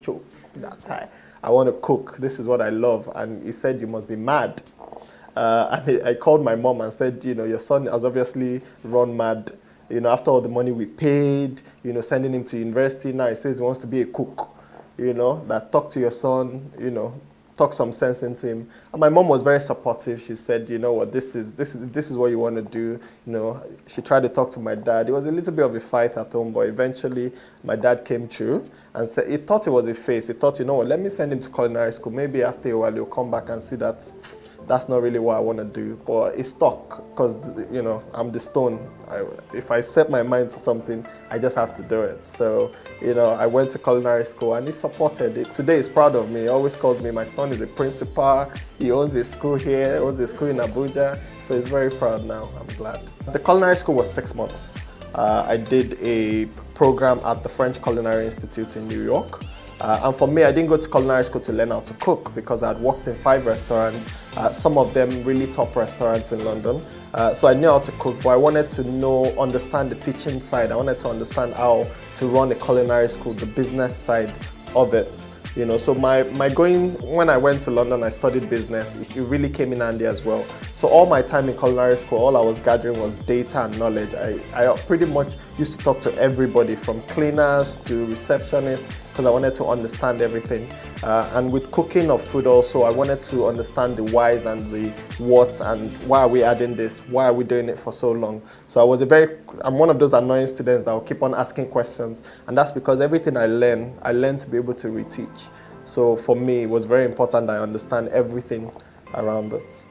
joked that I want to cook. This is what I love. And he said, you must be mad. And I called my mom and said, your son has obviously run mad. After all the money we paid, sending him to university. Now he says he wants to be a cook. That talk to your son, talk some sense into him. And my mom was very supportive. She said, you know what, this is what you want to do. She tried to talk to my dad. It was a little bit of a fight at home, but eventually my dad came through and said, he thought it was a phase. He thought, let me send him to culinary school. Maybe after a while he'll come back and see that that's not really what I want to do. But it stuck because, I'm the stone. If I set my mind to something, I just have to do it. So, I went to culinary school and he supported it. Today he's proud of me. He always calls me, my son is a principal. He owns a school here, he owns a school in Abuja. So he's very proud now, I'm glad. The culinary school was 6 months. I did a program at the French Culinary Institute in New York. And for me, I didn't go to culinary school to learn how to cook because I'd worked in 5 restaurants, some of them really top restaurants in London. So I knew how to cook, but I wanted to understand the teaching side. I wanted to understand how to run a culinary school, the business side of it. So my going, when I went to London, I studied business. It really came in handy as well. So all my time in culinary school, all I was gathering was data and knowledge. I pretty much used to talk to everybody from cleaners to receptionists because I wanted to understand everything. And with cooking of food also, I wanted to understand the whys and the whats and why are we adding this? Why are we doing it for so long? So I'm one of those annoying students that will keep on asking questions. And that's because everything I learn to be able to reteach. So for me, it was very important that I understand everything around it.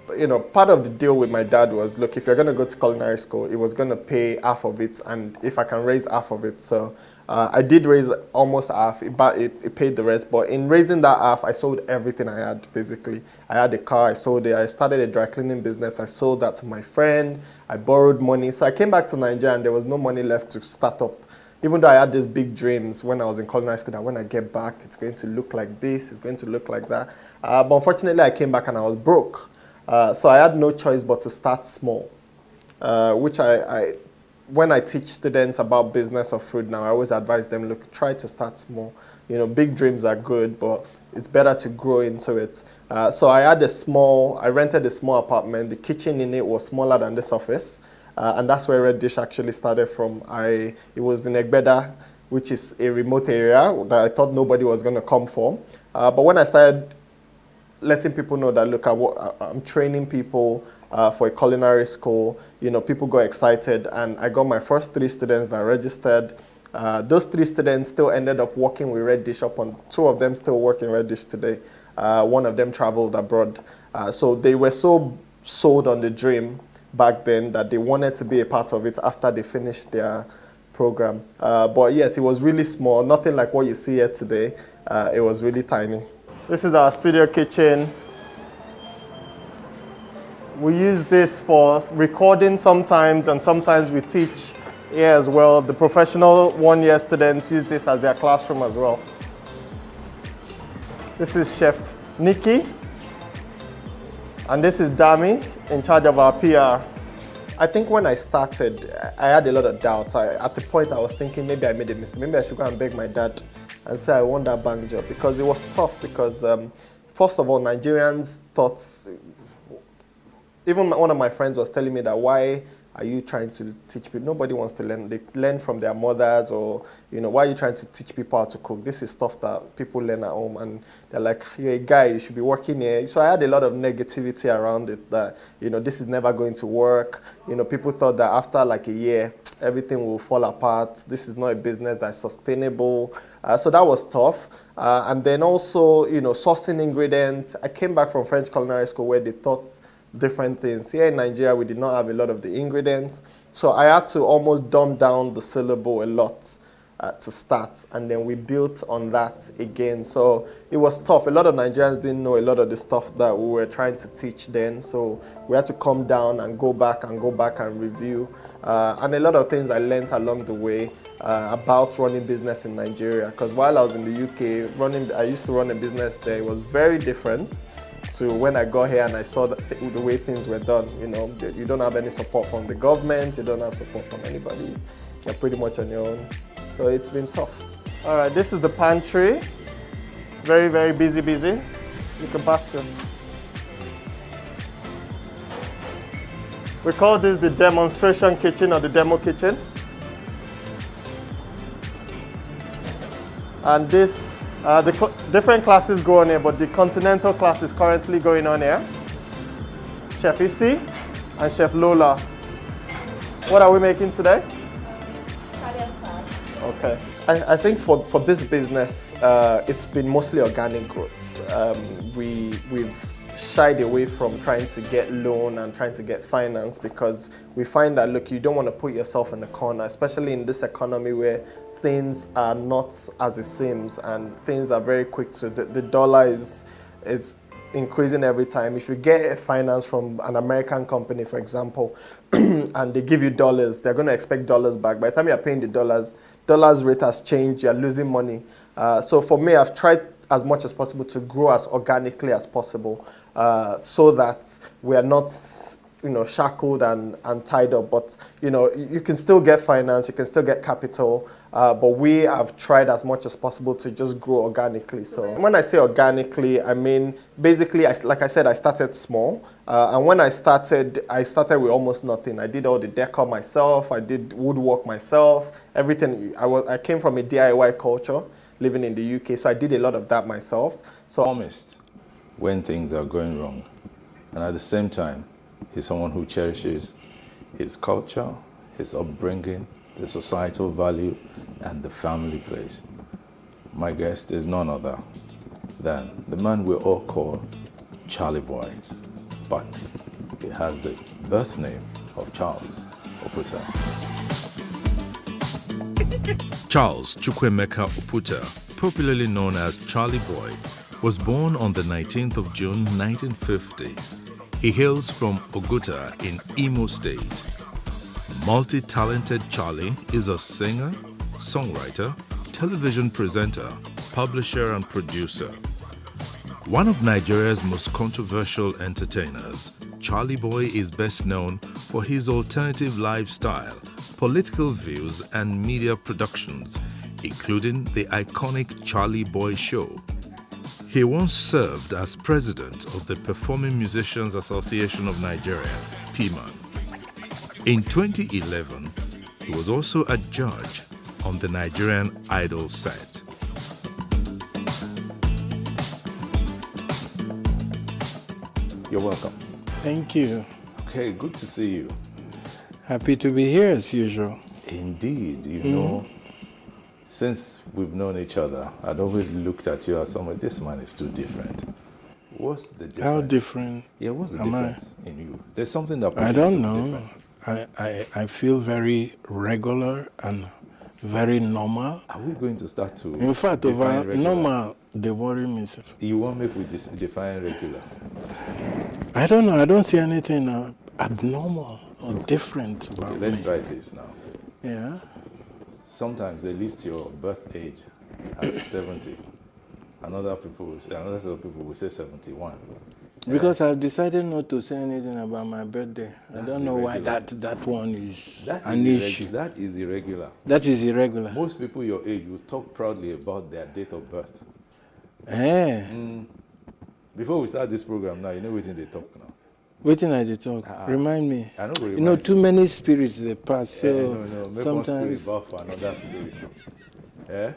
Part of the deal with my dad was, look, if you're going to go to culinary school, he was going to pay half of it, and if I can raise half of it. So I did raise almost half, but it paid the rest. But in raising that half, I sold everything I had, basically. I had a car, I sold it. I started a dry cleaning business. I sold that to my friend. I borrowed money. So I came back to Nigeria, and there was no money left to start up. Even though I had these big dreams when I was in culinary school that when I get back, it's going to look like this, it's going to look like that. But unfortunately, I came back and I was broke. So I had no choice but to start small, which when I teach students about business of food now, I always advise them, look, try to start small. Big dreams are good, but it's better to grow into it. So I rented a small apartment. The kitchen in it was smaller than this office. And that's where Red Dish actually started from. It was in Egbeda, which is a remote area that I thought nobody was going to come for. But when I started letting people know that, look, I'm training people for a culinary school, people got excited. And I got my first 3 students that registered. Those 3 students still ended up working with Red Dish up on 2 of them still work in Red Dish today. One of them traveled abroad. So they were so sold on the dream back then that they wanted to be a part of it after they finished their program. But yes, it was really small, nothing like what you see here today. It was really tiny. This is our studio kitchen. We use this for recording sometimes, and sometimes we teach here as well. The professional 1-year students use this as their classroom as well. This is Chef Nikki. And this is Dami, in charge of our PR. I think when I started, I had a lot of doubts. At the point I was thinking maybe I made a mistake. Maybe I should go and beg my dad and say I want that bank job, because it was tough. Because first of all, Nigerians thought, even one of my friends was telling me that, why are you trying to teach people? Nobody wants to learn. They learn from their mothers, or, why are you trying to teach people how to cook? This is stuff that people learn at home, and they're like, you're a guy, you should be working here. So I had a lot of negativity around it that, this is never going to work. People thought that after like a year, everything will fall apart. This is not a business that's sustainable. So that was tough. And then also, sourcing ingredients. I came back from French culinary school where they taught different things. Here in Nigeria, we did not have a lot of the ingredients. So I had to almost dumb down the syllable a lot to start. And then we built on that again. So it was tough. A lot of Nigerians didn't know a lot of the stuff that we were trying to teach then. So we had to come down and go back and review. And a lot of things I learned along the way about running business in Nigeria. Because while I was in the UK, I used to run a business there. It was very different to when I got here and I saw the way things were done. You don't have any support from the government, you don't have support from anybody. You're pretty much on your own. So it's been tough. All right, this is the pantry. Very, very busy. You can pass through. We call this the demonstration kitchen or the demo kitchen. And this, different classes go on here, but the continental class is currently going on here. Chef Isi and Chef Lola. What are we making today? Okay. I think for this business, it's been mostly organic growth. We've shied away from trying to get loan and trying to get finance because we find that, look, you don't want to put yourself in a corner, especially in this economy where things are not as it seems and things are very quick. So the dollar is increasing every time. If you get finance from an American company, for example, and they give you dollars, they're going to expect dollars back. By the time you're paying the dollars rate has changed, you're losing money. So for me, I've tried as much as possible to grow as organically as possible so that we are not shackled and tied up. But you can still get finance, you can still get capital, but we have tried as much as possible to just grow organically. So when I say organically, I mean basically, like I said, I started small, and when I started with almost nothing. I did all the decor myself, I did woodwork myself, everything. I came from a DIY culture, living in the UK, so I did a lot of that myself. So Promised when things are going wrong, and at the same time, he's someone who cherishes his culture, his upbringing, the societal value, and the family place. My guest is none other than the man we all call Charlie Boy, but he has the birth name of Charles Oputa. Charles Chukwuemeka Oputa, popularly known as Charlie Boy, was born on the 19th of June 1950. He hails from Oguta in Imo State. Multi-talented Charlie is a singer, songwriter, television presenter, publisher and producer. One of Nigeria's most controversial entertainers, Charlie Boy is best known for his alternative lifestyle, political views and media productions, including the iconic Charlie Boy Show. He once served as president of the Performing Musicians Association of Nigeria, PMAN. In 2011, he was also a judge on the Nigerian Idol set. You're welcome. Thank you. Okay, good to see you. Happy to be here as usual. Indeed, you know, since we've known each other, I'd always looked at you as someone, this man is too different. What's the difference? How different? Yeah, what's the difference in you? There's something that I don't know. Different. I feel very regular and very normal. Are we going to start to In fact, define over regular? normal, they worry me. You want me to define regular? I don't know. I don't see anything abnormal or different about Okay, let's me. try this now. Yeah. Sometimes they list your birth age at 70. Another set of people will say 71. Because I've decided not to say anything about my birthday. I That's don't know why irregular. that one is That an is issue. That is irregular. That is irregular. Most people your age will talk proudly about their date of birth. Eh. Before we start this program now, you know what they talk now. Waiting at the talk. Remind me. I know we You know, too many spirits they pass. So no. Make one sometimes. spirit bow for another spirit. Yeah?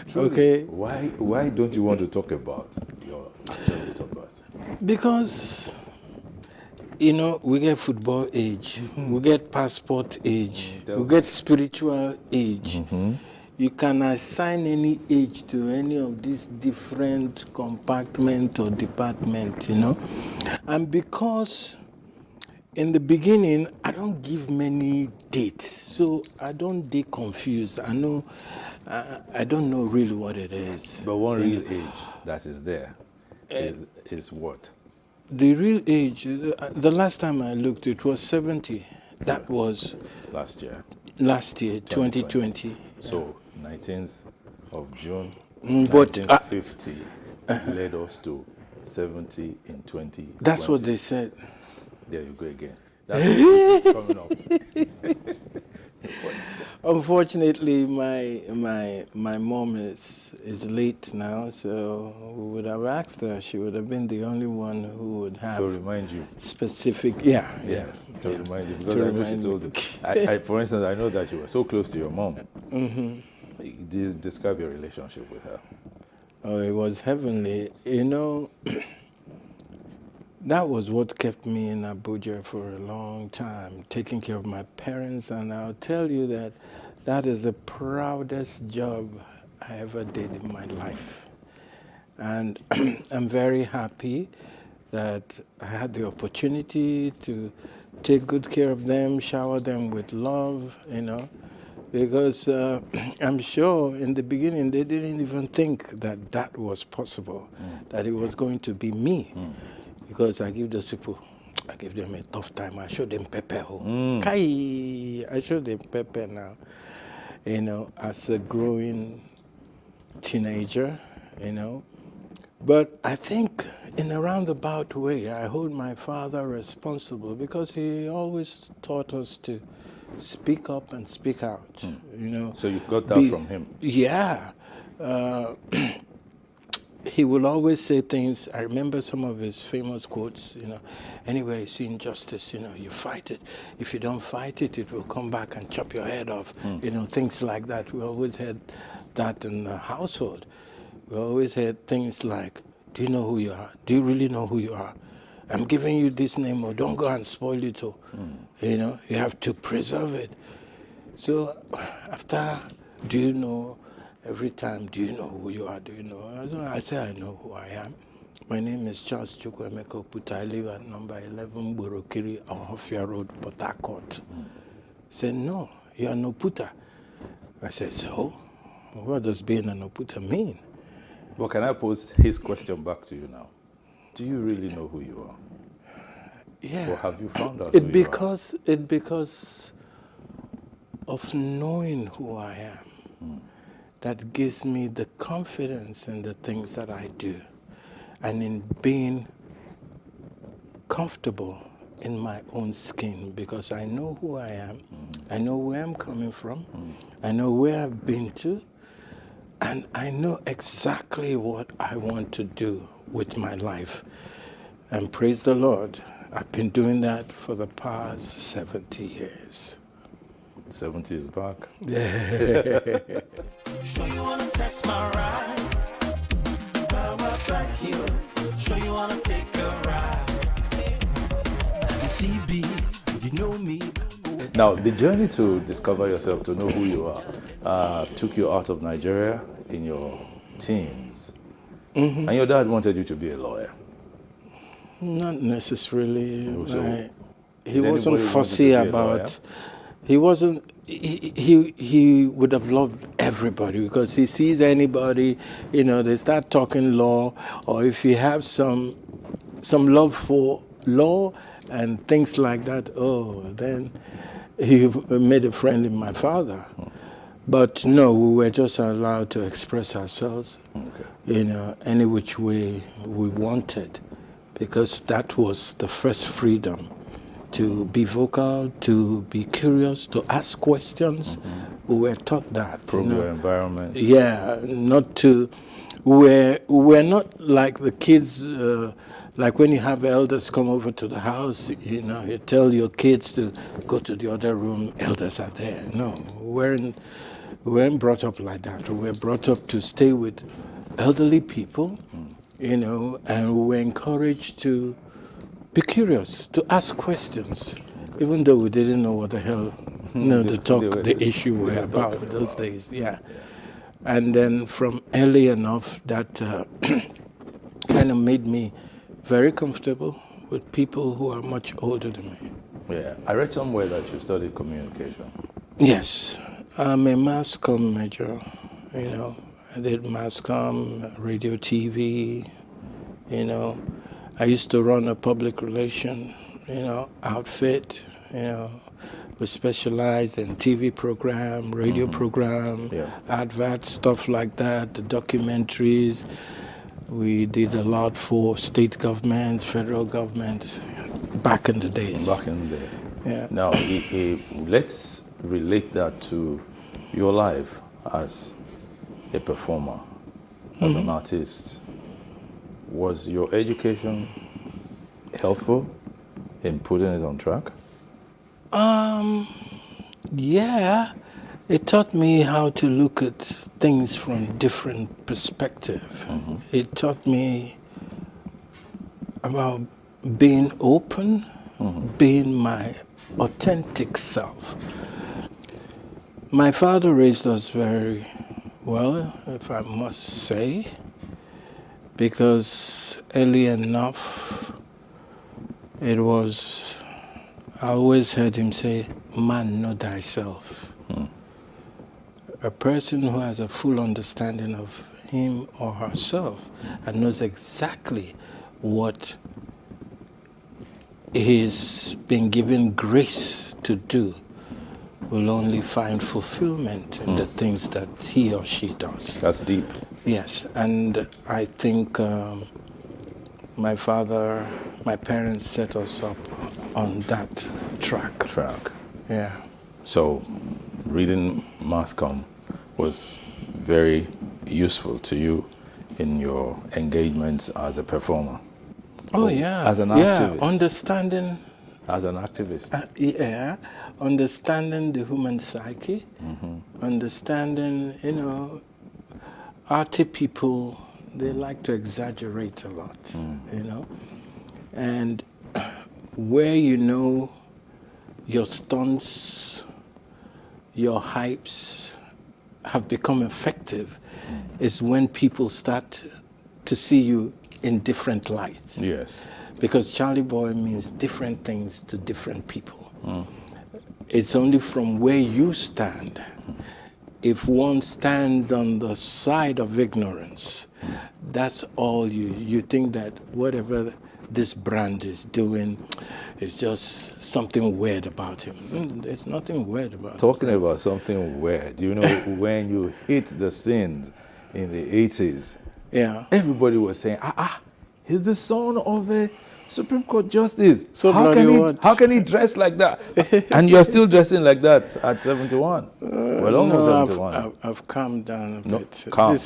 Truly, Okay. Why don't you want to talk about your actual date of birth? Because, you know, we get football age, we get passport age, we get spiritual age. You can assign any age to any of these different compartment or department, you know. And because in the beginning, I don't give many dates, so I don't get confused. I know, I don't know really what it is. But one real age that is there is what? The real age, the last time I looked, it was 70. That was Last year. last year, 2020. So 19th of June, But 1950 led us to 70 in 2020. that's what they said. There you go again. That's what it is coming up. Unfortunately, my mom is late now, so we would have asked her. She would have been the only one who would have To remind you. specific. Yeah, Yeah, to yeah. remind you. Because To I know she remind told me. you. For instance, I know that you were so close to your mom. Describe your relationship with her. Oh, it was heavenly. You know, that was what kept me in Abuja for a long time, taking care of my parents. And I'll tell you that that is the proudest job I ever did in my life. And I'm very happy that I had the opportunity to take good care of them, shower them with love, you know, because I'm sure in the beginning they didn't even think that that was possible, that it was going to be me. Because I give those people, I give them a tough time. I show them pepper. Kai, I show them pepper now. You know, as a growing teenager, you know. But I think in a roundabout way, I hold my father responsible because he always taught us to speak up and speak out, you know. So you got that from him? Yeah. He will always say things. I remember some of his famous quotes, you know, anywhere you see injustice, you know, you fight it. If you don't fight it, it will come back and chop your head off, you know, things like that. We always had that in the household. We always had things like, do you know who you are? Do you really know who you are? I'm giving you this name, or don't go and spoil it, or, you know, you have to preserve it. So after, do you know, every time, do you know who you are? Do you know? I say I know who I am. My name is Charles Chukwemeka Oputa. I live at number 11 Borokiri, Ohofia Road, Port Harcourt. He said, no, you are an Oputa. I said, so? What does being an Oputa mean? Well, can I pose his question back to you now? Do you really know who you are? Yeah. Or have you found out It because of knowing who I am that gives me the confidence in the things that I do, and in being comfortable in my own skin, because I know who I am, I know where I'm coming from, I know where I've been to, and I know exactly what I want to do with my life. And praise the Lord, I've been doing that for the past 70 years. 70 is back. Sure you wanna test my ride? Back here. Sure you wanna take a ride? CB, you know me. Now, the journey to discover yourself, to know who you are, took you out of Nigeria in your teens. And your dad wanted you to be a lawyer. Not necessarily. So, He did wasn't anybody want fussy you to be a about. lawyer? He wasn't. He would have loved everybody, because he sees anybody, you know, they start talking law, or if you have some love for law and things like that, oh, then he made a friend in my father. But no, we were just allowed to express ourselves, you know, any which way we wanted, because that was the first freedom, to be vocal, to be curious, to ask questions. We were taught that. Probe your environment. Yeah, not to. We're not like the kids. Like when you have elders come over to the house, you know, you tell your kids to go to the other room. Elders are there. No, we weren't brought up like that. We were brought up to stay with elderly people, you know, and we were encouraged to be curious, to ask questions, even though we didn't know what the hell, you know, the issue were about those days. Yeah. And then from early enough, that kind of made me very comfortable with people who are much older than me. Yeah, I read somewhere that you studied communication. Yes, I'm a mass comm major. You know, I did mass comm, radio, TV. You know, I used to run a public relation, you know, outfit. You know, we specialized in TV program, radio program, adverts, stuff like that, the documentaries. We did a lot for state governments, federal governments, back in the days. Back in the day. Yeah. Now, let's relate that to your life as a performer, as an artist, was your education helpful in putting it on track? Yeah, it taught me how to look at things from different perspective. It taught me about being open, being my authentic self. My father raised us very well, if I must say, because early enough, I always heard him say, man, know thyself. A person who has a full understanding of him or herself and knows exactly what he's been given grace to do will only find fulfillment in the things that he or she does. That's deep. Yes, and I think my parents set us up on that track. Yeah. So reading mass comm was very useful to you in your engagements as a performer. Oh yeah. As an activist. Yeah, understanding. As an activist. Yeah, understanding the human psyche, understanding, arty people, they like to exaggerate a lot, and where your stunts, your hypes have become effective is when people start to see you in different lights. Yes. Because Charlie Boy means different things to different people. It's only from where you stand. If one stands on the side of ignorance, that's all you think that whatever this brand is doing is just something weird about him. There's nothing weird about it. Talking about something weird, when you hit the scenes in the 80s, Yeah. everybody was saying, he's the son of a Supreme Court Justice. So how can he dress like that? And you're still dressing like that at 71. Well, almost 71. I've calmed down a bit. Calm.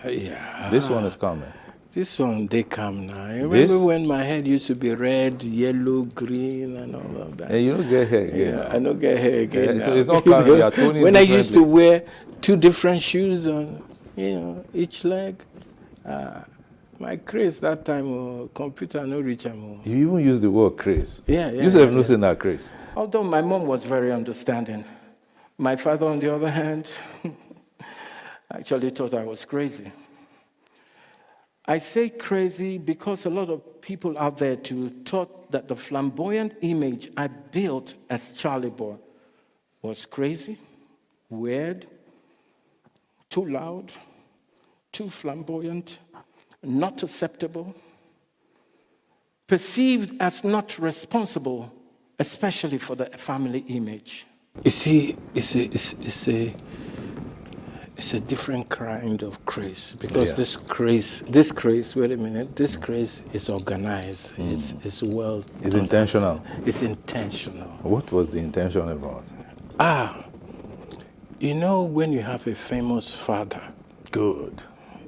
Yeah. This one is coming. This one, they come now. Remember when my head used to be red, yellow, green, and all of that? And you don't get hair again. Yeah, I don't get hair again now. So it's not coming. You're toning when I used to differently. wear 2 different shoes on, each leg, my craze that time, computer no reach am. You even use the word craze. Yeah. You have not seen that craze. Although my mom was very understanding. My father, on the other hand, actually thought I was crazy. I say crazy because a lot of people out there too thought that the flamboyant image I built as Charlie Boy was crazy, weird, too loud, too flamboyant, not acceptable, perceived as not responsible, especially for the family image. You see, it's a different kind of craze because this craze, wait a minute, this craze is organized. It's well. It's intentional. It's intentional. What was the intention about? When you have a famous father, Good.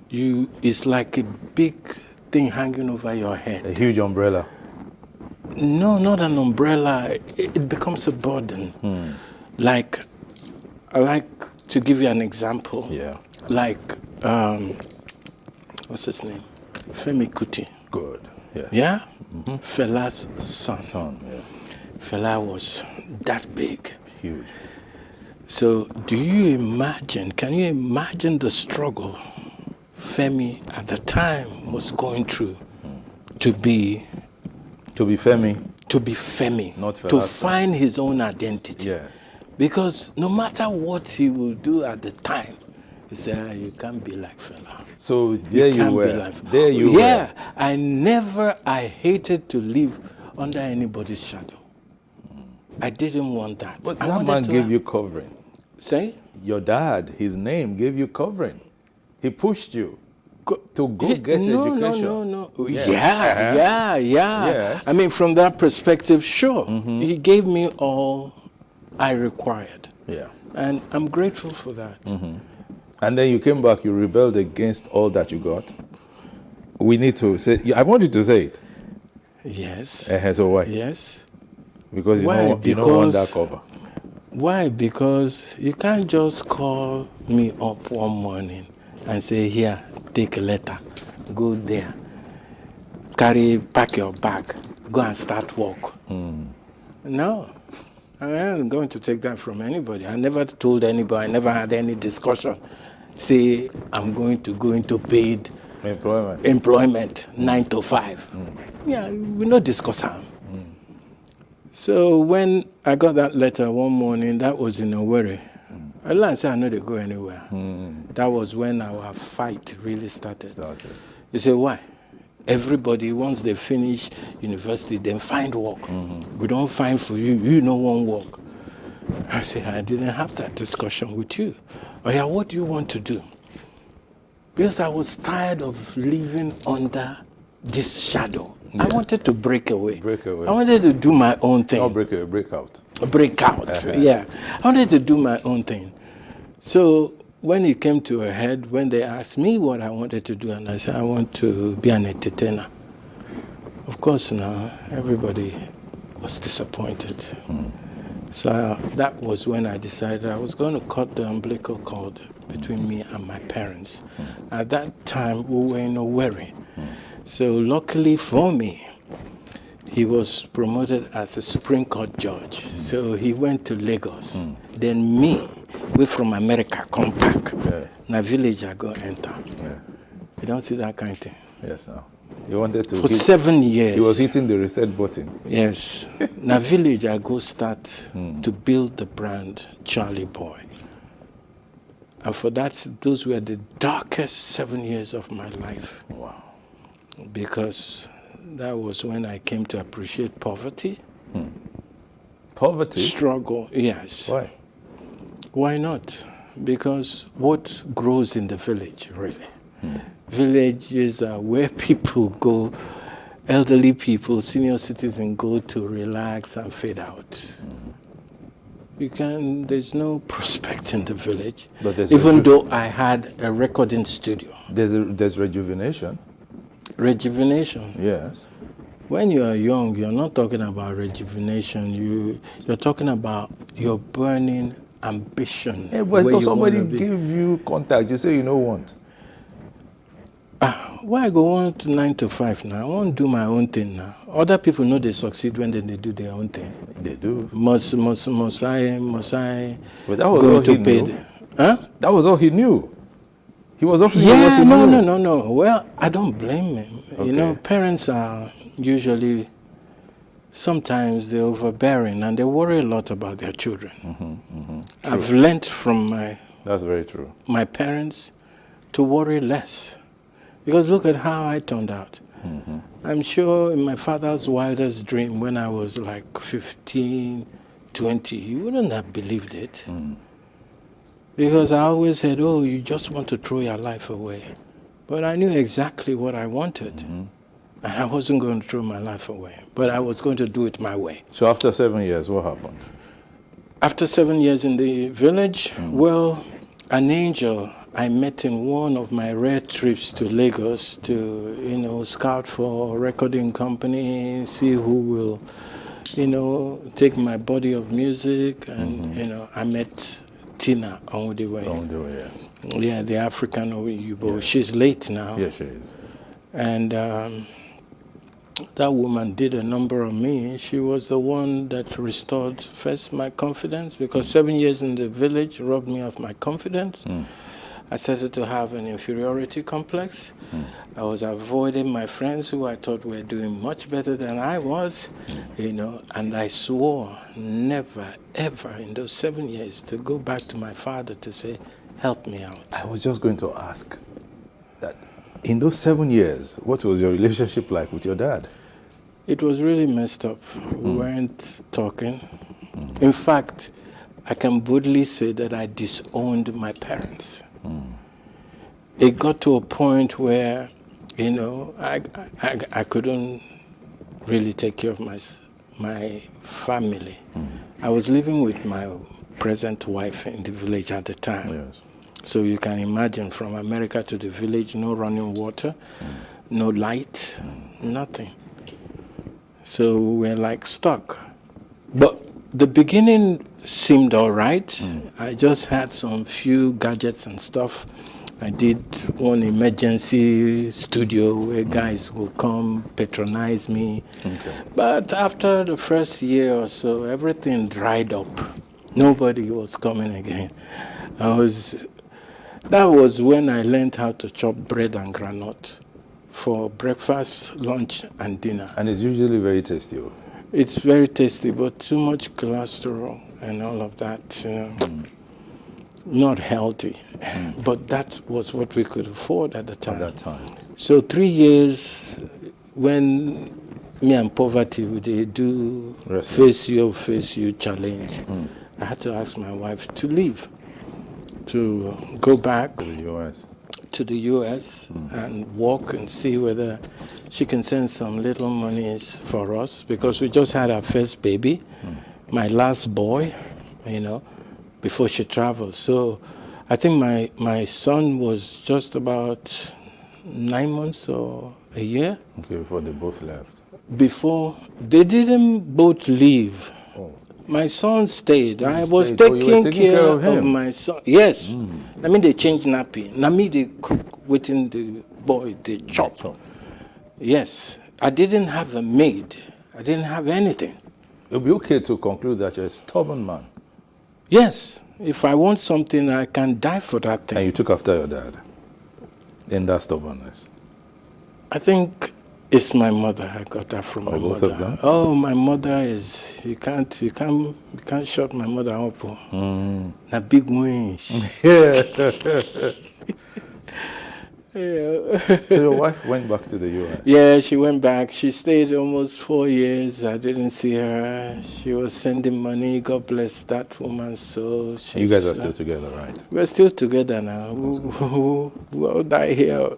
it's like a big thing hanging over your head. A huge umbrella. No, not an umbrella. It becomes a burden. I like to give you an example. Yeah. Like, what's his name? Femi Kuti. Good. Yeah. Yeah? Fela's son. Yeah. Fela was that big. Huge. So can you imagine the struggle Femi at the time was going through to be Femi. To Not Fela's son. find his own identity. Yes. Because no matter what he will do at the time, he said, you can't be like Fela. So there you can't were. be like- There you Yeah, were. I hated to live under anybody's shadow. I didn't want that. But I that wanted man to gave you covering. Say? Your dad, his name gave you covering. He pushed you to go get education. No. Yeah. Yeah. Yes. I mean, from that perspective, sure. He gave me all I required. Yeah. And I'm grateful for that. And then you came back, you rebelled against all that you got. We need to say, I want you to say it. Yes. So why? Yes. Because you Why? don't want that Because- cover. Why? Because you can't just call me up one morning and say, here, take a letter, go there, pack your bag, go and start work. No, I am going to take that from anybody. I never told anybody, I never had any discussion. Say, I'm going to go into paid employment 9 to 5. Yeah, we not discuss that. So when I got that letter one morning, that was in Owerri. I didn't say I know they go anywhere. That was when our fight really started. Okay. You say, why? Everybody, once they finish university, then find work. We don't find for you, you no one work. I said, I didn't have that discussion with you. Oh yeah, what do you want to do? Because I was tired of living under this shadow. I wanted to break away. Break away. I wanted to do my own thing. Not break away, break out. Break out, yeah. I wanted to do my own thing. So when it came to a head, when they asked me what I wanted to do, and I said, I want to be an entertainer. Of course, now, everybody was disappointed. So that was when I decided I was going to cut the umbilical cord between me and my parents. At that time, we were in Owerri. So luckily for me, he was promoted as a Supreme Court judge. So he went to Lagos. Then me, we from America, come back. Now village I go enter. You don't see that kind of thing. Yes, sir. You wanted to For 7 years. He was hitting the reset button. Yes. Now village I go start to build the brand Charlie Boy. And for that, those were the darkest 7 years of my life. Wow. Because that was when I came to appreciate poverty. Poverty? Struggle, yes. Why? Why not? Because what grows in the village, really? Villages are where people go, elderly people, senior citizens go to relax and fade out. There's no prospect in the village. But even though I had a recording studio. There's rejuvenation. Rejuvenation. Yes. When you are young, you're not talking about rejuvenation. You're talking about your burning ambition. Yeah, but if somebody give you contact, you say you don't want. Why I go on to 9 to 5 now? I want to do my own thing now. Other people know they succeed when they do their own thing. They do. Must I But that was go all to he pay? knew. Huh? That was all he knew. He was offering you what Yeah, he knew. no. Well, I don't blame him. Okay. You know, parents are usually, sometimes they're overbearing and they worry a lot about their children. I've learned from That's very true. my parents to worry less. Because look at how I turned out. I'm sure in my father's wildest dream when I was like 15, 20, he wouldn't have believed it. Because I always said, oh, you just want to throw your life away. But I knew exactly what I wanted. And I wasn't going to throw my life away. But I was going to do it my way. So after 7 years, what happened? After 7 years in the village, well, an angel I met in one of my rare trips to Lagos to, scout for a recording company, see who will, take my body of music. And, I met Tina Onwudiwe. Onwudiwe, yes. Yeah, the African Oyibo. She's late now. Yes, she is. And that woman did a number on me. She was the one that restored first my confidence, because 7 years in the village robbed me of my confidence. I started to have an inferiority complex. I was avoiding my friends who I thought were doing much better than I was, and I swore never, ever in those 7 years to go back to my father to say, help me out. I was just going to ask that in those 7 years, what was your relationship like with your dad? It was really messed up. We weren't talking. In fact, I can boldly say that I disowned my parents. It got to a point where, I couldn't really take care of my family. I was living with my present wife in the village at the time. Yes. So you can imagine from America to the village, no running water, no light, nothing. So we're like stuck. But the beginning seemed all right. I just had some few gadgets and stuff. I did one emergency studio where guys would come patronize me. Okay. But after the first year or so, everything dried up. Nobody was coming again. That was when I learned how to chop bread and granite for breakfast, lunch, and dinner. And it's usually very tasty. It's very tasty, but too much cholesterol and all of that, you know, not healthy. But that was what we could afford at the time. At that time. So 3 years, when me and poverty, they do face you challenge, I had to ask my wife to leave, to go back To the U.S. to the U.S. and walk and see whether she can send some little monies for us, because we just had our first baby, my last boy, you know, before she traveled. So I think my son was just about 9 months or a year. Okay, before they both left. Before, they didn't both leave. Oh. My son stayed. I was stayed. Oh, you were taking taking care care of of him? my son. Yes. I mean, they changed nappy. I mean, they cook within the boy, they chop. Yes. I didn't have a maid. I didn't have anything. It'll be okay to conclude that you're a stubborn man. Yes. If I want something, I can die for that thing. And you took after your dad in that stubbornness. I think it's my mother. I got that from my both mother. of them? Oh, my mother is. You can't shut my mother up. A big wish. So your wife went back to the U.S. Yeah, she went back. She stayed almost 4 years. I didn't see her. She was sending money. God bless that woman. So You guys are still together, right? We're still together now. We'll die here.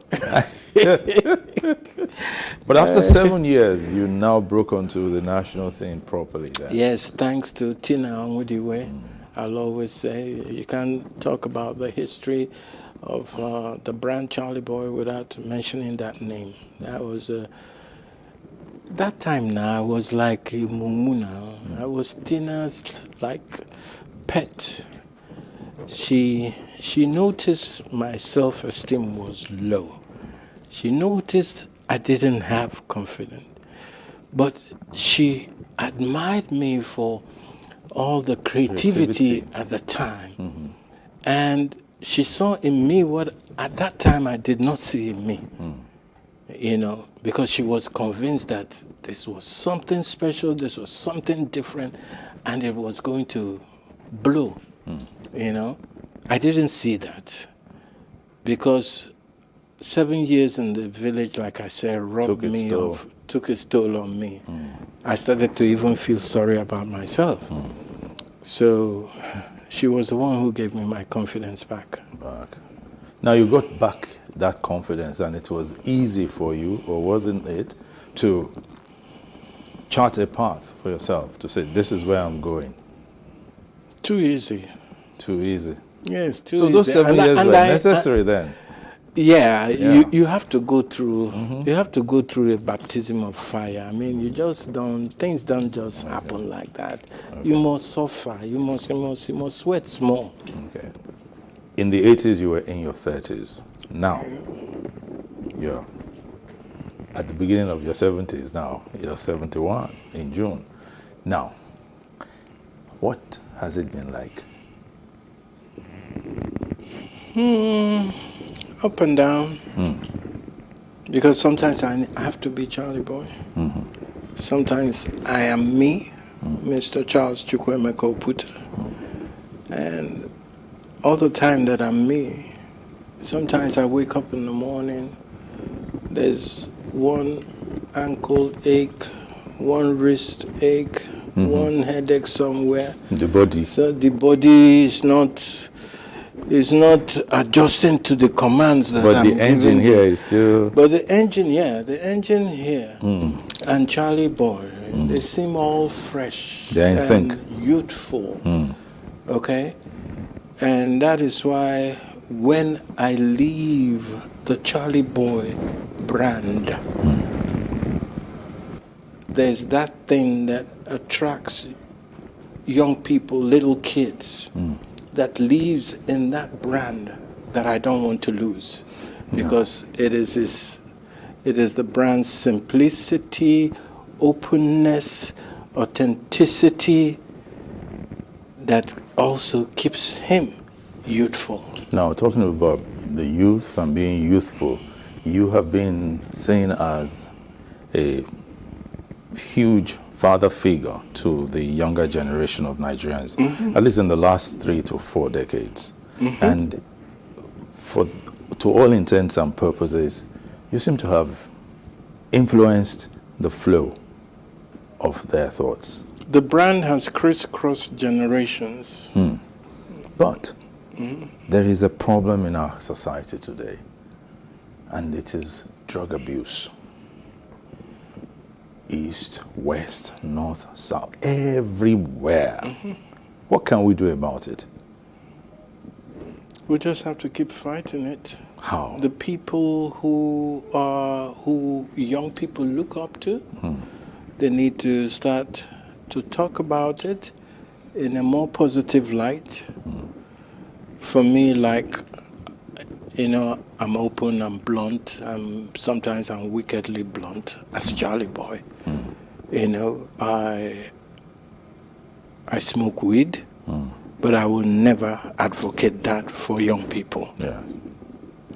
But after 7 years, you now broke onto the national scene properly then. Yes, thanks to Tina Onwudiwe. I'll always say you can't talk about the history of the brand Charlie Boy without mentioning that name. That was that time now I was like a mumu now. I was Tina's like pet. She noticed my self-esteem was low. She noticed I didn't have confidence. But she admired me for all the creativity at the time. And she saw in me what at that time I did not see in me. You know, because she was convinced that this was something special, this was something different, and it was going to blow. You know, I didn't see that because 7 years in the village, like I said, took its toll on me. I started to even feel sorry about myself. So she was the one who gave me my confidence back. Now you got back that confidence, and it was easy for you, or wasn't it, to chart a path for yourself, to say, this is where I'm going? Too easy. Too easy. Yes, too easy. So those 7 years were necessary then? Yeah, you have to go through. You have to go through a baptism of fire. I mean, you just don't. Things don't just happen like that. You must suffer. You must sweat small. Okay. In the 80s, you were in your 30s. Now, you're at the beginning of your 70s. Now you're 71 in June. Now, what has it been like? Up and down. Because sometimes I have to be Charlie Boy. Sometimes I am me, Mr. Charles Chukwuemeka Oputa. And all the time that I'm me, sometimes I wake up in the morning, there's one ankle ache, one wrist ache, one headache somewhere. The body. So the body is not adjusting to the commands that But I'm the engine giving here is still... But the engine here and Charlie Boy, they seem all fresh They're in sync. youthful. Okay? And that is why when I leave the Charlie Boy brand, there's that thing that attracts young people, little kids, that lives in that brand that I don't want to lose, because it is the brand's simplicity, openness, authenticity that also keeps him youthful. Now, talking about the youth and being youthful, you have been seen as a huge father figure to the younger generation of Nigerians, at least in the last 3 to 4 decades. And to all intents and purposes, you seem to have influenced the flow of their thoughts. The brand has crisscrossed generations. But there is a problem in our society today, and it is drug abuse. East, west, north, south, everywhere. What can we do about it? We just have to keep fighting it. How? The people who young people look up to, they need to start to talk about it in a more positive light. For me, like, I'm open, I'm blunt, sometimes I'm wickedly blunt as Charlie Boy. I smoke weed, but I will never advocate that for young people. Yeah.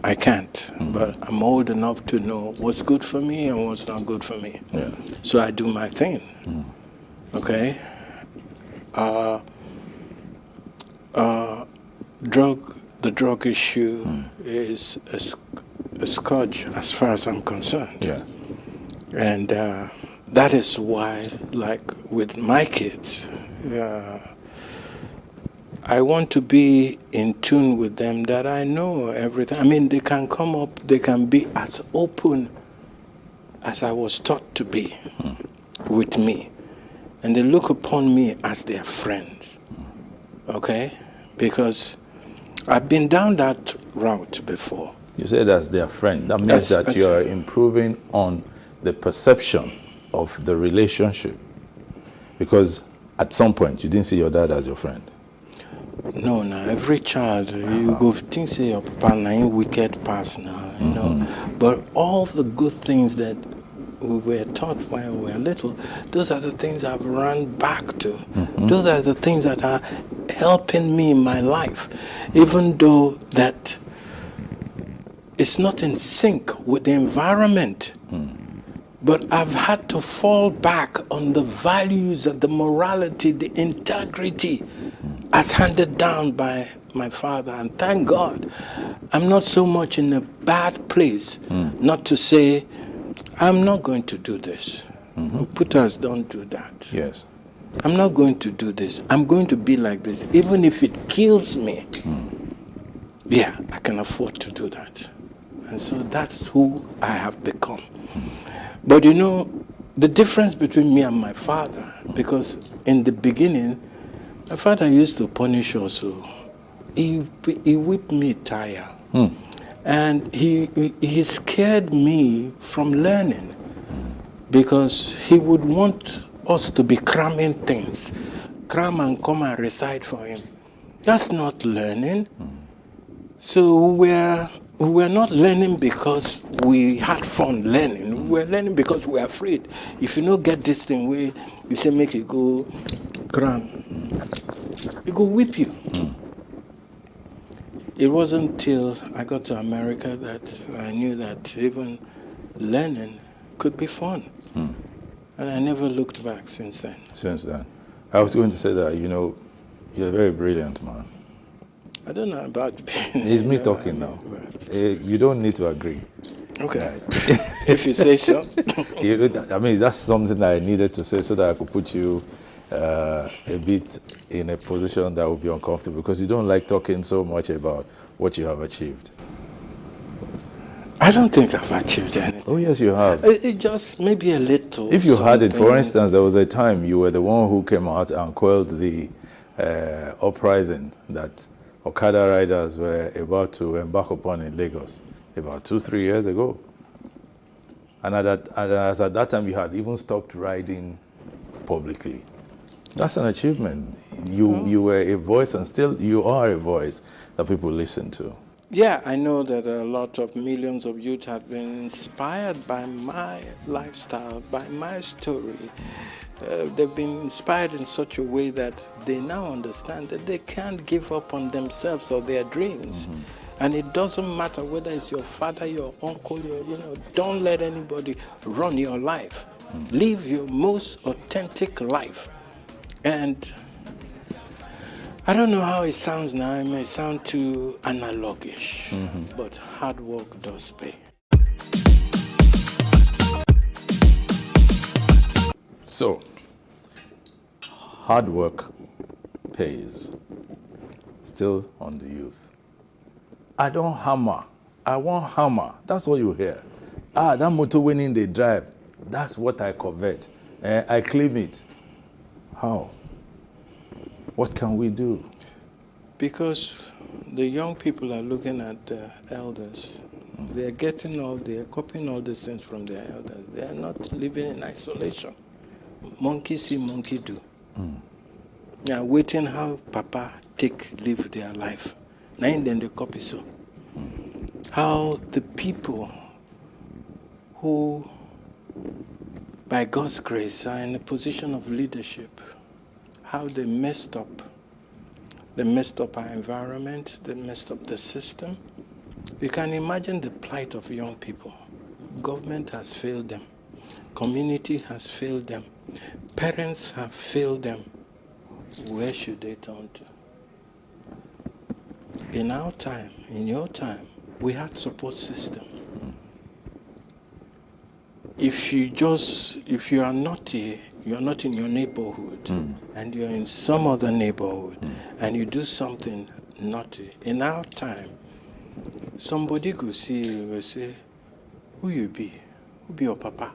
I can't, but I'm old enough to know what's good for me and what's not good for me. Yeah. So I do my thing. Okay? The drug issue is a scourge as far as I'm concerned. Yeah. And that is why, like with my kids, I want to be in tune with them, that I know everything. I mean, they can come up, they can be as open as I was taught to be with me. And they look upon me as their friend. Okay? Because I've been down that route before. You said as their friend. That means that you are improving on the perception of the relationship. Because at some point, you didn't see your dad as your friend. No, every child, you go think say your papa na wicked person, you know. But all the good things that we were taught when we were little, those are the things I've run back to. Those are the things that are helping me in my life, even though that it's not in sync with the environment. But I've had to fall back on the values of the morality, the integrity as handed down by my father. And thank God, I'm not so much in a bad place not to say, I'm not going to do this. Putters don't do that. Yes. I'm not going to do this. I'm going to be like this. Even if it kills me, yeah, I can afford to do that. And so that's who I have become. But you know, the difference between me and my father, because in the beginning, my father used to punish also. He whipped me tire. And he scared me from learning, because he would want us to be cramming things. Cram and come and recite for him. That's not learning. So we're not learning because we had fun learning. We're learning because we're afraid. If you don't get this thing, you say make you go cram, it go whip you. It wasn't till I got to America that I knew that even learning could be fun. And I never looked back since then. Since then. I was going to say that, you're a very brilliant man. I don't know about being... It's me talking now. You don't need to agree. Okay. If you say so. I mean, that's something that I needed to say so that I could put you a bit in a position that would be uncomfortable, because you don't like talking so much about what you have achieved. I don't think I've achieved anything. Oh, yes, you have. It just maybe a little. If you had it, for instance, there was a time you were the one who came out and quelled the uprising that Okada riders were about to embark upon in Lagos about 2-3 years ago. And at that time, you had even stopped riding publicly. That's an achievement. You were a voice, and still you are a voice that people listen to. Yeah, I know that a lot of millions of youth have been inspired by my lifestyle, by my story. They've been inspired in such a way that they now understand that they can't give up on themselves or their dreams. And it doesn't matter whether it's your father, your uncle, don't let anybody run your life. Live your most authentic life. And I don't know how it sounds now. It may sound too analogish, but hard work does pay. So, hard work pays. Still on the youth. I don't hammer. I want hammer. That's what you hear. That motor winning they drive. That's what I covet. I claim it. How? What can we do? Because the young people are looking at the elders. They're copying all these things from their elders. They are not living in isolation. Monkey see, monkey do. They are waiting how Papa live their life. Now then they copy so. How the people who, by God's grace, are in a position of leadership, how they messed up. They messed up our environment. They messed up the system. You can imagine the plight of young people. Government has failed them. Community has failed them. Parents have failed them. Where should they turn to? In our time, in your time, we had support system. If you are naughty, you're not in your neighborhood, and you're in some other neighborhood, and you do something naughty. In our time, somebody could see you and say, who you be? Who be your papa?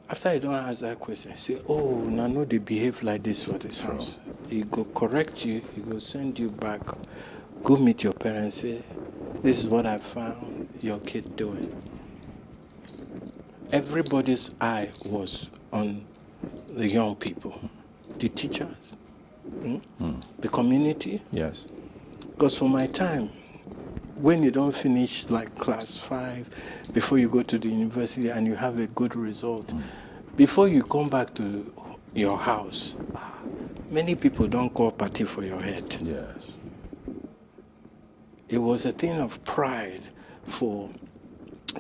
After you don't ask that question, say, oh, no, they behave like this for this house. He go correct you, he go send you back, go meet your parents, say, this is what I found your kid doing. Everybody's eye was on the young people, the teachers, the community. Yes. Because for my time, when you don't finish like class 5, before you go to the university and you have a good result, before you come back to your house, many people don't call party for your head. Yes. It was a thing of pride for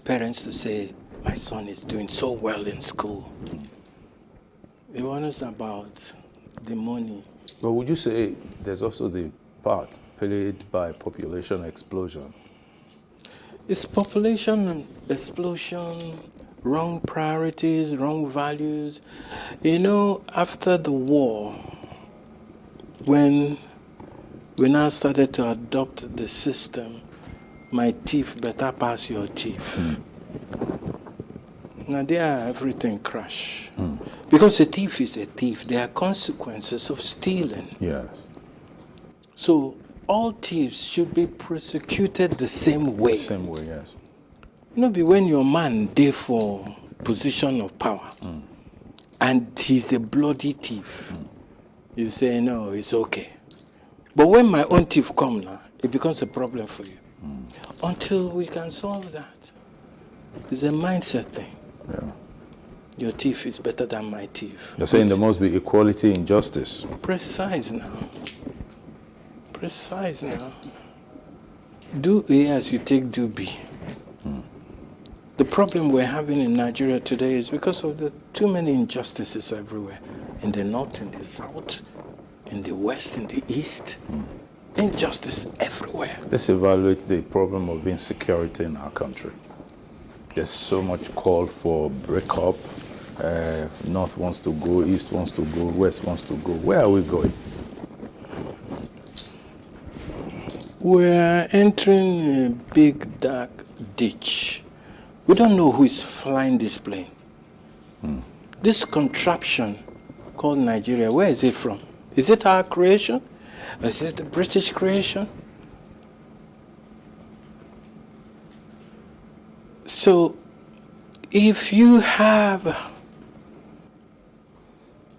parents to say, my son is doing so well in school. It wasn't about the money. But would you say there's also the part played by population explosion? It's population explosion, wrong priorities, wrong values. After the war, when we now started to adopt the system, my teeth better pass your teeth. Now there everything crash. Because a thief is a thief. There are consequences of stealing. Yes. So all thieves should be prosecuted the same way. Same way, yes. Be when your man there for position of power and he's a bloody thief. You say, no, it's okay. But when my own thief come now, it becomes a problem for you. Until we can solve that. It's a mindset thing. Yeah. Your thief is better than my thief. You're saying there must be equality in justice. Precise now. Do A as you take do B. The problem we're having in Nigeria today is because of the too many injustices everywhere. In the north, in the south, in the west, in the east. Injustice everywhere. Let's evaluate the problem of insecurity in our country. There's so much call for breakup. North wants to go, East wants to go, West wants to go. Where are we going? We're entering a big dark ditch. We don't know who is flying this plane. This contraption called Nigeria, where is it from? Is it our creation? Is it the British creation? So, if you have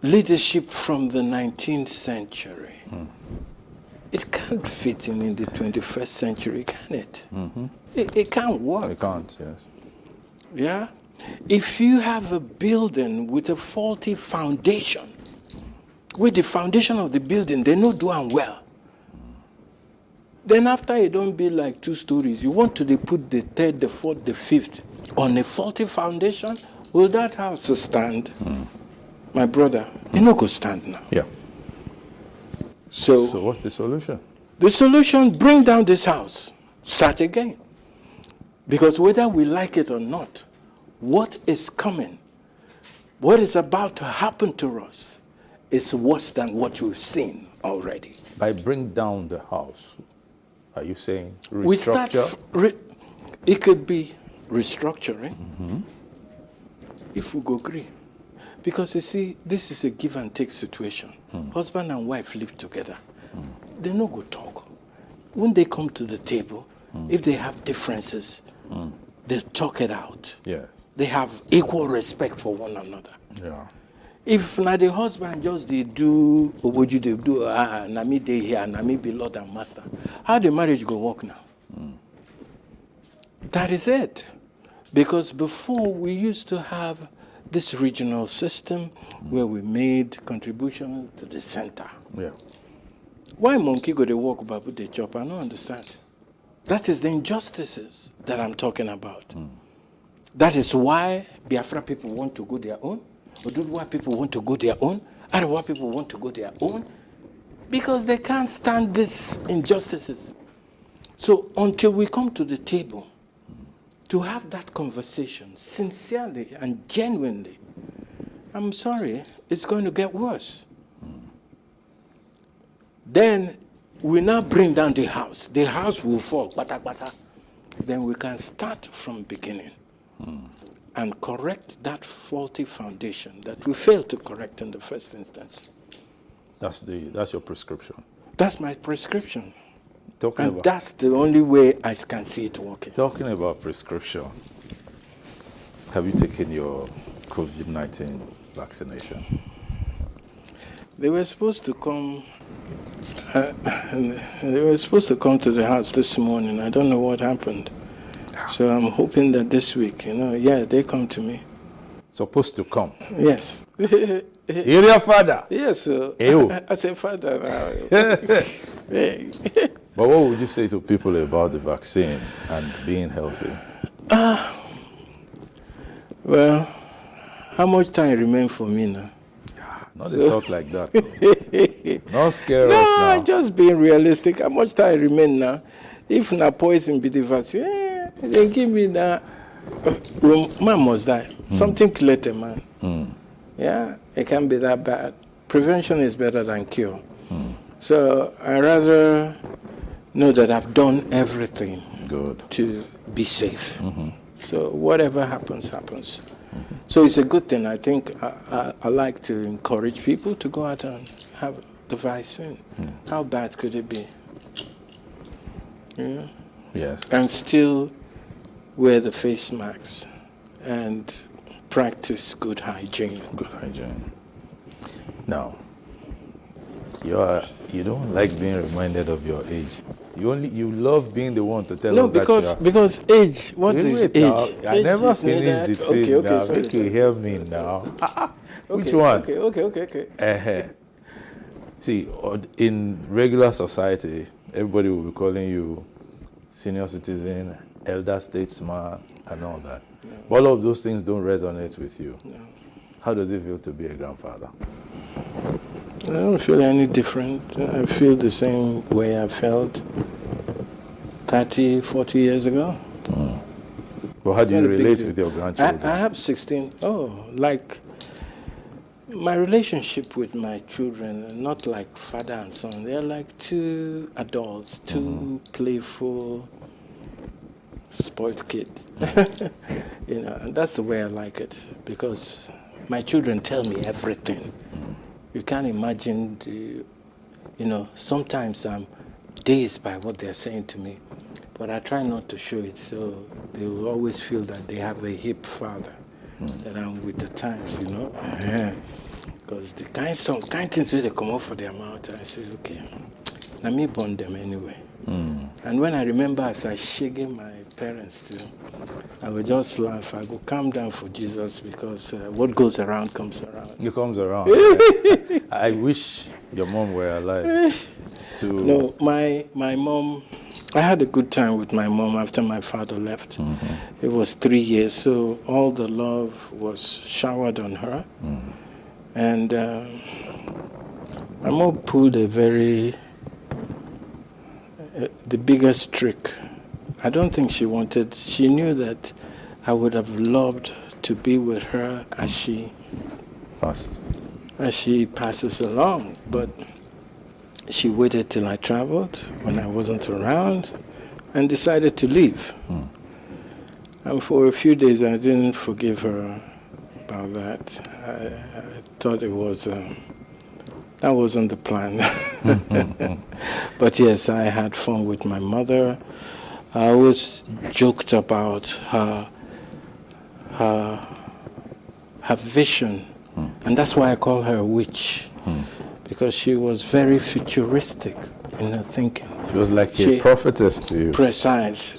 leadership from the 19th century, it can't fit in the 21st century, can it? It can't work. It can't, yes. Yeah? If you have a building with a faulty foundation, with the foundation of the building, they not doing well, then after it don't build like 2 stories, you want to put the 3rd, the 4th, the 5th on a faulty foundation, will that house stand? My brother, it no go stand now. Yeah. So what's the solution? the solution, bring down this house, start again. Because whether we like it or not, what is coming, what is about to happen to us is worse than what we've seen already. By bring down the house, are you saying We start, restructure? it could be restructuring, if we go agree. Because you see, this is a give and take situation. Husband and wife live together. They no go talk. When they come to the table, if they have differences, they talk it out. Yeah. They have equal respect for one another. Yeah. If now the husband just they do what you do, na me dey here, na me be Lord and Master, how the marriage go work now? That is it. Because before we used to have this regional system where we made contribution to the center. Yeah. Why monkey go to walk about the chop? I don't understand. That is the injustices that I'm talking about. That is why Biafra people want to go their own. Oduduwa people want to go their own. Arewa people want to go their own. Because they can't stand these injustices. So until we come to the table to have that conversation sincerely and genuinely, I'm sorry, it's going to get worse. Then we now bring down the house. The house will fall, bata, bata. Then we can start from beginning and correct that faulty foundation that we failed to correct in the first instance. That's your prescription. That's my prescription. Talking That's the only way I can see it working. Talking about prescription, have you taken your COVID-19 vaccination? They were supposed to come. They were supposed to come to the house this morning. I don't know what happened. So I'm hoping that this week, they come to me. Supposed to come. Yes. You're your father. Yes. I say father now. Hey. But what would you say to people about the vaccine and being healthy? Well, how much time remains for me now? Not to talk like that. Not scare us now. No, just being realistic. How much time remains now? If na poison be the vaccine, they give me that. Well, man must die. Something killed a man. Yeah, it can't be that bad. Prevention is better than cure. So I rather know that I've done everything to be safe. So whatever happens, happens. So it's a good thing. I think I like to encourage people to go out and have the vaccine. How bad could it be? Yeah. Yes. And still wear the face masks and practice good hygiene. Good hygiene. Now, you don't like being reminded of your age. You love being the one to tell us that you are. because age. What is age? Now, I Age never is finished the neither- thing now. sorry, Make you sorry. hear me now. Which Okay, one? Okay. See, in regular society, everybody will be calling you senior citizen, elder statesman, and all that. But all of those things don't resonate with you. No. How does it feel to be a grandfather? I don't feel any different. I feel the same way I felt 30, 40 years ago. Well, how It's do you not a big relate deal. with your grandchildren? I have 16. Like my relationship with my children, not like father and son. They're like two adults, two playful, spoiled kids. And that's the way I like it because my children tell me everything. You can't imagine sometimes I'm dazed by what they're saying to me, but I try not to show it, so they will always feel that they have a hip father, that I'm with the times, Because the kind things they come out for their mouth, I say, okay, let me bond them anyway. And when I remember as I shaking my parents too, I would just laugh. I go calm down for Jesus, because what goes around comes around. It comes around. Yeah. I wish your mom were alive. No, my mom, I had a good time with my mom after my father left. It was 3 years, so all the love was showered on her. And my mom pulled the biggest trick. I don't think she knew that I would have loved to be with her as she passes along, but she waited till I traveled when I wasn't around and decided to leave. And for a few days I didn't forgive her about that. I thought it was, that wasn't the plan. But yes, I had fun with my mother. I always joked about her vision, and that's why I call her a witch, because she was very futuristic in her thinking. She was like a prophetess to you. Precise.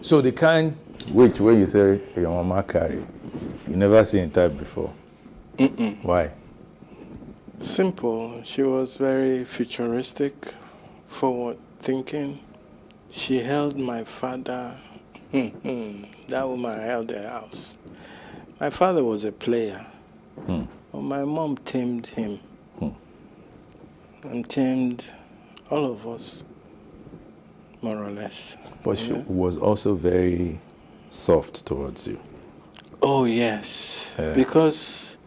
So the kind witch where you say your mama carry, you never seen type before. Why? Simple. She was very futuristic, forward thinking. She held my father. That woman held the house. My father was a player. But my mom tamed him. And tamed all of us, more or less. But she was also very soft towards you. Oh, yes. Because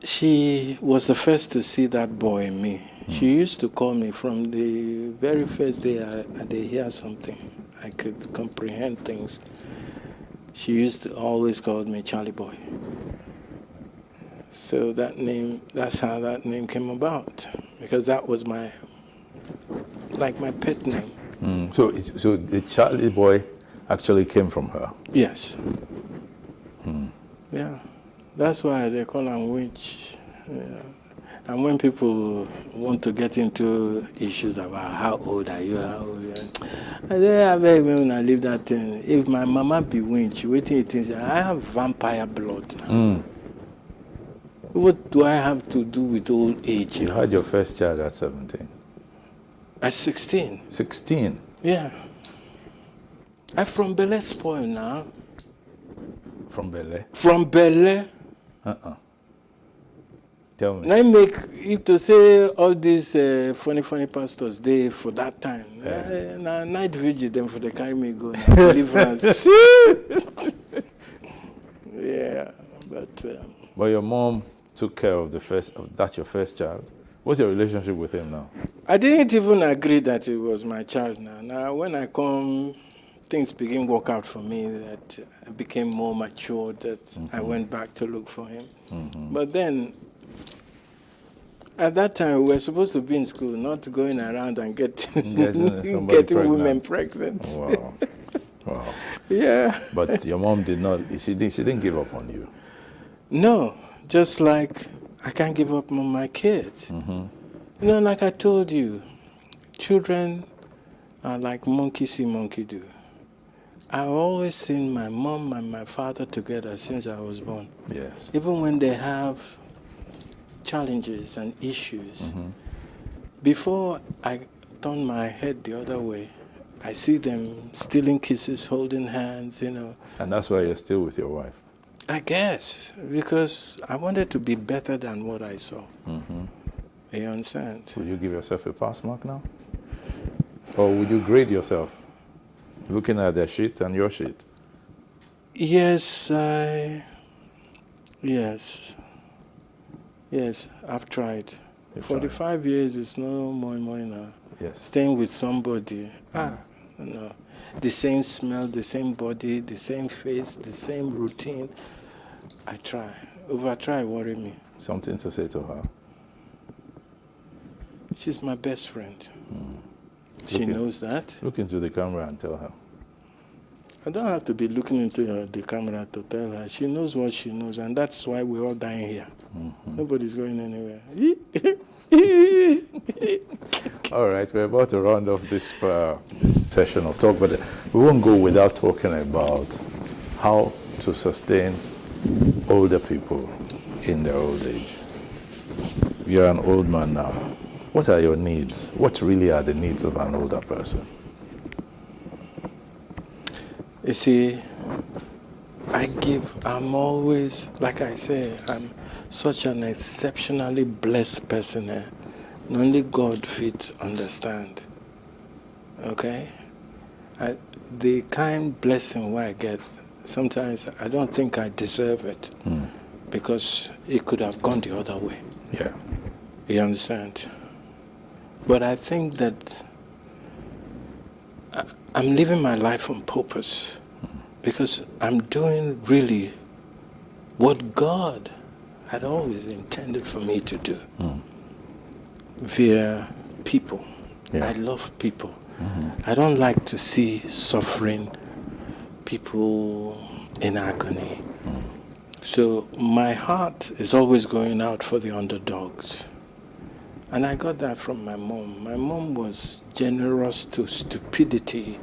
she was the first to see that boy in me. She used to call me from the very first day I hear something. I could comprehend things. She used to always call me Charlie Boy. So that's how that name came about. Because that was my pet name. So the Charlie Boy actually came from her? Yes. Yeah. That's why they call him witch. Yeah. And when people want to get into issues about how old are you, I say, I beg when I leave that thing. If my mama be witch, waiting, I have vampire blood now. What do I have to do with old age? You had your first child at 17? At 16. 16? Yeah. I'm from Bele spoil now. From Bele? From Bele. Tell me. I make it to say all these funny pastors, they for that time. Night vigil, them for the carry me go now, deliverance. Yeah, but your mom took care of that's your first child. What's your relationship with him now? I didn't even agree that it was my child now. Now, when I come, things begin to work out for me, that I became more mature, that I went back to look for him. But then, at that time, we were supposed to be in school, not going around and getting women pregnant. Wow. Wow. Yeah. But your mom she didn't give up on you. No, just like I can't give up on my kids. Like I told you, children are like monkey see, monkey do. I've always seen my mom and my father together since I was born. Yes. Even when they have challenges and issues, before I turn my head the other way, I see them stealing kisses, holding hands, And that's why you're still with your wife? I guess, because I wanted to be better than what I saw. You understand? Would you give yourself a pass mark now? Or would you grade yourself, looking at their sheet and your sheet? Yes, I've tried. 45 years is no more now. Yes. Staying with somebody, the same smell, the same body, the same face, the same routine. I try. Over-try worry me. Something to say to her. She's my best friend. She Okay. knows that. Look into the camera and tell her. I don't have to be looking into the camera to tell her. She knows what she knows, and that's why we're all dying here. Nobody's going anywhere. All right, we're about to round off this session of talk, but we won't go without talking about how to sustain older people in their old age. You're an old man now. What are your needs? What really are the needs of an older person? You see, I'm always, like I say, I'm such an exceptionally blessed person. Only God fit understand. Okay? The kind blessing I get, sometimes I don't think I deserve it because it could have gone the other way. Yeah. You understand? But I think that I'm living my life on purpose because I'm doing really what God had always intended for me to do via people. Yeah. I love people. I don't like to see suffering, people in agony. So my heart is always going out for the underdogs. And I got that from my mom. My mom was generous to stupidity.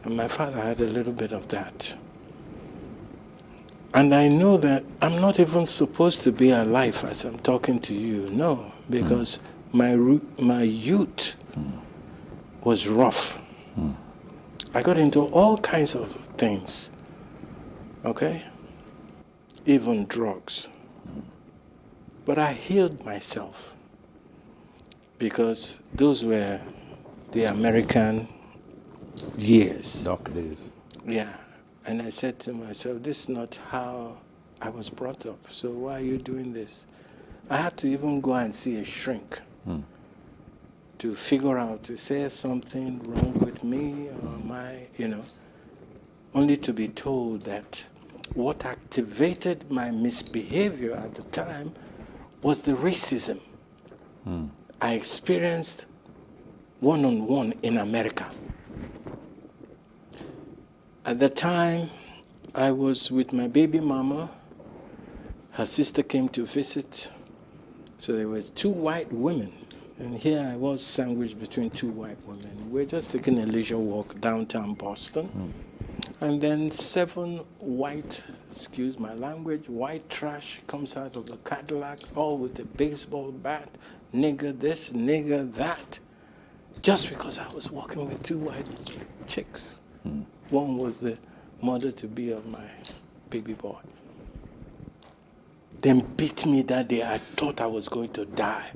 And my father had a little bit of that. And I know that I'm not even supposed to be alive as I'm talking to you. No, because my youth was rough. I got into all kinds of things. Okay? Even drugs. But I healed myself because those were the American years. Dark days. Yeah. And I said to myself, this is not how I was brought up. So why are you doing this? I had to even go and see a shrink to figure out, is there something wrong with me or am I, only to be told that what activated my misbehavior at the time was the racism I experienced one-on-one in America. At the time, I was with my baby mama. Her sister came to visit. So there were 2 white women. And here I was sandwiched between 2 white women. We're just taking a leisure walk downtown Boston. And then 7 white, excuse my language, white trash comes out of the Cadillac, all with a baseball bat, nigger this, nigger that, just because I was walking with 2 white chicks. One was the mother-to-be of my baby boy. Then beat me that day. I thought I was going to die.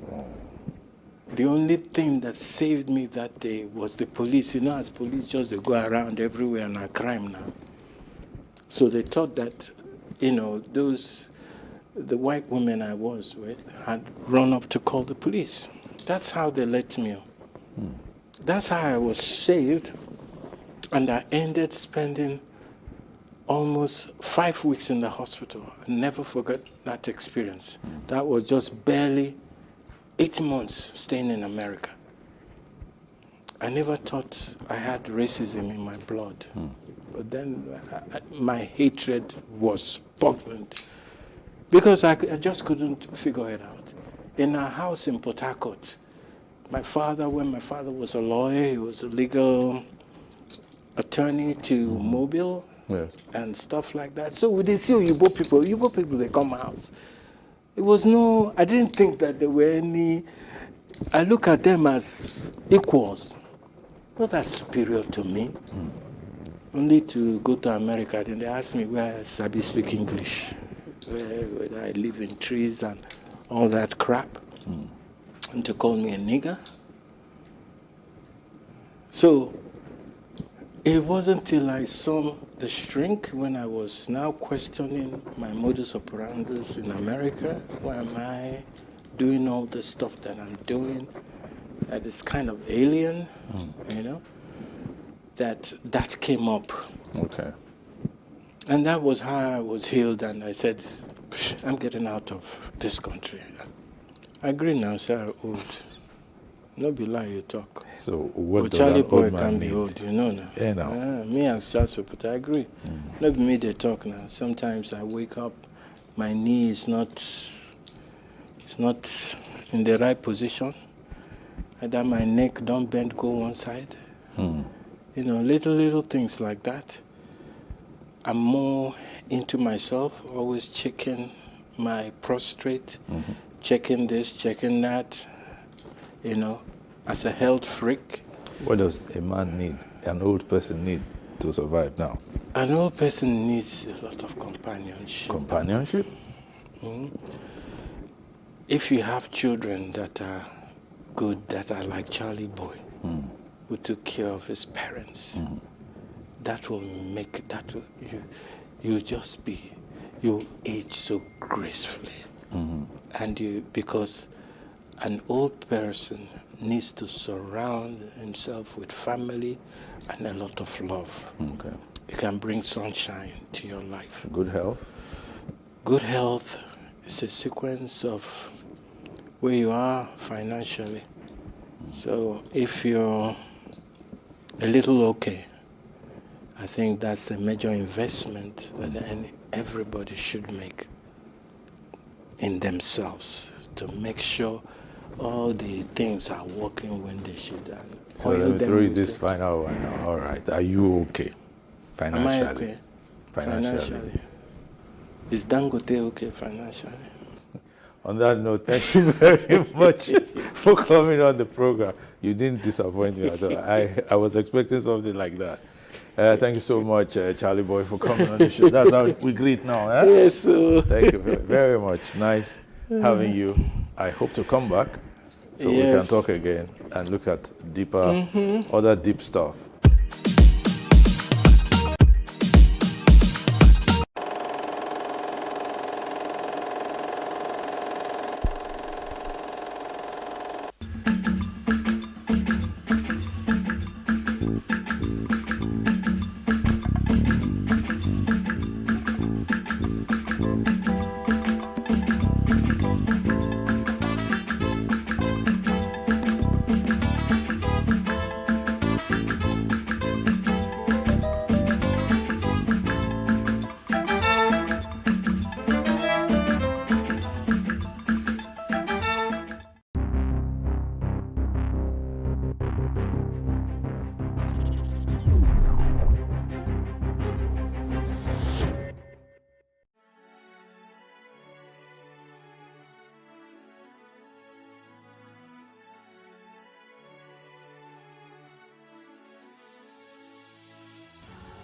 The only thing that saved me that day was the police. As police just they go around everywhere and are crime now. So they thought that, the white women I was with had run up to call the police. That's how they let me out. That's how I was saved. And I ended spending almost 5 weeks in the hospital. I never forgot that experience. That was just barely 8 months staying in America. I never thought I had racism in my blood. But then my hatred was potent because I just couldn't figure it out. In our house in Port Harcourt, when my father was a lawyer, he was a legal attorney to Mobile and stuff like that. So we did see Yoruba people, they come house. I didn't think that there were any, I look at them as equals, not as superior to me. Only to go to America, then they asked me where I sabi speak English, whether I live in trees and all that crap, and to call me a nigger. So it wasn't till I saw the shrink when I was now questioning my modus operandi in America. Why am I doing all the stuff that I'm doing? That is kind of alien, that came up. Okay. And that was how I was healed, and I said, I'm getting out of this country. I agree now, sir, old. No be lie you talk. So what But does Charlie an boy old man can be need? old, you know now. Yeah, now. Me as child support, I agree. No be me they talk now. Sometimes I wake up, my knee is not in the right position. Either my neck don't bend, go one side. You know, little things like that. I'm more into myself, always checking my prostate, checking this, checking that, you know, as a health freak. What does a man need, an old person need to survive now? An old person needs a lot of companionship. Companionship? If you have children that are good, that are like Charlie Boy, who took care of his parents, that will make, you just be, you age so gracefully. And because an old person needs to surround himself with family and a lot of love. Okay. It can bring sunshine to your life. Good health? Good health is a sequence of where you are financially. So if you're a little okay, I think that's a major investment that everybody should make in themselves to make sure all the things are working when they should. So let me throw you this final one now. All right. Are you okay? Financially? Am I okay? Financially. Is Dangote okay financially? On that note, thank you very much for coming on the program. You didn't disappoint me at all. I was expecting something like that. Thank you so much, Charlie Boy, for coming on the show. That's how we greet now. Eh? Yes, sir. Thank you very much. Nice having you. I hope to come back so we can talk again and look at deeper, other deep stuff.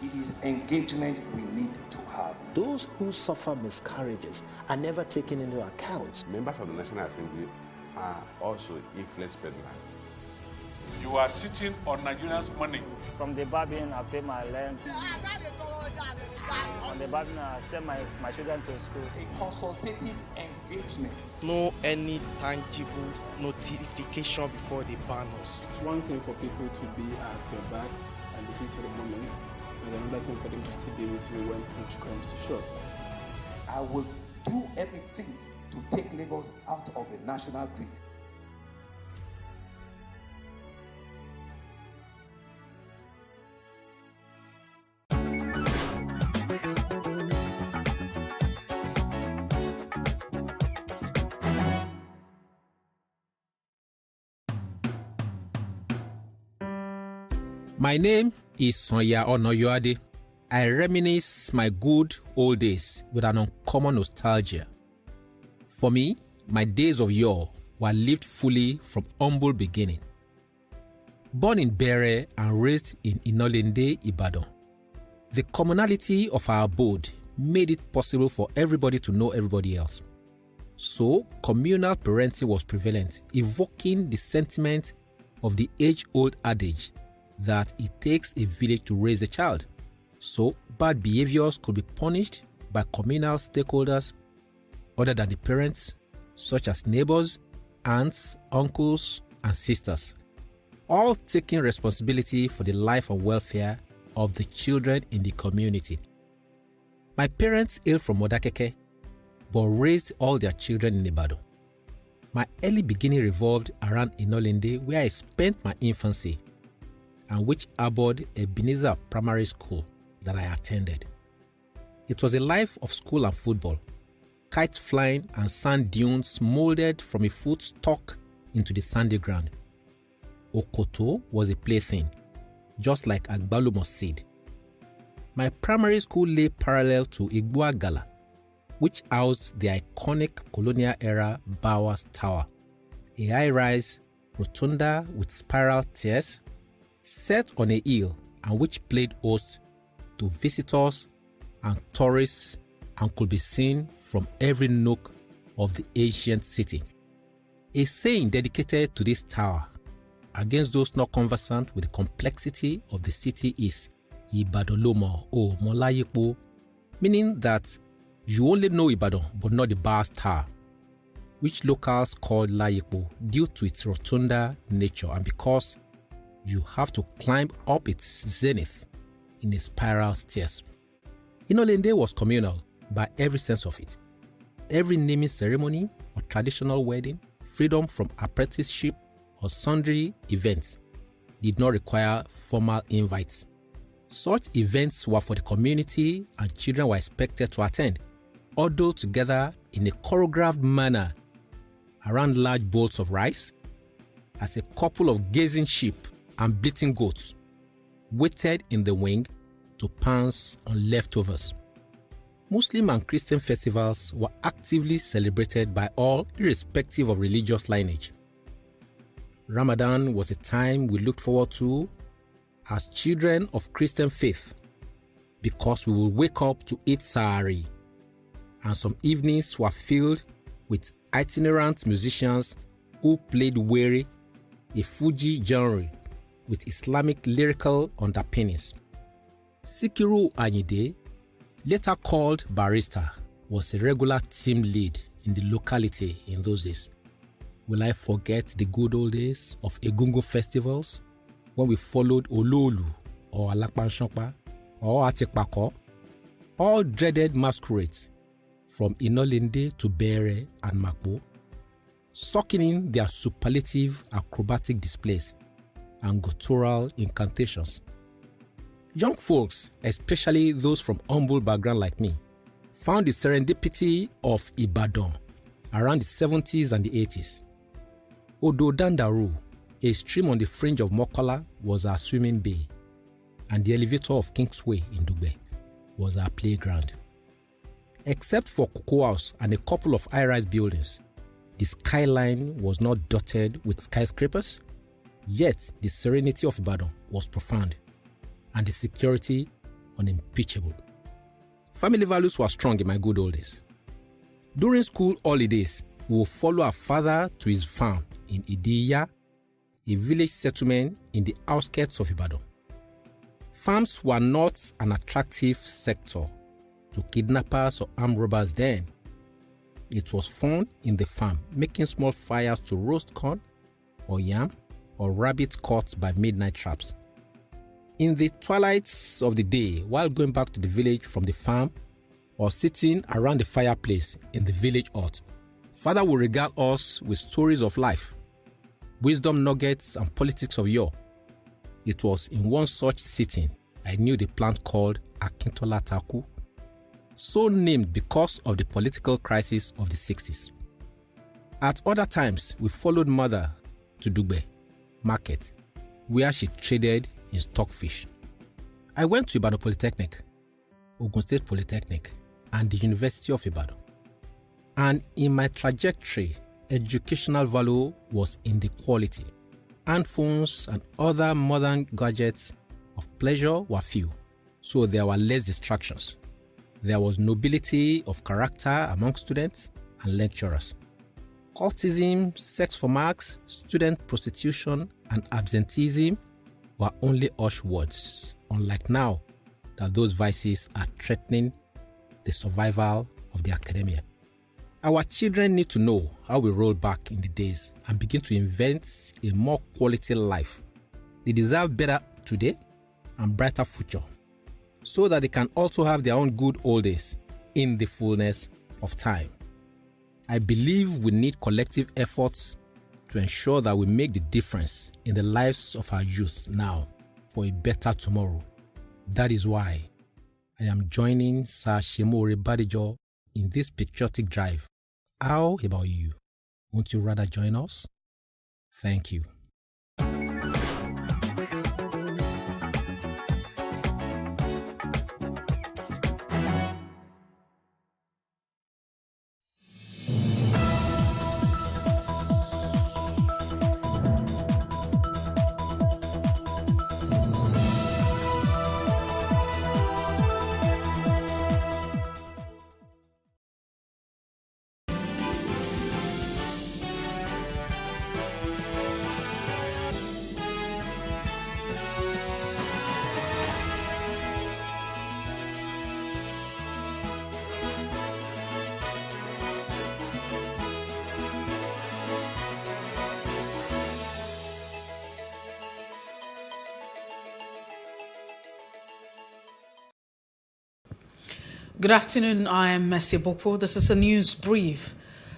It is engagement we need to have. Those who suffer miscarriages are never taken into account. Members of the National Assembly are also influence peddlers. You are sitting on Nigerians' money. From the Babin, I pay my rent. From the Babin, I send my children to school. A consultative engagement. No any tangible notification before they ban us. It's one thing for people to be at your back and the heat of the moment, and another thing for them to still be with you when push comes to shove. I will do everything to take Lagos out of the national grid. My name is Sonya Onoyoade. I reminisce my good old days with an uncommon nostalgia. For me, my days of yore were lived fully from humble beginning. Born in Bere and raised in Inolende, Ibadan, the commonality of our abode made it possible for everybody to know everybody else. So, communal parenting was prevalent, evoking the sentiment of the age-old adage that it takes a village to raise a child. So, bad behaviors could be punished by communal stakeholders other than the parents, such as neighbors, aunts, uncles, and sisters, all taking responsibility for the life and welfare of the children in the community. My parents hail from Modakeke, but raised all their children in Ibadan. My early beginning revolved around Inolinde, where I spent my infancy, and which harbored Ebenezer Primary School that I attended. It was a life of school and football, kites flying and sand dunes molded from a foot stuck into the sandy ground. Okoto was a plaything, just like Agbalumo seed. My primary school lay parallel to Igboagala, which housed the iconic colonial-era Bowers Tower, a high-rise rotunda with spiral tiers set on a hill and which played host to visitors and tourists and could be seen from every nook of the ancient city. A saying dedicated to this tower against those not conversant with the complexity of the city is Ibadolomo or Molayipo, meaning that you only know Ibadan but not the Bowers Tower, which locals called Layipo due to its rotunda nature and because you have to climb up its zenith in a spiral stairs. Inolinde was communal by every sense of it. Every naming ceremony or traditional wedding, freedom from apprenticeship or sundry events did not require formal invites. Such events were for the community and children were expected to attend, huddled together in a choreographed manner around large bowls of rice as a couple of gazing sheep and bleating goats waited in the wing to pounce on leftovers. Muslim and Christian festivals were actively celebrated by all irrespective of religious lineage. Ramadan was a time we looked forward to as children of Christian faith because we would wake up to eat sahari, and some evenings were filled with itinerant musicians who played were, a Fuji genre with Islamic lyrical underpinnings. Sikiru Ayinde, later called Barrister, was a regular team lead in the locality in those days. Will I forget the good old days of Egungun festivals when we followed Ololu or Alakpanshopa or Atikpako, all dreaded masquerades from Inolinde to Bere and Makbo, sucking in their superlative acrobatic displays and guttural incantations. Young folks, especially those from humble background like me, found the serendipity of Ibadan around the 70s and the 80s. Odo Dandaru, a stream on the fringe of Mokola, was our swimming bay, and the elevator of Kingsway in Dugbe was our playground. Except for Cocoa House and a couple of high-rise buildings, the skyline was not dotted with skyscrapers, yet the serenity of Ibadan was profound and the security unimpeachable. Family values were strong in my good old days. During school holidays, we would follow our father to his farm in Idiya, a village settlement in the outskirts of Ibadan. Farms were not an attractive sector to kidnappers or armed robbers then. It was fun in the farm, making small fires to roast corn or yam or rabbit caught by midnight traps. In the twilights of the day, while going back to the village from the farm or sitting around the fireplace in the village hut, Father would regale us with stories of life, wisdom nuggets and politics of yore. It was in one such sitting I knew the plant called Akintola Taku, so named because of the political crisis of the 60s. At other times, we followed Mother to Dugbe Market, where she traded in stockfish. I went to Ibadan Polytechnic, Ogun State Polytechnic, and the University of Ibadan. And in my trajectory, educational value was in the quality. Handphones and other modern gadgets of pleasure were few, so there were less distractions. There was nobility of character among students and lecturers. Cultism, sex for marks, student prostitution, and absenteeism were only hush words, unlike now that those vices are threatening the survival of the academia. Our children need to know how we roll back in the days and begin to invent a more quality life. They deserve better today and brighter future. so that they can also have their own good old days in the fullness of time. I believe we need collective efforts to ensure that we make the difference in the lives of our youth now for a better tomorrow. That is why I am joining Sir Shemore Badijo in this patriotic drive. How about you? Won't you rather join us? Thank you. Good afternoon, I am Messi Boko. This is a news brief.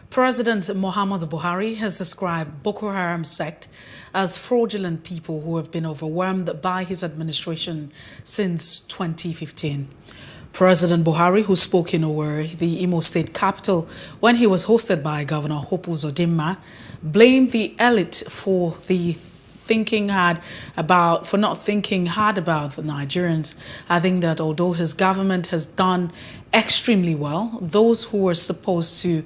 President Muhammadu Buhari has described Boko Haram sect as fraudulent people who have been overwhelmed by his administration since 2015. President Buhari, who spoke in Owerri, the Imo State capital, when he was hosted by Governor Hope Uzodinma, blamed the elite for not thinking hard about the Nigerians. I think that although his government has done extremely well, those who were supposed to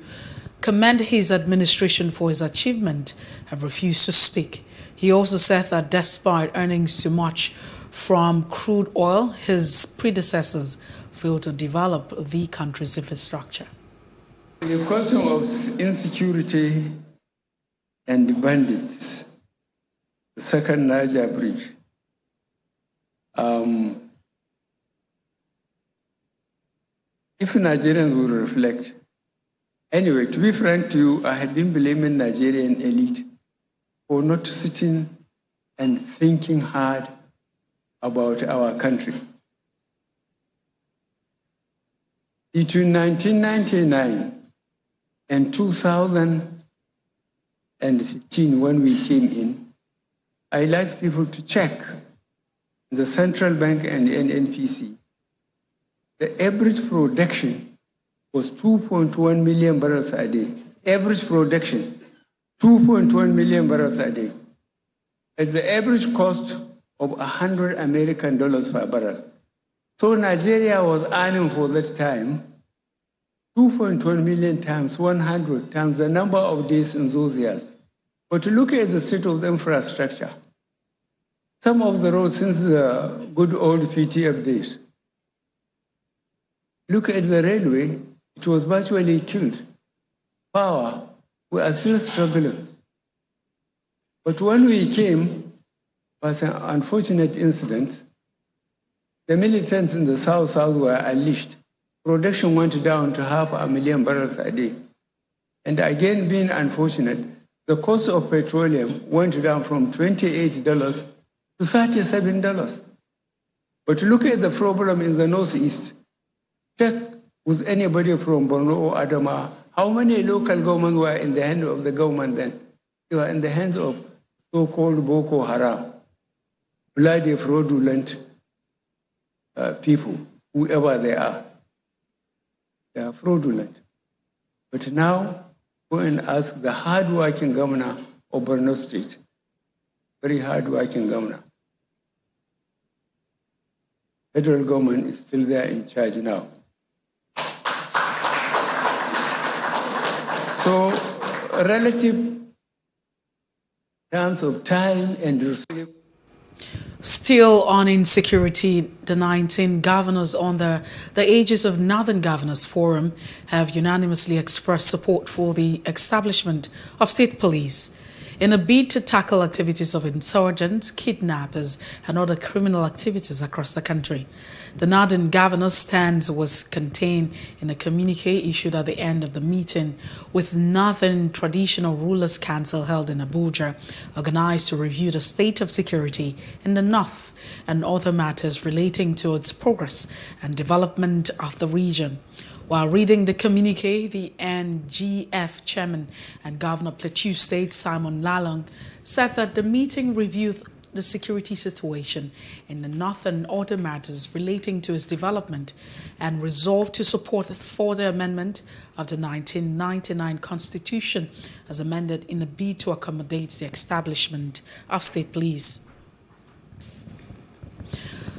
commend his administration for his achievement have refused to speak. He also said that despite earning so much from crude oil, his predecessors failed to develop the country's infrastructure. The question of insecurity and bandits, the second Niger bridge. If Nigerians will reflect, anyway, to be frank to you, I had been blaming Nigerian elite for not sitting and thinking hard about our country. Between 1999 and 2015, when we came in, I like people to check the central bank and the NNPC. The average production was 2.1 million barrels a day. Average production, 2.1 million barrels a day. At the average cost of $100 American per barrel. So Nigeria was earning for that time 2.1 million times 100 times the number of days in those years. But to look at the state of the infrastructure, some of the roads since the good old PTF days, look at the railway, it was virtually killed. Power, we are still struggling. But when we came, was an unfortunate incident. The militants in the south were unleashed. Production went down to 500,000 barrels a day. And again, being unfortunate, the cost of petroleum went down from $28 to $37. But look at the problem in the northeast. Check with anybody from Borno or Adama, how many local governments were in the hands of the government then? They were in the hands of so-called Boko Haram, bloody, fraudulent people, whoever they are. They are fraudulent. But now, go and ask the hard-working governor of Borno State, very hard-working governor. Federal government is still there in charge now. So, relative terms of time and resources. Still on insecurity, the 19 governors on the Aegis of Northern Governors Forum have unanimously expressed support for the establishment of state police. in a bid to tackle activities of insurgents, kidnappers, and other criminal activities across the country. The Northern Governor's stance was contained in a communique issued at the end of the meeting with Northern Traditional Rulers Council held in Abuja, organized to review the state of security in the North and other matters relating to its progress and development of the region. While reading the communique, the NGF chairman and Governor of Plateau State, Simon Lalong, said that the meeting reviewed the security situation in the North and other matters relating to its development and resolved to support the further amendment of the 1999 Constitution as amended in a bid to accommodate the establishment of state police.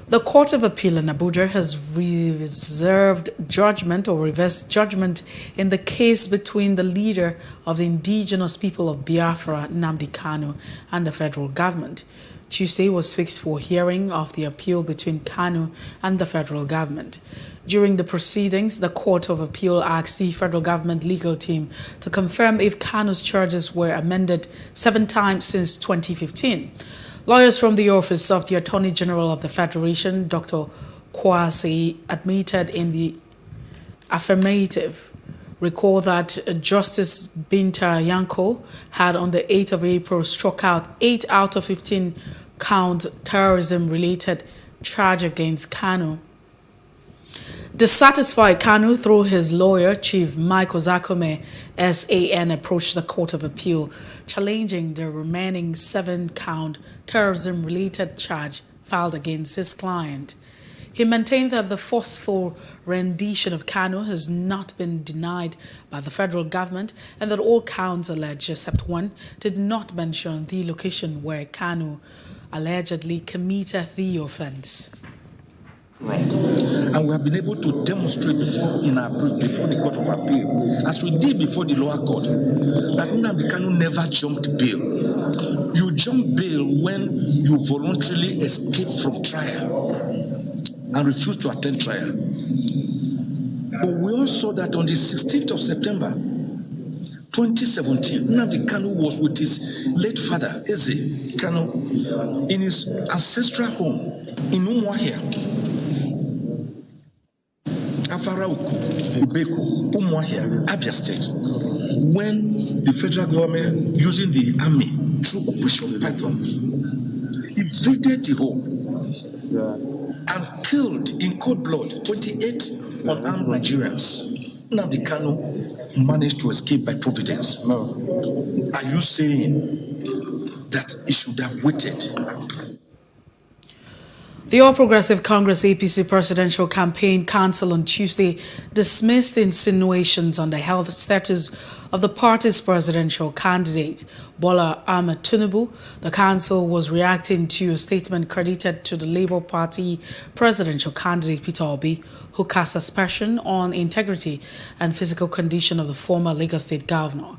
The Court of Appeal in Abuja has reserved judgment or reversed judgment in the case between the leader of the indigenous people of Biafra, Nnamdi Kanu, and the federal government. Tuesday was fixed for hearing of the appeal between Kanu and the federal government. During the proceedings, the Court of Appeal asked the federal government legal team to confirm if Kanu's charges were amended 7 times since 2015. Lawyers from the Office of the Attorney General of the Federation, Dr. Kwasi, admitted in the affirmative. Recall that Justice Binta Yanko had on the 8th of April struck out 8 out of 15 count terrorism-related charge against Kanu. Dissatisfied, Kanu, through his lawyer, Chief Michael Zakome, SAN, approached the Court of Appeal, challenging the remaining 7-count terrorism-related charge filed against his client. He maintained that the forceful rendition of Kanu has not been denied by the federal government and that all counts alleged, except one, did not mention the location where Kanu allegedly committed the offense. And we have been able to demonstrate before the Court of Appeal, as we did before the lower court, that Nnamdi Kanu never jumped bail. You jump bail when you voluntarily escape from trial and refuse to attend trial. But we all saw that on the 16th of September 2017, Nnamdi Kanu was with his late father, Eze Kanu, in his ancestral home in Umuahia, Afarauku, Ubeku, Umuahia, Abia State, when the federal government, using the army through Operation Python, invaded the home and killed in cold blood 28 unarmed Nigerians. Nnamdi Kanu managed to escape by providence. No. Are you saying that he should have waited? The All Progressive Congress APC Presidential Campaign Council on Tuesday dismissed insinuations on the health status of the party's presidential candidate, Bola Ahmed Tinubu. The council was reacting to a statement credited to the Labour Party presidential candidate Peter Obi, who cast aspersion on integrity and physical condition of the former Lagos State governor.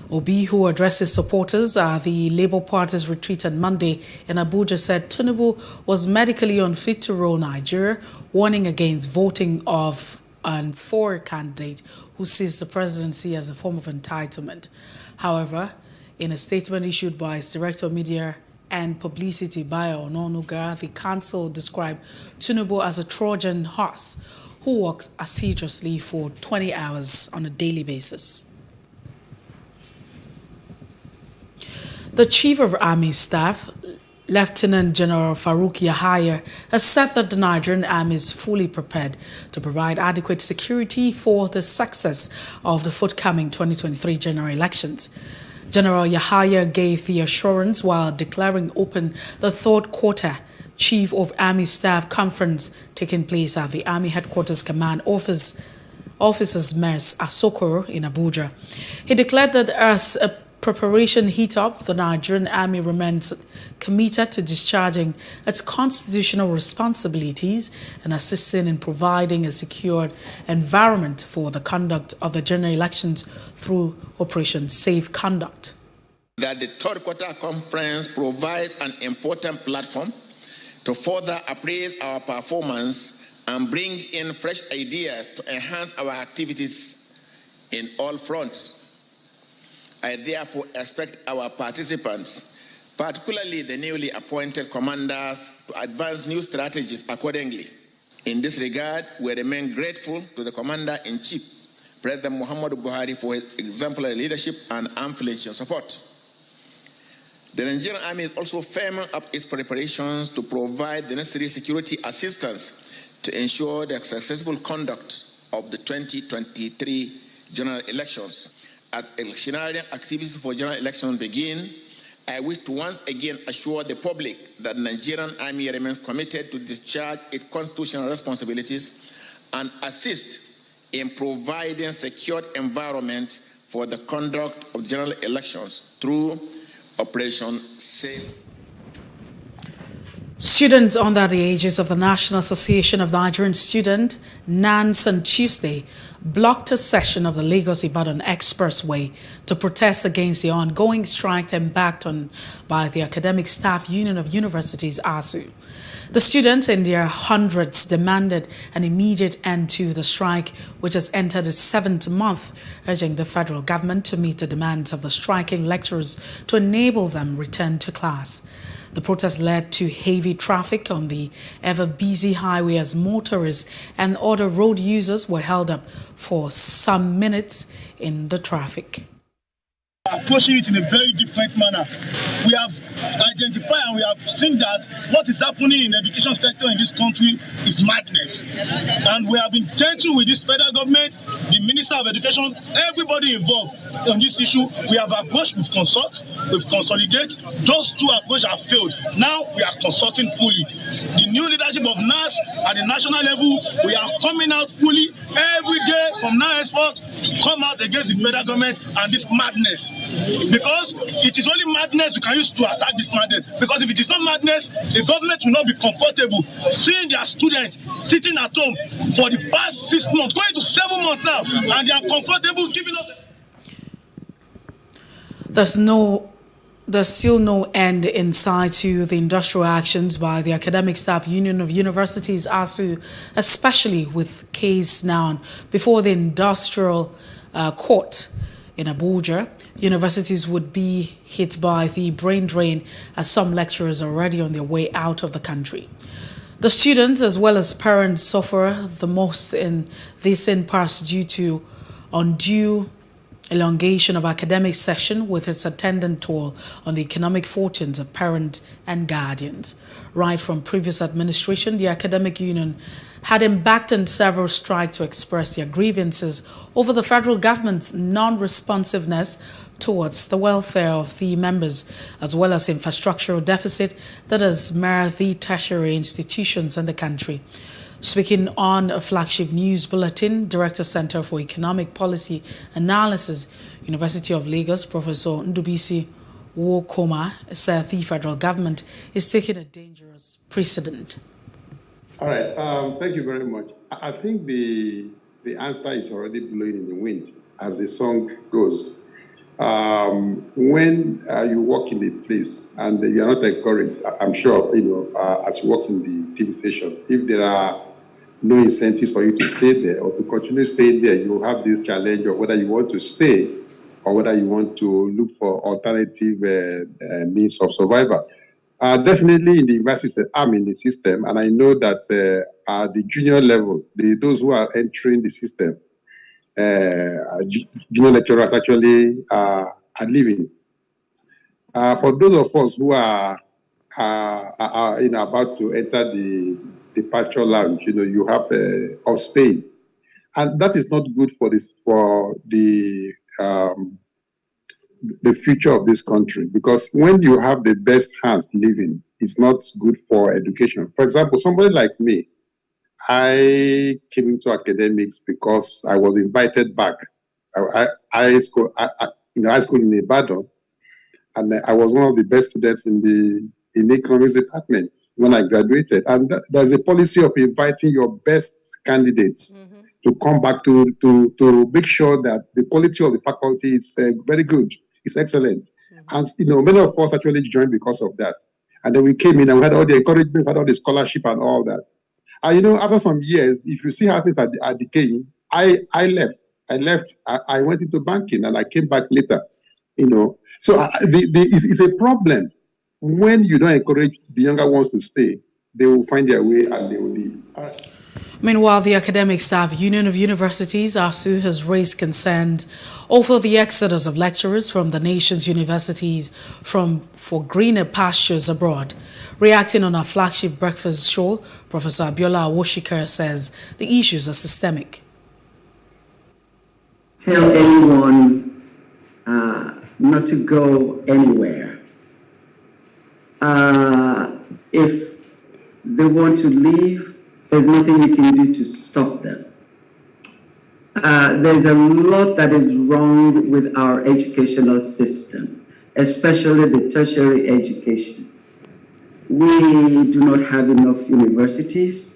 Obi, who addressed his supporters at the Labour Party's retreat on Monday in Abuja, said Tinubu was medically unfit to rule Nigeria, warning against voting of and for a candidate who sees the presidency as a form of entitlement. However, in a statement issued by its Director of Media and Publicity, Bayo Ononuga, the council described Tinubu as a Trojan horse who works assiduously for 20 hours on a daily basis. The Chief of Army Staff, Lieutenant General Farouk Yahaya, has said that the Nigerian Army is fully prepared to provide adequate security for the success of the forthcoming 2023 general elections. General Yahaya gave the assurance while declaring open the third quarter Chief of Army Staff conference taking place at the Army Headquarters Command Officers Mess Asokoro in Abuja. He declared that as a preparation heat up, the Nigerian Army remains committed to discharging its constitutional responsibilities and assisting in providing a secure environment for the conduct of the general elections through Operation Safe Conduct. That the third quarter conference provides an important platform to further appraise our performance and bring in fresh ideas to enhance our activities in all fronts. I therefore expect our participants, particularly the newly appointed commanders, to advance new strategies accordingly. In this regard, we remain grateful to the Commander-in-Chief, President Muhammadu Buhari, for his exemplary leadership and unflinching support. The Nigerian Army is also firming up its preparations to provide the necessary security assistance to ensure the successful conduct of the 2023 general elections. As electioneering activities for general elections begin, I wish to once again assure the public that the Nigerian Army remains committed to discharge its constitutional responsibilities and assist in providing a secured environment for the conduct of general elections through Operation Safe. Students under the ages of the National Association of Nigerian Students, NANS, on Tuesday blocked a section of the Lagos-Ibadan Expressway to protest against the ongoing strike embarked on by the Academic Staff Union of Universities, ASU. The students in their hundreds demanded an immediate end to the strike, which has entered its 7th month, urging the federal government to meet the demands of the striking lecturers to enable them return to class. The protest led to heavy traffic on the ever-busy highway as motorists and other road users were held up for some minutes in the traffic. Approaching it in a very different manner. We have identified and we have seen that what is happening in the education sector in this country is madness. And we have been gentle with this federal government, the Minister of Education, everybody involved on this issue. We have approached, we've consulted, we've consolidated. Those two approaches have failed. Now we are consulting fully. The new leadership of NAS at the national level, we are coming out fully every day from now henceforth to come out against the federal government and this madness. Because it is only madness we can use to attack this madness. Because if it is not madness, the government will not be comfortable seeing their students sitting at home for the past 6 months, going to 7 months now, and they are comfortable giving us. There's still no end in sight to the industrial actions by the Academic Staff Union of Universities, ASU, especially with case now before the industrial court in Abuja. Universities would be hit by the brain drain as some lecturers are already on their way out of the country. The students as well as parents suffer the most in this impasse due to undue elongation of academic session with its attendant toll on the economic fortunes of parents and guardians. Right from previous administration, the academic union had embarked on several strikes to express their grievances over the federal government's non-responsiveness towards the welfare of the members, as well as infrastructural deficit that has marred the tertiary institutions in the country. Speaking on a flagship news bulletin, Director Center for Economic Policy Analysis, University of Lagos, Professor Ndubisi Wokoma, said the federal government is taking a dangerous precedent. All right, thank you very much. I think the answer is already blowing in the wind, as the song goes. When you work in a place and you are not encouraged, I'm sure, as you work in the TV station, if there are no incentives for you to stay there or to continue staying there, you have this challenge of whether you want to stay or whether you want to look for alternative means of survival. Definitely in the university, I'm in the system, and I know that at the junior level, those who are entering the system, junior lecturers actually are leaving. For those of us who are about to enter the departure lounge, you have or stay, and that is not good for the future of this country, because when you have the best hands living, it's not good for education. For example, somebody like me, I came into academics because I was invited back. I school in Ibadan, and I was one of the best students in the economics department when I graduated. And there's a policy of inviting your best candidates to come back to make sure that the quality of the faculty is very good. It's excellent. And many of us actually joined because of that. And then we came in and we had all the encouragement, we had all the scholarship and all that. And after some years, if you see how things are decaying, I left. I went into banking and I came back later. So it's a problem. When you don't encourage the younger ones to stay, they will find their way and they will leave. Meanwhile, the Academic Staff Union of Universities, ASU, has raised concerns over the exodus of lecturers from the nation's universities for greener pastures abroad. Reacting on our flagship breakfast show, Professor Abiola Awoshika says the issues are systemic. Tell anyone not to go anywhere. If they want to leave, there's nothing you can do to stop them. There's a lot that is wrong with our educational system, especially the tertiary education. We do not have enough universities.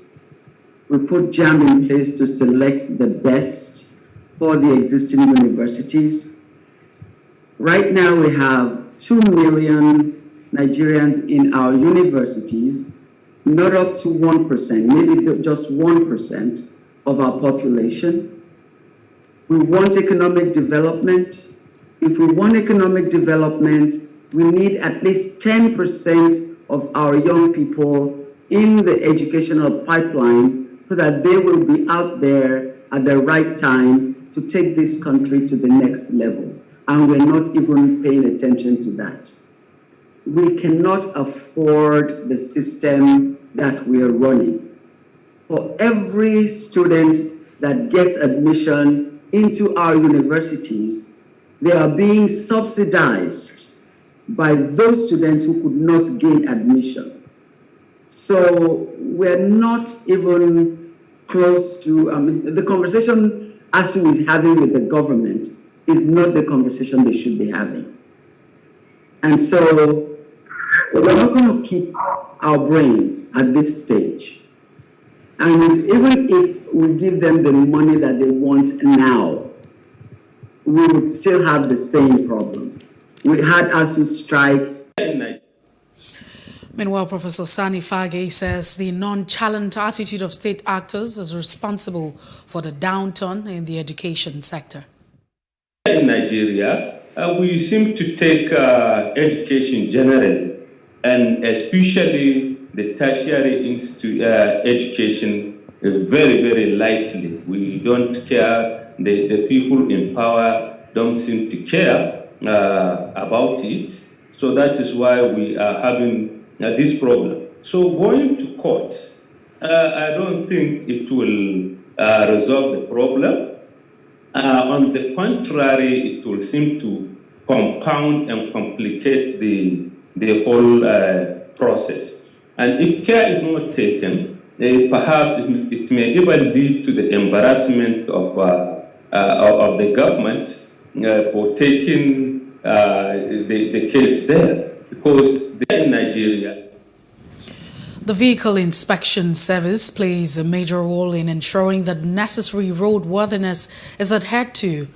We put JAM in place to select the best for the existing universities. Right now we have 2 million Nigerians in our universities, not up to 1%, maybe just 1% of our population. We want economic development. If we want economic development, we need at least 10% of our young people in the educational pipeline so that they will be out there at the right time to take this country to the next level. And we're not even paying attention to that. We cannot afford the system that we are running. For every student that gets admission into our universities, they are being subsidized by those students who could not gain admission. So we're not even close to, the conversation ASU is having with the government is not the conversation they should be having. And so we're not going to keep our brains at this stage. And even if we give them the money that they want now, we would still have the same problem. We had ASU strike. Meanwhile, Professor Sani Fage says the nonchalant attitude of state actors is responsible for the downturn in the education sector. In Nigeria, we seem to take education generally, and especially the tertiary education very, very lightly. We don't care. The people in power don't seem to care about it. So that is why we are having this problem. So going to court, I don't think it will resolve the problem. On the contrary, it will seem to compound and complicate the whole process. And if care is not taken, perhaps it may even lead to the embarrassment of the government for taking the case there, because they're in Nigeria. The Vehicle Inspection Service plays a major role in ensuring that necessary roadworthiness is adhered to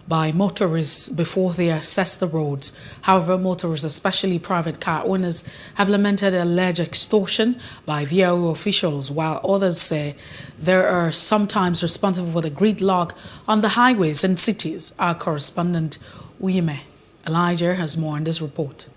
by motorists before they assess the roads. However, motorists, especially private car owners, have lamented alleged extortion by VIO officials, while others say they are sometimes responsible for the gridlock on the highways and cities. Our correspondent, Uyeme Elijah, has more on this report.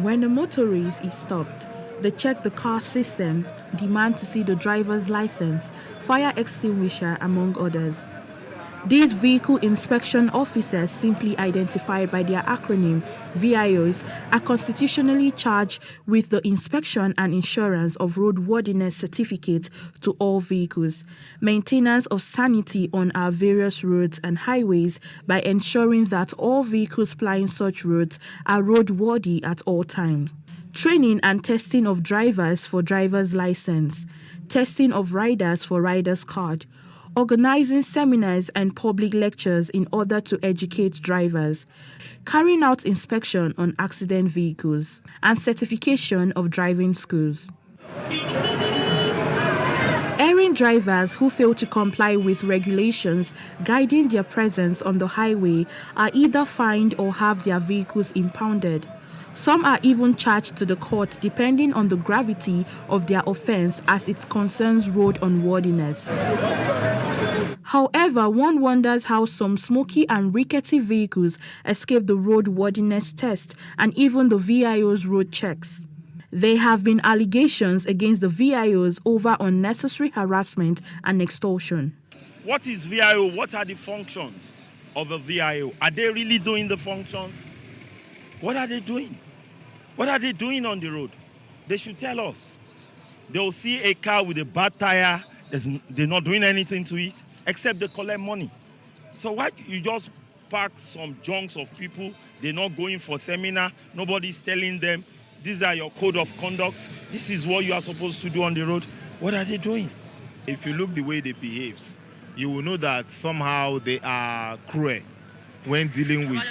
When a motorist is stopped, they check the car system, demand to see the driver's license, fire extinguisher, among others. These vehicle inspection officers, simply identified by their acronym VIOs, are constitutionally charged with the inspection and insurance of roadworthiness certificates to all vehicles, maintenance of sanity on our various roads and highways by ensuring that all vehicles plying such roads are roadworthy at all times, training and testing of drivers for driver's license, testing of riders for rider's card, organizing seminars and public lectures in order to educate drivers, carrying out inspection on accident vehicles, and certification of driving schools. Errant drivers who fail to comply with regulations guiding their presence on the highway are either fined or have their vehicles impounded. Some are even charged to the court depending on the gravity of their offense as it concerns road unworthiness. However, one wonders how some smoky and rickety vehicles escape the roadworthiness test and even the VIO's road checks. There have been allegations against the VIOs over unnecessary harassment and extortion. What is VIO? What are the functions of a VIO? Are they really doing the functions? What are they doing? What are they doing on the road? They should tell us. They'll see a car with a bad tire, they're not doing anything to it, except they collect money. So why you just park some junks of people, they're not going for seminar, nobody's telling them, these are your code of conduct, this is what you are supposed to do on the road. What are they doing? If you look the way they behave, you will know that somehow they are cruel when dealing with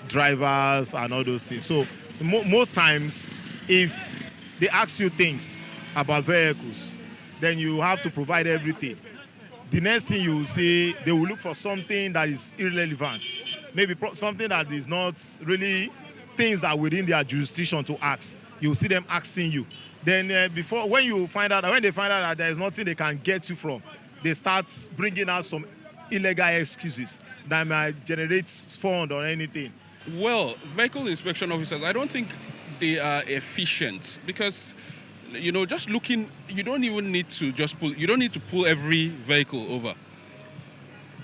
drivers and all those things. So most times, if they ask you things about vehicles, then you have to provide everything. The next thing you will see, they will look for something that is irrelevant. Maybe something that is not really things that are within their jurisdiction to ask. You will see them asking you. Then when they find out that there is nothing they can get you from, they start bringing out some illegal excuses that might generate fund or anything. Well, vehicle inspection officers, I don't think they are efficient because, just looking, you don't even need to you don't need to pull every vehicle over.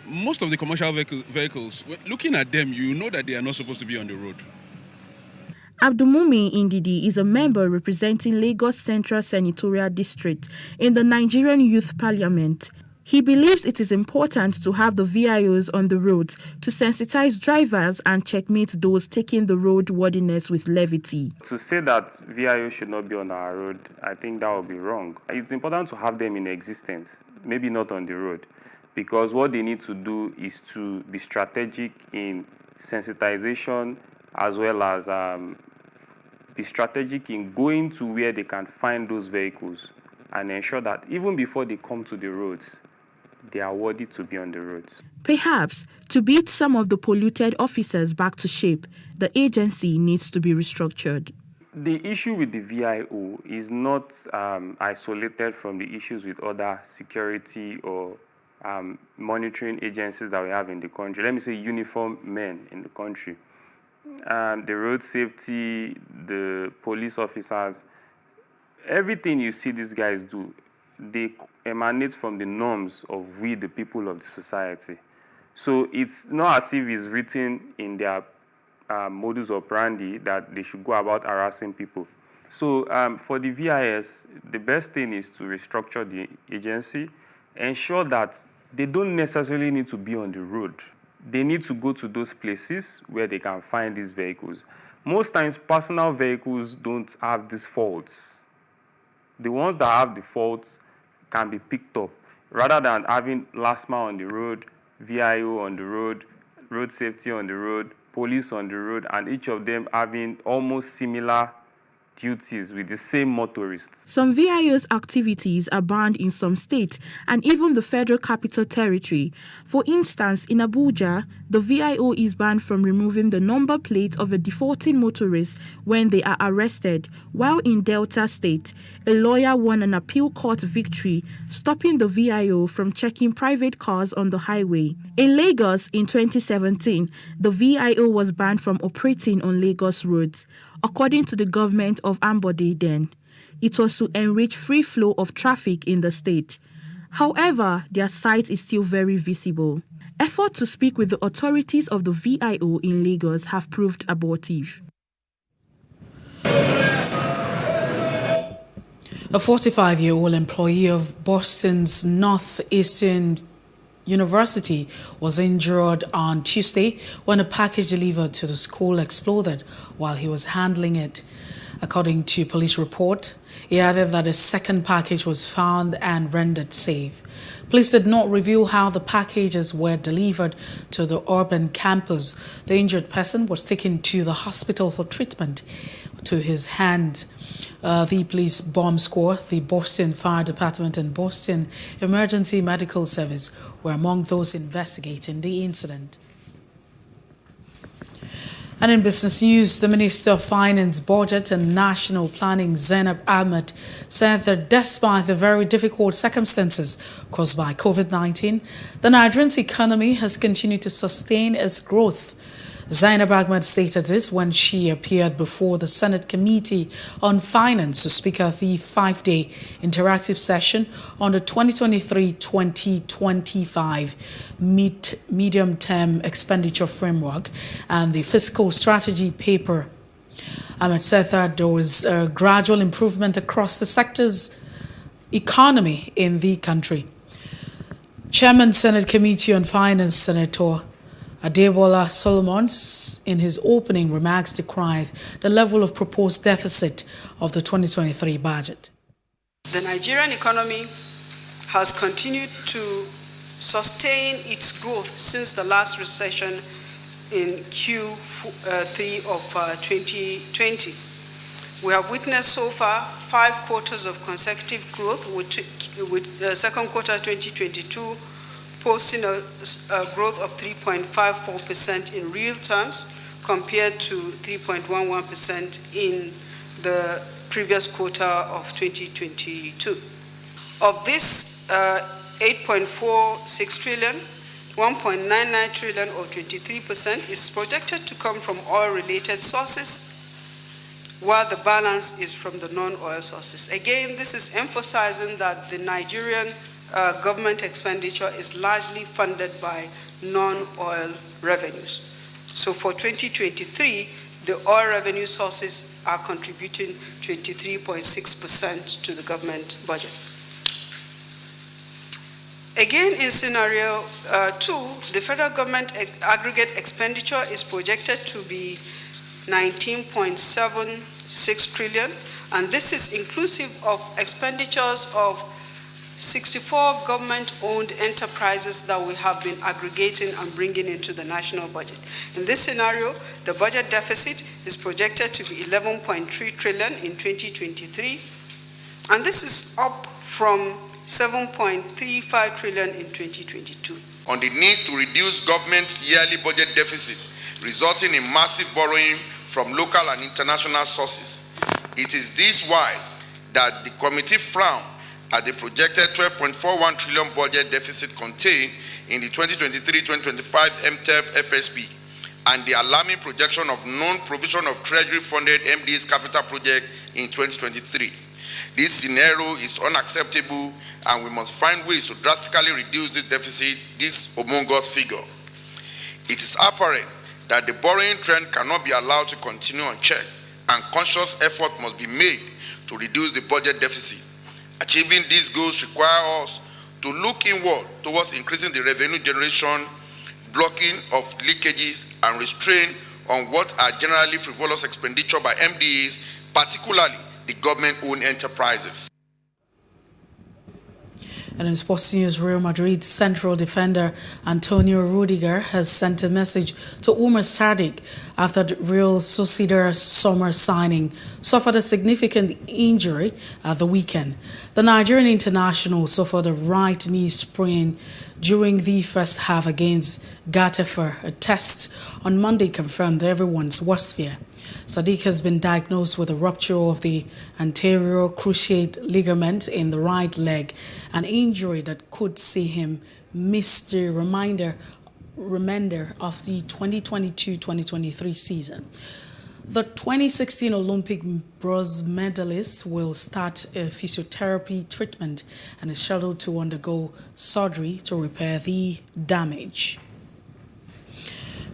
Most of the commercial vehicles, looking at them, you know that they are not supposed to be on the road. Abdulmumi Indidi is a member representing Lagos Central Senatorial District in the Nigerian Youth Parliament. He believes it is important to have the VIOs on the roads to sensitize drivers and checkmate those taking the roadworthiness with levity. To say that VIO should not be on our road, I think that would be wrong. It's important to have them in existence, maybe not on the road, because what they need to do is to be strategic in sensitization as well as be strategic in going to where they can find those vehicles and ensure that even before they come to the roads, they are worthy to be on the roads. Perhaps to beat some of the polluted officers back to shape, the agency needs to be restructured. The issue with the VIO is not isolated from the issues with other security or monitoring agencies that we have in the country. Let me say uniformed men in the country. The road safety, the police officers, everything you see these guys do, they emanate from the norms of we, the people of the society. So it's not as if it's written in their modus operandi that they should go about harassing people. So for the VIS, the best thing is to restructure the agency, ensure that they don't necessarily need to be on the road. They need to go to those places where they can find these vehicles. Most times, personal vehicles don't have these faults. The ones that have the faults can be picked up, rather than having last mile on the road, VIO on the road, road safety on the road, police on the road, and each of them having almost similar duties with the same motorists. Some VIO's activities are banned in some states and even the Federal Capital Territory. For instance, in Abuja, the VIO is banned from removing the number plate of a defaulting motorist when they are arrested, while in Delta State, a lawyer won an appeal court victory, stopping the VIO from checking private cars on the highway. In Lagos in 2017, the VIO was banned from operating on Lagos roads. According to the government of Ambode then, it was to enrich free flow of traffic in the state. However, their site is still very visible. Efforts to speak with the authorities of the VIO in Lagos have proved abortive. A 45-year-old employee of Boston's Northeastern University was injured on Tuesday when a package delivered to the school exploded while he was handling it. According to police report, he added that a second package was found and rendered safe. Police did not reveal how the packages were delivered to the urban campus. The injured person was taken to the hospital for treatment to his hand. The police bomb squad, the Boston Fire Department and Boston Emergency Medical Service were among those investigating the incident. And in business news, the Minister of Finance, Budget and National Planning, Zainab Ahmed, said that despite the very difficult circumstances caused by COVID-19, the Nigerian economy has continued to sustain its growth. Zainab Ahmed stated this when she appeared before the Senate Committee on Finance to speak at the 5-day interactive session on the 2023-2025 medium-term expenditure framework and the fiscal strategy paper. Ahmed said that there was a gradual improvement across the sector's economy in the country. Chairman Senate Committee on Finance, Senator Adebola Solomon, in his opening remarks, decried the level of proposed deficit of the 2023 budget. The Nigerian economy has continued to sustain its growth since the last recession in Q3 of 2020. We have witnessed so far 5 quarters of consecutive growth, with the second quarter 2022 posting a growth of 3.54% in real terms compared to 3.11% in the previous quarter of 2022. Of this 8.46 trillion, 1.99 trillion or 23% is projected to come from oil-related sources, while the balance is from the non-oil sources. Again, this is emphasizing that the Nigerian government expenditure is largely funded by non-oil revenues. So for 2023, the oil revenue sources are contributing 23.6% to the government budget. Again, in scenario 2, the federal government aggregate expenditure is projected to be 19.76 trillion, and this is inclusive of expenditures of 64 government-owned enterprises that we have been aggregating and bringing into the national budget. In this scenario, the budget deficit is projected to be 11.3 trillion in 2023, and this is up from 7.35 trillion in 2022. On the need to reduce government's yearly budget deficit, resulting in massive borrowing from local and international sources, it is this wise that the committee frowned at the projected 12.41 trillion budget deficit contained in the 2023-2025 MTEF FSP and the alarming projection of non-provision of Treasury-funded MD's capital project in 2023. This scenario is unacceptable, and we must find ways to drastically reduce this deficit, this humongous figure. It is apparent that the borrowing trend cannot be allowed to continue unchecked, and conscious effort must be made to reduce the budget deficit. Achieving these goals require us to look inward towards increasing the revenue generation, blocking of leakages, and restraint on what are generally frivolous expenditure by MDAs, particularly the government-owned enterprises. And in sports news, Real Madrid central defender Antonio Rudiger has sent a message to Umar Sadiq after the Real Sociedad's summer signing suffered a significant injury at the weekend. The Nigerian international suffered a right knee sprain during the first half against Getafe. A test on Monday confirmed everyone's worst fear. Sadiq has been diagnosed with a rupture of the anterior cruciate ligament in the right leg, an injury that could see him miss the remainder of the 2022-2023 season. The 2016 Olympic bronze medalist will start a physiotherapy treatment and is scheduled to undergo surgery to repair the damage.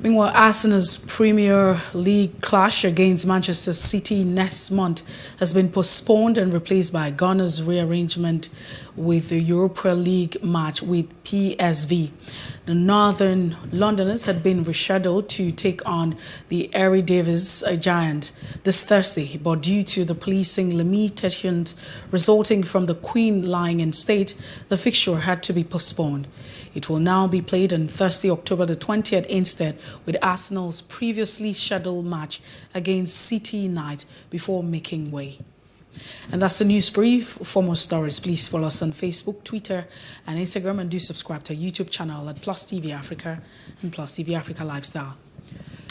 Meanwhile, Arsenal's Premier League clash against Manchester City next month has been postponed and replaced by Gunners' rearrangement with the Europa League match with PSV. The Northern Londoners had been rescheduled to take on the Harry Davis Giants this Thursday, but due to the policing limitations resulting from the Queen lying in state, the fixture had to be postponed. It will now be played on Thursday, October the 20th instead, with Arsenal's previously scheduled match against City United before making way. And that's the news brief. For more stories, please follow us on Facebook, Twitter, and Instagram, and do subscribe to our YouTube channel at PlusTvAfrica and PlusTvAfrica Lifestyle.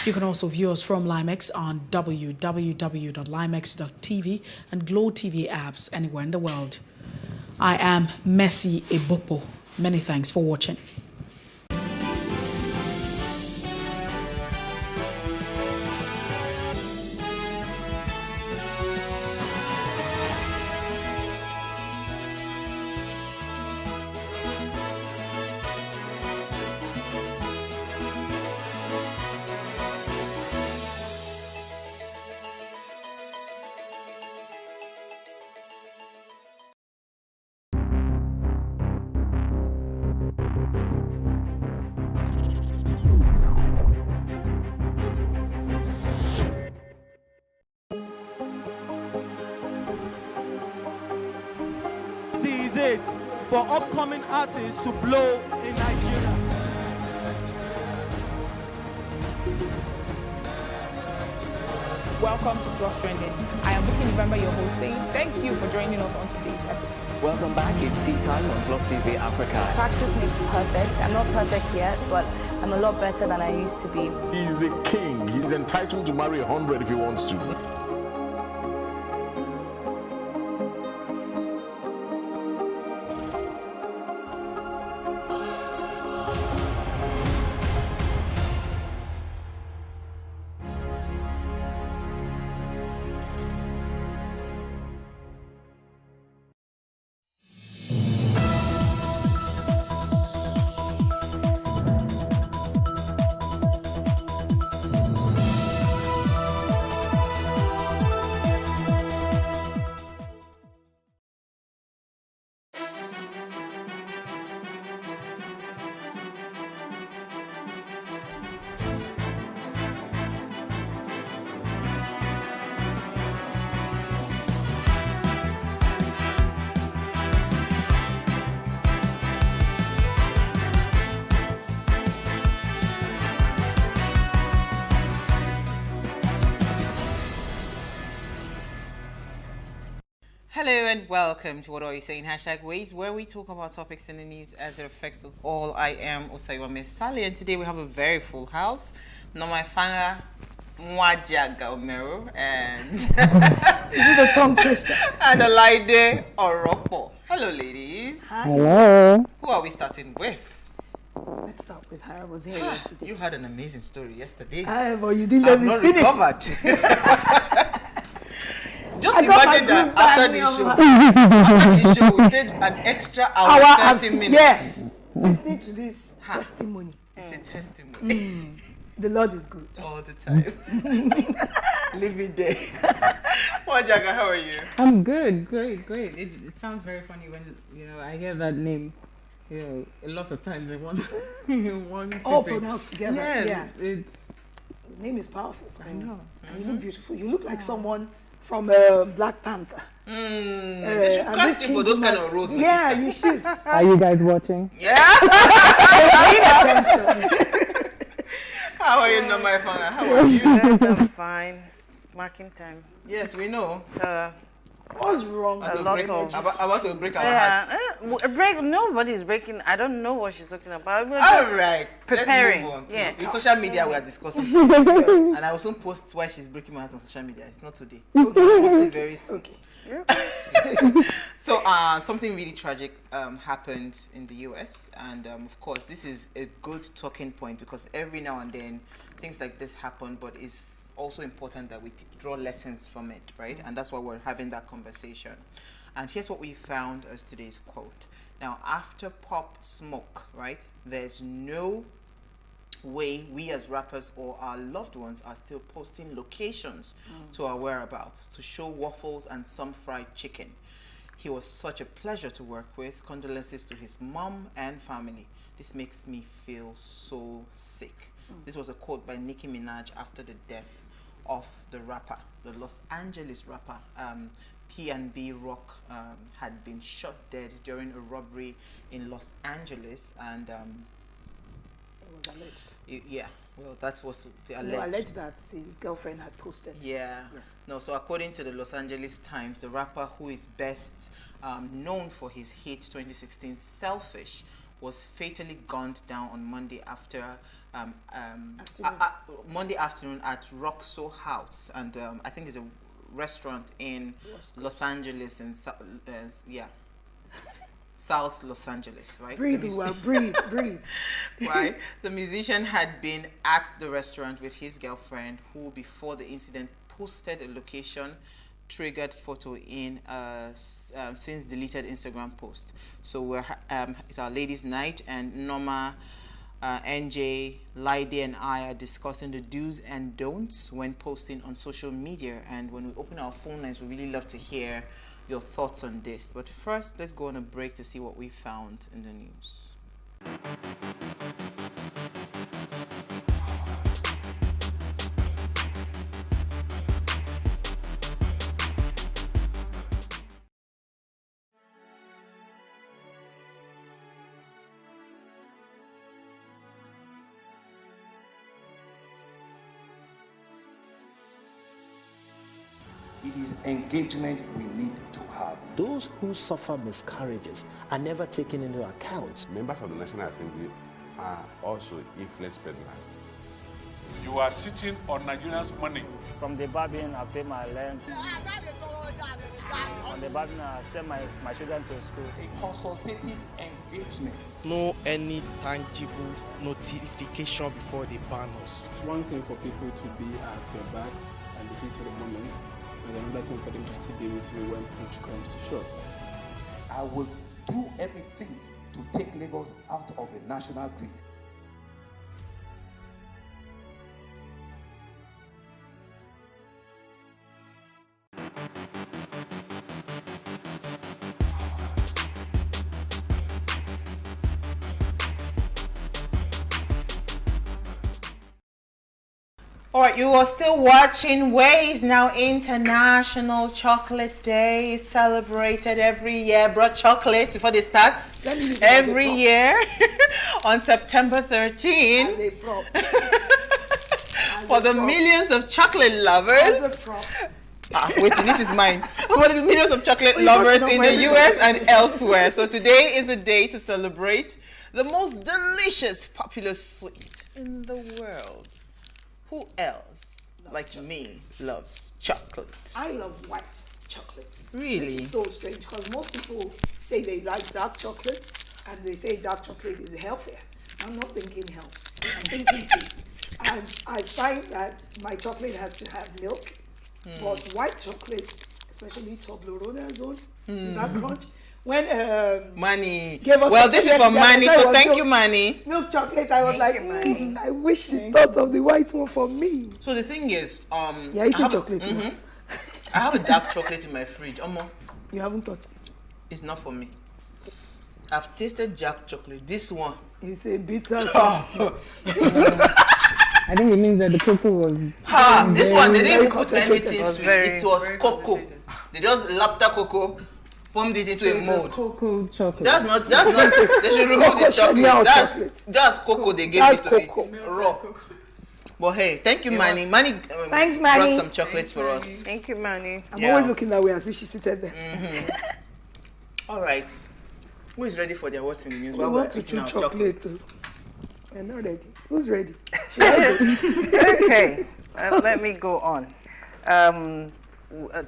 You can also view us from Limex on www.limex.tv and Glow TV apps anywhere in the world. I am Messi Ebopo. Many thanks for watching. It for upcoming artists to blow in Nigeria. Welcome to Plus Trending. I am Bookie November, your host, saying thank you for joining us on today's episode. Welcome back. It's tea time on PlusTvAfrica. Practice makes perfect. I'm not perfect yet, but I'm a lot better than I used to be. He's a king. He's entitled to marry 100 if he wants to. Hello and welcome to What Are You Saying? #Ways, where we talk about topics in the news as it affects us all. I am Osaiwa Sally, and today we have a very full house. Noma Fanga Mwajaga Omero and is it a tongue twister? And Alaide Oropo. Hello, ladies. Hi. Hello. Who are we starting with? Let's start with her. I was here yesterday. You had an amazing story yesterday. But you didn't let me finish. Recovered. Just imagine that after the show, we stayed an extra hour 30 minutes. Yes. Listening to this testimony. It's a testimony. The Lord is good. All the time. Leave it there. Wajaga, how are you? I'm good. Great. It sounds very funny when, I hear that name. A lot of times in one sitting. All pronounced together. Yeah. The name is powerful. I know. You look beautiful. You look like someone from Black Panther. They should cast you for those kind of roles, my sister. You should. Are you guys watching? Yeah. How are you, Noma Fanga? How are you? I'm fine. Marking time. Yes, we know. What's wrong? About to break our hearts. Nobody's breaking. I don't know what she's talking about. We're All right. Preparing. Let's move on. Yeah. In social media, we are discussing today. And I will soon post why she's breaking my heart on social media. It's not today. We'll post it very soon. Okay. So, something really tragic happened in the US. And, of course, this is a good talking point because every now and then things like this happen, but it's also important that we draw lessons from it, right? And that's why we're having that conversation. And here's what we found as today's quote. Now, after Pop Smoke, right, there's no way we as rappers or our loved ones are still posting locations to our whereabouts to show waffles and some fried chicken. He was such a pleasure to work with. Condolences to his mom and family. This makes me feel so sick. This was a quote by Nicki Minaj after the death of the rapper, the Los Angeles rapper. P&B Rock had been shot dead during a robbery in Los Angeles, and it was alleged. That was the alleged. No, alleged that his girlfriend had posted. Yeah. No, so according to the Los Angeles Times, the rapper who is best known for his hit 2016 Selfish was fatally gunned down on Monday after Monday afternoon at Roxo House, and I think it's a restaurant in Los Angeles, in South Los Angeles, right? Breathe. Right? The musician had been at the restaurant with his girlfriend, who before the incident posted a location triggered photo in since deleted Instagram post. So it's our ladies' night, and Norma, NJ, Lide, and I are discussing the do's and don'ts when posting on social media. And when we open our phone lines, we really love to hear your thoughts on this. But first, let's go on a break to see what we found in the news. It is engagement we need to have. Those who suffer miscarriages are never taken into account. Members of the National Assembly are also influence peddlers. You are sitting on Nigerians' money. From the barbing, I pay my rent. On the barbing, I send my children to school. A consultative engagement. No any tangible notification before they ban us. It's one thing for people to be at your back and the heat of the moment, and another thing for them to still be with you when push comes to shove. I will do everything to take Lagos out of the national grid. All right, you are still watching Ways Now International Chocolate Day is celebrated every year. Brought chocolate before they start every year on September 13 As a prop. for the millions of chocolate lovers. Wait, this is mine. For the millions of chocolate lovers in the US and elsewhere. So today is a day to celebrate the most delicious popular sweet in the world. Who else, like me, loves chocolate? I love white chocolates. Really? Which is so strange because most people say they like dark chocolate and they say dark chocolate is healthier. I'm not thinking health. I'm thinking taste. And I find that my chocolate has to have milk, but white chocolate, especially Toblerone zone, with that crunch. When Manny gave us this is for Manny, so thank you, Manny. Milk chocolate, I was like, I wish she thought of the white one for me. So the thing is, you're eating chocolate. I have a dark chocolate in my fridge. You haven't touched it. It's not for me. I've tasted dark chocolate. This one. It's a bitter I think it means that the cocoa was. This one they didn't even put anything sweet. It was cocoa. They just lapped the cocoa, formed it into a mold. Cocoa chocolate. That's not. They should remove the chocolate. That's cocoa they gave me to eat raw. But hey, thank you, Manny. Manny, thanks, Manny. Brought some chocolates for us. Thank you, Manny. I'm always looking that way as if she's seated there. All right. Who is ready for their what's in the news? We want to eat chocolate. You're not ready. Who's ready? Okay, let me go on.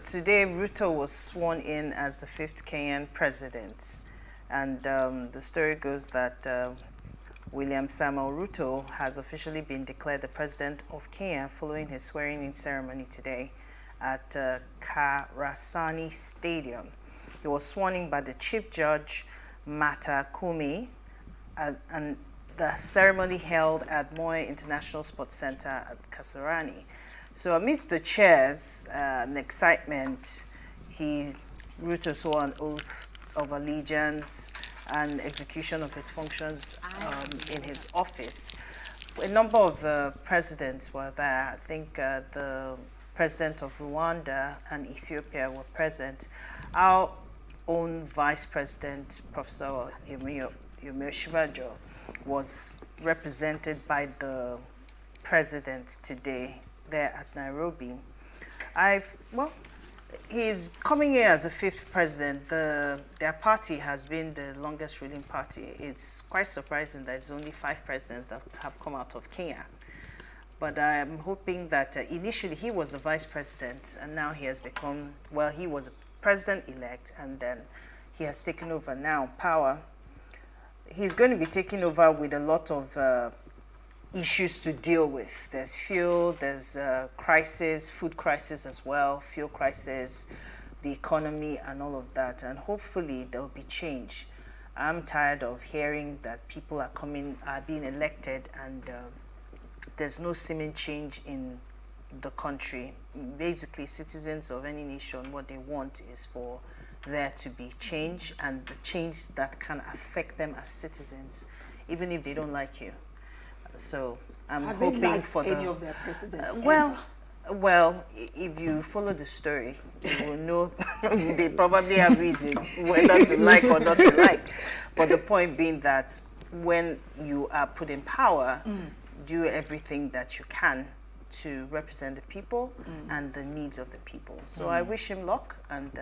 Today, Ruto was sworn in as the 5th Kenyan president. And the story goes that William Samuel Ruto has officially been declared the president of Kenya following his swearing-in ceremony today at Karasani Stadium. He was sworn in by the Chief Judge, Martha Koome, and the ceremony held at Moi International Sports Center at Kasarani. So amidst the cheers and excitement, Ruto swore an oath of allegiance and execution of his functions in his office. A number of presidents were there. I think the president of Rwanda and Ethiopia were present. Our own Vice President, Professor Yemi Osinbajo, was represented by the president today there at Nairobi. He's coming in as the 5th president. Their party has been the longest ruling party. It's quite surprising that it's only 5 presidents that have come out of Kenya. But I'm hoping that initially he was the vice president, and now he has become, well, he was president-elect, and then he has taken over now power. He's going to be taking over with a lot of issues to deal with. There's fuel, there's crisis, food crisis as well, fuel crisis, the economy and all of that. And hopefully there will be change. I'm tired of hearing that people are being elected and there's no seeming change in the country. Basically, citizens of any nation, what they want is for there to be change, and the change that can affect them as citizens, even if they don't like you. So I'm hoping for any of their presidents. Well, if you follow the story, you will know they probably have reason whether to like or not to like. But the point being that when you are put in power, do everything that you can to represent the people and the needs of the people. So I wish him luck, and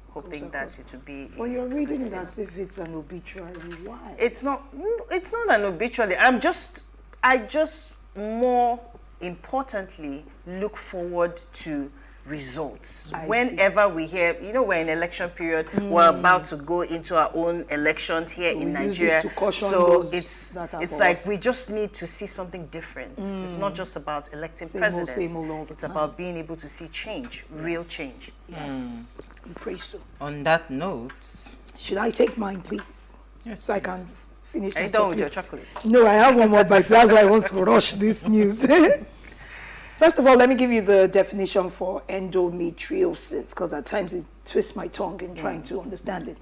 hoping that it will be. Well, you're reading it as if it's an obituary. Why? It's not an obituary. I just more importantly look forward to results. Whenever we hear, we're in election period, we're about to go into our own elections here in Nigeria. So it's like we just need to see something different. It's not just about electing presidents. It's about being able to see change, real change. Yes. Praise so. On that note, should I take mine, please? Yes, so please. I can finish. Are you done with your chocolate? No, I have one more bite. That's why I want to rush this news. First of all, let me give you the definition for endometriosis, because at times it twists my tongue in trying to understand it.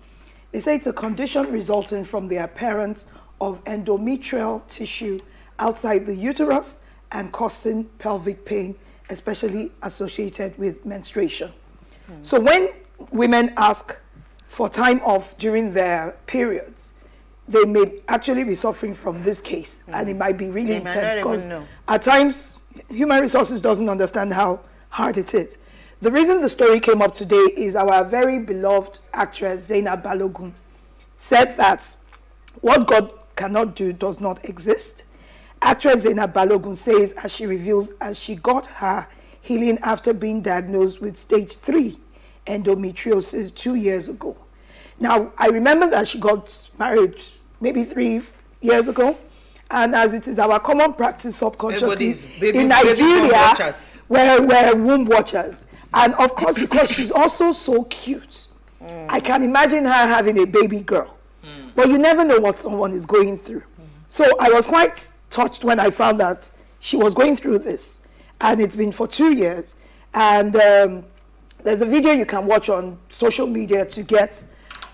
They say it's a condition resulting from the appearance of endometrial tissue outside the uterus and causing pelvic pain, especially associated with menstruation. So when women ask for time off during their periods, they may actually be suffering from this case, and it might be really intense, because at times human resources doesn't understand how hard it is. The reason the story came up today is our very beloved actress Zainab Balogun said that what God cannot do does not exist. Actress Zainab Balogun says, as she reveals, as she got her healing after being diagnosed with stage 3 endometriosis 2 years ago. Now, I remember that she got married maybe 3 years ago, and as it is our common practice subconsciously in Nigeria, we're womb watchers. And of course, because she's also so cute, I can imagine her having a baby girl. But you never know what someone is going through. So I was quite touched when I found that she was going through this. And it's been for 2 years. And there's a video you can watch on social media to get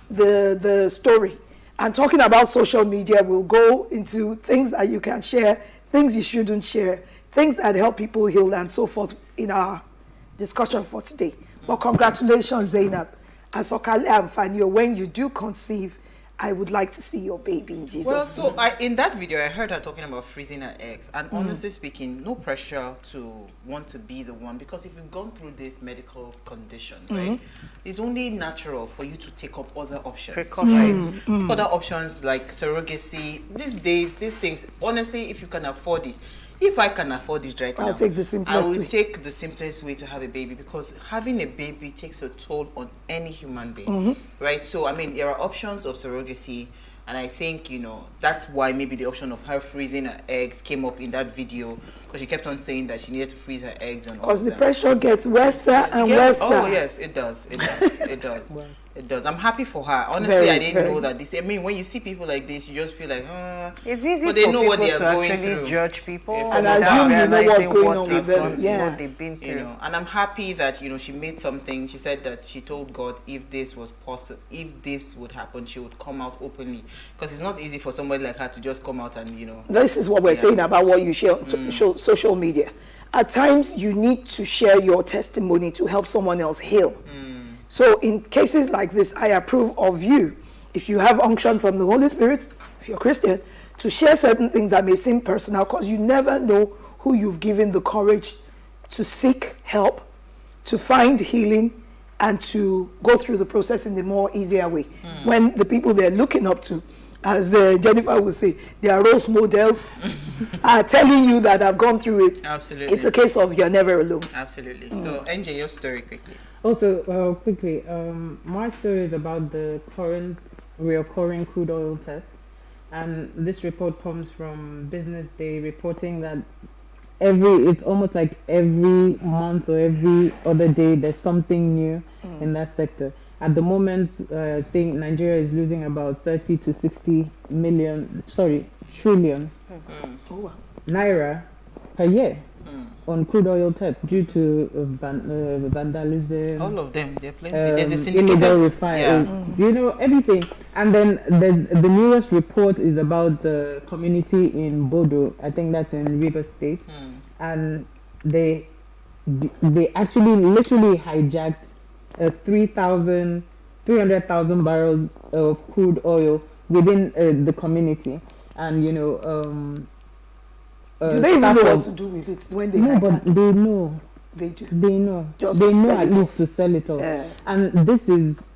the story. And talking about social media, we'll go into things that you can share, things you shouldn't share, things that help people heal, and so forth in our discussion for today. But congratulations, Zainab. And Sokale and Fanio, when you do conceive, I would like to see your baby in Jesus' Well, so name. in that video, I heard her talking about freezing her eggs. And honestly speaking, no pressure to want to be the one, because if you've gone through this medical condition, right, it's only natural for you to take up other options, right? Other options like surrogacy. These days, these things, honestly, if you can afford it, if I can afford it right now, I'll take the simplest I will way. take the simplest way to have a baby, because having a baby takes a toll on any human being, right? So, I mean, there are options of surrogacy, and I think, that's why maybe the option of her freezing her eggs came up in that video, because she kept on saying that she needed to freeze her eggs and all Because the that. pressure gets worse and worse. Oh, yes, it does. It does. It does. It does. I'm happy for her. Honestly, I didn't know that this. I mean, when you see people like this, you just feel like, it's easy but they for know people what they are to going actually through. judge people and assume you know what's going on with them. What they've been through. And I'm happy that she made something. She said that she told God if this was possible, if this would happen, she would come out openly, because it's not easy for somebody like her to just come out and This is what we're saying about what you share on social media. At times, you need to share your testimony to help someone else heal. So in cases like this, I approve of you, if you have unction from the Holy Spirit, if you're Christian, to share certain things that may seem personal, because you never know who you've given the courage to seek help, to find healing, and to go through the process in the more easier way. When the people they're looking up to, as Jennifer would say, their role models are telling you that I've gone through it. Absolutely. It's a case of you're never alone. Absolutely. So, NJ, your story quickly. Also, quickly, my story is about the current reoccurring crude oil theft. And this report comes from Business Day, reporting that it's almost like every month or every other day there's something new in that sector. At the moment, I think Nigeria is losing about 30 to 60 trillion naira per year on crude oil theft due to vandalism. All of them, there are plenty. There's a syndicated, illegal refining, you know, everything. And then there's the newest report is about the community in Bodo. I think that's in Rivers State, and they actually literally hijacked 300,000 barrels of crude oil within the community, and you know. Do they even know what to do with it when they but they know. They do. They know. Just they to know sell at it least off. to sell it off. Yeah. And this is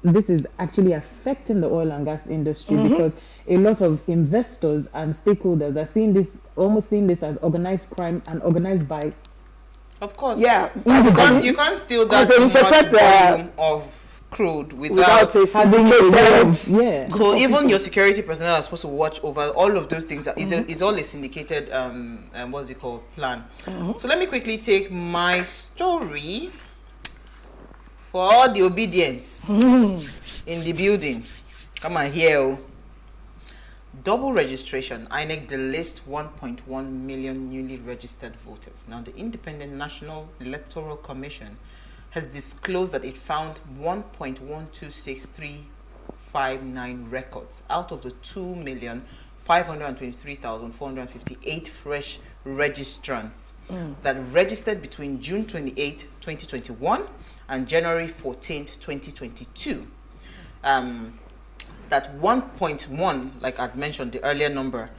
actually affecting the oil and gas industry because a lot of investors and stakeholders are seeing this as organized crime and organized by. Of course. Yeah. You can't steal that they much intercept volume of crude without a syndicated. Yeah. So even your security personnel are supposed to watch over all of those things. Is all a syndicated what's it called, plan. So let me quickly take my story for all the obedience in the building. Come on here. Double registration. INEC delists 1.1 million newly registered voters. Now, the Independent National Electoral Commission has disclosed that it found 1.126359 records out of the 2,523,458 fresh registrants that registered between June 28, 2021 and January 14, 2022. That 1.1, like I'd mentioned, the earlier number,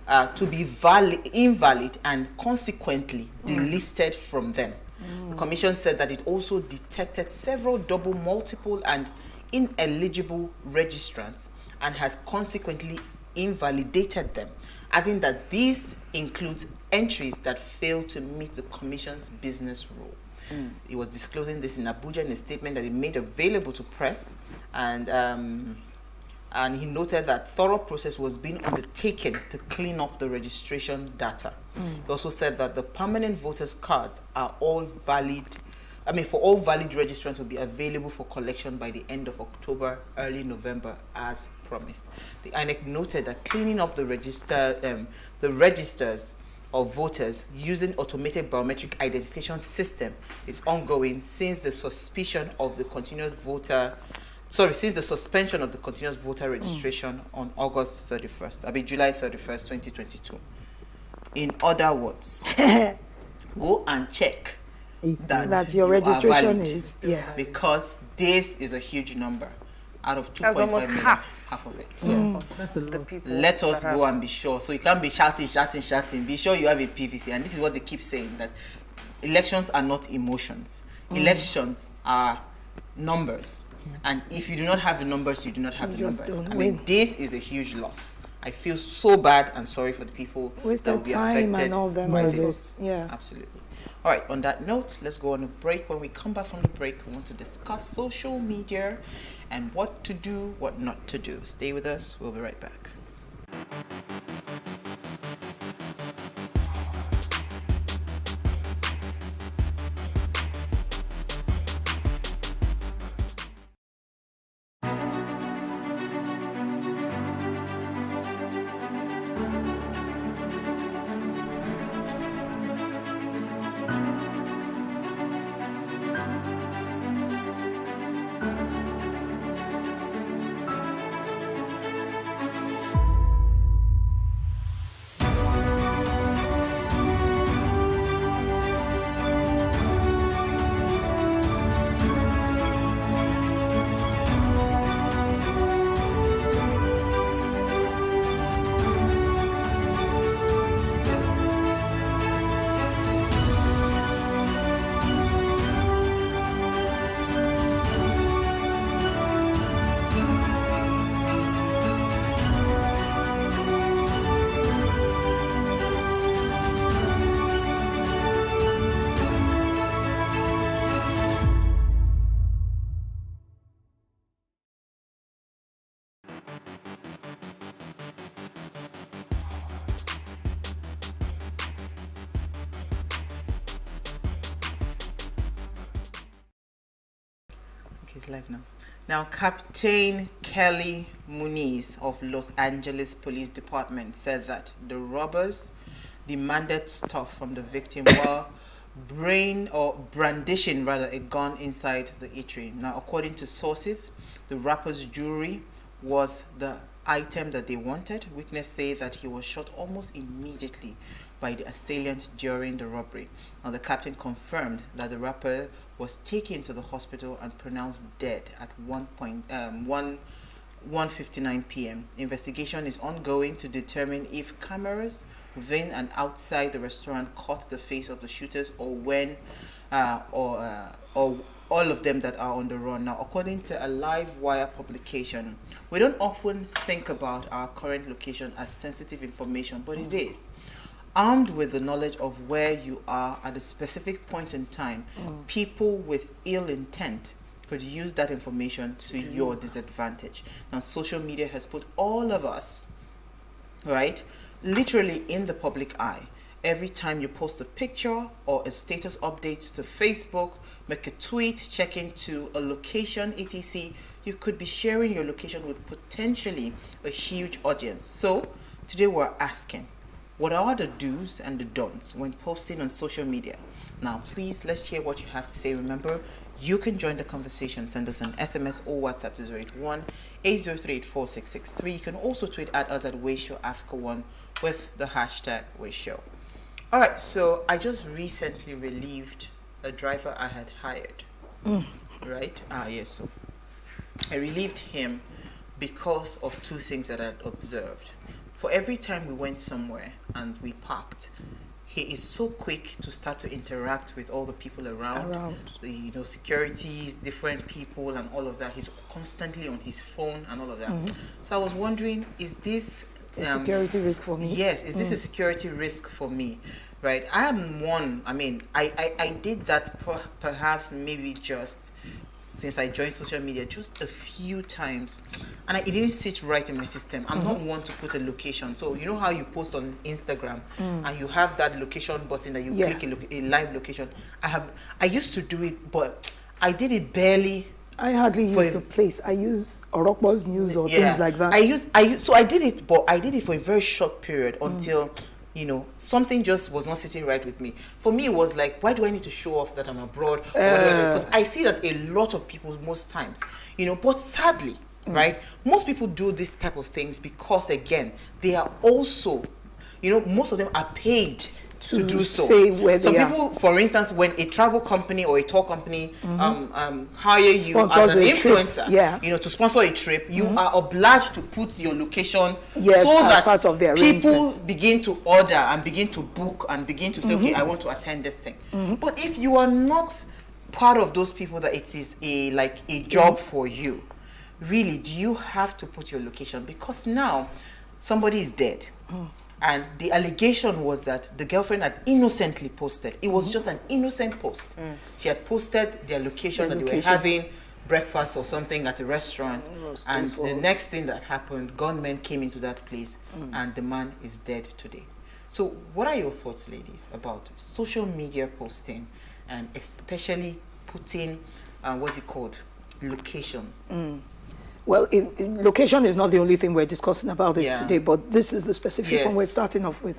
to be invalid and consequently delisted from them. The Commission said that it also detected several double, multiple, and ineligible registrants and has consequently invalidated them, adding that these include entries that fail to meet the Commission's business rule. It was disclosing this in Abuja in a statement that it made available to press, and he noted that thorough process was being undertaken to clean up the registration data. He also said that the permanent voters' cards are all valid. For all valid registrants will be available for collection by the end of October, early November, as promised. The INEC noted that cleaning up the registers of voters using automated biometric identification system is ongoing since the suspension of the continuous voter registration on July 31st, 2022. In other words, go and check that your registration valid, is, because this is a huge number out of 2.5 million, half of it. So That's a lot. let us go and be sure. So you can't be shouting. Be sure you have a PVC. And this is what they keep saying, that elections are not emotions. Elections are numbers. And if you do not have the numbers, you do not have the numbers. This is a huge loss. I feel so bad and sorry for the people that will be affected by this. Yeah. Absolutely. All right, on that note, let's go on a break. When we come back from the break, we want to discuss social media and what to do, what not to do. Stay with us. We'll be right back. Okay, it's live now. Now, Captain Kelly Muniz of Los Angeles Police Department said that the robbers demanded stuff from the victim while brandishing a gun inside the eatery. Now, according to sources, the rapper's jewelry was the item that they wanted. Witnesses say that he was shot almost immediately by the assailant during the robbery. Now, the captain confirmed that the rapper was taken to the hospital and pronounced dead at 1:59 p.m. Investigation is ongoing to determine if cameras within and outside the restaurant caught the face of the shooters, or when, or all of them that are on the run. Now, according to a Live Wire publication, we don't often think about our current location as sensitive information, but it is. Armed with the knowledge of where you are at a specific point in time, people with ill intent could use that information to your disadvantage. Now, social media has put all of us, right, literally in the public eye. Every time you post a picture or a status update to Facebook, make a tweet, check into a location, etc., you could be sharing your location with potentially a huge audience. So today we're asking, what are the do's and the don'ts when posting on social media? Now, please, let's hear what you have to say. Remember, you can join the conversation. Send us an SMS or WhatsApp to 081-803-4663. You can also tweet at us at WayShowAfrica1 with the hashtag WayShow. All right, so I just recently relieved a driver I had hired, right? Yes, so I relieved him because of two things that I had observed. For every time we went somewhere and we parked, he is so quick to start to interact with all the people around. The securities, different people and all of that. He's constantly on his phone and all of that. So I was wondering, is this a security risk for me? Yes, is this a security risk for me? Right, I am one. I mean, I did that perhaps maybe just since I joined social media just a few times, and it didn't sit right in my system. I'm not one to put a location. So you know how you post on Instagram and you have that location button that you click a live location. I used to do it, but I did it barely. I hardly use the place. I use Orokbo's News or things like that. So I did it, but I did it for a very short period until something just was not sitting right with me. For me, it was like, why do I need to show off that I'm abroad? Because I see that a lot of people most times, but sadly, right, most people do this type of things because, again, they are also, most of them are paid to do so. Say where Some they people, for instance, when a travel company or a tour company hire you Sponsors as an a influencer, trip. to sponsor a trip, you are obliged to put your location so as that part of their people arrangements. begin to order and begin to book and begin to say, okay, I want to attend this thing. But if you are not part of those people that it is a job for you, really, do you have to put your location? Because now somebody is dead. And the allegation was that the girlfriend had innocently posted. It was just an innocent post. She had posted their location that they were having breakfast or something at a restaurant. And the next thing that happened, gunmen came into that place and the man is dead today. So what are your thoughts, ladies, about social media posting and especially putting, location? Well, location is not the only thing we're discussing about it today, but this is the specific one we're starting off with.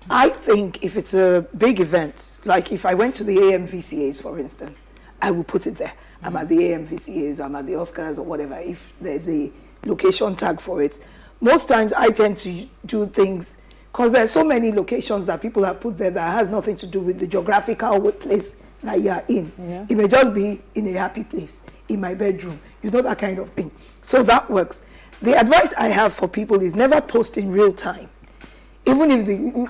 I think if it's a big event, like if I went to the AMVCAs, for instance, I will put it there. I'm at the AMVCAs, I'm at the Oscars or whatever, if there's a location tag for it. Most times I tend to do things, because there are so many locations that people have put there that has nothing to do with the geographical place that you are in. It may just be in a happy place, in my bedroom, that kind of thing. So that works. The advice I have for people is never post in real time. Even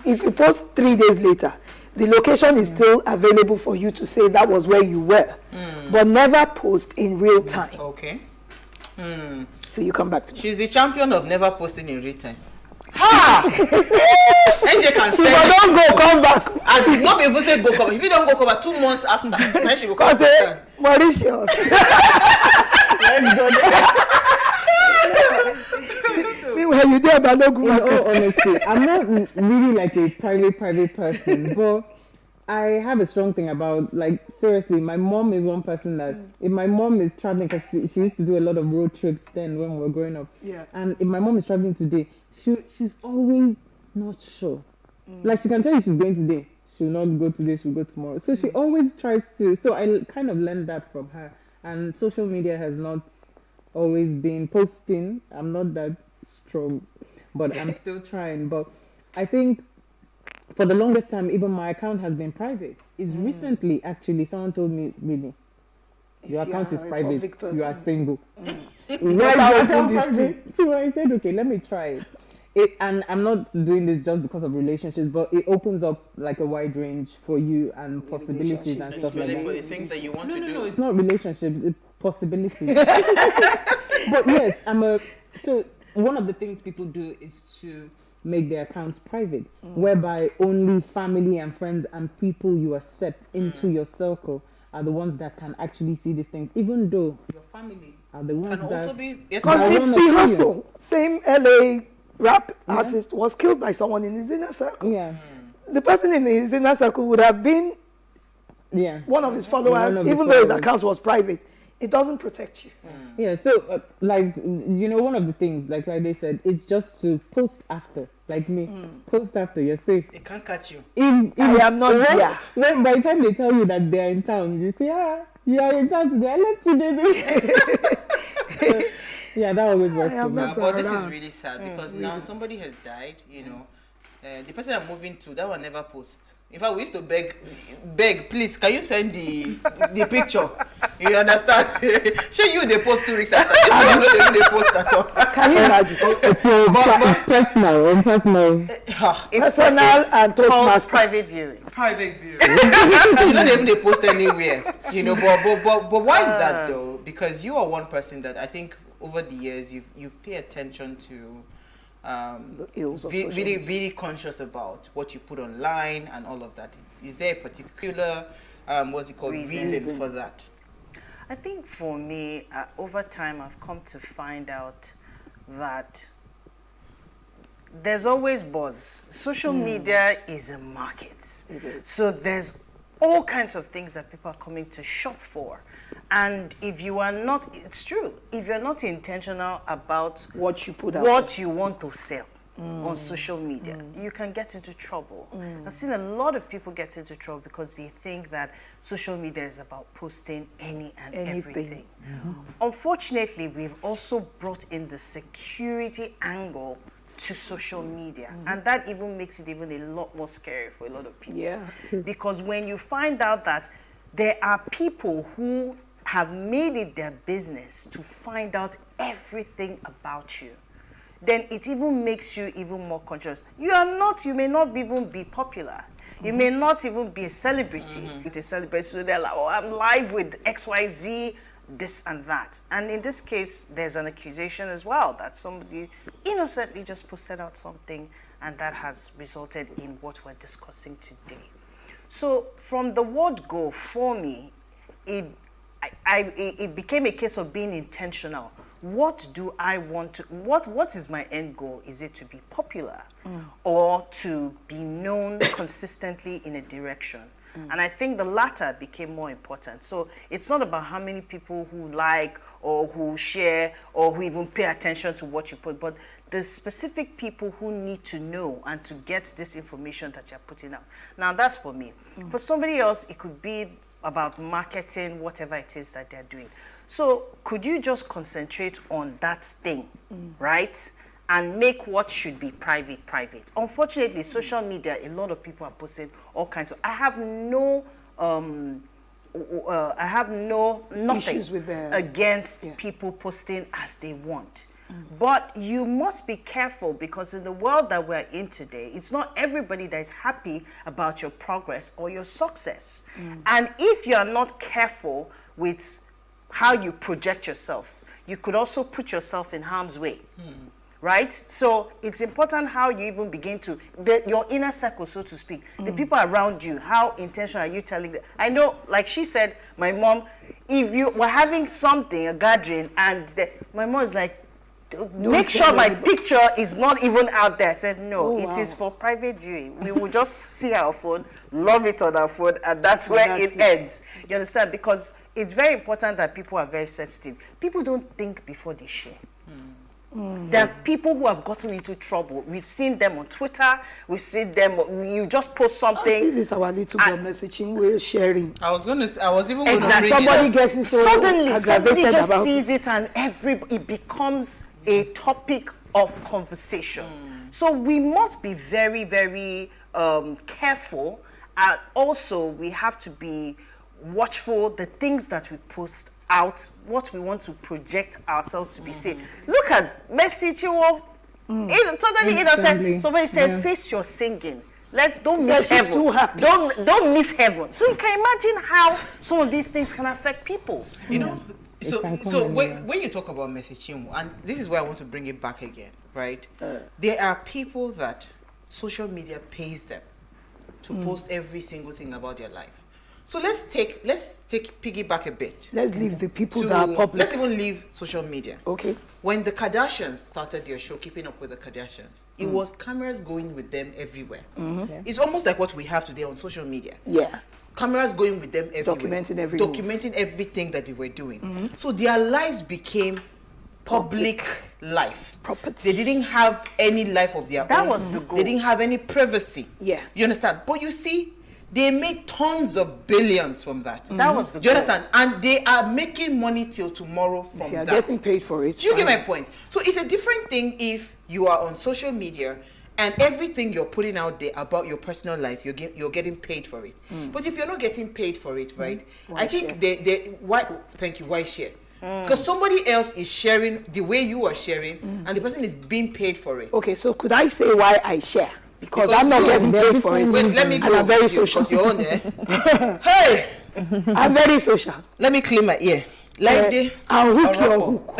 if you post 3 days later, the location is still available for you to say that was where you were. But never post in real time. Okay. So you come back to me. She's the champion of never posting in real time. Ha! NJ can say don't go, come back. And if not even say go come back. If you don't go come back 2 months after, then she will come back. Mauritius. Let's go there. Meanwhile, you there, but no go. Honestly, I'm not really like a private person, but I have a strong thing about, like, seriously, my mom is one person that, if my mom is traveling, because she used to do a lot of road trips then when we were growing up. Yeah. And if my mom is traveling today, she's always not sure. Like, she can tell you she's going today. She'll not go today, she'll go tomorrow. So she always tries to, so I kind of learned that from her. And social media has not always been posting. I'm not that strong, but I'm still trying. But I think for the longest time, even my account has been private. It's recently, actually, someone told me, really, your account is private, you are single. Why is your account private? So I said, okay, let me try it. And I'm not doing this just because of relationships, but it opens up like a wide range for you and possibilities and stuff like that. For the things that you want to do. No, it's not relationships, it's possibilities. But yes, so one of the things people do is to make their accounts private, whereby only family and friends and people you accept into your circle are the ones that can actually see these things, even though your family are the ones can that... also be... Because Nipsey Hussle, same LA rap artist, was killed by someone in his inner circle. Yeah. The person in his inner circle would have been one of his followers, even though his account was private. It doesn't protect you. Yeah, so like, you know, one of the things, like they said, it's just to post after. Like me, post after, you're safe. They can't catch you. I am not here. When by the time they tell you that they're in town, you say, you are in town today. I left 2 days ago. Yeah, that always works for me. But this is really sad because now somebody has died, you know. The person I'm moving to, that one never post. In fact, we used to beg, please, can you send the picture? You understand? Show you the post 2 weeks after. This one not even the post at all. Can you imagine? Personal. Personal and Toastmaster. Private viewing. Private viewing. You don't even they post anywhere. You know, but why is that though? Because you are one person that I think over the years you pay attention to. The ills of really conscious about what you put online and all of that. Is there a particular reason for that? I think for me, over time, I've come to find out that there's always buzz. Social media is a market. It is. So there's all kinds of things that people are coming to shop for. And if you are not, it's true, if you're not intentional about what you put out, what you want to sell on social media, you can get into trouble. I've seen a lot of people get into trouble because they think that social media is about posting everything. Unfortunately, we've also brought in the security angle to social media, and that even makes it even a lot more scary for a lot of people. Yeah. Because when you find out that there are people who have made it their business to find out everything about you, then it even makes you even more conscious. You may not even be popular. You may not even be a celebrity with a celebrity. So they're like, oh, I'm live with XYZ, this and that. And in this case, there's an accusation as well that somebody innocently just posted out something, and that has resulted in what we're discussing today. So from the word go, for me, it became a case of being intentional. What do I want to, what is my end goal? Is it to be popular or to be known consistently in a direction? And I think the latter became more important. So it's not about how many people who like or who share or who even pay attention to what you put, but the specific people who need to know and to get this information that you're putting out. Now that's for me. For somebody else, it could be about marketing, whatever it is that they're doing. So could you just concentrate on that thing, right? And make what should be private. Unfortunately, social media, a lot of people are posting all kinds of, I have nothing against people posting as they want. But you must be careful, because in the world that we're in today, it's not everybody that is happy about your progress or your success. And if you're not careful with how you project yourself, you could also put yourself in harm's way. Right? So it's important how you even begin to, your inner circle, so to speak, the people around you, how intentional are you telling them? I know, like she said, my mom, if you were having something, a gathering, and my mom is like, make sure my picture is not even out there. I said, no, Oh, it is for private viewing. We will just see our phone, love it on our phone, and that's where it ends. You understand? Because it's very important that people are very sensitive. People don't think before they share. There are people who have gotten into trouble. We've seen them on Twitter. We've seen them. You just post something. I see this our little girl messaging, we're sharing. I was even going to exactly. Somebody gets it so suddenly somebody just about sees it, and it becomes a topic of conversation. So we must be very, very careful, and also we have to be watchful the things that we post out, what we want to project ourselves to be saying. Look at Messi Chiwo, totally innocent. Somebody said, face your singing. Don't miss heaven. Too happy. Don't miss heaven. So you can imagine how some of these things can affect people. You know, so when you talk about Messi Chiwo, and this is where I want to bring it back again, right? There are people that social media pays them to post every single thing about their life. So let's take piggyback a bit. Let's leave the people that are public. Let's even leave social media. Okay. When the Kardashians started their show, Keeping Up with the Kardashians, it was cameras going with them everywhere. It's almost like what we have today on social media. Yeah. Cameras going with them everywhere. Documenting everything that they were doing. So their lives became public life. Property. They didn't have any life of their own. That was the goal. They didn't have any privacy. Yeah. You understand? But you see, they made tons of billions from that. That was the Do you understand? And they are making money till tomorrow from They are that. getting paid for it. Do you get my point? So it's a different thing if you are on social media and everything you're putting out there about your personal life, you're getting paid for it. But if you're not getting paid for it, right? I think why share? Because somebody else is sharing the way you are sharing, and the person is being paid for it. Okay, so could I say why I share? Because I'm not getting paid for it. Wait, let me go. And I'm very social. Because you're on there. Hey! I'm very social. Let me clean my ear. I'll hook your hook.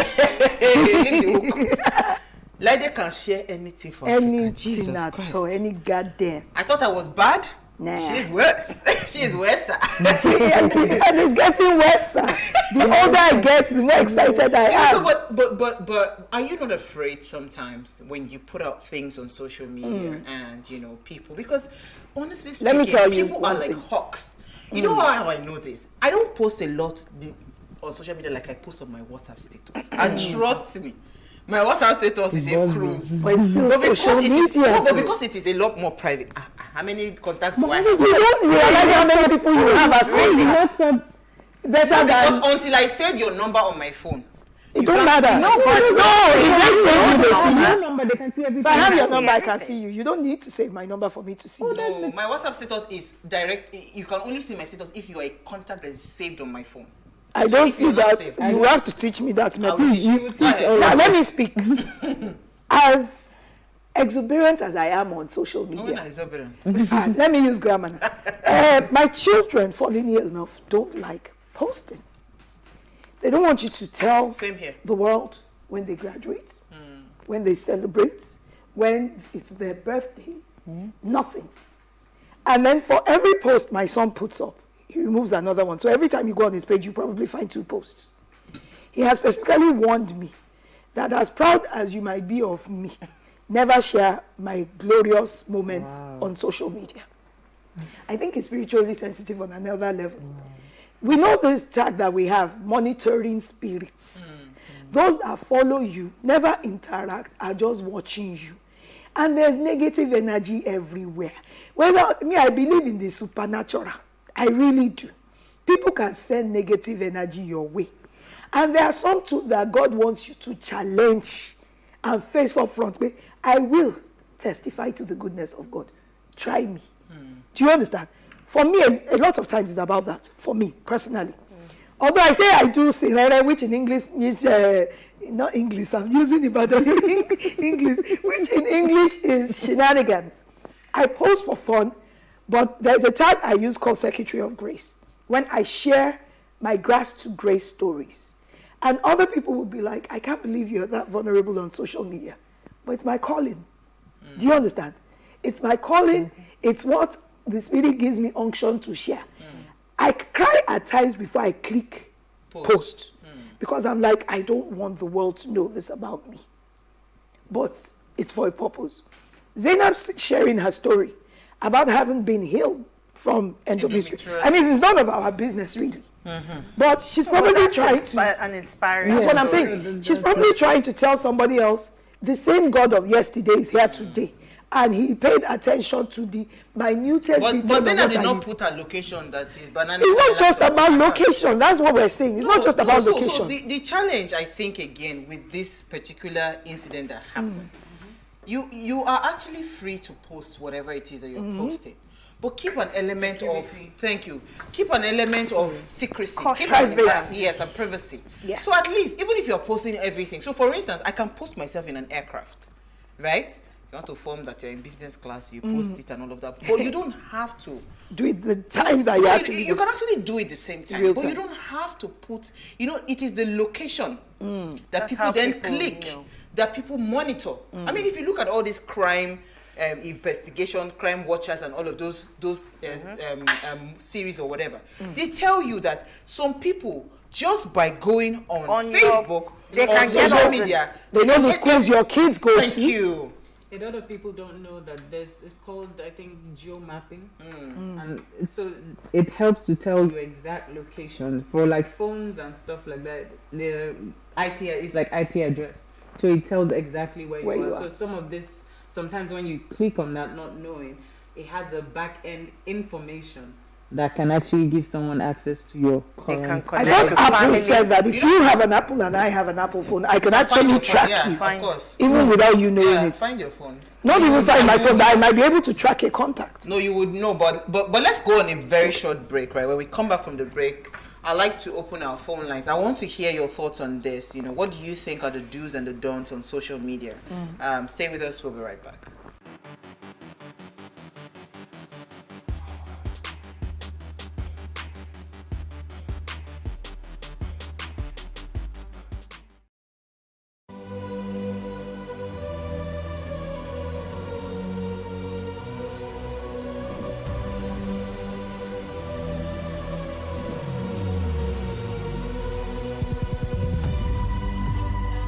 Leave the hook. Like can share anything for Africa. Jesus Christ. So any goddamn. I thought I was bad. Nah. She's worse. She's worse. And it's getting worse. The older I get, the more excited I am. But are you not afraid sometimes when you put out things on social media and people? Because honestly speaking, let me tell you, people are like hawks. You know how I know this? I don't post a lot on social media like I post on my WhatsApp status. And trust me, my WhatsApp status is a cruise. But it's still social media. But because it is a lot more private. How many contacts do I have? You don't realize how many people you have as crazy. WhatsApp better because until I save your number on my phone, it don't matter. No, if they save your number, they can see everything. If I have your number, I can see you. You don't need to save my number for me to see you. No, my WhatsApp status is direct. You can only see my status if you are a contact that is saved on my phone. I don't see that. You have to teach me that. Let me speak. As exuberant as I am on social media. Let me use grammar now. My children, funnily enough, don't like posting. They don't want you to tell the world when they graduate, when they celebrate, when it's their birthday, nothing. And then for every post my son puts up, he removes another one. So every time you go on his page, you probably find 2 posts. He has specifically warned me that as proud as you might be of me, never share my glorious moments on social media. I think it's spiritually sensitive on another level. We know this tag that we have, monitoring spirits. Those that follow you, never interact, are just watching you. And there's negative energy everywhere. I believe in the supernatural. I really do. People can send negative energy your way. And there are some too that God wants you to challenge and face up front. I will testify to the goodness of God. Try me. Do you understand? For me, a lot of times it's about that. For me, personally. Although I say I do sirere, which in English means, not English, I'm using it, but English, which in English is shenanigans. I post for fun, but there's a tag I use called Secretary of Grace. When I share my grass to grace stories. And other people will be like, I can't believe you're that vulnerable on social media. But it's my calling. Do you understand? It's my calling. It's what the Spirit gives me unction to share. I cry at times before I click post. Because I'm like, I don't want the world to know this about me. but it's for a purpose. Zainab's sharing her story about having been healed from endometriosis. I mean, it's none of our business, really. But she's probably trying to... An inspiring That's what I'm saying. She's probably trying to tell somebody else, the same God of yesterday is here today. And he paid attention to the minutest details. But Zainab did not put a location that is banana. It's not just about location. That's what we're saying. It's not just about location. So the challenge, I think, again, with this particular incident that happened, you are actually free to post whatever it is that you're posting. But keep an element of keep an element of secrecy, privacy. Yes, and privacy. Yeah. So at least, even if you're posting everything, so for instance, I can post myself in an aircraft, right? You want to form that you're in business class, you post it and all of that, but you don't have to do it the time that you can actually do it the same time, but you don't have to put. You know, it is the location that people then click, that people monitor. I mean, if you look at all this crime. Investigation, crime watchers, and all of those series or whatever, they tell you that some people just by going on Facebook or social media, they know the schools your kids go to. Thank you. A lot of people don't know that it's called, I think, geomapping, and so it helps to tell your exact location for like phones and stuff like that. The IP is like IP address, so it tells exactly where you are. So some of this. Sometimes when you click on that, not knowing, it has a back-end information that can actually give someone access to your current. I thought Apple said that if you have an Apple and I have an Apple phone, I can actually track you, of course, even without you knowing it. Find your phone. Not even find my phone, but I might be able to track a contact. No, you would know, but let's go on a very short break, right? When we come back from the break, I'd like to open our phone lines. I want to hear your thoughts on this. You know, what do you think are the do's and the don'ts on social media? Stay with us. We'll be right back.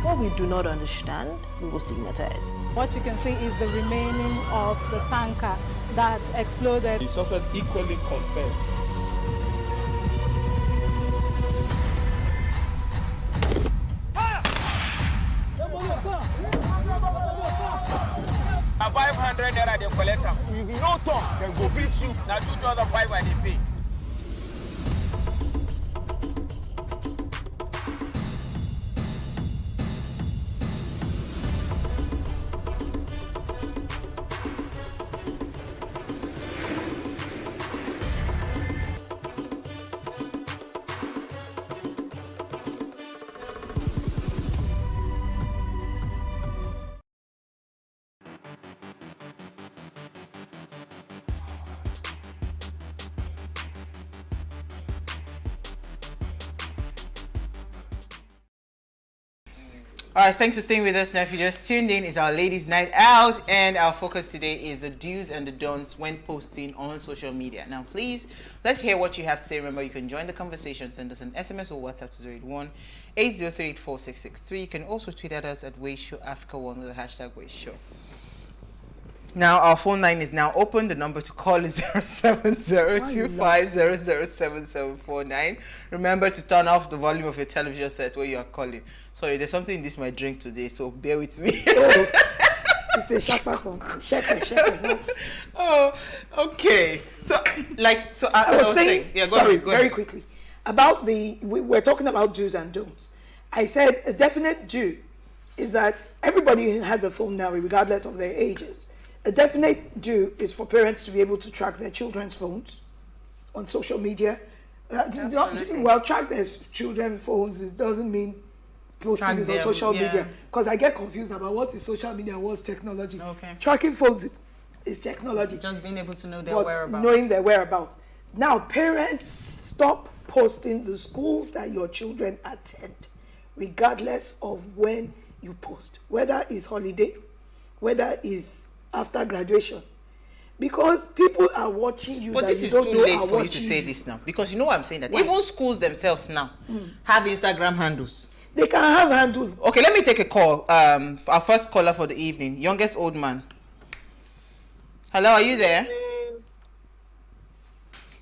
What we do not understand, we will stigmatize. What you can see is the remaining of the tanker that exploded. The suspect equally confessed. A 500 naira they collect them. If you no talk, then go beat you. Now 2,500 they pay. All right, thanks for staying with us. Now, if you just tuned in, it's our ladies' night out, and our focus today is the do's and the don'ts when posting on social media. Now, please, let's hear what you have to say. Remember, you can join the conversation. Send us an SMS or WhatsApp to 081-803-4663. You can also tweet at us at PlusTvAfrica1 with the hashtag WaveShow. Now, our phone line is now open. The number to call is 07025007749. Remember to turn off the volume of your television set where you are calling. Sorry, there's something in this my drink today, so bear with me. It's a sharp person. Shake. Oh, okay. So, I was saying, yeah, go ahead. Very quickly. About we're talking about do's and don'ts. I said a definite do is that everybody has a phone now, regardless of their ages. A definite do is for parents to be able to track their children's phones on social media. Track their children's phones. It doesn't mean posting it on social media, because I get confused about what is social media and what's technology. Okay. Tracking phones is technology. Just being able to know their whereabouts. Knowing their whereabouts. Now, parents, stop posting the schools that your children attend, regardless of when you post, whether it's holiday, whether it's after graduation, because people are watching you. But this is too late for you to say this now, because you know what I'm saying, that even schools themselves now have Instagram handles. They can have handle. Okay, let me take a call. Our first caller for the evening, youngest old man. Hello, are you there?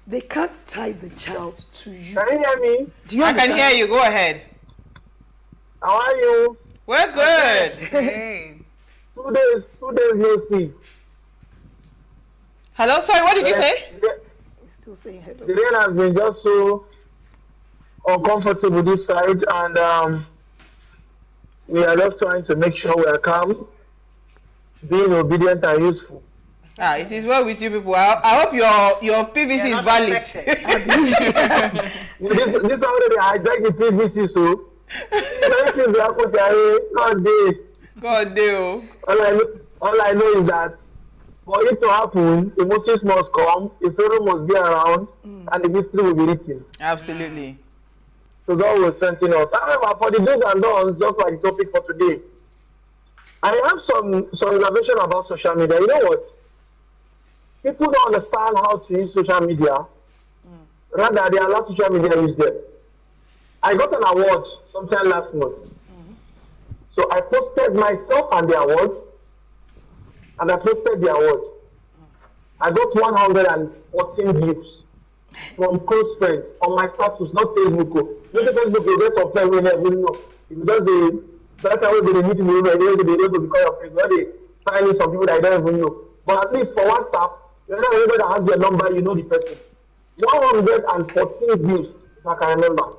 They can't tie the child to you. Can you hear me? Do you I can understand? hear you. Go ahead. How are you? We're good. Hey. 2 days no see. Hello, sorry, what did you say? He's still saying hello. The rain has been just so uncomfortable this side, and we are just trying to make sure we are calm, being obedient and useful. It is well with you people. I hope your PVC is valid. This already hijacked the PVC, so God do. All I know is that for it to happen, the Moses must come, the Pharaoh must be around, and the history will be written. Absolutely. So God will strengthen us. However, for the do's and don'ts, just like the topic for today, I have some reservation about social media. You know what? People don't understand how to use social media. Rather, they allow social media use them. I got an award sometime last month. So I posted myself and the award, and I posted the award. I got 114 views from close friends on my status, not Facebook. Not Facebook, you get some friends we never know. If you just that time they meet me, they don't become your friends. They find some people that I don't even know. But at least for WhatsApp, you know everybody that has your number, you know the person. 114 views, if I can remember.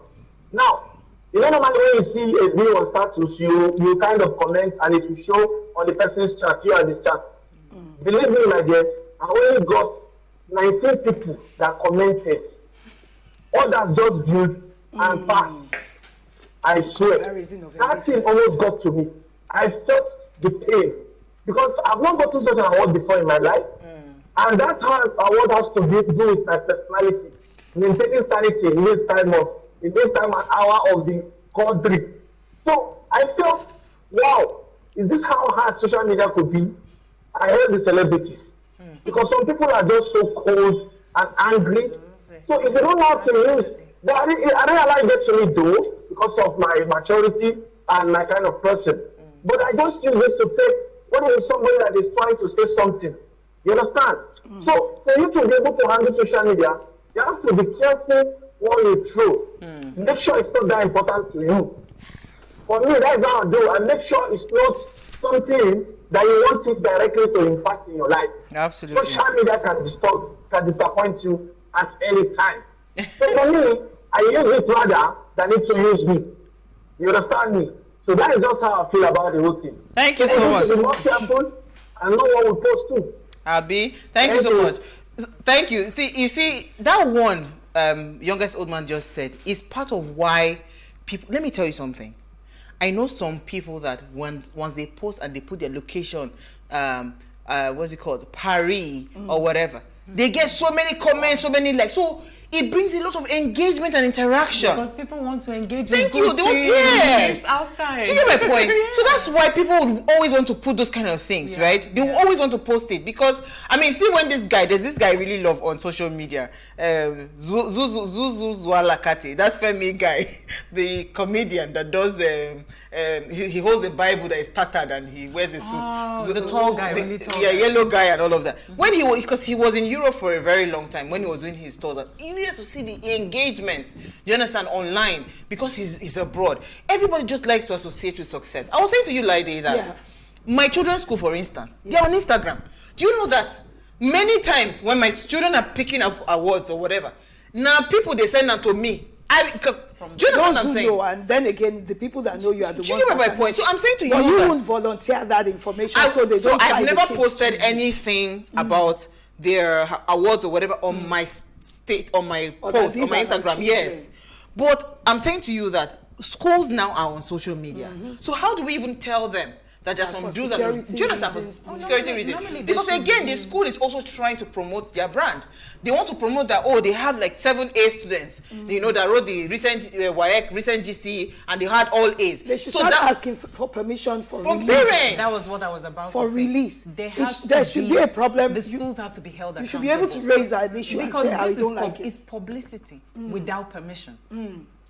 Now, you know normally when you see a view on status, you kind of comment and it will show on the person's chat, you are this chat. Believe me, my dear, I only got 19 people that commented. Others just viewed and passed. I swear. That thing almost got to me. I felt the pain because I've not gotten such an award before in my life. And that award has to do with my personality. Maintaining sanity in this time and hour of the country. So I felt, wow, is this how hard social media could be? I heard the celebrities. Because some people are just so cold and angry. So if you don't know how to use, I don't allow it to me though, because of my maturity and my kind of person. But I just use this to take, when there's somebody that is trying to say something, you understand? So for you to be able to handle social media, you have to be careful what you throw. Make sure it's not that important to you. For me, that's how I do. I make sure it's not something that you want it directly to impact in your life. Absolutely. Social media can disappoint you at any time. So for me, I use it rather than it to use me. You understand me? So that is just how I feel about the whole thing. Thank you so much. Be more careful and know what we post too. Abi, thank you so much. Thank you. You see, that one youngest old man just said is part of why people. Let me tell you something. I know some people that once they post and they put their location, what's it called, Paris or whatever, they get so many comments, so many likes. So it brings a lot of engagement and interaction. Because people want to engage Thank with you. They want, yes. outside. Do you get my point? So that's why people would always want to put those kind of things, right? They will always want to post it because, I mean, see when there's this guy I really love on social media, Zuzu Zwalakate, that Femi guy, the comedian that does, he holds a Bible that is tattered and he wears a suit. Oh, the tall guy, really tall. Yeah, yellow guy and all of that. When because he was in Europe for a very long time, when he was doing his tours, and you needed to see the engagement, you understand, online, because he's abroad. Everybody just likes to associate with success. I was saying to you, Laide, that my children's school, for instance, they're on Instagram. Do you know that many times when my children are picking up awards or whatever, now people, they send them to me. Because do you know what I'm saying? Know, and then again, the people that know you are the ones. Do you get my point? So I'm saying to you, but you won't volunteer that information, so they don't. So I've never posted anything about their awards or whatever on my on my post on my Instagram. Yes, but I'm saying to you that schools now are on social media. So how do we even tell them that there are some do's and don'ts? Do you understand? For security reasons. Because again, the school is also trying to promote their brand. They want to promote that, they have like 7 A students, you know, that wrote the recent WAEC, recent GCE, and they had all A's. They should start asking for permission from release. Parents. That was what I was about to say. For release. There should be a problem. The schools have to be held accountable. You should be able to raise an issue because and say, I don't like it. It's publicity without permission.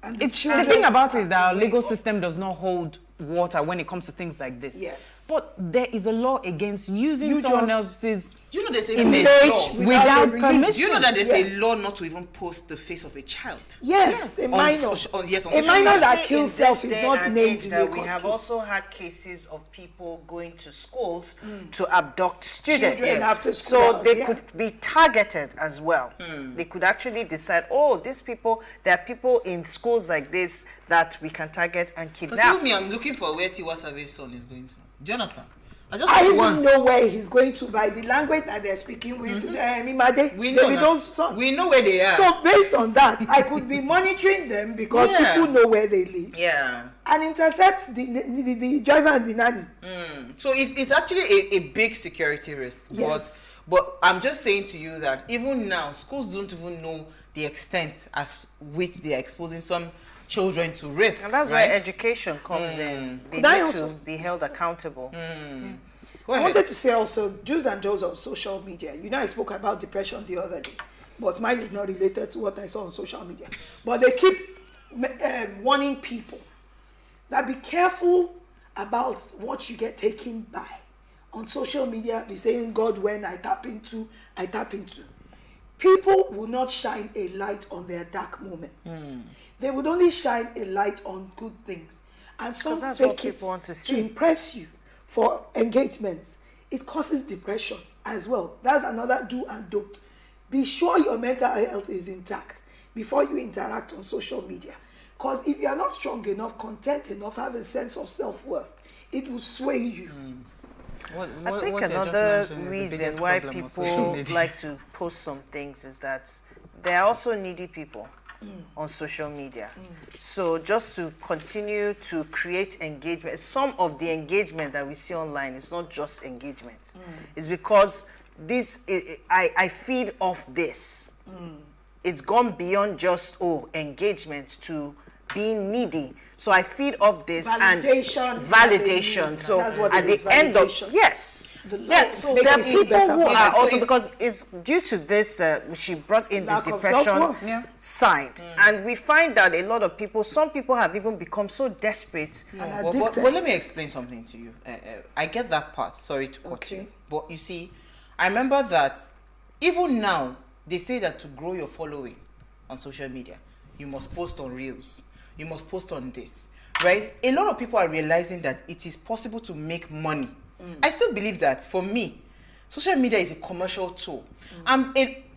And The thing about it is that our legal system does not hold water when it comes to things like this. Yes. But there is a law against using someone else's Do you know there's a image law without permission? Do you know that there's a law not to even post the face of a child? Yes, a minor. On A social minor media. that kills self is not named in the We court have case. also had cases of people going to schools to abduct students. Children after school So hours, they yeah. could be targeted as well. They could actually decide, oh, these people, there are people in schools like this that we can target and Because kidnap. me, I'm looking for where Tiwa Savage's son is going to. Do you understand? I even know where he's going to by the language that they're speaking with Imade, We know Davido's son. We know where they are. So based on that, I could be monitoring them because people know where they live. Yeah. And intercept the driver and the nanny. So it's actually a big security risk. Yes. But I'm just saying to you that even now, schools don't even know the extent as which they are exposing some children to risk. And that's right? where education comes in. They Could I need also- to be held accountable. I wanted to say also, do's and don'ts of social media. You know, I spoke about depression the other day, but mine is not related to what I saw on social media. But they keep warning people that be careful about what you get taken by. On social media, be saying, God, when I tap into. People will not shine a light on their dark moments. They would only shine a light on good things. And some that's what fake it people want to to see. impress you for engagements. It causes depression as well. That's another do and don't. Be sure your mental health is intact before you interact on social media. Because if you are not strong enough, content enough, have a sense of self-worth, it will sway you. I think another reason why people like to post some things is that there are also needy people on social media. So just to continue to create engagement, some of the engagement that we see online is not just engagement. It's because I feed off this. It's gone beyond just engagement to being needy. So I feed off this validation. So at the end of there are people who are also, because it's due to this. She brought in the depression side, and we find that a lot of people, some people have even become so desperate. But let me explain something to you. I get that part. Sorry to cut you, but you see, I remember that even now they say that to grow your following on social media, you must post on Reels. You must post on this, right? A lot of people are realizing that it is possible to make money. I still believe that. For me, social media is a commercial tool.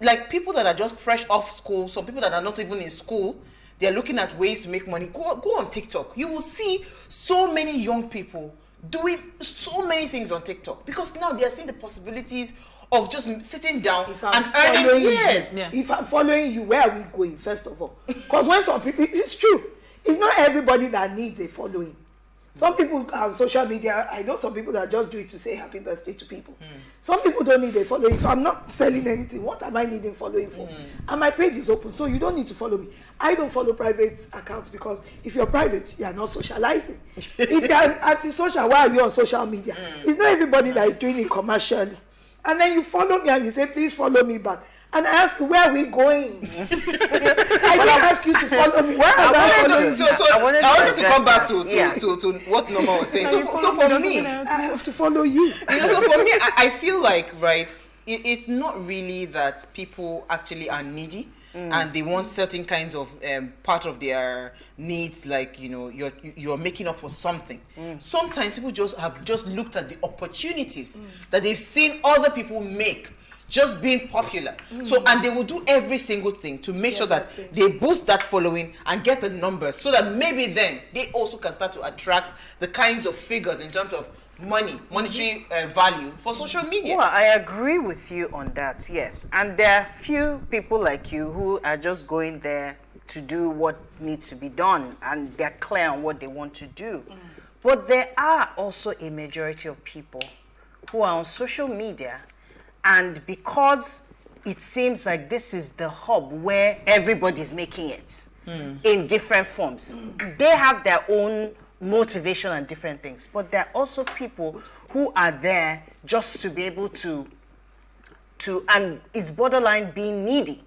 Like people that are just fresh off school, some people that are not even in school, they're looking at ways to make money. Go on TikTok. You will see so many young people doing so many things on TikTok because now they are seeing the possibilities of just sitting down and earning. If I'm following you, where are we going, first of all? Because when some people, it's true. It's not everybody that needs a following. Some people on social media, I know some people that just do it to say happy birthday to people. Some people don't need a following. If I'm not selling anything, what am I needing following for? And my page is open, so you don't need to follow me. I don't follow private accounts because if you're private, you are not socializing. If you're anti-social, why are you on social media? It's not everybody that is doing it commercially. And then you follow me and you say, please follow me back. And I ask you, where are we going? I didn't ask you to follow me. Where am I following? I wanted to come back to what Norma was saying. So for me, I have to follow you. So for me, I feel like, right, it's not really that people actually are needy and they want certain kinds of part of their needs, like, you know, you're making up for something. Sometimes people just looked at the opportunities that they've seen other people make, just being popular. So, and they will do every single thing to make sure that they boost that following and get the numbers so that maybe then they also can start to attract the kinds of figures in terms of monetary value for social media. Well, I agree with you on that, yes. And there are few people like you who are just going there to do what needs to be done and they're clear on what they want to do. But there are also a majority of people who are on social media, and because it seems like this is the hub where everybody's making it in different forms, they have their own motivation and different things. But there are also people who are there just to be able to and it's borderline being needy.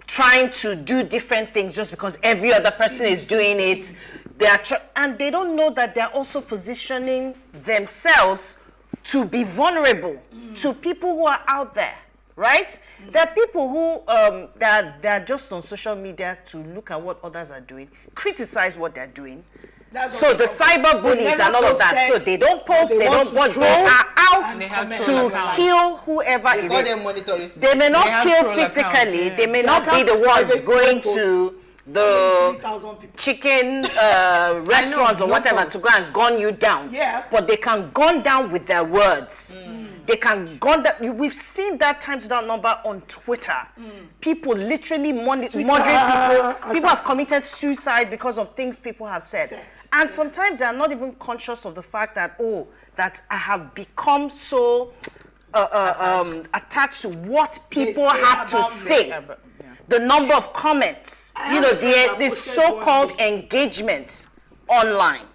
trying to do different things just because every other person is doing it. They are and they don't know that they're also positioning themselves to be vulnerable to people who are out there, right? There are people who they're just on social media to look at what others are doing, criticize what they're doing. So the cyber bullies and all of that. So they don't post, they don't want, they are out to kill whoever it is. They may not kill physically, they may not be the ones going to the chicken restaurants or whatever to go and gun you down. But they can gun down with their words. They can gun that. We've seen that times without number on Twitter. People literally murdering people. People have committed suicide because of things people have said. And sometimes they are not even conscious of the fact that, oh, that I have become so attached to what people have to say. The number of comments, you know, the so-called engagement online.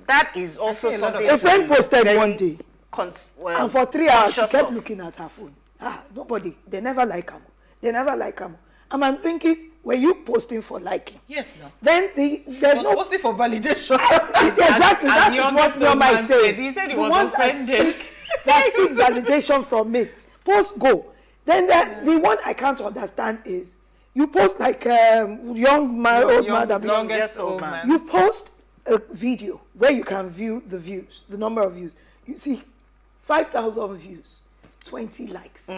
That is also something. A friend posted one day, and for 3 hours she kept looking at her phone. Nobody, they never like her. They never like her. And I'm thinking, were you posting for liking? Yes, no. Then there's no posting for validation. Exactly, that is what Norma is saying. He said he was offended. That seek validation from it. Post go. Then the one I can't understand is you post like young man, old man. You post a video where you can view the views, the number of views. You see 5,000 views, 20 likes.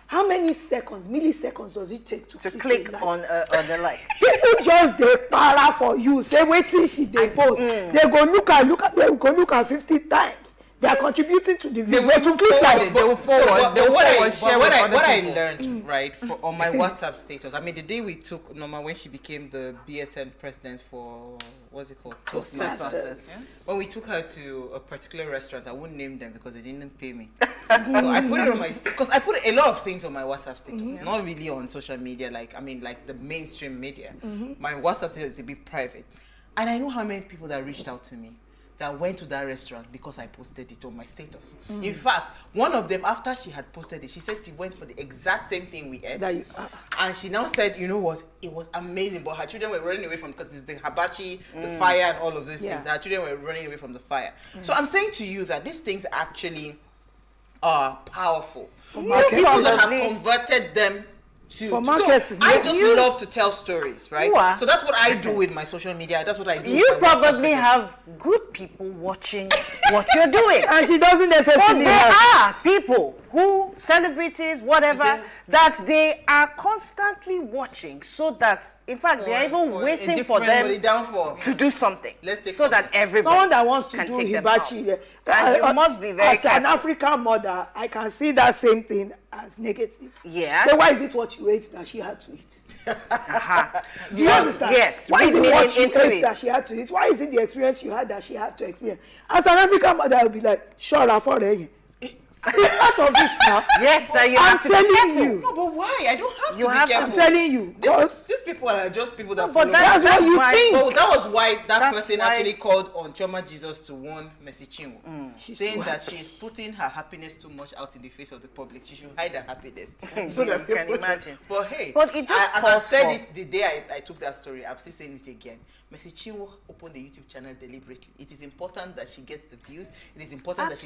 How many seconds, milliseconds does it take to click on the like? People just they para for you. Say wait till they post. They go look at. They go look at 50 times. They are contributing to the video. They will click like. They will forward. What I learned right on my WhatsApp status. I mean, the day we took Norma when she became the BSN president for what's it called, Toastmasters. When we took her to a particular restaurant, I wouldn't name them because they didn't pay me. So I put it on my because I put a lot of things on my WhatsApp status, not really on social media. Like the mainstream media. My WhatsApp status is a bit private, and I know how many people that reached out to me that went to that restaurant because I posted it on my status. In fact, one of them, after she had posted it, she said she went for the exact same thing we ate. And she now said, you know what, it was amazing, but her children were running away from, because it's the hibachi, the fire, and all of those things. Her children were running away from the fire. So I'm saying to you that these things actually are powerful. People that have converted them to marketing. So I just love to tell stories, right? So that's what I do with my social media. That's what I do. You probably have good people watching what you're doing. And she doesn't necessarily there are people who, celebrities, whatever, that they are constantly watching, so that, in fact, they're even waiting for them to do something. So that everybody someone that wants to do hibachi, and you must be very careful. As an African mother, I can see that same thing as negative. Yes. So why is it what you ate that she had to eat? Do you understand? Yes. Why is it what you ate that she had to eat? Why is it the experience you had that she had to experience? As an African mother, I would be like, sure, I'm for it. It's part of it now. Yes, that you have to be careful. You. No, but why? I don't have to be careful. I'm telling you. These people are just people that follow. That's what you think. Oh, that was why that person actually called on Choma Jesus to warn Mercy Chinwo, saying that she is putting her happiness too much out in the face of the public. She should hide her happiness. So that you can imagine. But hey, but it just as I said it the day I took that story, I'm still saying it again. Mercy Chinwo opened the YouTube channel deliberately. It is important that she gets the views. It is important that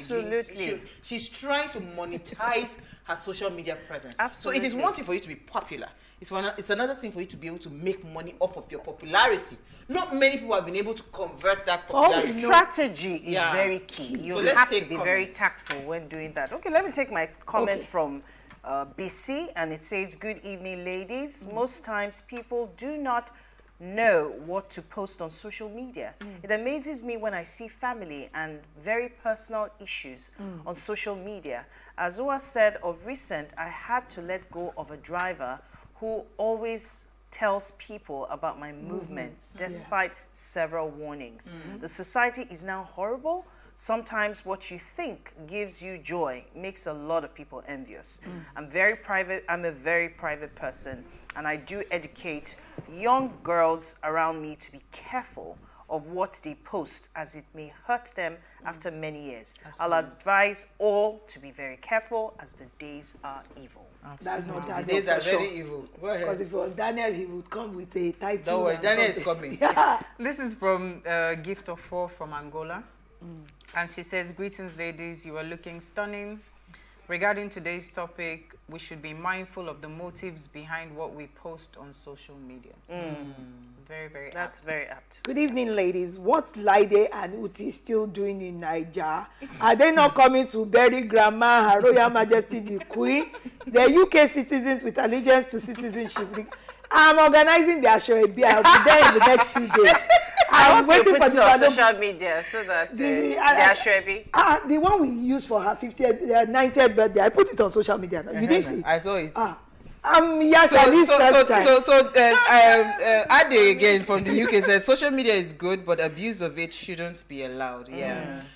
she's trying to monetize her social media presence. Absolutely. So it is one thing for you to be popular. It's another thing for you to be able to make money off of your popularity. Not many people have been able to convert that popularity. Strategy is very key. You have to be very tactful when doing that. Okay, let me take my comment from BC, and it says, good evening, ladies. Most times people do not know what to post on social media. It amazes me when I see family and very personal issues on social media. As Owa said, of recent, I had to let go of a driver who always tells people about my movements despite several warnings. The society is now horrible. Sometimes what you think gives you joy makes a lot of people envious. I'm a very private person, and I do educate young girls around me to be careful of what they post, as it may hurt them after many years. I'll advise all to be very careful, as the days are evil. That's not Daniel. The days are for very sure. evil. Go ahead. Because if it was Daniel, he would come with a title. Don't worry, and Daniel is something. coming. This is from Gift of Four from Angola. And she says, greetings, ladies. You are looking stunning. Regarding today's topic, we should be mindful of the motives behind what we post on social media. Very, very That's apt. very apt. Good evening, ladies. What's Laide and Uti still doing in Niger? Are they not coming to bury Grandma, Her Royal Majesty the Queen? They're UK citizens with allegiance to citizenship. I'm organizing the Ashoebi. I'll be there in the next 2 days. I'm waiting for the on social media so that the Ashwebi. The one we used for her 50th, 90th birthday, I put it on social media. You didn't see it? I saw it. Ade again from the UK says social media is good, but abuse of it shouldn't be allowed.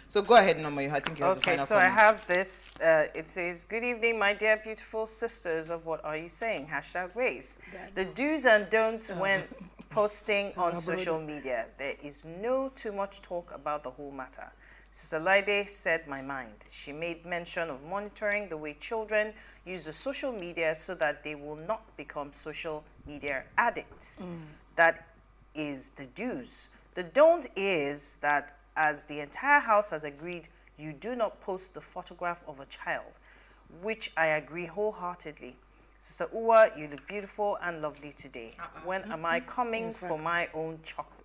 So go ahead, Norma. I think you have the final so comment. I have this. It says, good evening, my dear beautiful sisters of What Are You Saying? #raise. The do's and don'ts when posting on social media. There is no too much talk about the whole matter. Sister Laide said my mind. She made mention of monitoring the way children use the social media so that they will not become social media addicts. That is the do's. The don't is that, as the entire house has agreed, you do not post the photograph of a child, which I agree wholeheartedly. Sister Uwa, you look beautiful and lovely today. When am I coming for my own chocolate?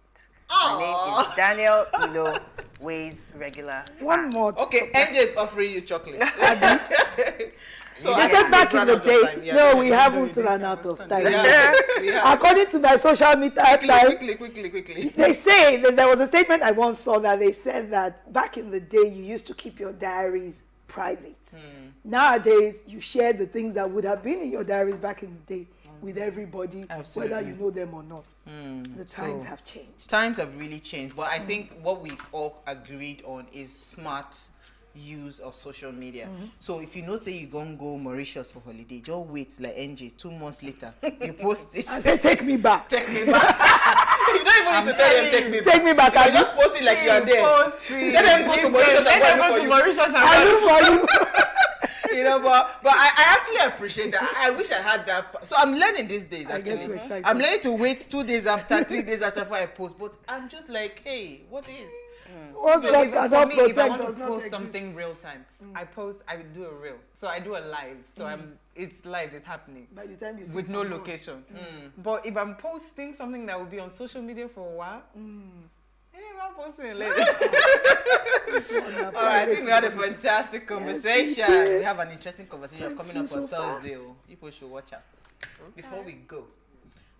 My name is Daniel Ilo, Ways regular fan. One more. Okay, NJ is offering you chocolate. So I said back in the day, no, we haven't run out of time. According to my social media, quickly. They say that there was a statement I once saw that they said that back in the day you used to keep your diaries private. Nowadays, you share the things that would have been in your diaries back in the day with everybody, whether you know them or not. The times have changed. Times have really changed, but I think what we've all agreed on is smart use of social media. So if you know, say you're gonna go Mauritius for holiday, just wait like NJ 2 months later, you post it. I say, take me back. Take me back. You don't even need to tell them take me back. Take me back. You just post it like you are there. Let them go to Mauritius and for you. You know, but I actually appreciate that. I wish I had that. So I'm learning these days. Actually, I get too excited. I'm learning to wait 2 days after, 3 days after before I post. But I'm just like, hey, what is? What's So God if, cannot for me, if I protect want does to not post exist. something real time, I do a reel. So I do a live. So it's live, it's happening. By the time you see with it, no I'm gone. location. But if I'm posting something that will be on social media for a while, I'm not posting it later. All right, I think we had a fantastic conversation. We have an interesting conversation coming up on Thursday. People should watch out. Before we go,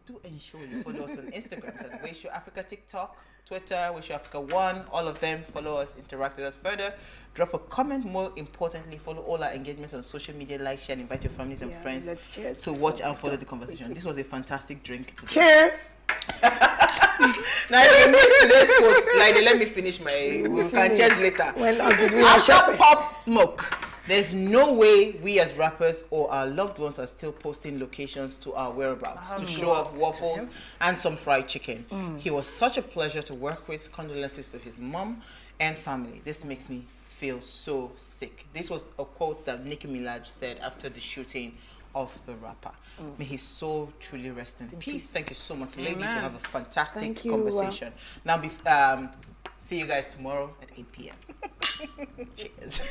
do ensure you follow us on Instagram at PlusTvAfrica, TikTok, Twitter, PlusTvAfrica1, all of them. Follow us, interact with us further. Drop a comment. More importantly, follow all our engagements on social media, like, share, and invite your families and friends to watch and follow the conversation. This was a fantastic drink today. Cheers! Now, if you missed today's quotes, like, let me finish my. We can cheers later. After Pop Smoke, there's no way we as rappers or our loved ones are still posting locations to our whereabouts to show off waffles and some fried chicken. He was such a pleasure to work with. Condolences to his mom and family. This makes me feel so sick. This was a quote that Nicki Minaj said after the shooting of the rapper. May his soul truly rest in peace. Thank you so much, ladies. We'll have a fantastic conversation. Now, see you guys tomorrow at 8 p.m. Cheers.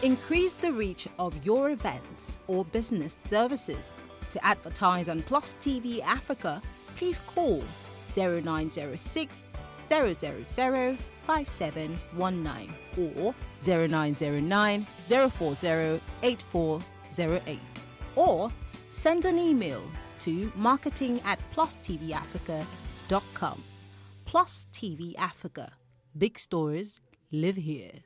Increase the reach of your events or business services. To advertise on Plus TV Africa, please call 0906 000 5719 or 0909 040 8408, or send an email to marketing@plustvafrica.com. plus.tv.com. Plus TV Africa. Big stories live here.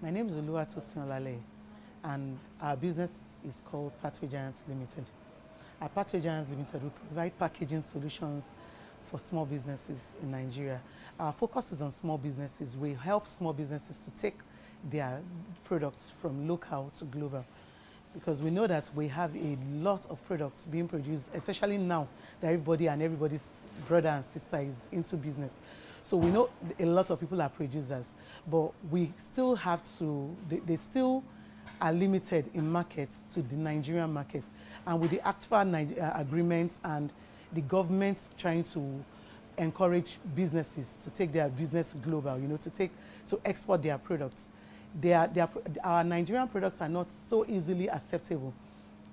My name is Oluwatosin Olale, and our business is called Pathway Giants Limited. At Pathway Giants Limited, we provide packaging solutions for small businesses in Nigeria. Our focus is on small businesses. We help small businesses to take their products from local to global, because we know that we have a lot of products being produced, especially now that everybody's brother and sister is into business. So we know a lot of people are producers, but we still have to, they still are limited in markets to the Nigerian market. And with the ACTFA agreements and the government trying to encourage businesses to take their business global, to export their products, our Nigerian products are not so easily acceptable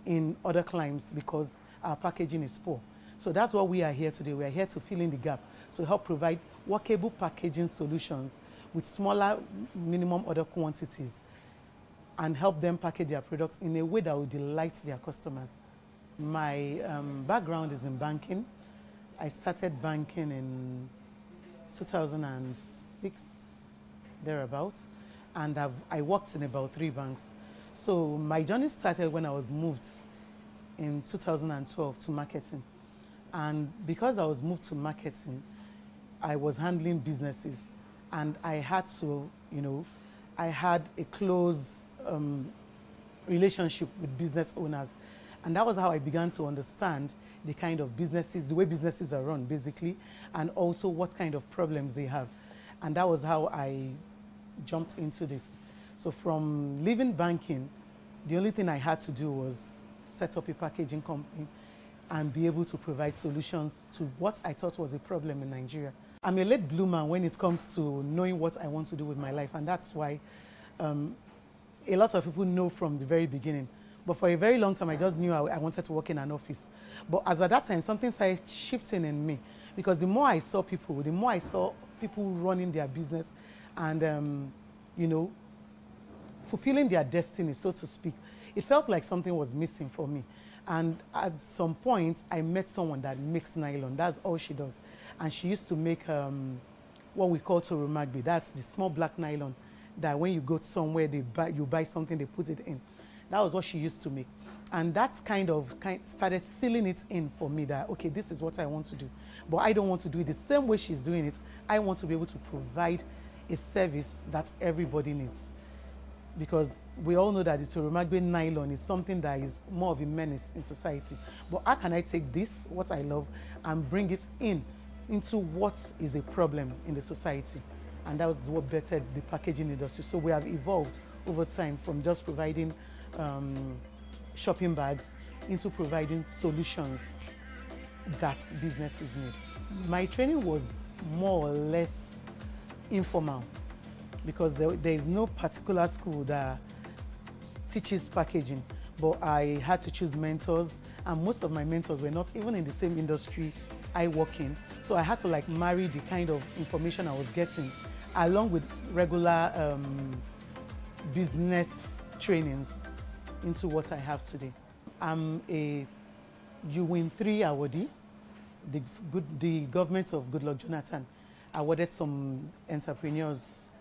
in other climes because our packaging is poor. So that's what we are here today. We are here to fill in the gap, to help provide workable packaging solutions with smaller minimum order quantities and help them package their products in a way that will delight their customers. My background is in banking. I started banking in 2006, thereabouts, and I worked in about 3 banks. So my journey started when I was moved in 2012 to marketing. And because I was moved to marketing, I was handling businesses, and I had to, I had a close relationship with business owners. And that was how I began to understand the kind of businesses, the way businesses are run, basically, and also what kind of problems they have. And that was how I jumped into this. So from leaving banking, the only thing I had to do was set up a packaging company and be able to provide solutions to what I thought was a problem in Nigeria. I'm a late bloomer when it comes to knowing what I want to do with my life, and that's why a lot of people know from the very beginning. But for a very long time, I just knew I wanted to work in an office. But as at that time, something started shifting in me, because the more I saw people running their business and, fulfilling their destiny, so to speak, it felt like something was missing for me. And at some point, I met someone that makes nylon. That's all she does. And she used to make what we call toromagbe. That's the small black nylon that when you go somewhere, you buy something, they put it in. That was what she used to make. And that's started sealing it in for me that, okay, this is what I want to do. But I don't want to do it the same way she's doing it. I want to be able to provide a service that everybody needs. Because we all know that the toromagbe nylon is something that is more of a menace in society. But how can I take this, what I love, and bring it into what is a problem in the society? And that was what bettered the packaging industry. So we have evolved over time from just providing shopping bags into providing solutions that businesses need. My training was more or less informal, because there is no particular school that teaches packaging, but I had to choose mentors, and most of my mentors were not even in the same industry I work in, So I had to like marry the kind of information I was getting along with regular business trainings into what I have today. I'm a UN 3 awardee. The government of Goodluck Jonathan awarded some entrepreneurs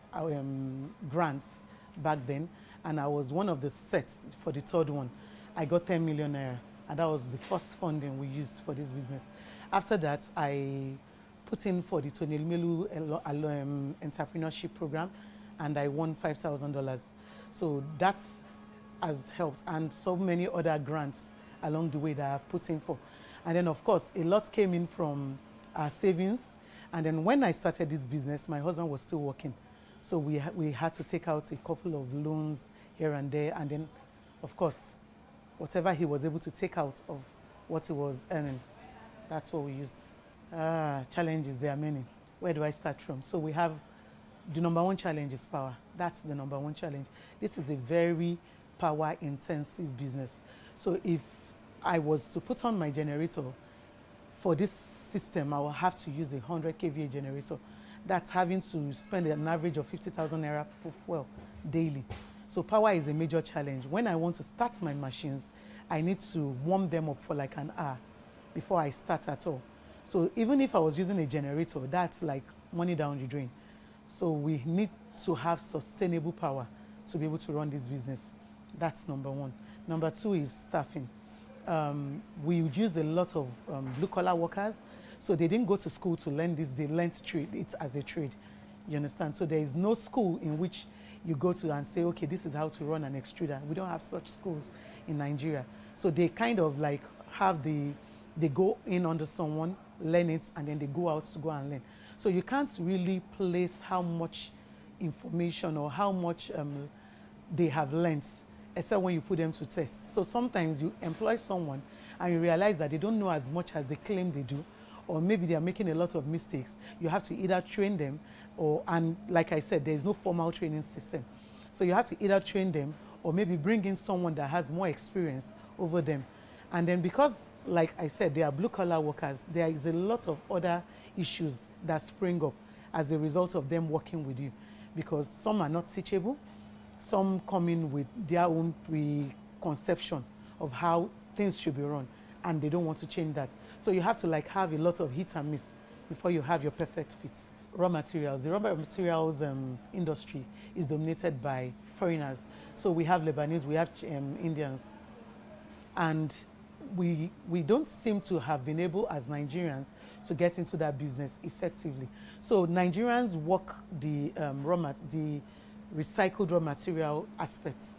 grants back then, and I was one of the sets for the third one. I got 10 million naira, and that was the first funding we used for this business. After that, I put in for the Tony Melu entrepreneurship program, and I won $5,000. So that has helped, and so many other grants along the way that I've put in for. And then, of course, a lot came in from our savings. And then when I started this business, my husband was still working. So we had to take out a couple of loans here and there. And then, of course, whatever he was able to take out of what he was earning, that's what we used. Challenges, there are many. Where do I start from? So we have the number one challenge is power. That's the number one challenge. This is a very power-intensive business. So if I was to put on my generator for this system, I will have to use a 100 kVA generator. That's having to spend an average of 50,000 naira for fuel daily. So power is a major challenge. When I want to start my machines, I need to warm them up for like an hour before I start at all. So even if I was using a generator, that's like money down the drain. So we need to have sustainable power to be able to run this business. That's number one. Number two is staffing. We use a lot of blue-collar workers, so they didn't go to school to learn this, they learned it as a trade, you understand? So there is no school in which you go to and say, okay, this is how to run an extruder. We don't have such schools in Nigeria. So they kind of like have they go in under someone, learn it, and then they go out to go and learn. So you can't really place how much information or how much they have learned, except when you put them to test. So sometimes you employ someone and you realize that they don't know as much as they claim they do, or maybe they are making a lot of mistakes. You have to either train them and like I said, there is no formal training system. So you have to either train them or maybe bring in someone that has more experience over them. And then because, like I said, they are blue-collar workers, there is a lot of other issues that spring up as a result of them working with you, because some are not teachable. Some come in with their own preconception of how things should be run, and they don't want to change that. So you have to like have a lot of hit and miss before you have your perfect fit. Raw materials. The raw materials industry is dominated by foreigners. So we have Lebanese, we have Indians, and we don't seem to have been able as Nigerians to get into that business effectively. So Nigerians work the recycled raw material aspects.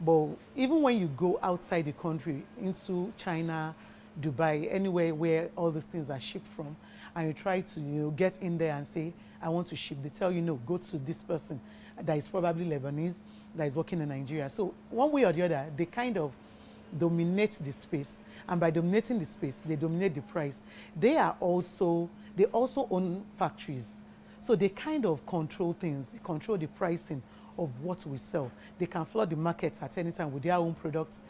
But even when you go outside the country, into China, Dubai, anywhere where all these things are shipped from, and you try to get in there and say, I want to ship, they tell you, no, go to this person that is probably Lebanese, that is working in Nigeria. So one way or the other, they kind of dominate the space. And by dominating the space, they dominate the price. They also own factories. So they kind of control things. They control the pricing of what we sell. They can flood the markets at any time with their own products.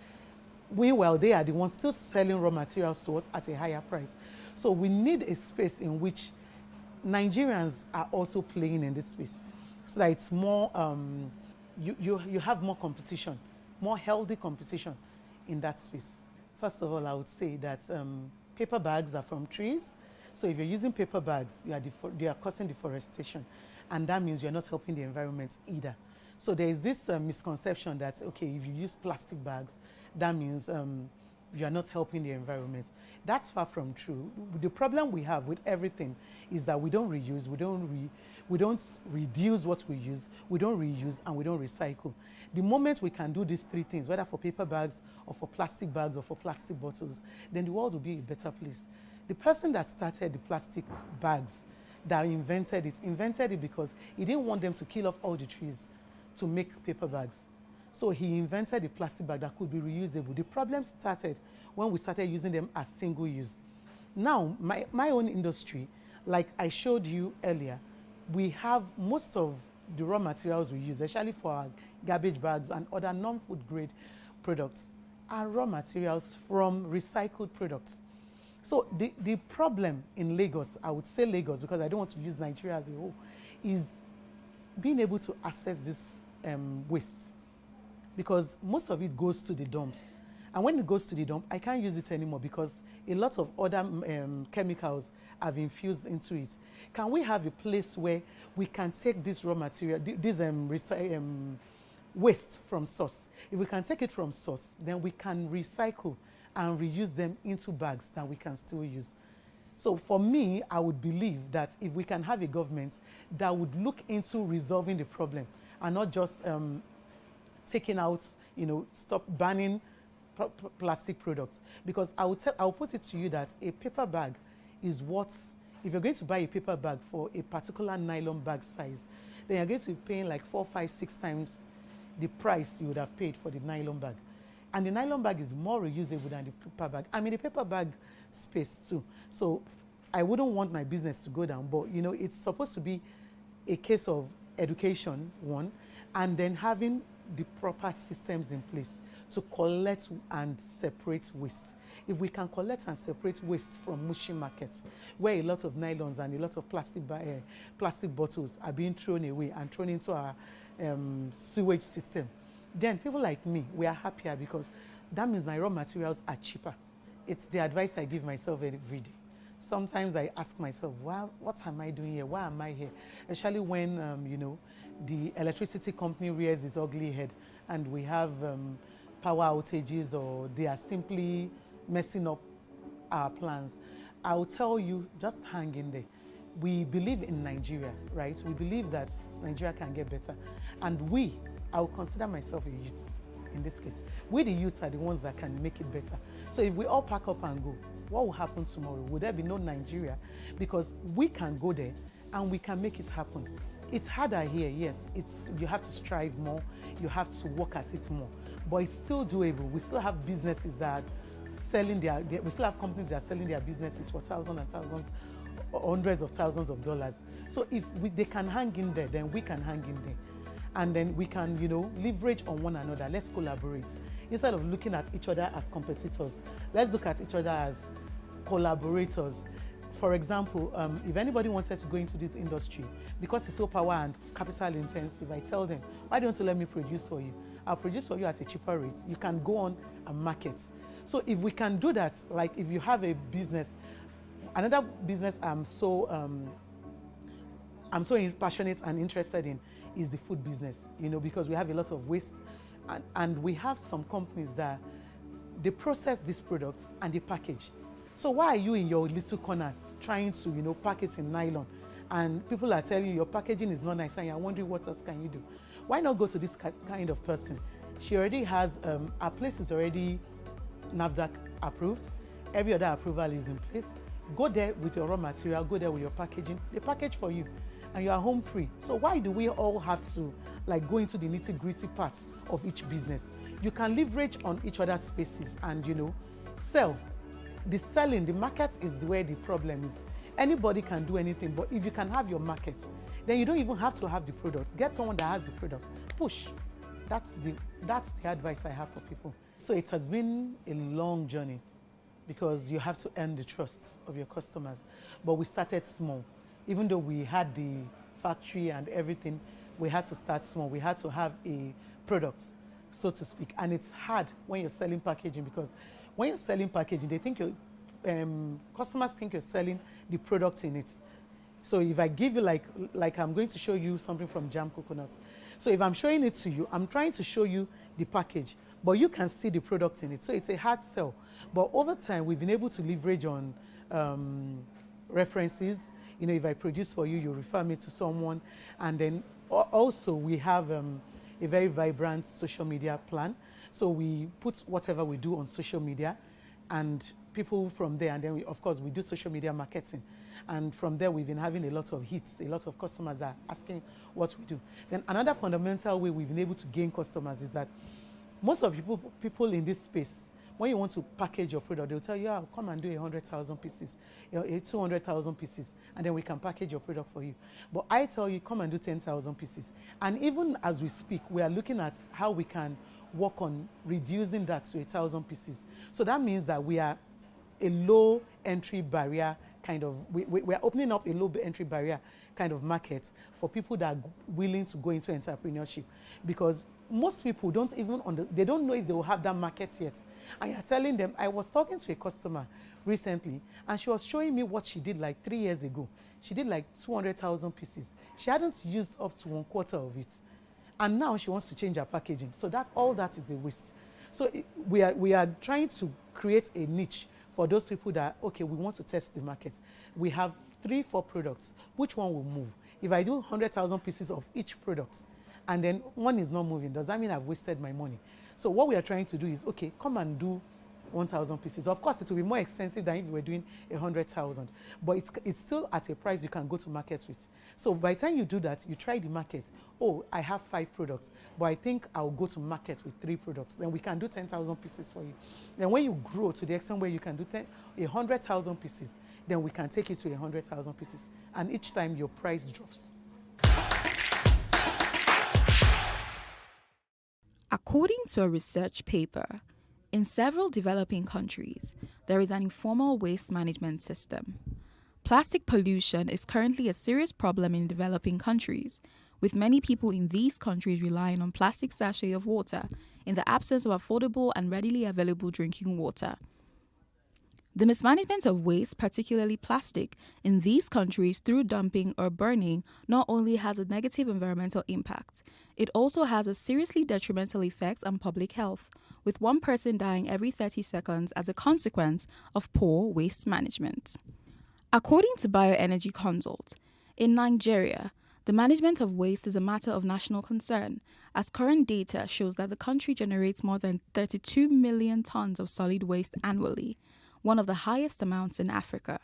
Meanwhile, they are the ones still selling raw materials to us at a higher price. So we need a space in which Nigerians are also playing in this space, so that it's more, you have more competition, more healthy competition in that space. First of all, I would say that paper bags are from trees. So if you're using paper bags, you are causing deforestation. And that means you're not helping the environment either. So there is this misconception that, okay, if you use plastic bags, that means you are not helping the environment. That's far from true. The problem we have with everything is that we don't reuse, we don't reduce what we use, we don't reuse, and we don't recycle. The moment we can do these three things, whether for paper bags or for plastic bags or for plastic bottles, then the world will be a better place. The person that started the plastic bags, that invented it because he didn't want them to kill off all the trees to make paper bags. So he invented a plastic bag that could be reusable. The problem started when we started using them as single use. Now, my own industry, like I showed you earlier, we have most of the raw materials we use, especially for our garbage bags and other non-food grade products, are raw materials from recycled products. So the problem in Lagos, I would say Lagos because I don't want to use Nigeria as a whole, is being able to access this waste, because most of it goes to the dumps. And when it goes to the dump, I can't use it anymore because a lot of other chemicals have infused into it. Can we have a place where we can take this raw material, this waste from source? If we can take it from source, then we can recycle and reuse them into bags that we can still use. So for me, I would believe that if we can have a government that would look into resolving the problem and not just taking out, stop banning plastic products. Because I'll put it to you that a paper bag is what, if you're going to buy a paper bag for a particular nylon bag size, then you're going to be paying like 4, 5, 6 times the price you would have paid for the nylon bag. And the nylon bag is more reusable than the paper bag. I'm in the paper bag space too. So I wouldn't want my business to go down, but it's supposed to be a case of education, one, and then having the proper systems in place to collect and separate waste. If we can collect and separate waste from mushy markets, where a lot of nylons and a lot of plastic bottles are being thrown away and thrown into our sewage system, then people like me, we are happier because that means my raw materials are cheaper. It's the advice I give myself every day. Sometimes I ask myself, well, what am I doing here? Why am I here? Especially when, the electricity company rears its ugly head and we have power outages or they are simply messing up our plans. I'll tell you, just hang in there. We believe in Nigeria, right? We believe that Nigeria can get better. And I will consider myself a youth in this case. We the youths are the ones that can make it better. So if we all pack up and go, what will happen tomorrow? Would there be no Nigeria? Because we can go there and we can make it happen. It's harder here, yes. You have to strive more, you have to work at it more, but it's still doable. We still have businesses that are selling we still have companies that are selling their businesses for thousands and thousands, hundreds of thousands of dollars. So if they can hang in there, then we can hang in there. And then we can, leverage on one another. Let's collaborate. Instead of looking at each other as competitors, let's look at each other as collaborators. For example, if anybody wanted to go into this industry, because it's so power and capital intensive, I tell them, why don't you let me produce for you? I'll produce for you at a cheaper rate. You can go on and market. So if we can do that, like if you have a business, another business I'm so passionate and interested in is the food business, because we have a lot of waste and we have some companies that they process these products and they package. So why are you in your little corners trying to, pack it in nylon? And people are telling you your packaging is not nice and you're wondering what else can you do? Why not go to this kind of person? She already has, our place is already NAFDAC approved. Every other approval is in place. Go there with your raw material, go there with your packaging. They package for you and you are home free. So why do we all have to go into the nitty-gritty parts of each business? You can leverage on each other's spaces and, sell. The selling, the market is where the problem is. Anybody can do anything, but if you can have your market, then you don't even have to have the product. Get someone that has the product. Push. That's the advice I have for people. So it has been a long journey because you have to earn the trust of your customers. But we started small. Even though we had the factory and everything, we had to start small. We had to have a product, so to speak. And it's hard when you're selling packaging because when you're selling packaging, they think customers think you're selling the product in it. So if I give you like I'm going to show you something from Jam Coconuts. So if I'm showing it to you, I'm trying to show you the package, but you can see the product in it. So it's a hard sell. But over time, we've been able to leverage on references. If I produce for you, you refer me to someone. And then also we have a very vibrant social media plan. So we put whatever we do on social media and people from there, and then of course we do social media marketing. And from there we've been having a lot of hits, a lot of customers are asking what we do. Then another fundamental way we've been able to gain customers is that most of people in this space, when you want to package your product, they'll tell you, oh, come and do 100,000 pieces, 200,000 pieces, and then we can package your product for you. But I tell you, come and do 10,000 pieces. And even as we speak, we are looking at how we can work on reducing that to 1,000 pieces. So that means that we are a low entry barrier kind of, we're opening up a low entry barrier kind of market for people that are willing to go into entrepreneurship, because most people don't even, they don't know if they will have that market yet. And you're telling them, I was talking to a customer recently, and she was showing me what she did like 3 years ago. She did like 200,000 pieces. She hadn't used up to 1/4 of it. And now she wants to change her packaging. So all that is a waste. So we are trying to create a niche for those people that, okay, we want to test the market. We have 3-4 products. Which one will move? If I do 100,000 pieces of each product, and then one is not moving, does that mean I've wasted my money? So what we are trying to do is, okay, come and do 1,000 pieces. Of course, it will be more expensive than if we were doing 100,000, but it's still at a price you can go to market with. So by the time you do that, you try the market. Oh, I have 5 products, but I think I'll go to market with 3 products. Then we can do 10,000 pieces for you. Then when you grow to the extent where you can do 100,000 pieces, then we can take it to 100,000 pieces. And each time your price drops. According to a research paper, in several developing countries, there is an informal waste management system. Plastic pollution is currently a serious problem in developing countries, with many people in these countries relying on plastic sachet of water in the absence of affordable and readily available drinking water. The mismanagement of waste, particularly plastic, in these countries through dumping or burning not only has a negative environmental impact, it also has a seriously detrimental effect on public health, with 1 person dying every 30 seconds as a consequence of poor waste management. According to Bioenergy Consult, in Nigeria, the management of waste is a matter of national concern, as current data shows that the country generates more than 32 million tons of solid waste annually, one of the highest amounts in Africa.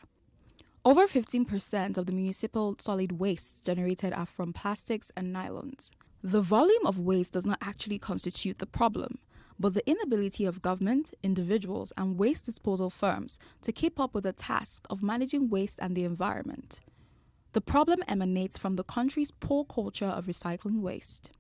Over 15% of the municipal solid wastes generated are from plastics and nylons. The volume of waste does not actually constitute the problem, but the inability of government, individuals, and waste disposal firms to keep up with the task of managing waste and the environment. The problem emanates from the country's poor culture of recycling waste.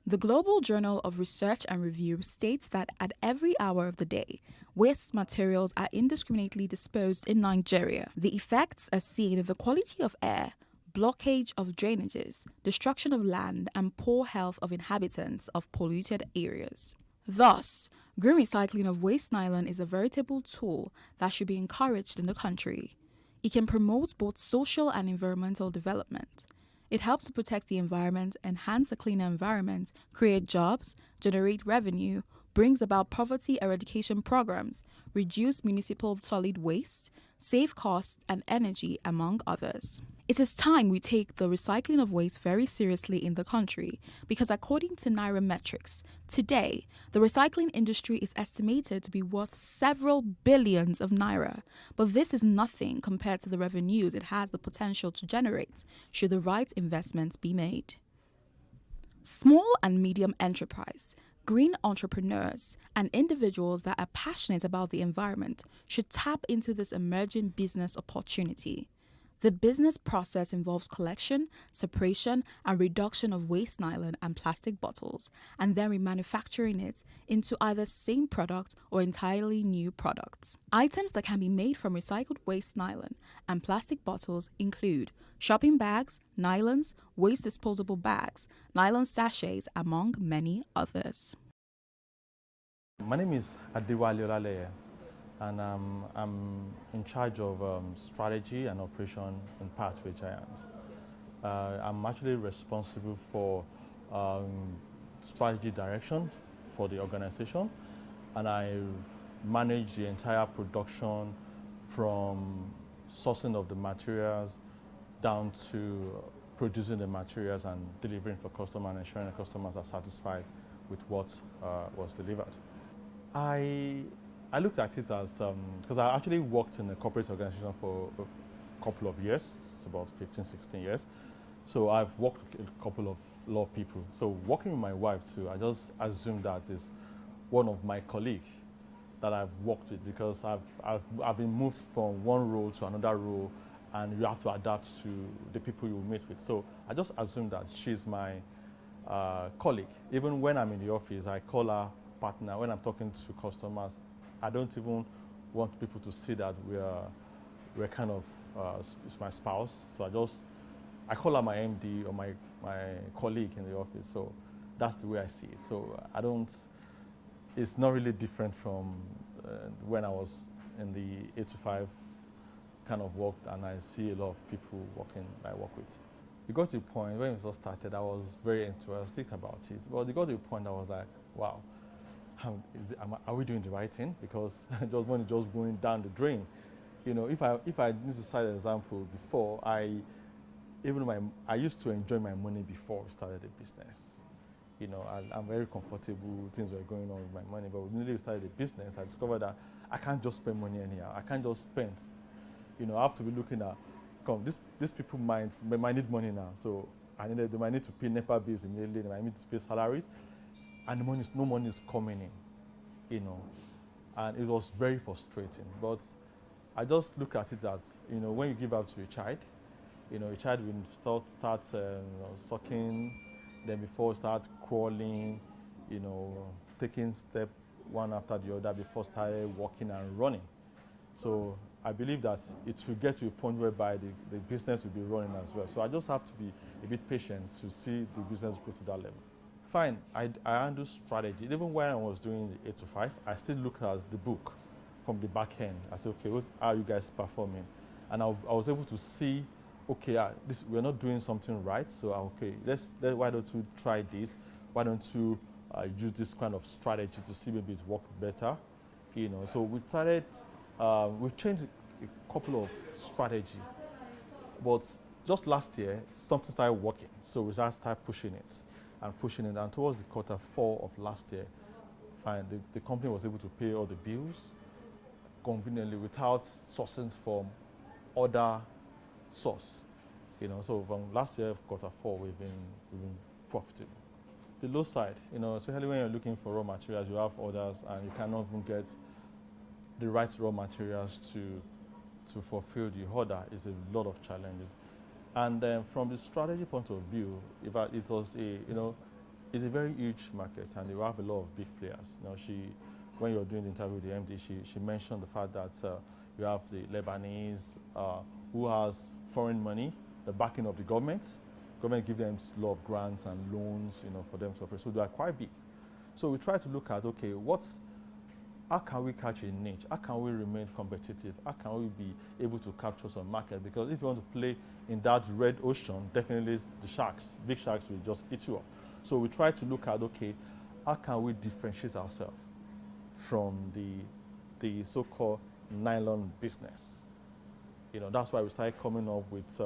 The Global Journal of Research and Review states that at every hour of the day, waste materials are indiscriminately disposed in Nigeria. The effects are seen in the quality of air, blockage of drainages, destruction of land, and poor health of inhabitants of polluted areas. Thus, green recycling of waste nylon is a veritable tool that should be encouraged in the country. It can promote both social and environmental development. It helps to protect the environment, enhance a cleaner environment, create jobs, generate revenue, brings about poverty eradication programs, reduce municipal solid waste, save costs and energy, among others. It is time we take the recycling of waste very seriously in the country, because according to Nairametrics, today, the recycling industry is estimated to be worth several billions of naira, but this is nothing compared to the revenues it has the potential to generate should the right investments be made. Small and medium enterprise, green entrepreneurs, and individuals that are passionate about the environment should tap into this emerging business opportunity. The business process involves collection, separation, and reduction of waste nylon and plastic bottles, and then remanufacturing it into either same product or entirely new products. Items that can be made from recycled waste nylon and plastic bottles include shopping bags, nylons, waste disposable bags, nylon sachets, among many others. My name is Adewale Olaleye, and I'm in charge of strategy and operation in Pathway Giants. I'm actually responsible for strategy direction for the organization, and I manage the entire production from sourcing of the materials down to producing the materials and delivering for customers and ensuring the customers are satisfied with what was delivered. I looked at it as, because I actually worked in a corporate organization for a couple of years, about 15, 16 years. So I've worked with a lot of people. So working with my wife too, I just assumed that is one of my colleagues that I've worked with, because I've been moved from one role to another role, and you have to adapt to the people you meet with. So I just assumed that she's my colleague. Even when I'm in the office, I call her partner. When I'm talking to customers, I don't even want people to see that we're kind of it's my spouse. So I call her my MD or my colleague in the office. So that's the way I see it. So it's not really different from when I was in the 8 to 5 kind of work, and I see a lot of people I work with. It got to a point when it all started, I was very enthusiastic about it. But it got to a point I was like, wow, are we doing the right thing? Because money just going down the drain. You know, if I need to cite an example, before I used to enjoy my money before we started the business. You know, I'm very comfortable, things were going on with my money, but when we started the business, I discovered that I can't just spend money anyhow. I can't just spend. You know, I have to be looking at, these people might need money now, so they might need to pay NEPA bills immediately, they might need to pay salaries, and no money is coming in, you know, and it was very frustrating. But I just look at it as, you know, when you give birth to a child, you know, a child will start sucking, then before start crawling, you know, taking step one after the other before started walking and running. So I believe that it will get to a point whereby the business will be running as well. So I just have to be a bit patient to see the business go to that level. Fine, I handle strategy. Even when I was doing the 8 to 5, I still look at the book from the back end. I said, okay, how are you guys performing? And I was able to see, okay, we're not doing something right, so okay, why don't you try this? Why don't you use this kind of strategy to see maybe it works better? You know, so we started, we changed a couple of strategy, but just last year, something started working, so we started pushing it, and towards the Q4 of last year, the company was able to pay all the bills conveniently without sourcing from other source. You know, so from last year, Q4, we've been profitable. The low side, you know, especially when you're looking for raw materials, you have orders and you cannot even get the right raw materials to fulfill the order, is a lot of challenges. And from the strategy point of view, it was it's a very huge market, and you have a lot of big players. You know, when you're doing the interview with the MD, she mentioned the fact that you have the Lebanese who has foreign money, the backing of the government. Government give them a lot of grants and loans, you know, for them to operate. So they are quite big. So we try to look at, okay, how can we catch a niche? How can we remain competitive? How can we be able to capture some market? Because if you want to play in that red ocean, definitely the big sharks will just eat you up. So we try to look at, okay, how can we differentiate ourselves from the so-called nylon business? You know, that's why we started coming up with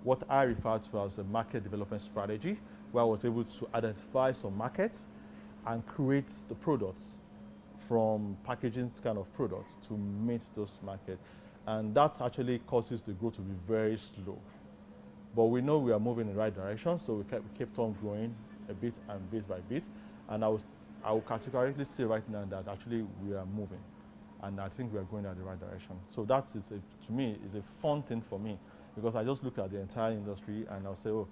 what I refer to as a market development strategy, where I was able to identify some markets and create the products from packaging kind of products to meet those markets. And that actually causes the growth to be very slow. But we know we are moving in the right direction, so we kept on growing a bit and bit by bit. And I will categorically say right now that actually we are moving. And I think we are going in the right direction. So that is, to me, is a fun thing for me, because I just look at the entire industry and I'll say, oh,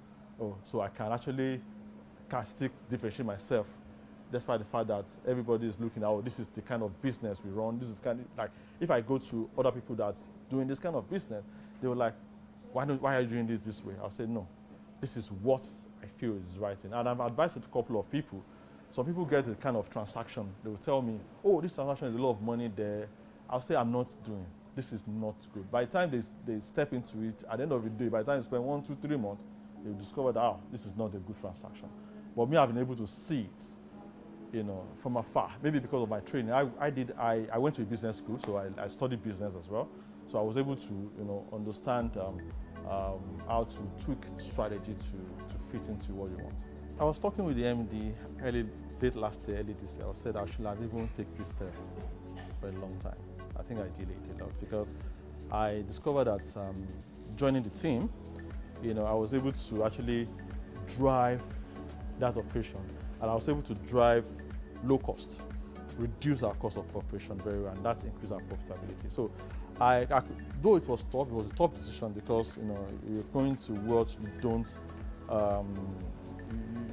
so I can actually differentiate myself, despite the fact that everybody is looking at, oh, this is the kind of business we run. This is kind of like, if I go to other people that's doing this kind of business, they were like, why are you doing this way? I'll say, no, this is what I feel is right. And I've advised a couple of people. Some people get a kind of transaction. They will tell me, oh, this transaction is a lot of money there. I'll say, I'm not doing. This is not good. By the time they step into it, at the end of the day, by the time you spend 1, 2, 3 months, they'll discover that, this is not a good transaction. But me, I've been able to see it, you know, from afar. Maybe because of my training. I went to a business school, so I studied business as well. So I was able to, you know, understand how to tweak strategy to fit into what you want. I was talking with the MD late last year, early this year. I said I should have even taken this step for a long time. I think I delayed a lot because I discovered that joining the team, you know, I was able to actually drive that operation, and I was able to drive low cost, reduce our cost of operation very well, and that increased our profitability. So, though it was a tough decision, because you know you're going to worlds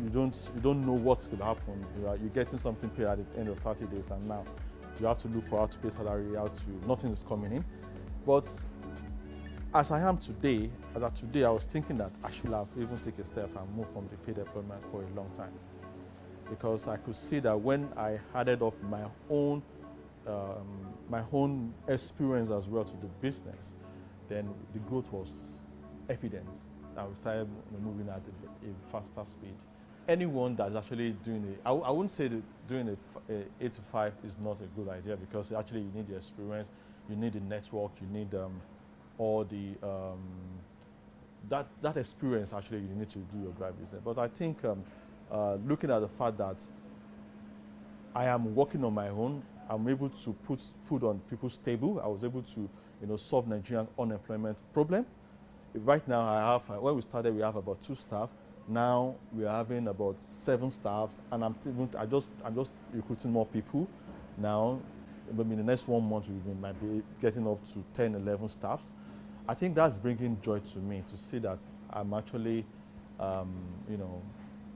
you don't know what's going to happen. You're getting something paid at the end of 30 days, and now You have to look for how to pay salary, nothing is coming in. But as I am today, I was thinking that I should have even taken a step and moved from the paid employment for a long time. Because I could see that when I added up my own experience as well to the business, then the growth was evident. And we started moving at a faster speed. Anyone that's actually doing it, I wouldn't say that doing a 8 to 5 is not a good idea, because actually you need the experience, you need the network, you need all the that experience. Actually, you need to do your drive business. But I think looking at the fact that I am working on my own, I'm able to put food on people's table. I was able to, solve Nigerian unemployment problem. Right now, I have when we started, we have about 2 staff. Now we are having about 7 staffs, and I'm just recruiting more people now. But in the next 1 month, we might be getting up to 10, 11 staffs. I think that's bringing joy to me to see that I'm actually,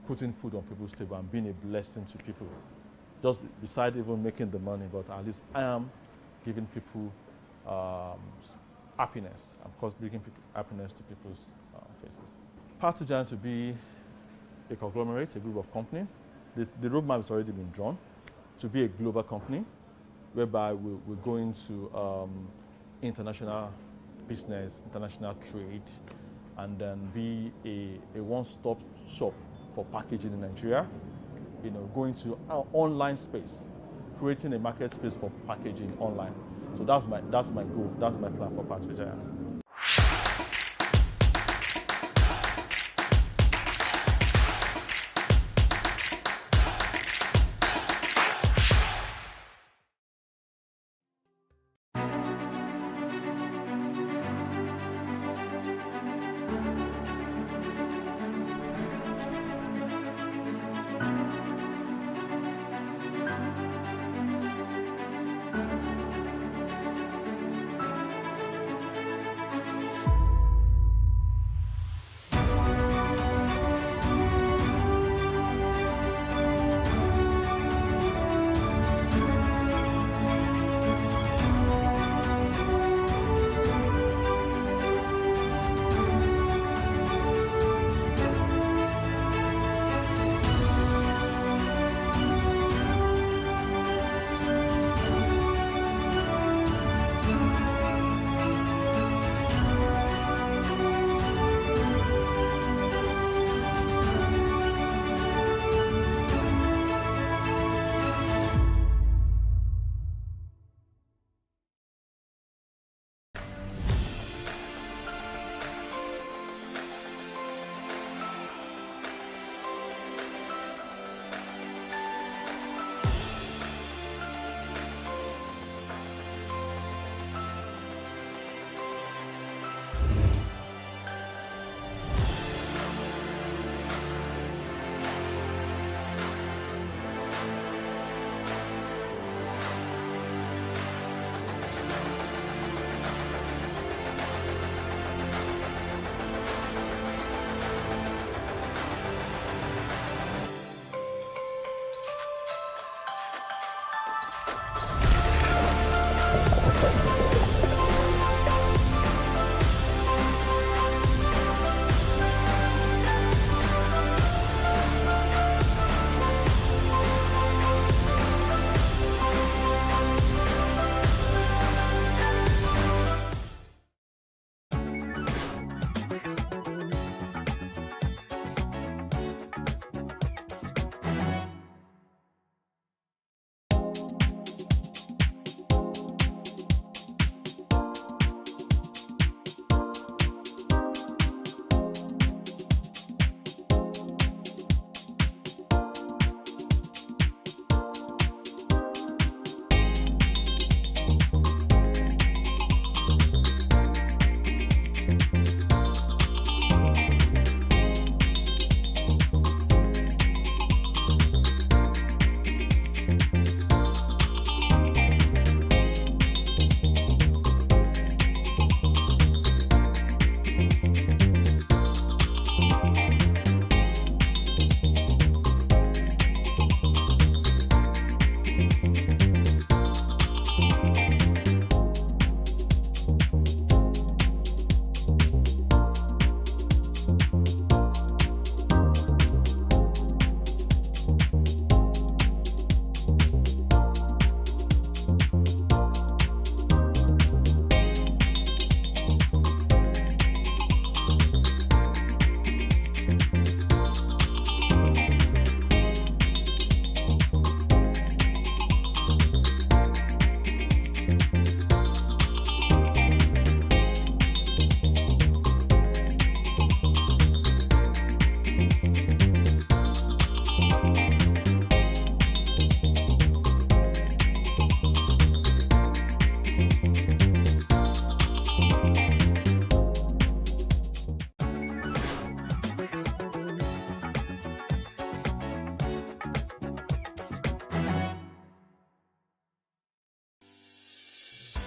putting food on people's table and being a blessing to people. Just beside even making the money, but at least I am giving people happiness. Of course, bringing happiness to people's faces. PlusTvAfrica to be a conglomerate, a group of companies. The roadmap has already been drawn to be a global company, whereby we're going to international business, international trade, and then be a one-stop shop for packaging in Nigeria. Going to our online space, creating a market space for packaging online. So that's my goal. That's my plan for PlusTvAfrica.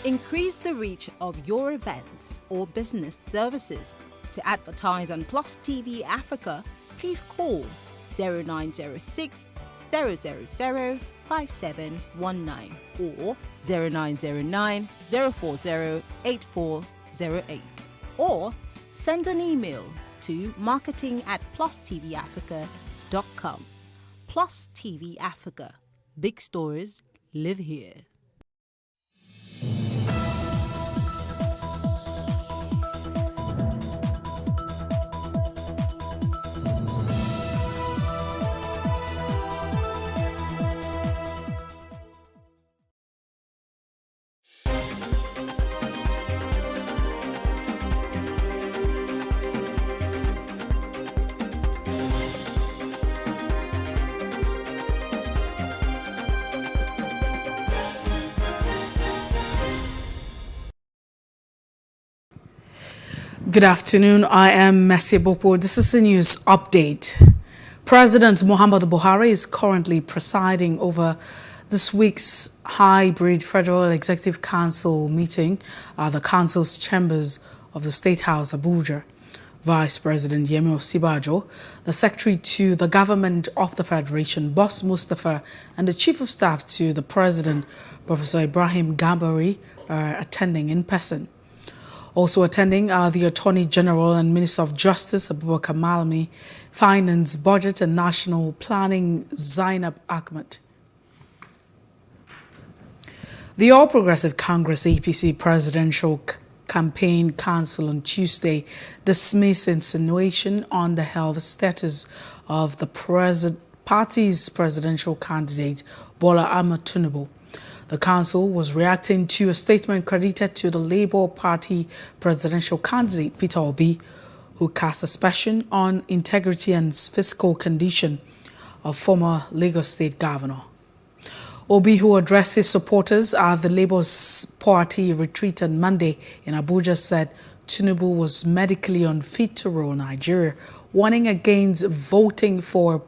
Increase the reach of your events or business services. To advertise on Plus TV Africa, please call 0906 000 5719 or 0909 040 8408 or send an email to marketing@PlusTvAfrica.com. Plus TV Africa. Big stories live here. Good afternoon, I am Messi Bopo. This is the news update. President Muhammadu Buhari is currently presiding over this week's hybrid Federal Executive Council meeting at the Council's chambers of the State House, Abuja. Vice President Yemi Osibajo, the Secretary to the Government of the Federation, Boss Mustafa, and the Chief of Staff to the President, Professor Ibrahim Gambari, are attending in person. Also attending are the Attorney General and Minister of Justice, Abubakar Malami, Finance, Budget and National Planning, Zainab Ahmed. The All Progressive Congress APC Presidential Campaign Council on Tuesday dismissed insinuation on the health status of the party's presidential candidate, Bola Ahmed Tinubu. The council was reacting to a statement credited to the Labour Party presidential candidate, Peter Obi, who cast aspersion on integrity and fiscal condition of former Lagos State Governor. Obi, who addressed his supporters at the Labour Party retreat on Monday in Abuja, said Tinubu was medically unfit to rule Nigeria, warning against voting for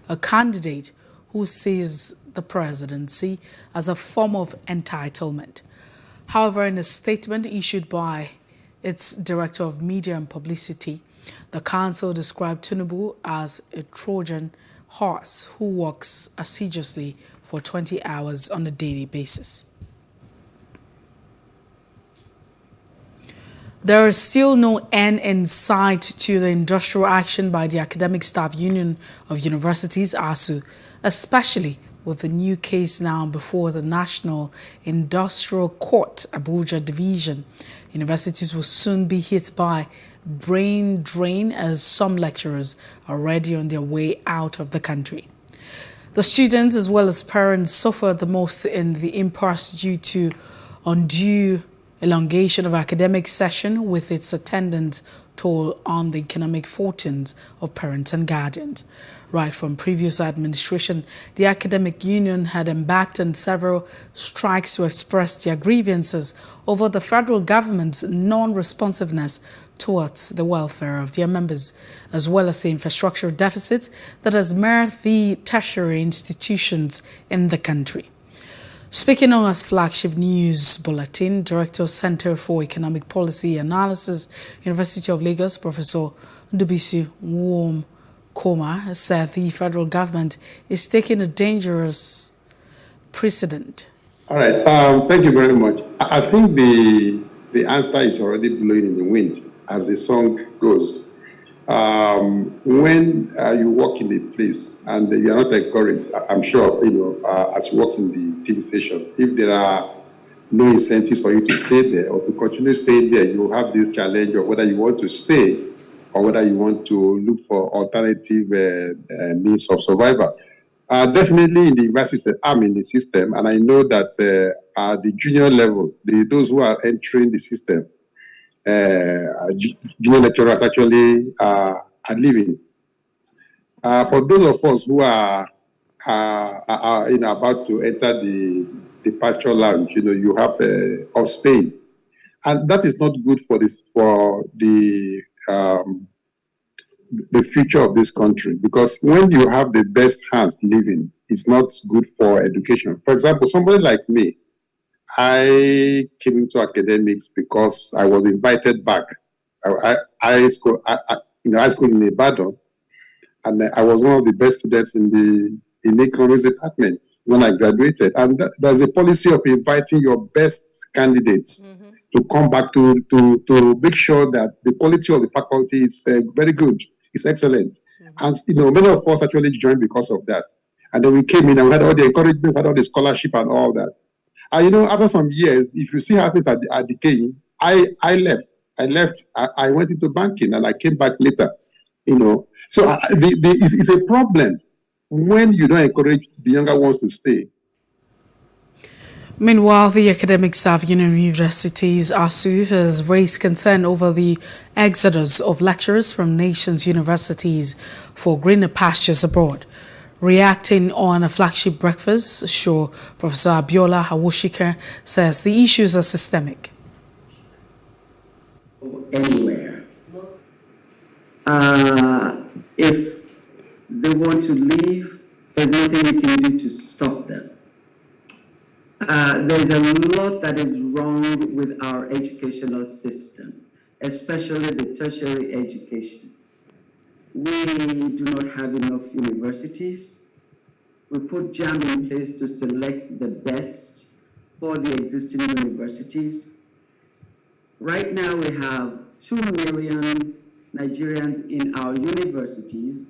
a candidate who sees the presidency as a form of entitlement. However, in a statement issued by its Director of Media and Publicity, the council described Tinubu as a Trojan horse who works assiduously for 20 hours on a daily basis. There is still no end in sight to the industrial action by the Academic Staff Union of Universities, ASU, especially with the new case now before the National Industrial Court, Abuja Division. Universities will soon be hit by brain drain as some lecturers are already on their way out of the country. The students as well as parents suffer the most in the impasse due to undue elongation of academic session, with its attendance toll on the economic fortunes of parents and guardians. Right from previous administration, the academic union had embarked on several strikes to express their grievances over the federal government's non-responsiveness towards the welfare of their members, as well as the infrastructure deficit that has marred the tertiary institutions in the country. Speaking on his flagship news bulletin, Director Center for Economic Policy Analysis, University of Lagos, Professor Ndubisi Nwom Koma, said the federal government is taking a dangerous precedent. All right, thank you very much. I think the answer is already blowing in the wind, as the song goes. When you work in a place and you are not encouraged, I'm sure, as you work in the team station, if there are no incentives for you to stay there or to continue staying there, you have this challenge of whether you want to stay or whether you want to look for alternative means of survival. Definitely in the university, I'm in the system, and I know that at the junior level, those who are entering the system, junior lecturers actually are leaving. For those of us who are about to enter the departure lounge, you have of staying, and that is not good for the future of this country, because when you have the best hands living, it's not good for education. For example, somebody like me, I came into academics because I was invited back. I school, in high school in Ibadan, and I was one of the best students in the economics department when I graduated. And there's a policy of inviting your best candidates to come back to make sure that the quality of the faculty is very good, it's excellent. And many of us actually joined because of that. And then we came in and we had all the encouragement, we had all the scholarship and all that. And after some years, if you see how things are decaying, I left. I went into banking and I came back later. So it's a problem when you don't encourage the younger ones to stay. Meanwhile, the Academic Staff Union of Universities, ASU, has raised concern over the exodus of lecturers from nations' universities for greener pastures abroad. Reacting on a flagship breakfast show, Professor Abiola Hawoshika says the issues are systemic. Anywhere. If they want to leave, there's nothing we can do to stop them. There's a lot that is wrong with our educational system, especially the tertiary education. We do not have enough universities. We put JAM in place to select the best for the existing universities. Right now we have 2 million Nigerians in our universities,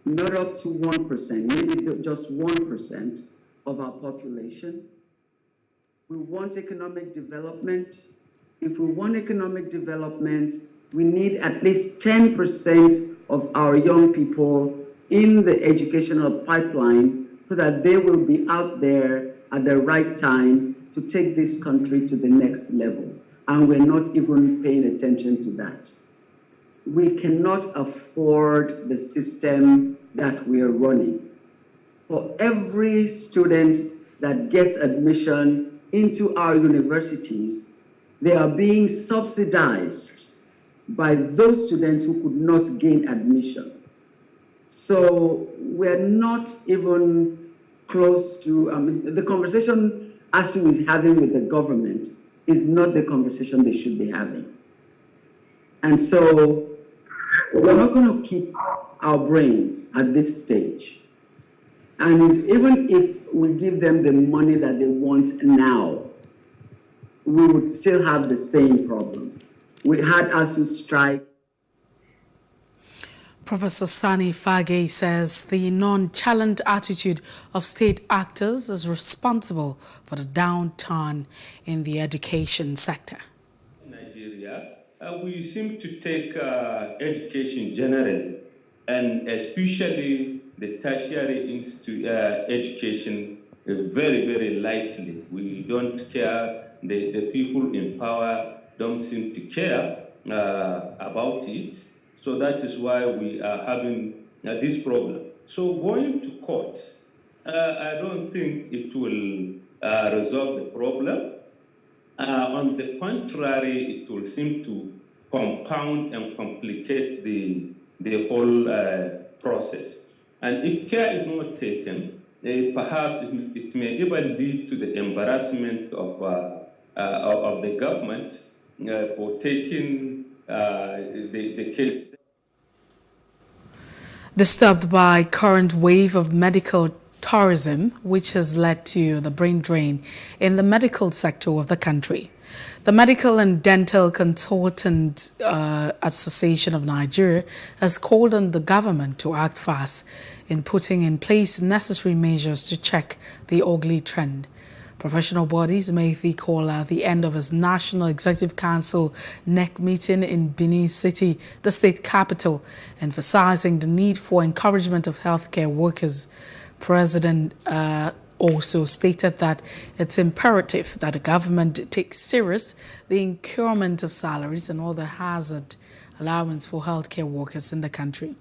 not up to 1%, maybe just 1% of our population. We want economic development. If we want economic development, we need at least 10% of our young people in the educational pipeline so that they will be out there at the right time to take this country to the next level. And we're not even paying attention to that. We cannot afford the system that we are running. For every student that gets admission into our universities, they are being subsidized by those students who could not gain admission. So we're not even close to, the conversation ASU is having with the government is not the conversation they should be having. And so we're not going to keep our brains at this stage. And even if we give them the money that they want now, we would still have the same problem. We had ASU strike. Professor Sani Fage says the nonchalant attitude of state actors is responsible for the downturn in the education sector. In Nigeria, we seem to take education generally, and especially the tertiary education very, very lightly. We don't care. The people in power don't seem to care about it. So that is why we are having this problem. So going to court, I don't think it will resolve the problem. On the contrary, it will seem to compound and complicate the whole process. And if care is not taken, perhaps it may even lead to the embarrassment of the government for taking the case. Disturbed by current wave of medical tourism, which has led to the brain drain in the medical sector of the country. The Medical and Dental Consultant Association of Nigeria has called on the government to act fast in putting in place necessary measures to check the ugly trend. Professional bodies made the call at the end of its National Executive Council NEC meeting in Benin City, the state capital, emphasizing the need for encouragement of healthcare workers. President also stated that it's imperative that the government takes serious the increment of salaries and all the hazard allowance for healthcare workers in the country,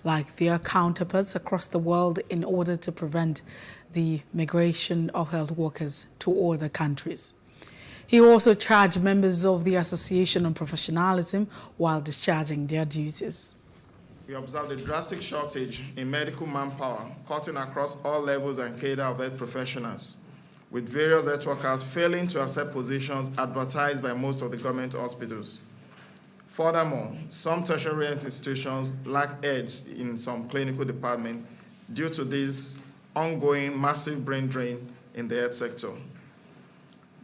like their counterparts across the world, in order to prevent the migration of health workers to other countries. He also charged members of the association on professionalism while discharging their duties. We observed a drastic shortage in medical manpower, cutting across all levels and cadre of health professionals. with various health workers failing to accept positions advertised by most of the government hospitals. Furthermore, some tertiary health institutions lack heads in some clinical departments due to this ongoing massive brain drain in the health sector.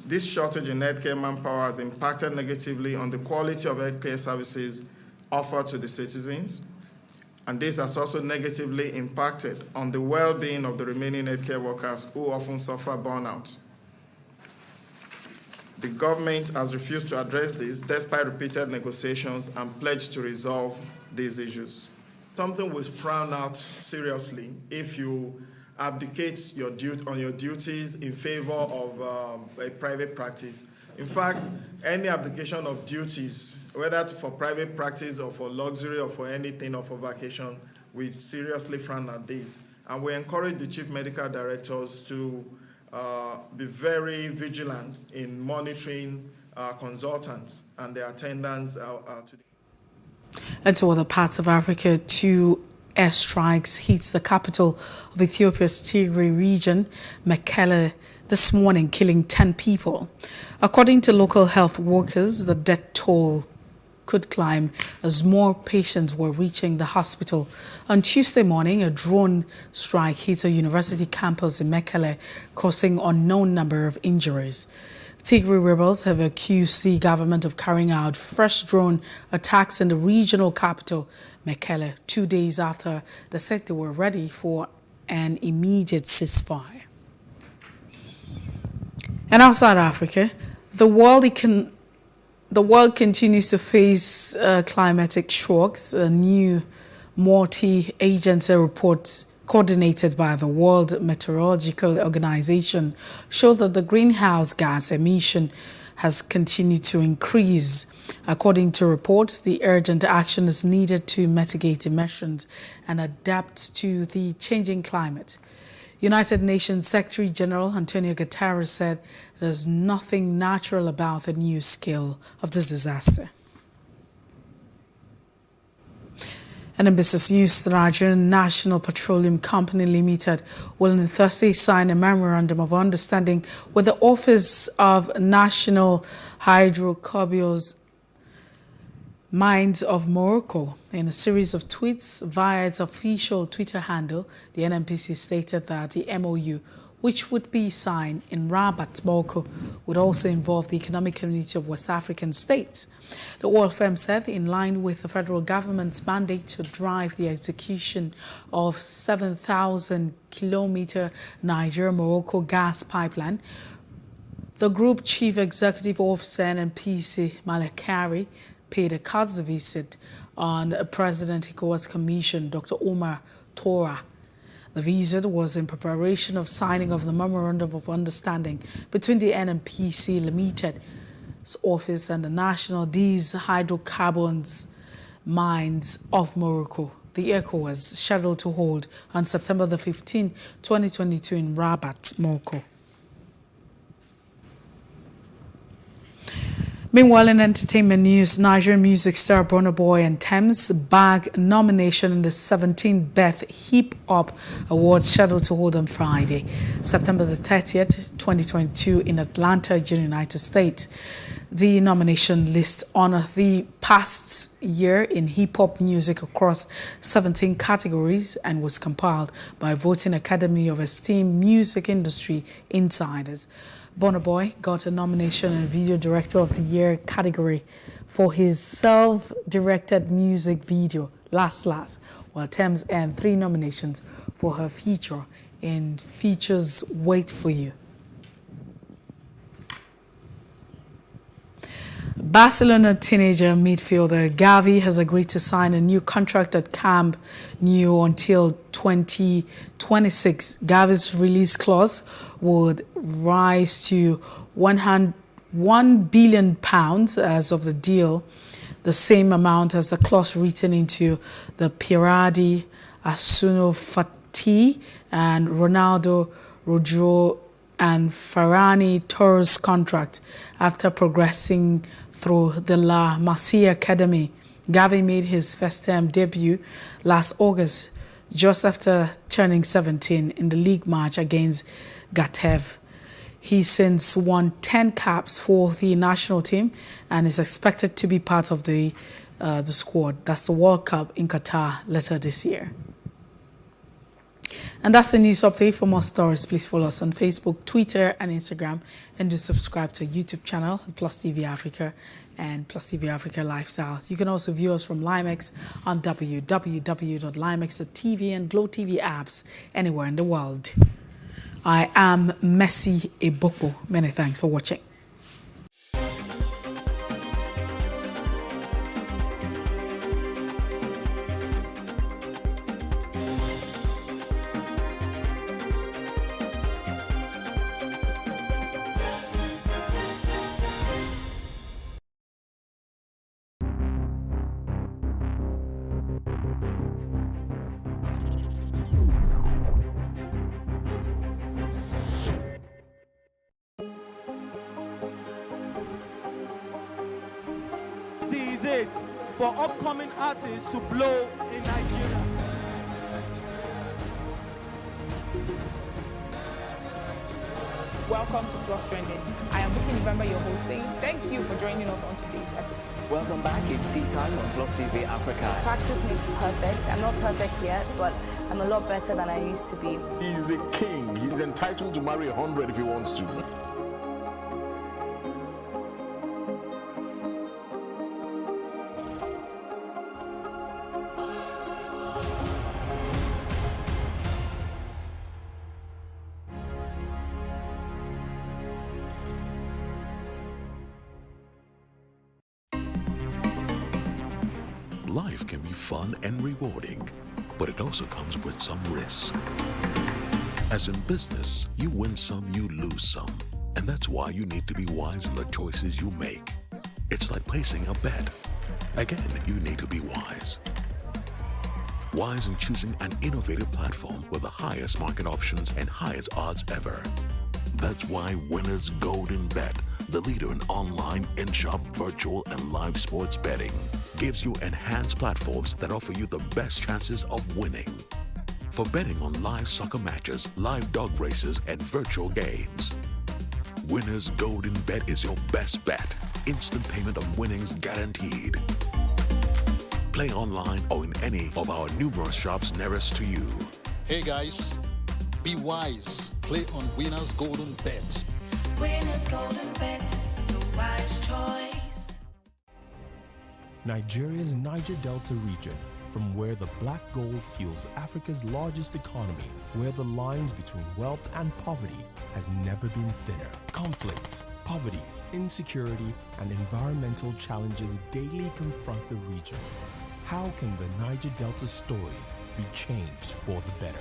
This shortage in healthcare manpower has impacted negatively on the quality of healthcare services offered to the citizens, and this has also negatively impacted on the well-being of the remaining healthcare workers who often suffer burnout. The government has refused to address this despite repeated negotiations and pledged to resolve these issues. Something was frowned out seriously if you abdicate on your duties in favor of a private practice. In fact, any abdication of duties, whether for private practice or for luxury or for anything or for vacation, we seriously frown at this. And we encourage the chief medical directors to be very vigilant in monitoring consultants and their attendance to the... And to other parts of Africa, 2 airstrikes hit the capital of Ethiopia's Tigray region, Mekelle, this morning, killing 10 people. According to local health workers, the death toll could climb as more patients were reaching the hospital. On Tuesday morning, a drone strike hit a university campus in Mekelle, causing unknown number of injuries. Tigray rebels have accused the government of carrying out fresh drone attacks in the regional capital, Mekelle, 2 days after they said they were ready for an immediate ceasefire. And outside Africa, the world continues to face climatic shocks. A new multi-agency report coordinated by the World Meteorological Organization showed that the greenhouse gas emission has continued to increase. According to reports, the urgent action is needed to mitigate emissions and adapt to the changing climate. United Nations Secretary General Antonio Guterres said there's nothing natural about the new scale of this disaster. And in business news, the Nigerian National Petroleum Company Limited will on Thursday sign a memorandum of understanding with the Office of National Hydrocarbons Mines of Morocco. In a series of tweets via its official Twitter handle, the NNPC stated that the MOU, which would be signed in Rabat, Morocco, would also involve the Economic Community of West African States. The oil firm said, in line with the federal government's mandate to drive the execution of 7,000-kilometer Niger-Morocco gas pipeline, the Group Chief Executive Officer NNPC Malakari paid a courtesy visit on President ECOWAS Commission Dr. Omar Tora. The visit was in preparation of signing of the Memorandum of Understanding between the NNPC Limited's office and the National Hydrocarbons Mines of Morocco. The ECOWAS scheduled to hold on September the 15th, 2022 in Rabat, Morocco. Meanwhile, in entertainment news, Nigerian music star Burna Boy and Tems bag nomination in the 17th Best Hip Hop Awards scheduled to hold on Friday, September the 30th, 2022 in Atlanta, United States. The nomination lists honor the past year in hip-hop music across 17 categories and was compiled by Voting Academy of Esteemed Music Industry Insiders. Burna Boy got a nomination in Video Director of the Year category for his self-directed music video, Last Last, while Tems earned 3 nominations for her feature in Features Wait For You. Barcelona teenager midfielder Gavi has agreed to sign a new contract at Camp Nou until 2026. Gavi's release clause would rise to £1 billion as of the deal, the same amount as the clause written into the Piradi, Asuno Fati and Ronaldo Rodrigo and Ferrani Torres contract. After progressing through the La Masia Academy, Gavi made his first-term debut last August, just after turning 17 in the league match against Gatev. He's since won 10 caps for the national team and is expected to be part of the squad. That's the World Cup in Qatar later this year. And that's the news update. For more stories, please follow us on Facebook, Twitter, and Instagram, and do subscribe to our YouTube channel, PlusTvAfrica and PlusTvAfrica Lifestyle. You can also view us from Limex on www.limex.tv and Glow TV apps anywhere in the world. I am Messi Ebokpo. Many thanks for watching. It for upcoming artists to blow in Nigeria. Welcome to Plus Trending. I am Bookie November, your host, saying thank you for joining us on today's episode. Welcome back. It's tea time on Plus TV Africa. Practice makes perfect. I'm not perfect yet, but I'm a lot better than I used to be. He's a king. He's entitled to marry 100 if he wants to. Life can be fun and rewarding, but it also comes with some risk. As in business, you win some, you lose some. And that's why you need to be wise in the choices you make. It's like placing a bet. Again, you need to be wise. Wise in choosing an innovative platform with the highest market options and highest odds ever. That's why Winners Golden Bet, the leader in online, in-shop, virtual, and live sports betting, gives you enhanced platforms that offer you the best chances of winning. For betting on live soccer matches, live dog races, and virtual games. Winners Golden Bet is your best bet. Instant payment of winnings guaranteed. Play online or in any of our numerous shops nearest to you. Hey guys, be wise. Play on Winners Golden Bet. Winners Golden Bet, the wise choice. Nigeria's Niger Delta region, from where the black gold fuels Africa's largest economy, where the lines between wealth and poverty has never been thinner. Conflicts, poverty, insecurity, and environmental challenges daily confront the region. How can the Niger Delta story be changed for the better?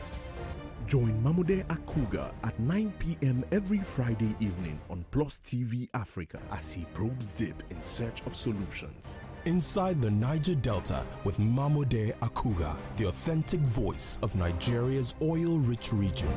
Join Mamude Akuga at 9 p.m. every Friday evening on Plus TV Africa as he probes deep in search of solutions. Inside the Niger Delta with Mamude Akuga, the authentic voice of Nigeria's oil-rich region.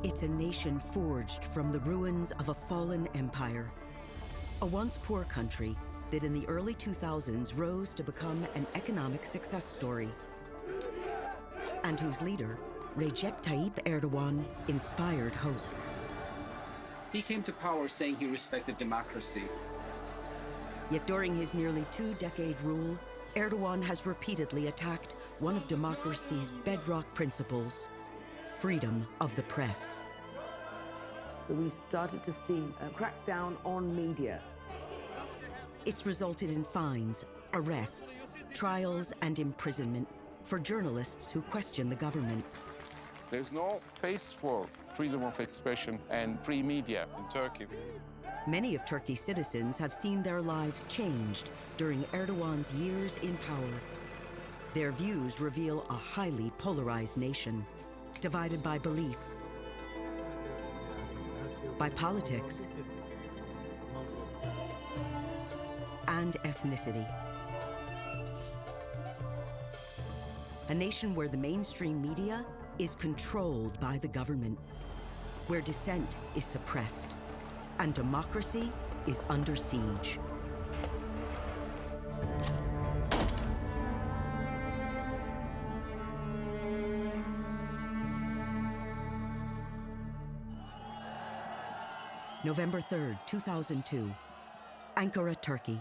It's a nation forged from the ruins of a fallen empire. A once poor country that in the early 2000s rose to become an economic success story. And whose leader, Recep Tayyip Erdogan, inspired hope. He came to power saying he respected democracy. Yet during his nearly 2-decade rule, Erdogan has repeatedly attacked one of democracy's bedrock principles, freedom of the press. So we started to see a crackdown on media. It's resulted in fines, arrests, trials, and imprisonment for journalists who question the government. There's no space for freedom of expression and free media in Turkey. Many of Turkey's citizens have seen their lives changed during Erdogan's years in power. Their views reveal a highly polarized nation, divided by belief, by politics, and ethnicity. A nation where the mainstream media is controlled by the government, where dissent is suppressed, and democracy is under siege. November 3rd, 2002, Ankara, Turkey.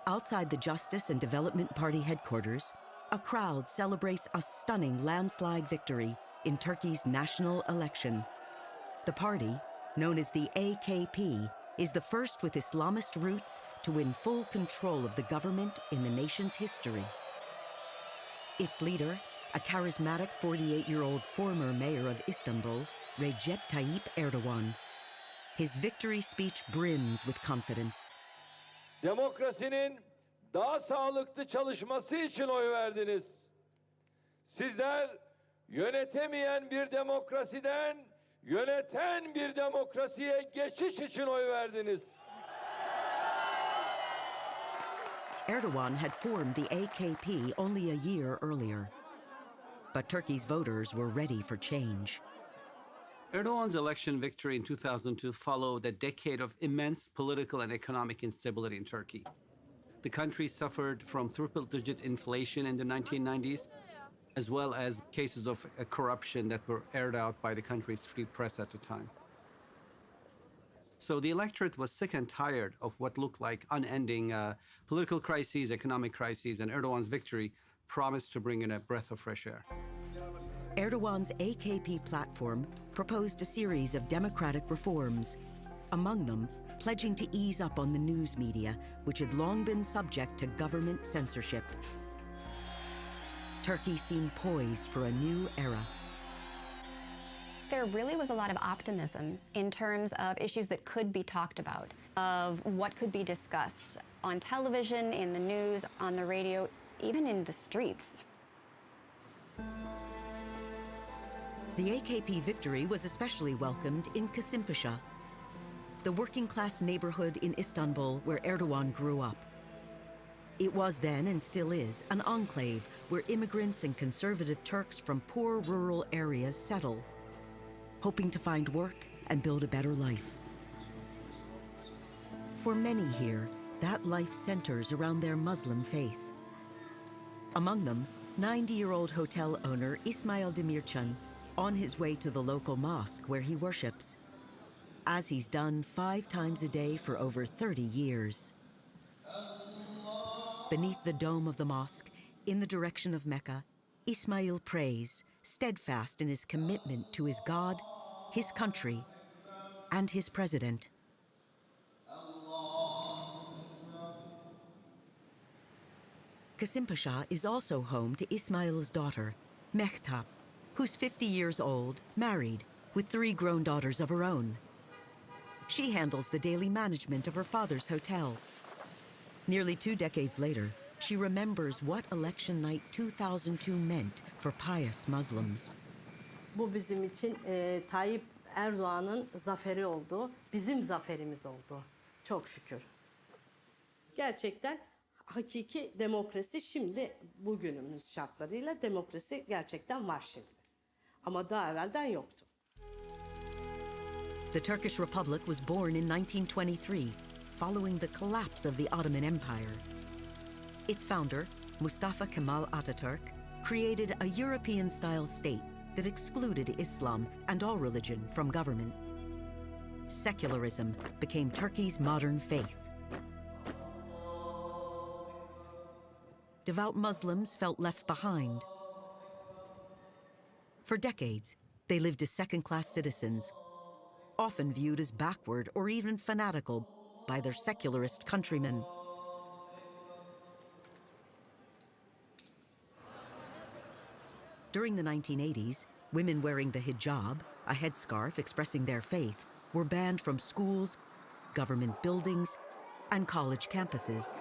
Outside the Justice and Development Party headquarters, a crowd celebrates a stunning landslide victory in Turkey's national election. The party, known as the AKP, is the first with Islamist roots to win full control of the government in the nation's history. Its leader, a charismatic 48-year-old former mayor of Istanbul, Recep Tayyip Erdogan. His victory speech brims with confidence. Demokrasinin daha sağlıklı çalışması için oy verdiniz. Sizler yönetemeyen bir demokrasiden yöneten bir demokrasiye geçiş için oy verdiniz. Erdogan had formed the AKP only a year earlier. But Turkey's voters were ready for change. Erdogan's election victory in 2002 followed a decade of immense political and economic instability in Turkey. The country suffered from triple-digit inflation in the 1990s, as well as cases of corruption that were aired out by the country's free press at the time. So the electorate was sick and tired of what looked like unending political crises, economic crises, and Erdogan's victory promised to bring in a breath of fresh air. Erdogan's AKP platform proposed a series of democratic reforms, among them pledging to ease up on the news media, which had long been subject to government censorship. Turkey seemed poised for a new era. There really was a lot of optimism in terms of issues that could be talked about, of what could be discussed on television, in the news, on the radio, even in the streets. The AKP victory was especially welcomed in Kasimpasa, the working-class neighborhood in Istanbul where Erdogan grew up. It was then, and still is, an enclave where immigrants and conservative Turks from poor rural areas settle, hoping to find work and build a better life. For many here, that life centers around their Muslim faith. Among them, 90-year-old hotel owner Ismail Demircan, on his way to the local mosque where he worships, as he's done 5 times a day for over 30 years. Beneath the dome of the mosque, in the direction of Mecca, Ismail prays, steadfast in his commitment to his God, his country, and his president. Kasimpasa is also home to Ismail's daughter, Mehtap, who's 50 years old, married, with 3 grown daughters of her own. She handles the daily management of her father's hotel. Nearly 2 decades later, she remembers what election night 2002 meant for pious Muslims. Bu bizim için Tayyip Erdoğan'ın zaferi oldu, bizim zaferimiz oldu. Çok şükür. Gerçekten hakiki demokrasi şimdi bugünümüz şartlarıyla demokrasi gerçekten var şimdi. Ama daha evvelden yoktu. The Turkish Republic was born in 1923, following the collapse of the Ottoman Empire. Its founder, Mustafa Kemal Atatürk, created a European-style state that excluded Islam and all religion from government. secularism became Turkey's modern faith. Devout Muslims felt left behind. For decades, they lived as second-class citizens, often viewed as backward or even fanatical by their secularist countrymen. During the 1980s, women wearing the hijab, a headscarf expressing their faith, were banned from schools, government buildings, and college campuses.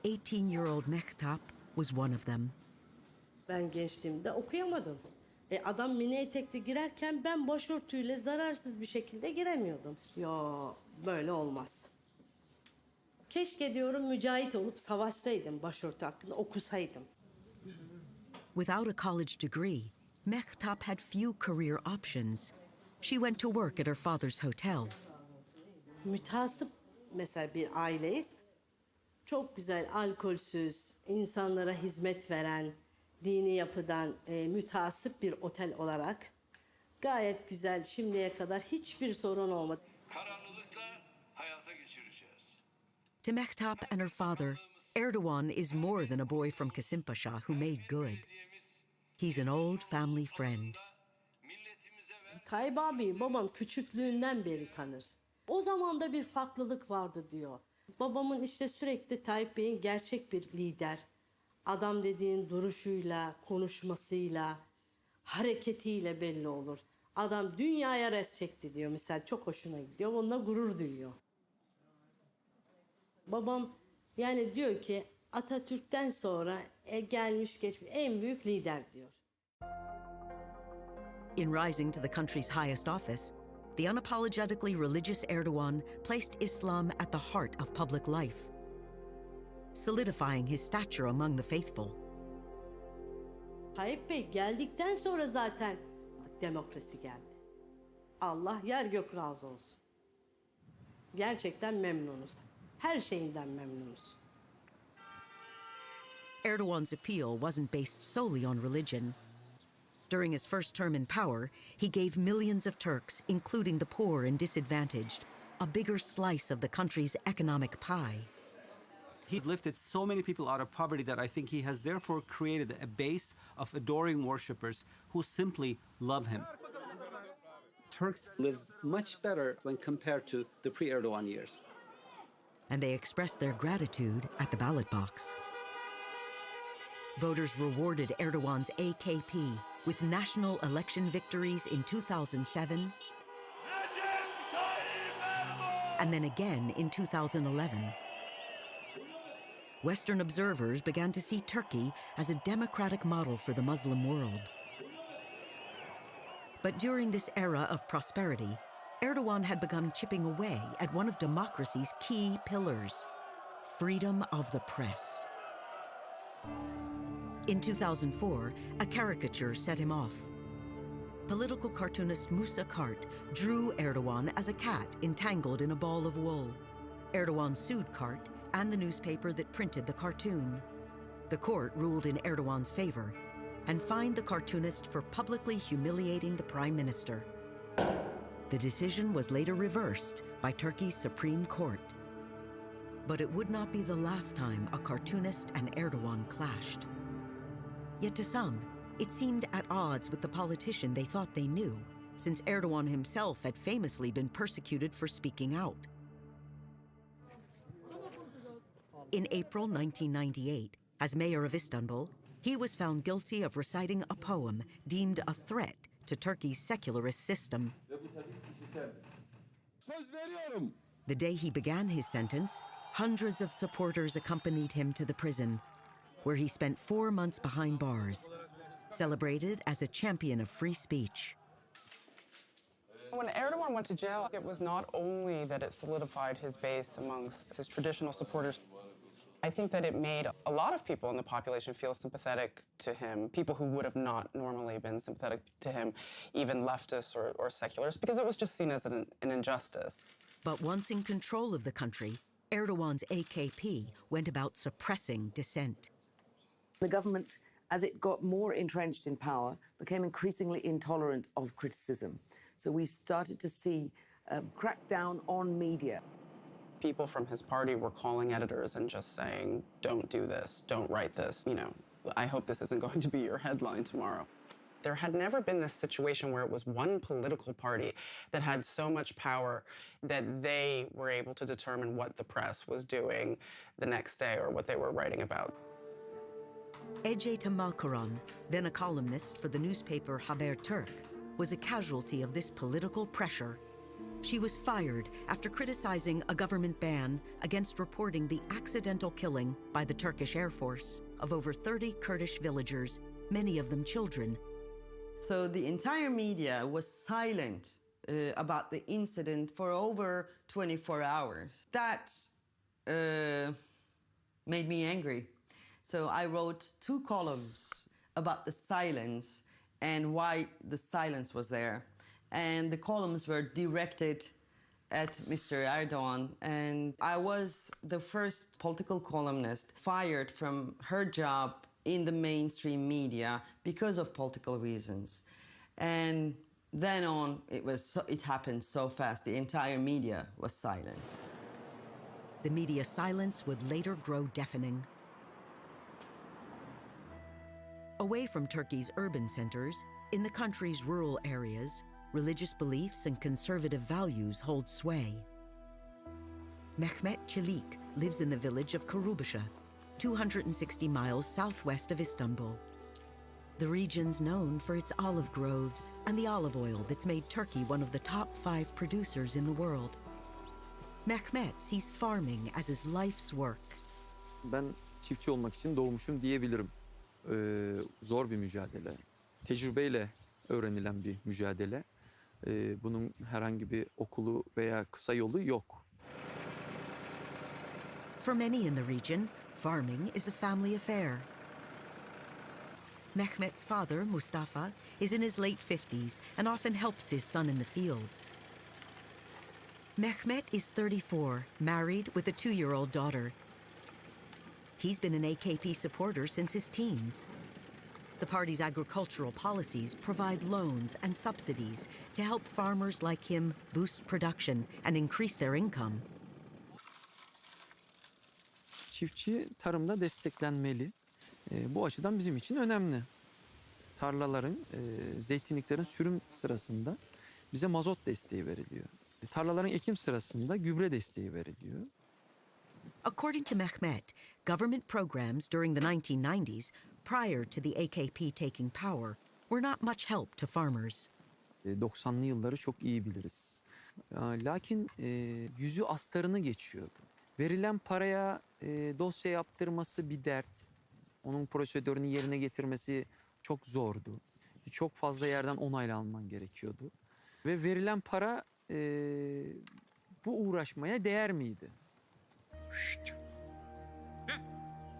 18-year-old Mehtap was one of them. Ben gençliğimde okuyamadım. Adam mini etekli girerken ben başörtüyle zararsız bir şekilde giremiyordum. Yo, böyle olmaz. Keşke diyorum mücahit olup savaşsaydım başörtü hakkında, okusaydım. Without a college degree, Mehtap had few career options. She went to work at her father's hotel. Mütasip mesela bir aileyiz. Çok güzel, alkolsüz, insanlara hizmet veren, dini yapıdan mütasip bir otel olarak gayet güzel, şimdiye kadar hiçbir sorun olmadı. Kararlılıkla hayata geçireceğiz. To Mehtap and her father, Erdogan is more than a boy from Kasimpasha who made good. He's an old family friend. Tayyip abi babam küçüklüğünden beri tanır. O zaman da bir farklılık vardı diyor. Babamın işte sürekli Tayyip Bey'in gerçek bir lider. Adam dediğin duruşuyla, konuşmasıyla, hareketiyle belli olur. Adam dünyaya res çekti diyor mesela, çok hoşuna gidiyor. Onunla gurur duyuyor. Babam yani diyor ki Atatürk'ten sonra gelmiş geçmiş en büyük lider diyor. In rising to the country's highest office, the unapologetically religious Erdogan placed Islam at the heart of public life, solidifying his stature among the faithful. Tayyip Bey geldikten sonra zaten demokrasi geldi. Allah yer gök razı olsun. Gerçekten memnunuz. Her şeyinden memnunuz. Erdogan's appeal wasn't based solely on religion. During his first term in power, he gave millions of Turks, including the poor and disadvantaged, a bigger slice of the country's economic pie. He's lifted so many people out of poverty that I think he has therefore created a base of adoring worshippers who simply love him. Turks live much better when compared to the pre-Erdogan years. And they expressed their gratitude at the ballot box. Voters rewarded Erdogan's AKP with national election victories in 2007 and then again in 2011. Western observers began to see Turkey as a democratic model for the Muslim world. But during this era of prosperity, Erdogan had begun chipping away at one of democracy's key pillars, freedom of the press. In 2004, a caricature set him off. Political cartoonist Musa Kart drew Erdogan as a cat entangled in a ball of wool. Erdogan sued Kart and the newspaper that printed the cartoon. The court ruled in Erdogan's favor and fined the cartoonist for publicly humiliating the prime minister. The decision was later reversed by Turkey's Supreme Court. But it would not be the last time a cartoonist and Erdogan clashed. Yet to some, it seemed at odds with the politician they thought they knew, since Erdogan himself had famously been persecuted for speaking out. In April 1998, as mayor of Istanbul, he was found guilty of reciting a poem deemed a threat to Turkey's secularist system. The day he began his sentence, hundreds of supporters accompanied him to the prison, where he spent 4 months behind bars, celebrated as a champion of free speech. When Erdogan went to jail, it was not only that it solidified his base amongst his traditional supporters. I think that it made a lot of people in the population feel sympathetic to him, people who would have not normally been sympathetic to him, even leftists or secularists, because it was just seen as an injustice. But once in control of the country, Erdogan's AKP went about suppressing dissent. The government as it got more entrenched in power, became increasingly intolerant of criticism. So we started to see a crackdown on media. People from his party were calling editors and just saying, don't do this, don't write this, you know, I hope this isn't going to be your headline tomorrow. There had never been this situation where it was one political party that had so much power that they were able to determine what the press was doing the next day or what they were writing about. Ece Tamalkaran, then a columnist for the newspaper Haber Türk, was a casualty of this political pressure. She was fired after criticizing a government ban against reporting the accidental killing by the Turkish Air Force of over 30 Kurdish villagers, many of them children. So the entire media was silent about the incident for over 24 hours. That made me angry. So I wrote 2 columns about the silence and why the silence was there. And the columns were directed at Mr. Erdogan. And I was the first political columnist fired from her job in the mainstream media because of political reasons. And then on, it happened so fast. The entire media was silenced. The media silence would later grow deafening. Away from Turkey's urban centers, in the country's rural areas, religious beliefs and conservative values hold sway. Mehmet Çelik lives in the village of Karubasha, 260 miles southwest of Istanbul. The region's known for its olive groves and the olive oil that's made Turkey one of the top 5 producers in the world. Mehmet sees farming as his life's work. Ben çiftçi olmak için doğmuşum diyebilirim. Zor bir mücadele. Tecrübeyle öğrenilen bir mücadele. Bunun herhangi bir okulu veya kısa yolu yok. For many in the region, farming is a family affair. Mehmet's father, Mustafa, is in his late 50s and often helps his son in the fields. Mehmet is 34, married with a 2-year-old daughter. He's been an AKP supporter since his teens. The party's agricultural policies provide loans and subsidies to help farmers like him boost production and increase their income. Çiftçi tarımda desteklenmeli. Bu açıdan bizim için önemli. Tarlaların, zeytinliklerin sürüm sırasında bize mazot desteği veriliyor. Tarlaların ekim sırasında gübre desteği veriliyor. According to Mehmet, government programs during the 1990s, prior to the AKP taking power, were not much help to farmers. 90'lı yılları çok iyi biliriz. Lakin yüzü astarını geçiyordu. Verilen paraya dosya yaptırması bir dert. Onun prosedürünü yerine getirmesi çok zordu. Çok fazla yerden onayla alman gerekiyordu. Ve verilen para bu uğraşmaya değer miydi?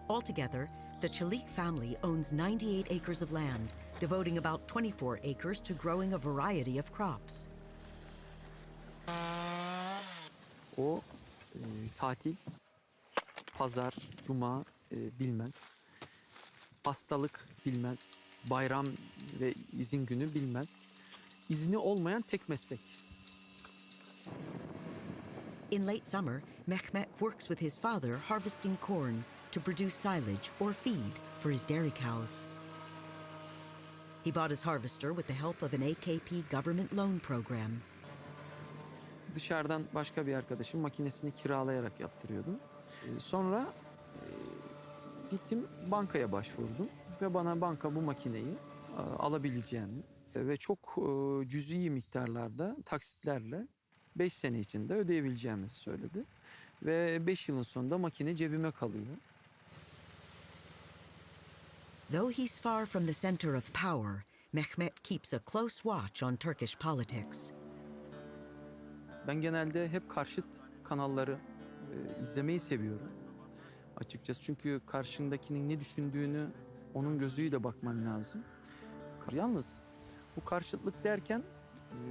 Altogether, the Çelik family owns 98 acres of land, devoting about 24 acres to growing a variety of crops. O tatil, pazar, cuma bilmez. Hastalık bilmez. Bayram ve izin günü bilmez. İzni olmayan tek meslek. In late summer, Mehmet works with his father harvesting corn to produce silage or feed for his dairy cows. He bought his harvester with the help of an AKP government loan program. Dışarıdan başka bir arkadaşım makinesini kiralayarak yaptırıyordum. Sonra gittim bankaya başvurdum ve bana banka bu makineyi alabileceğini ve çok cüzi miktarlarda taksitlerle 5 sene içinde ödeyebileceğimi söyledi. Ve 5 yılın sonunda makine cebime kalıyor. Though he's far from the center of power, Mehmet keeps a close watch on Turkish politics. Ben genelde hep karşıt kanalları izlemeyi seviyorum. Açıkçası çünkü karşındakinin ne düşündüğünü onun gözüyle bakman lazım. Yalnız bu karşıtlık derken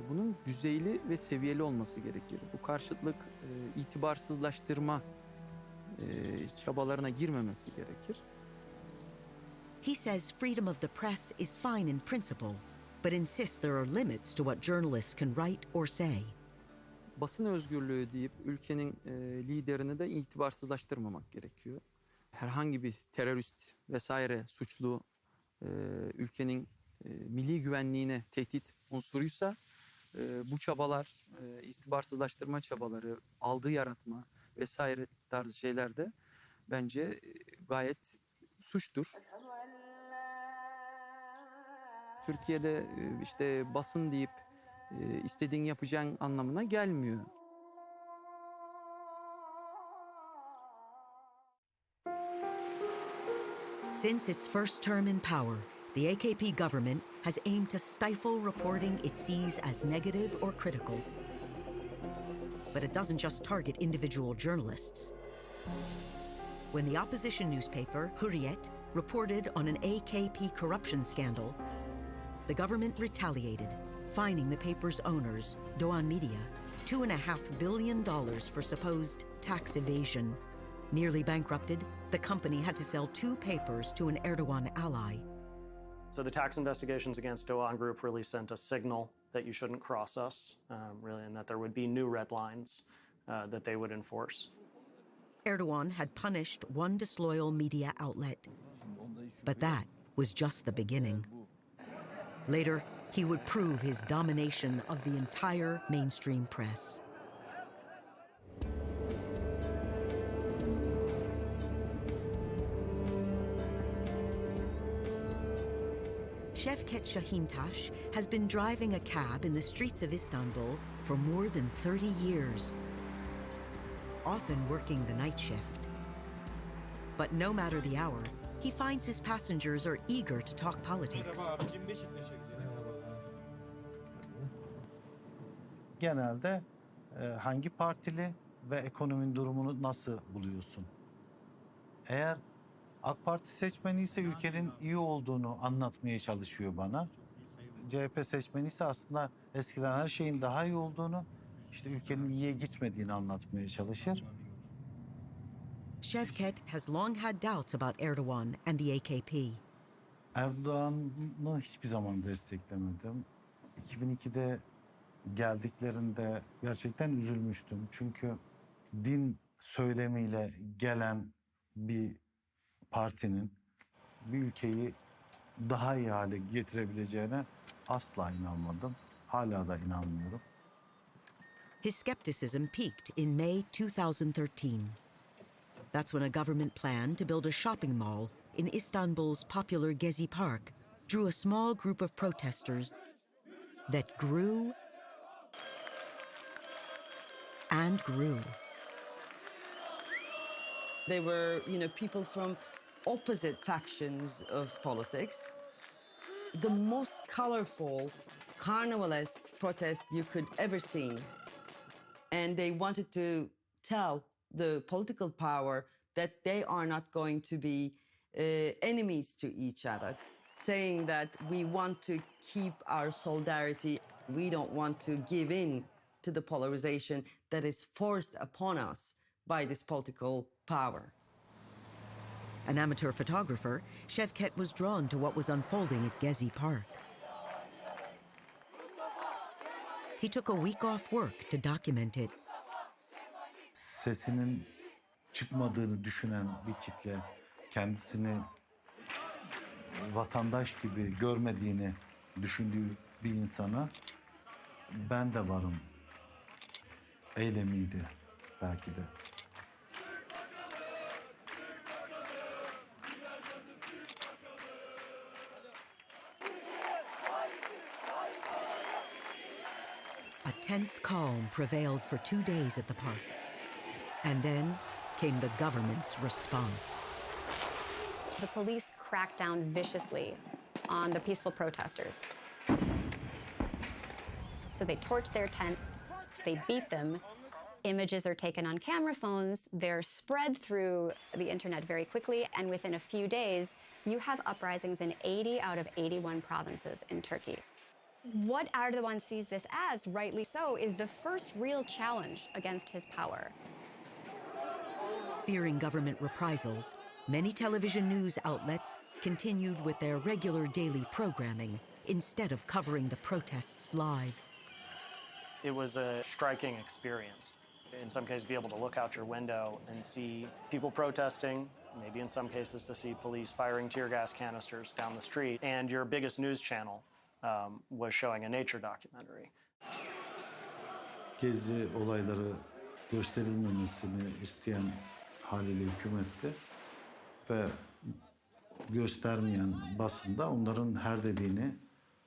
bunun düzeyli ve seviyeli olması gerekir. Bu karşıtlık itibarsızlaştırma çabalarına girmemesi gerekir. He says freedom of the press is fine in principle, but insists there are limits to what journalists can write or say. Basın özgürlüğü deyip ülkenin liderini de itibarsızlaştırmamak gerekiyor. Herhangi bir terörist vesaire suçlu ülkenin milli güvenliğine tehdit unsuruysa bu çabalar, itibarsızlaştırma çabaları, algı yaratma vesaire tarzı şeyler de bence gayet suçtur. Türkiye'de işte basın deyip istediğin yapacağın anlamına gelmiyor. Since its first term in power, the AKP government has aimed to stifle reporting it sees as negative or critical. But it doesn't just target individual journalists. When the opposition newspaper, Hürriyet, reported on an AKP corruption scandal, the government retaliated, fining the paper's owners, Doğan Media, $2.5 billion for supposed tax evasion. Nearly bankrupted, the company had to sell 2 papers to an Erdogan ally. So the tax investigations against Doğan Group really sent a signal that you shouldn't cross us, really, and that there would be new red lines that they would enforce. Erdogan had punished one disloyal media outlet. But that was just the beginning. Later, he would prove his domination of the entire mainstream press. Şevket Şahintaş has been driving a cab in the streets of Istanbul for more than 30 years, often working the night shift. But no matter the hour, he finds his passengers are eager to talk politics. Genelde hangi partili ve ekonominin durumunu nasıl buluyorsun? Eğer AK Parti seçmeni ise ülkenin iyi olduğunu anlatmaya çalışıyor bana. CHP seçmeni ise aslında eskiden her şeyin daha iyi olduğunu, işte ülkenin iyiye gitmediğini anlatmaya çalışır. Şevket has long had doubts about Erdogan and the AKP. Erdoğan'ı hiçbir zaman desteklemedim. 2002'de geldiklerinde gerçekten üzülmüştüm. Çünkü din söylemiyle gelen bir partinin bir ülkeyi daha iyi hale getirebileceğine asla inanmadım. Hala da inanmıyorum. His skepticism peaked in May 2013. That's when a government plan to build a shopping mall in Istanbul's popular Gezi Park drew a small group of protesters that grew and grew. They were, people from opposite factions of politics. The most colorful, carnivalesque protest you could ever see. And they wanted to tell the political power that they are not going to be enemies to each other, saying that we want to keep our solidarity. We don't want to give in to the polarization that is forced upon us by this political power. An amateur photographer, Şevket was drawn to what was unfolding at Gezi Park. He took a week off work to document it. Sesinin çıkmadığını düşünen bir kitle, kendisini vatandaş gibi görmediğini düşündüğü bir insana ben de varım eylemiydi belki de. A tense calm prevailed for 2 days at the park. And then came the government's response. The police cracked down viciously on the peaceful protesters. So they torched their tents, they beat them. Images are taken on camera phones, they're spread through the internet very quickly, and within a few days, you have uprisings in 80 out of 81 provinces in Turkey. What Erdogan sees this as, rightly so, is the first real challenge against his power. Fearing government reprisals, Many television news outlets continued with their regular daily programming instead of covering the protests live. It was a striking experience. In some cases, be able to look out your window and see people protesting, maybe in some cases to see police firing tear gas canisters down the street. And your biggest news channel was showing a nature documentary. Gezi olayları gösterilmemesini isteyen haliyle hükümetti ve göstermeyen basında onların her dediğini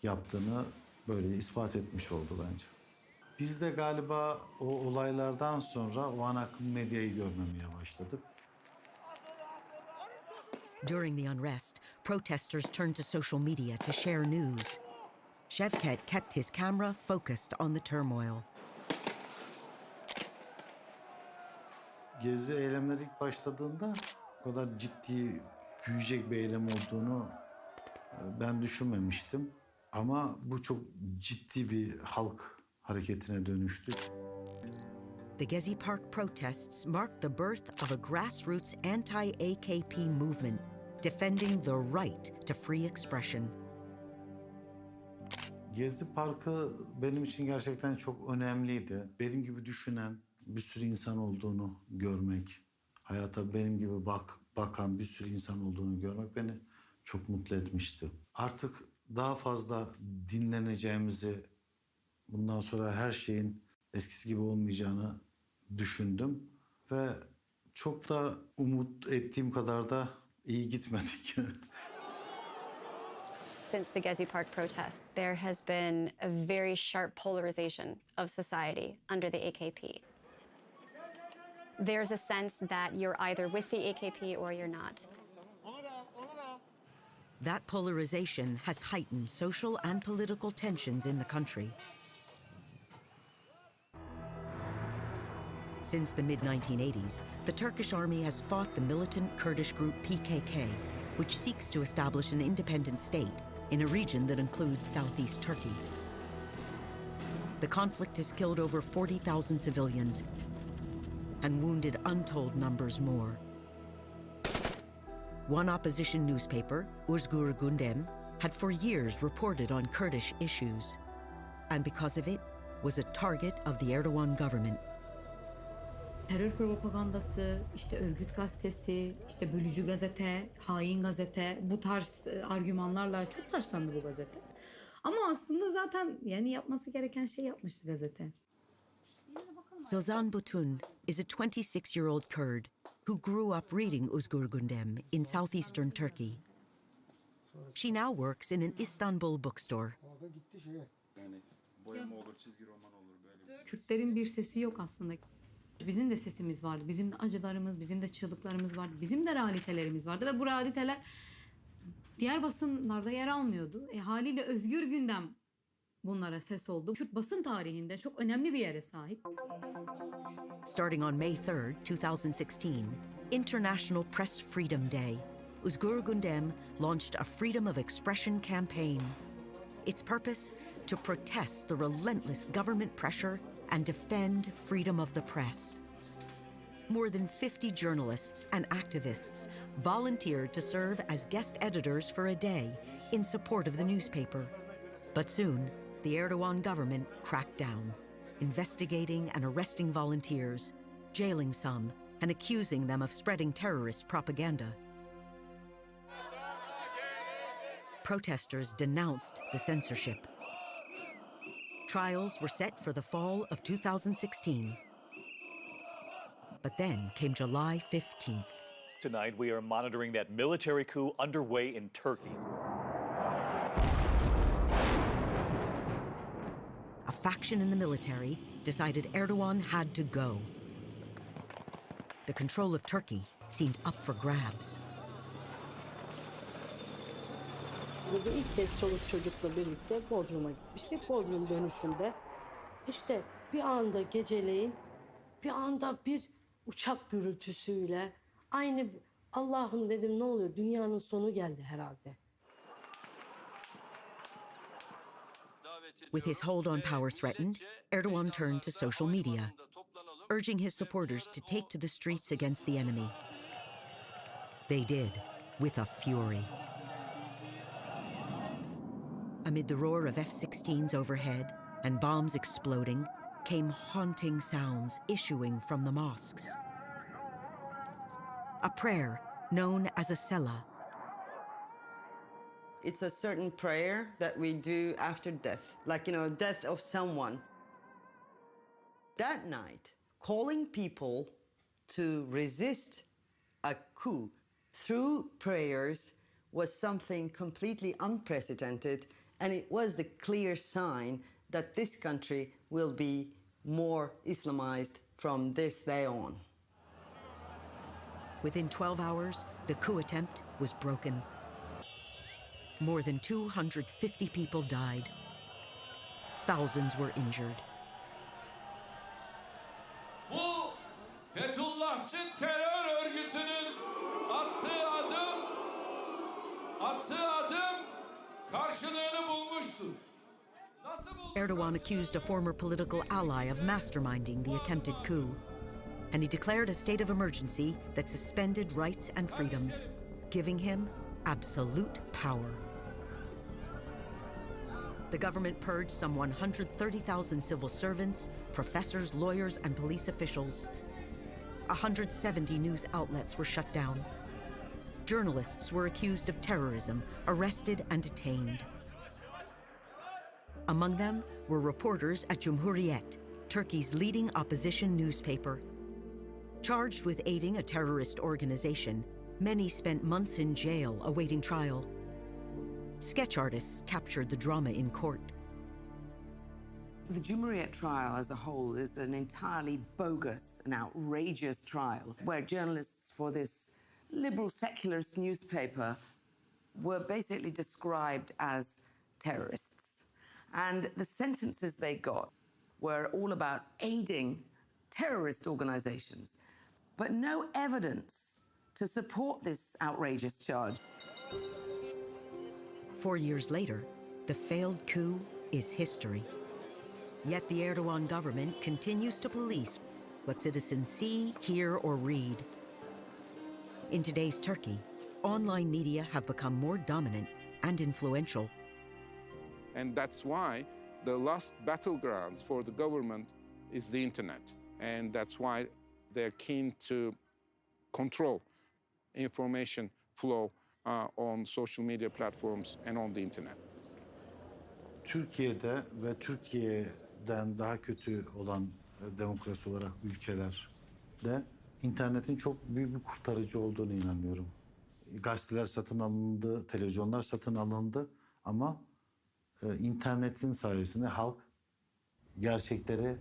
yaptığını böyle ispat etmiş oldu bence. Biz de galiba o olaylardan sonra o ana akım medyayı görmemeye başladık. During the unrest, protesters turned to social media to share news. Şevket kept his camera focused on the turmoil. Gezi eylemleri ilk başladığında o kadar ciddi, büyüyecek bir eylem olduğunu ben düşünmemiştim. Ama bu çok ciddi bir halk hareketine dönüştü. The Gezi Park protests marked the birth of a grassroots anti-AKP movement defending the right to free expression. Gezi Parkı benim için gerçekten çok önemliydi. Benim gibi düşünen bir sürü insan olduğunu görmek, hayata benim gibi bakan bir sürü insan olduğunu görmek beni çok mutlu etmişti. Artık daha fazla dinleneceğimizi, bundan sonra her şeyin eskisi gibi olmayacağını düşündüm ve çok da umut ettiğim kadar da iyi gitmedik. Since the Gezi Park protest, there has been a very sharp polarization of society under the AKP. There's a sense that you're either with the AKP or you're not. That polarization has heightened social and political tensions in the country. Since the mid-1980s, the Turkish army has fought the militant Kurdish group PKK, which seeks to establish an independent state in a region that includes southeast Turkey. The conflict has killed over 40,000 civilians and wounded untold numbers more. One opposition newspaper, Özgür Gündem, had for years reported on Kurdish issues, and because of it, was a target of the Erdogan government. Terör propagandası, işte örgüt gazetesi, işte bölücü gazete, hain gazete, bu tarz argümanlarla çok taşlandı bu gazete. Ama aslında zaten yani yapması gereken şey yapmıştı gazete. Zozan Butun is a 26-year-old Kurd who grew up reading Özgür Gündem in southeastern Turkey. She now works in an Istanbul bookstore. Kürtlerin bir sesi yok aslında. Bizim de sesimiz vardı, bizim de acılarımız, bizim de çığlıklarımız vardı, bizim de realitelerimiz vardı ve bu realiteler diğer basınlarda yer almıyordu. Haliyle Özgür Gündem bunlara ses oldu. Kürt basın tarihinde çok önemli bir yere sahip. Starting on May 3rd, 2016, International Press Freedom Day, Özgür Gündem launched a freedom of expression campaign. Its purpose, to protest the relentless government pressure and defend freedom of the press. More than 50 journalists and activists volunteered to serve as guest editors for a day in support of the newspaper. But soon, the Erdogan government cracked down, investigating and arresting volunteers, jailing some, and accusing them of spreading terrorist propaganda. Protesters denounced the censorship. Trials were set for the fall of 2016. But then came July 15th. Tonight, we are monitoring that military coup underway in Turkey. A faction in the military decided Erdogan had to go. The control of Turkey seemed up for grabs. Burada ilk kez çoluk çocukla birlikte Bodrum'a gitmiştik. Bodrum dönüşünde işte bir anda geceleyin bir anda bir uçak gürültüsüyle aynı Allah'ım dedim ne oluyor dünyanın sonu geldi herhalde. With his hold on power threatened, Erdogan turned to social media, urging his supporters to take to the streets against the enemy. They did, with a fury. Amid the roar of F-16s overhead and bombs exploding, came haunting sounds issuing from the mosques. A prayer known as a selah. It's a certain prayer that we do after death, like, death of someone. That night, calling people to resist a coup through prayers was something completely unprecedented, and it was the clear sign that this country will be more Islamized from this day on. Within 12 hours, the coup attempt was broken. More than 250 people died. Thousands were injured. Bu Fethullahçı terör örgütünün attığı adım karşılığını bulmuştur. Erdogan accused a former political ally of masterminding the attempted coup, and he declared a state of emergency that suspended rights and freedoms, giving him absolute power. The government purged some 130,000 civil servants, professors, lawyers, and police officials. 170 news outlets were shut down. Journalists were accused of terrorism, arrested and detained. Among them were reporters at Cumhuriyet, Turkey's leading opposition newspaper. Charged with aiding a terrorist organization, many spent months in jail awaiting trial. Sketch artists captured the drama in court. The Cumhuriyet trial as a whole is an entirely bogus and outrageous trial where journalists for this liberal secularist newspaper were basically described as terrorists. And the sentences they got were all about aiding terrorist organizations, but no evidence to support this outrageous charge. 4 years later, the failed coup is history. Yet the Erdogan government continues to police what citizens see, hear, or read. In today's Turkey, online media have become more dominant and influential. And that's why the last battlegrounds for the government is the internet. And that's why they're keen to control information flow on social media platforms and on the internet. Türkiye'de ve Türkiye'den daha kötü olan demokrasi olarak ülkelerde internetin çok büyük bir kurtarıcı olduğunu inanıyorum. Gazeteler satın alındı, televizyonlar satın alındı ama internetin sayesinde halk gerçekleri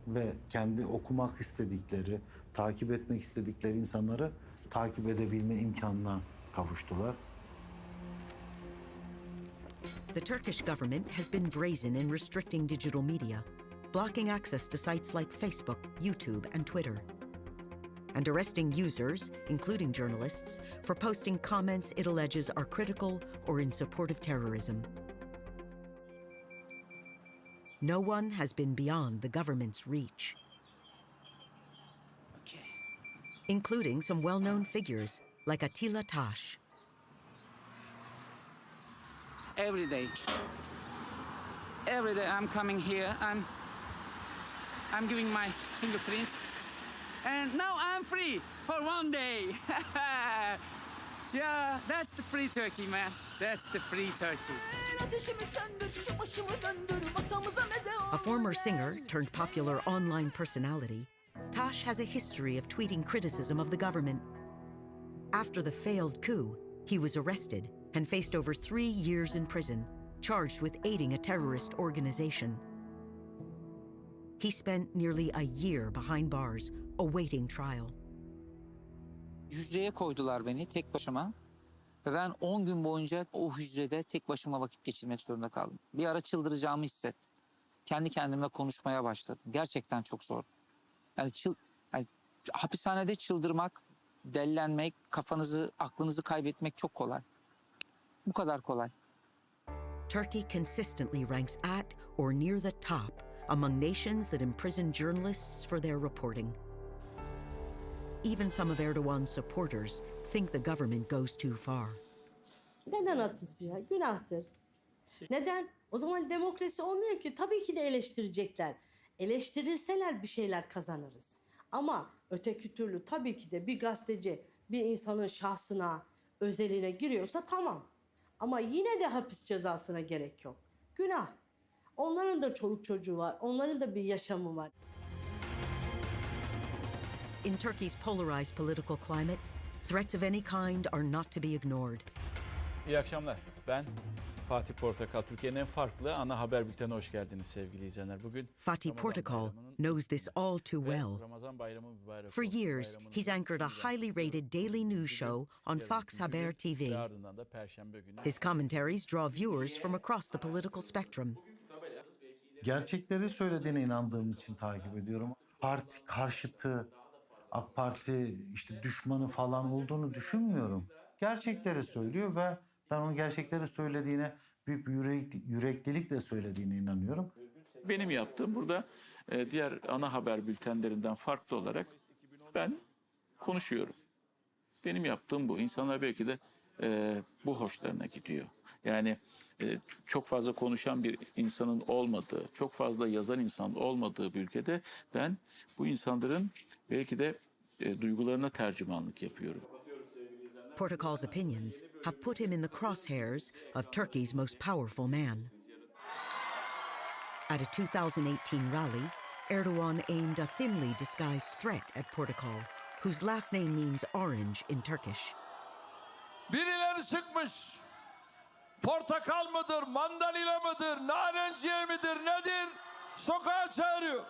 ve kendi okumak istedikleri, takip etmek istedikleri insanları takip edebilme imkanına kavuştular. The Turkish government has been brazen in restricting digital media, blocking access to sites like Facebook, YouTube, and Twitter, and arresting users, including journalists, for posting comments it alleges are critical or in support of terrorism. No one has been beyond the government's reach, including some well-known figures like Attila Taş. Every day I'm coming here, I'm giving my fingerprints, and now I'm free for one day. Yeah, that's the free Turkey, man. That's the free Turkey. A former singer turned popular online personality, Taş has a history of tweeting criticism of the government. After the failed coup, he was arrested and faced over 3 years in prison, charged with aiding a terrorist organization. He spent nearly a year behind bars, awaiting trial. Hücreye koydular beni tek başıma ve ben 10 gün boyunca o hücrede tek başıma vakit geçirmek zorunda kaldım. Bir ara çıldıracağımı hissettim. Kendi kendimle konuşmaya başladım. Gerçekten çok zor. Yani hapishanede çıldırmak, dellenmek, kafanızı, aklınızı kaybetmek çok kolay. Bu kadar kolay. Turkey consistently ranks at or near the top among nations that imprison journalists for their reporting. Even some of Erdogan's supporters think the government goes too far. Neden atılsın? Günahtır. Neden? O zaman demokrasi olmuyor ki. Tabii ki de eleştirecekler. Eleştirirseler bir şeyler kazanırız. Ama öteki türlü tabii ki de bir gazeteci bir insanın şahsına, özeline giriyorsa tamam. Ama yine de hapis cezasına gerek yok. Günah. Onların da çoluk çocuğu var. Onların da bir yaşamı var. In Turkey's polarized political climate, threats of any kind are not to be ignored. İyi akşamlar. Ben Fatih Portakal. Türkiye'nin en farklı ana haber bültenine hoş geldiniz sevgili izleyenler. Bugün Fatih Portakal knows this all too well. For years, he's anchored a highly rated daily news show on Fox Haber TV. His commentaries draw viewers from across the political spectrum. Gerçekleri söylediğine inandığım için takip ediyorum. Parti karşıtı, AK Parti işte düşmanı falan olduğunu düşünmüyorum. Gerçekleri söylüyor ve ben onun gerçekleri söylediğine büyük bir yüreklilikle söylediğine inanıyorum. Benim yaptığım burada diğer ana haber bültenlerinden farklı olarak ben konuşuyorum. Benim yaptığım bu. İnsanlar belki de bu hoşlarına gidiyor. Yani çok fazla konuşan bir insanın olmadığı, çok fazla yazan insan olmadığı bir ülkede ben bu insanların belki de duygularına tercümanlık yapıyorum. Portakal's opinions have put him in the crosshairs of Turkey's most powerful man. At a 2018 rally, Erdogan aimed a thinly disguised threat at Portakal, whose last name means orange in Turkish. Birileri çıkmış. Portakal mıdır, mandalina mıdır, narenciye midir, nedir? Sokağa çağırıyor.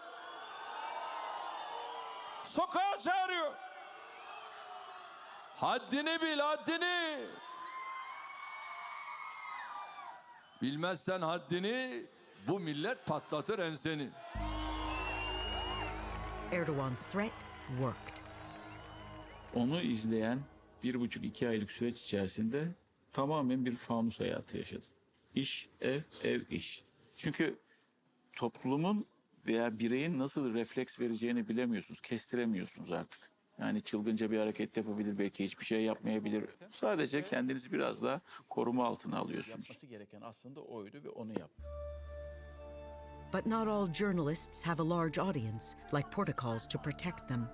Sokağa çağırıyor. Haddini bil, haddini. Bilmezsen haddini, bu millet patlatır enseni. Erdogan's threat worked. Onu izleyen 1,5-2 aylık süreç içerisinde tamamen bir fanus hayatı yaşadım. İş, ev, ev, iş. Çünkü toplumun veya bireyin nasıl refleks vereceğini bilemiyorsunuz, kestiremiyorsunuz artık. Yani çılgınca bir hareket yapabilir, belki hiçbir şey yapmayabilir. Sadece kendinizi biraz daha koruma altına alıyorsunuz. Yapması gereken aslında oydu ve onu yaptı. But not all journalists have a large audience, like Portakal's, to protect them.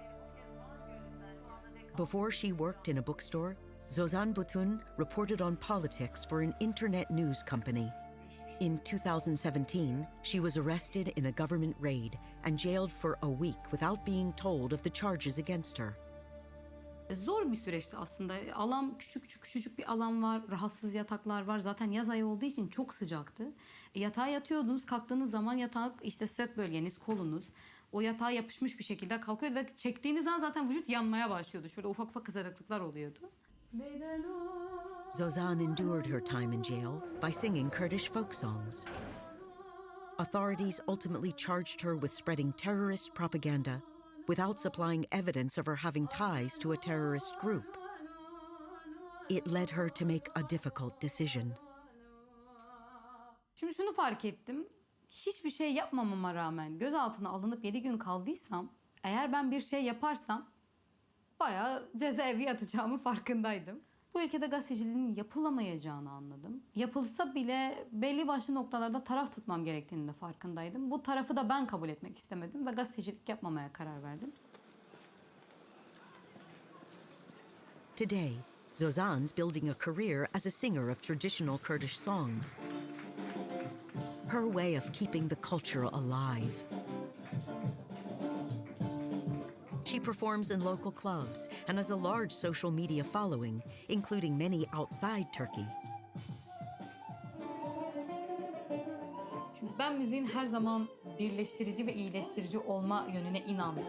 Before she worked in a bookstore, Zozan Butun reported on politics for an internet news company. In 2017, she was arrested in a government raid and jailed for a week without being told of the charges against her. Zor bir süreçti aslında. Alan küçücük bir alan var, rahatsız yataklar var. Zaten yaz ayı olduğu için çok sıcaktı. Yatağa yatıyordunuz, kalktığınız zaman yatak işte sırt bölgeniz, kolunuz o yatağa yapışmış bir şekilde kalkıyordu ve çektiğiniz an zaten vücut yanmaya başlıyordu. Şöyle ufak ufak kızarıklıklar oluyordu. Zozan endured her time in jail by singing Kurdish folk songs. Authorities ultimately charged her with spreading terrorist propaganda without supplying evidence of her having ties to a terrorist group. It led her to make a difficult decision. Şimdi şunu fark ettim. Hiçbir şey yapmamama rağmen gözaltına alınıp 7 gün kaldıysam, eğer ben bir şey yaparsam bayağı cezaevi yatacağımın farkındaydım. Bu ülkede gazeteciliğin yapılamayacağını anladım. Yapılsa bile belli başlı noktalarda taraf tutmam gerektiğini de farkındaydım. Bu tarafı da ben kabul etmek istemedim ve gazetecilik yapmamaya karar verdim. Today, Zozan's building a career as a singer of traditional Kurdish songs. Her way of keeping the culture alive. She performs in local clubs and has a large social media following, including many outside Turkey. Çünkü ben müziğin her zaman birleştirici ve iyileştirici olma yönüne inandım.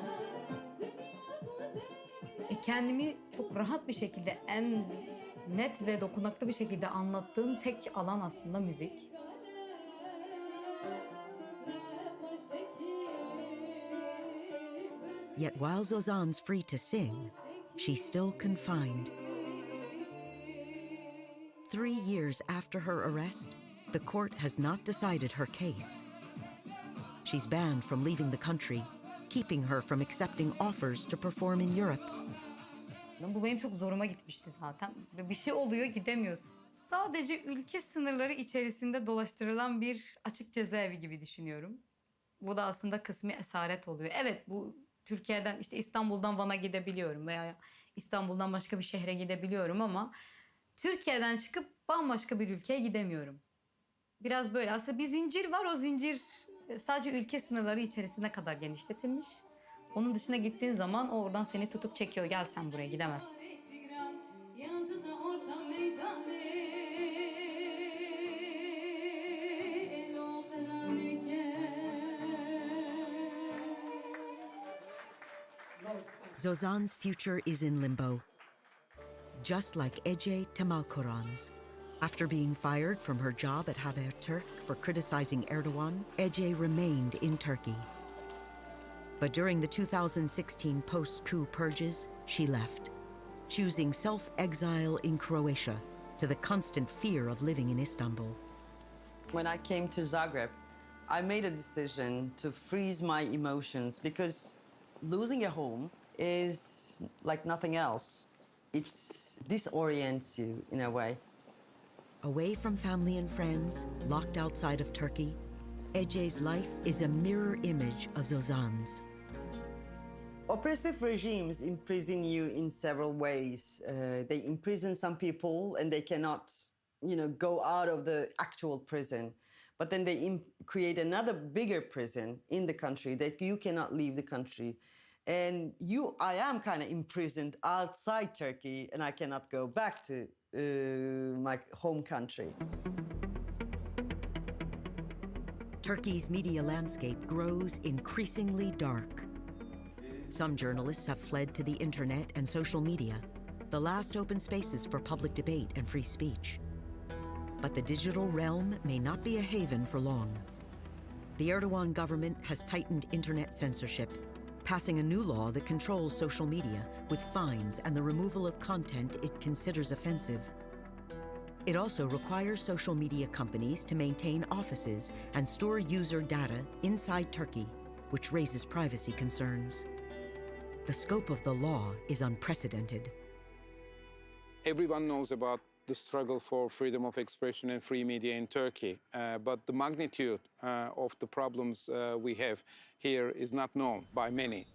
Kendimi çok rahat bir şekilde, en net ve dokunaklı bir şekilde anlattığım tek alan aslında müzik. Yet while Zozan's free to sing, she's still confined. 3 years after her arrest, the court has not decided her case. She's banned from leaving the country, keeping her from accepting offers to perform in Europe. Bu benim çok zoruma gitmişti zaten. Bir şey oluyor, gidemiyorsun. Sadece ülke sınırları içerisinde dolaştırılan bir açık cezaevi gibi düşünüyorum. Bu da aslında kısmi esaret oluyor. Evet, bu Türkiye'den işte İstanbul'dan Van'a gidebiliyorum veya İstanbul'dan başka bir şehre gidebiliyorum ama Türkiye'den çıkıp bambaşka bir ülkeye gidemiyorum. Biraz böyle aslında bir zincir var, o zincir sadece ülke sınırları içerisine kadar genişletilmiş. Onun dışına gittiğin zaman o oradan seni tutup çekiyor. Gel sen buraya, gidemezsin. Zozan's future is in limbo, just like Ece Temelkoran's. After being fired from her job at Haberturk for criticizing Erdogan, Ece remained in Turkey. But during the 2016 post-coup purges, she left, choosing self-exile in Croatia to the constant fear of living in Istanbul. When I came to Zagreb, I made a decision to freeze my emotions because losing a home is like nothing else. It disorients you in a way. Away from family and friends, locked outside of Turkey, Ece's life is a mirror image of Zozan's. Oppressive regimes imprison you in several ways. They imprison some people and they cannot, go out of the actual prison. But then they create another bigger prison in the country that you cannot leave the country. And I am kind of imprisoned outside Turkey and I cannot go back to my home country. Turkey's media landscape grows increasingly dark. Some journalists have fled to the internet and social media, the last open spaces for public debate and free speech. But the digital realm may not be a haven for long. The Erdogan government has tightened internet censorship, passing a new law that controls social media with fines and the removal of content it considers offensive. It also requires social media companies to maintain offices and store user data inside Turkey, which raises privacy concerns. The scope of the law is unprecedented. Everyone knows about the struggle for freedom of expression and free media in Turkey, but the magnitude of the problems we have here is not known by many.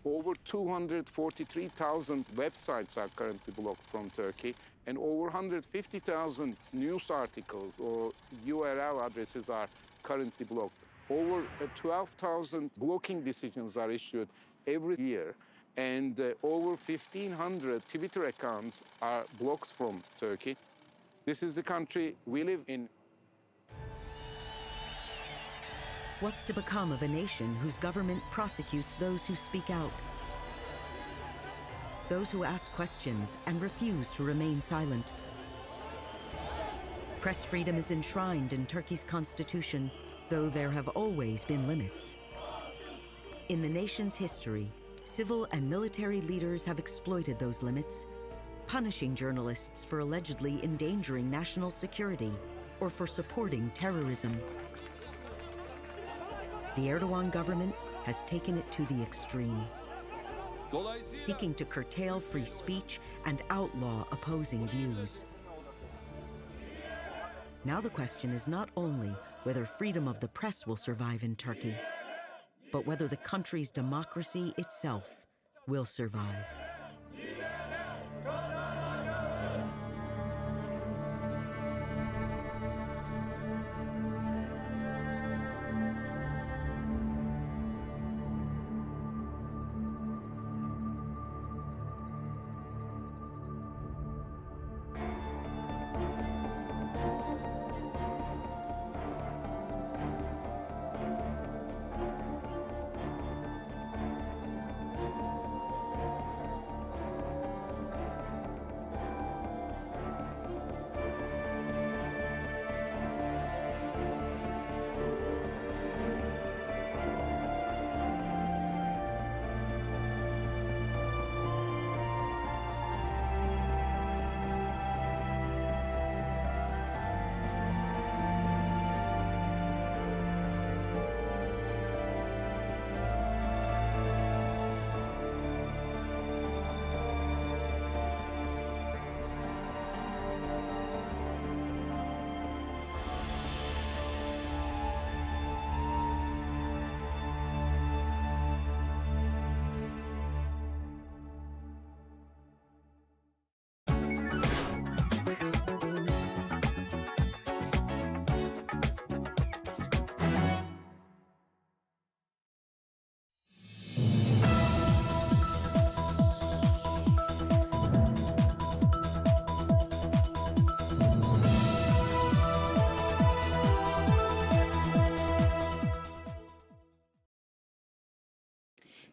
Over 243,000 websites are currently blocked from Turkey, and over 150,000 news articles or URL addresses are currently blocked. Over 12,000 blocking decisions are issued every year, and over 1,500 Twitter accounts are blocked from Turkey. This is the country we live in. What's to become of a nation whose government prosecutes those who speak out? Those who ask questions and refuse to remain silent. Press freedom is enshrined in Turkey's constitution, though there have always been limits. In the nation's history, civil and military leaders have exploited those limits, punishing journalists for allegedly endangering national security or for supporting terrorism. The Erdogan government has taken it to the extreme, seeking to curtail free speech and outlaw opposing views. Now the question is not only whether freedom of the press will survive in Turkey, but whether the country's democracy itself will survive.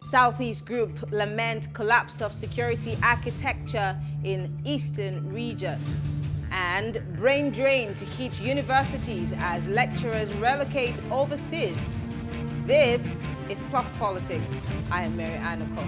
Southeast Group lament collapse of security architecture in Eastern region. And brain drain to hit universities as lecturers relocate overseas. This is Plus Politics. I am Mary Anako.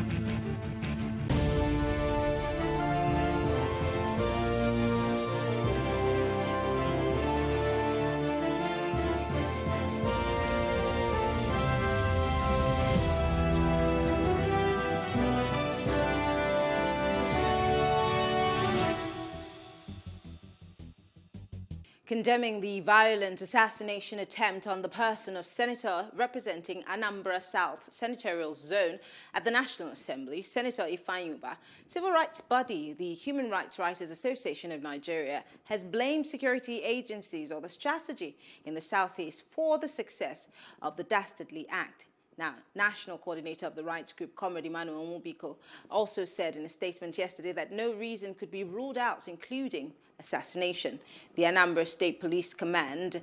Condemning the violent assassination attempt on the person of Senator representing Anambra South Senatorial Zone at the National Assembly, Senator Ifeanyuba, civil rights body, the Human Rights Writers Association of Nigeria, has blamed security agencies or the strategy in the Southeast for the success of the dastardly act. Now, National Coordinator of the rights group, Comrade Emmanuel Mubiko, also said in a statement yesterday that no reason could be ruled out, including assassination. The Anambra State Police Command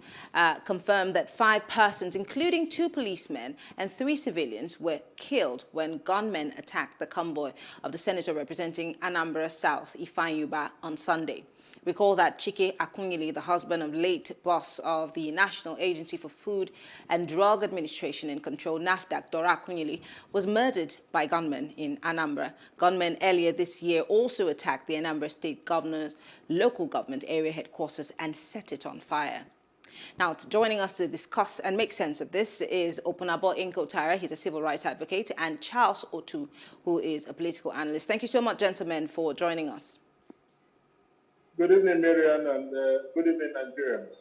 confirmed that 5 persons, including 2 policemen and 3 civilians, were killed when gunmen attacked the convoy of the senator representing Anambra South, Ifeanyuba, on Sunday. Recall that Chike Akunyili, the husband of late boss of the National Agency for Food and Drug Administration and Control, NAFDAC, Dora Akunyili, was murdered by gunmen in Anambra. Gunmen earlier this year also attacked the Anambra State Governor's local government area headquarters and set it on fire. Now, joining us to discuss and make sense of this is Opunabo Inko Tyra. He's a civil rights advocate, and Charles Otu, who is a political analyst. Thank you so much, gentlemen, for joining us. Good evening, Marian, and good evening, Nigerians.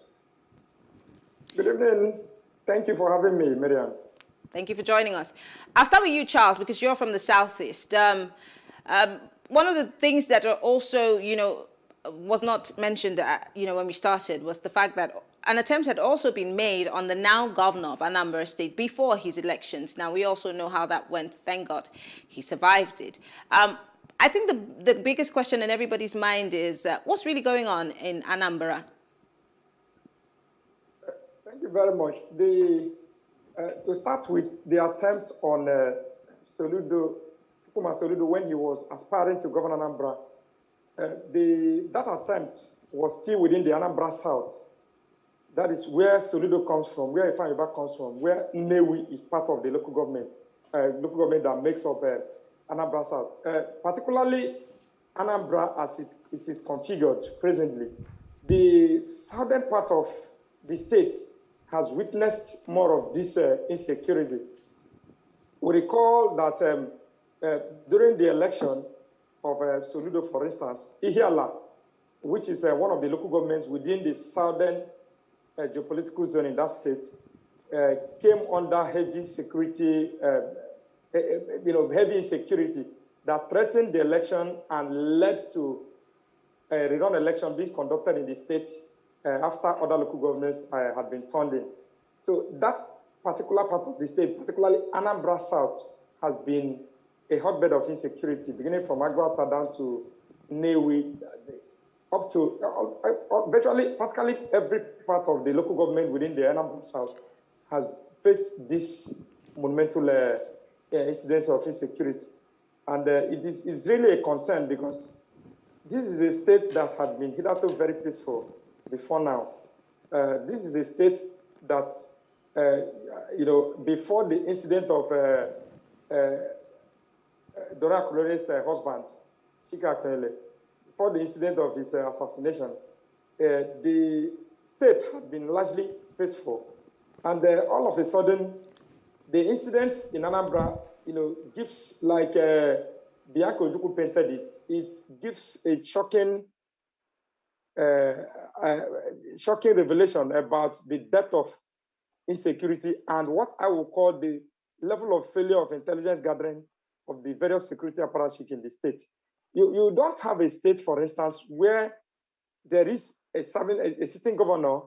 Good evening. Thank you for having me, Marian. Thank you for joining us. I'll start with you, Charles, because you're from the Southeast. One of the things that are also, was not mentioned, when we started was the fact that an attempt had also been made on the now governor of Anambra State before his elections. Now, we also know how that went. Thank God he survived it. I think the biggest question in everybody's mind is what's really going on in Anambra? Thank you very much. To start with, the attempt on Chukwuma Soludo when he was aspiring to govern Anambra, that attempt was still within the Anambra South. That is where Soludo comes from, where Ifeanyuba comes from, where Nnewi is part of the local government that makes up Anambra South, particularly Anambra as it is configured presently. The southern part of the state has witnessed more of this insecurity. We recall that during the election of Soludo, for instance, Ihiala, which is one of the local governments within the southern geopolitical zone in that state, came under heavy security heavy insecurity that threatened the election and led to a rerun election being conducted in the state after other local governments had been turned in. So that particular part of the state, particularly Anambra South, has been a hotbed of insecurity, beginning from Agwata down to Nnewi, up to virtually, practically every part of the local government within the Anambra South has faced this monumental incidents of insecurity. And it's really a concern because this is a state that had been hitherto very peaceful before now. This is a state that, before the incident of Dora Akunyili's husband, Chike Akunyili, before the incident of his assassination, the state had been largely peaceful. And all of a sudden, the incidents in Anambra, gives, like Bianca Ojukwu painted it, it gives a shocking revelation about the depth of insecurity and what I will call the level of failure of intelligence gathering of the various security apparatchiks in the state. You don't have a state, for instance, where there is a sitting governor,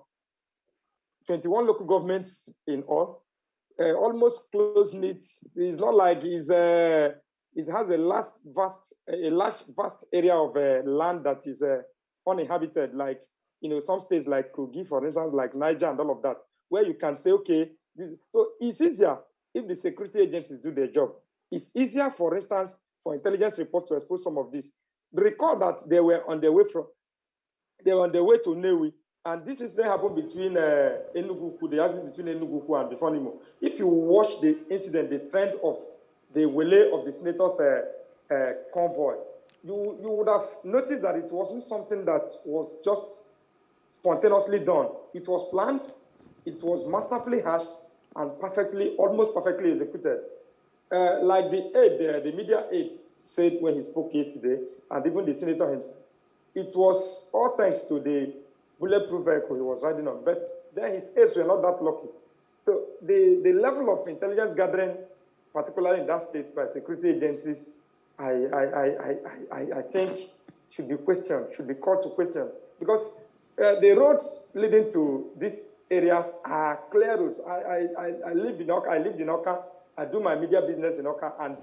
21 local governments in all, almost close-knit. It's not like it has a large, vast area of land that is uninhabited, like some states like Kogi, for instance, like Niger and all of that, where you can say, okay, so it's easier if the security agencies do their job. it's easier, for instance, for intelligence reports to expose some of this. Recall that they were on their way to Newi, and this incident happened between Enugu, the axis between Enugu and Bifonimo. If you watch the incident, the trend of the wele of the senator's convoy, you would have noticed that it wasn't something that was just spontaneously done. It was planned, it was masterfully hashed, and almost perfectly executed. Like the media aide said when he spoke yesterday, and even the senator himself, it was all thanks to the bulletproof vehicle he was riding on. But then his aides were not that lucky. So the level of intelligence gathering, particularly in that state by security agencies, I think should be questioned, should be called to question. Because the roads leading to these areas are clear roads. I live in Oka, I do my media business in Oka, and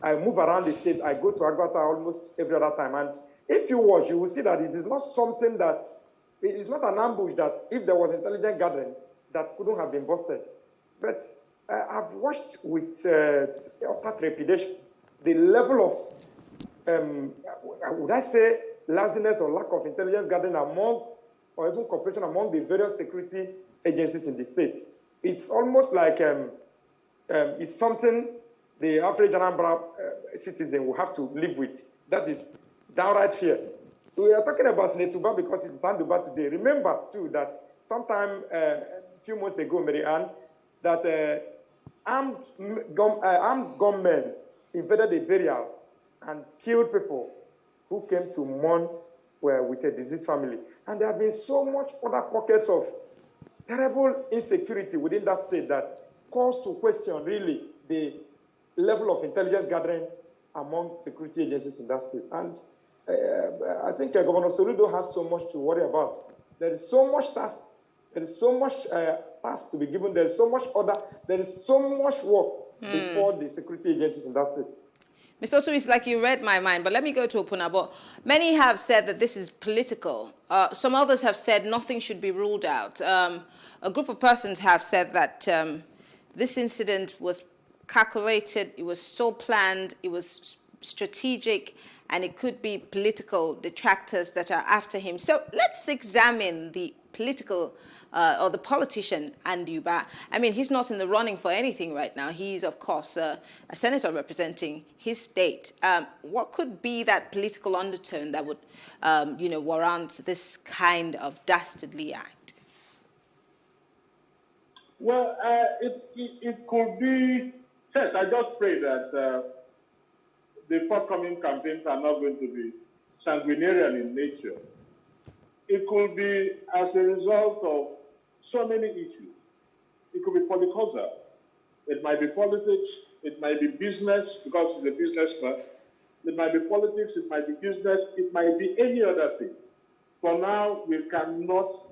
I move around the state. I go to Agwata almost every other time. And if you watch, you will see that it is not something that, it is not an ambush that if there was intelligent gathering, that couldn't have been busted. But I've watched with utter trepidation the level of, would I say, lousiness or lack of intelligence gathering among, or even cooperation among the various security agencies in the state. It's almost like it's something the average Anambra citizen will have to live with. That is downright fear. We are talking about Senetuba because it's Sanduba today. Remember, too, that sometime a few months ago, Mary Ann, that armed gunmen invaded a burial and killed people who came to mourn with a deceased family. And there have been so much other pockets of terrible insecurity within that state that calls to question, really, the level of intelligence gathering among security agencies in that state. And I think Governor Soludo has so much to worry about. There is so much task. There is so much task to be given. There is so much order. There is so much work before the security agencies in that state. Mr. Otu, it's like you read my mind, but let me go to Opunabo. Many have said that this is political. Some others have said nothing should be ruled out. A group of persons have said that this incident was calculated, it was so planned, it was strategic, and it could be political detractors that are after him. So let's examine the political or the politician, Anduba. I mean, he's not in the running for anything right now. He's, of course, a senator representing his state. What could be that political undertone that would, warrant this kind of dastardly act? Well, it could be, first, I just pray that the forthcoming campaigns are not going to be sanguinarian in nature. It could be as a result of so many issues. It could be polycausal. It might be politics. It might be business, because he's a businessman. It might be politics. It might be business. It might be any other thing. For now, we cannot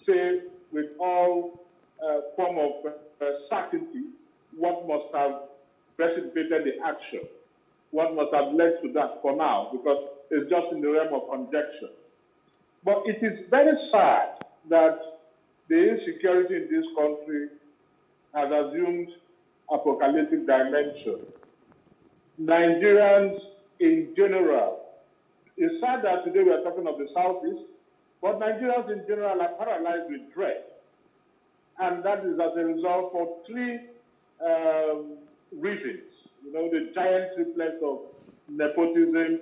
say with all form of certainty what must have precipitated the action, what must have led to that for now, because it's just in the realm of conjecture. But it is very sad that the insecurity in this country has assumed apocalyptic dimension. Nigerians in general, it's sad that today we are talking of the Southeast, but Nigerians in general are paralyzed with dread. And that is as a result of three reasons. You know, the giant triplet of nepotism,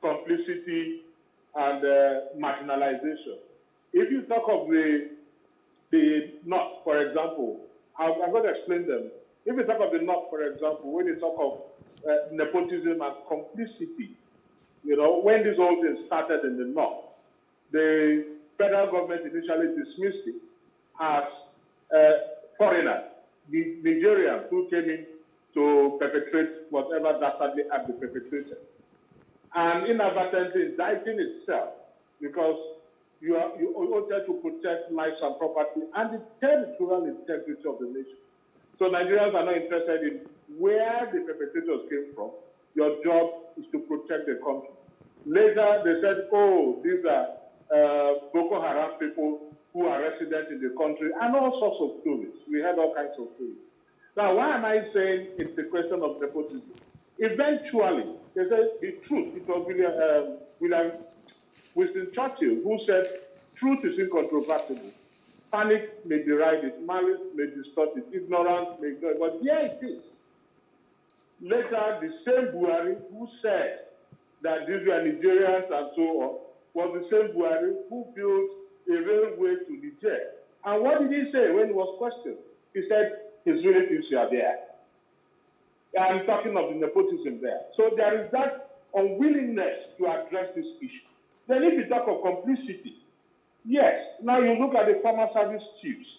complicity, and marginalization. If you talk of the North, for example, I'm going to explain them. If you talk of the North, for example, when you talk of nepotism and complicity, you know, when this whole thing started in the North, the federal government initially dismissed it as foreigners, the Nigerians who came in to perpetrate whatever dastardly act they perpetrated. And inadvertently indicting itself, because you wanted to protect lives and property and the territorial integrity of the nation. So Nigerians are not interested in where the perpetrators came from. Your job is to protect the country. Later, they said, oh, these are Boko Haram people who are resident in the country, and all sorts of stories. We had all kinds of stories. Now, why am I saying it's a question of nepotism? Eventually, they said the truth. It was Winston Churchill who said, truth is incontrovertible. Panic may deride it, malice may distort it, ignorance may ignore it. But here it is. Later, the same Buhari who said that these were Nigerians and so on was the same Buhari who built a railway to Niger. And what did he say when he was questioned? He said his relatives are there. I'm talking of the nepotism there. So there is that unwillingness to address this issue. Then if you talk of complicity, yes, now you look at the former service chiefs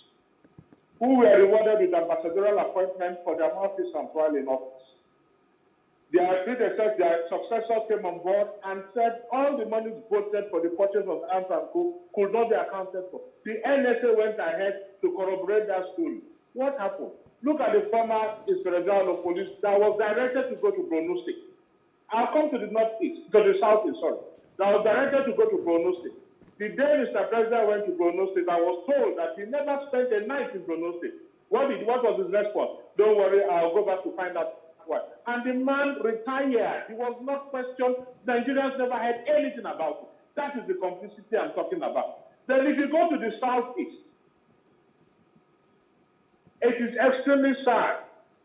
who were rewarded with ambassadorial appointments for their mouthpiece and while in office. Their successors came on board and said all the money voted for the purchase of arms and could not be accounted for. The NSA went ahead to corroborate that story. What happened? Look at the former Inspector General of Police that was directed to go to Borno State. I'll come to the northeast, to the southeast, sorry. That was directed to go to Borno State. The day Mr. President went to Borno State, I was told that he never spent a night in Borno State. What was his response? Don't worry, I'll go back to find out what. And the man retired. He was not questioned. Nigerians never heard anything about it. That is the complicity I'm talking about. Then if you go to the southeast, it is extremely sad.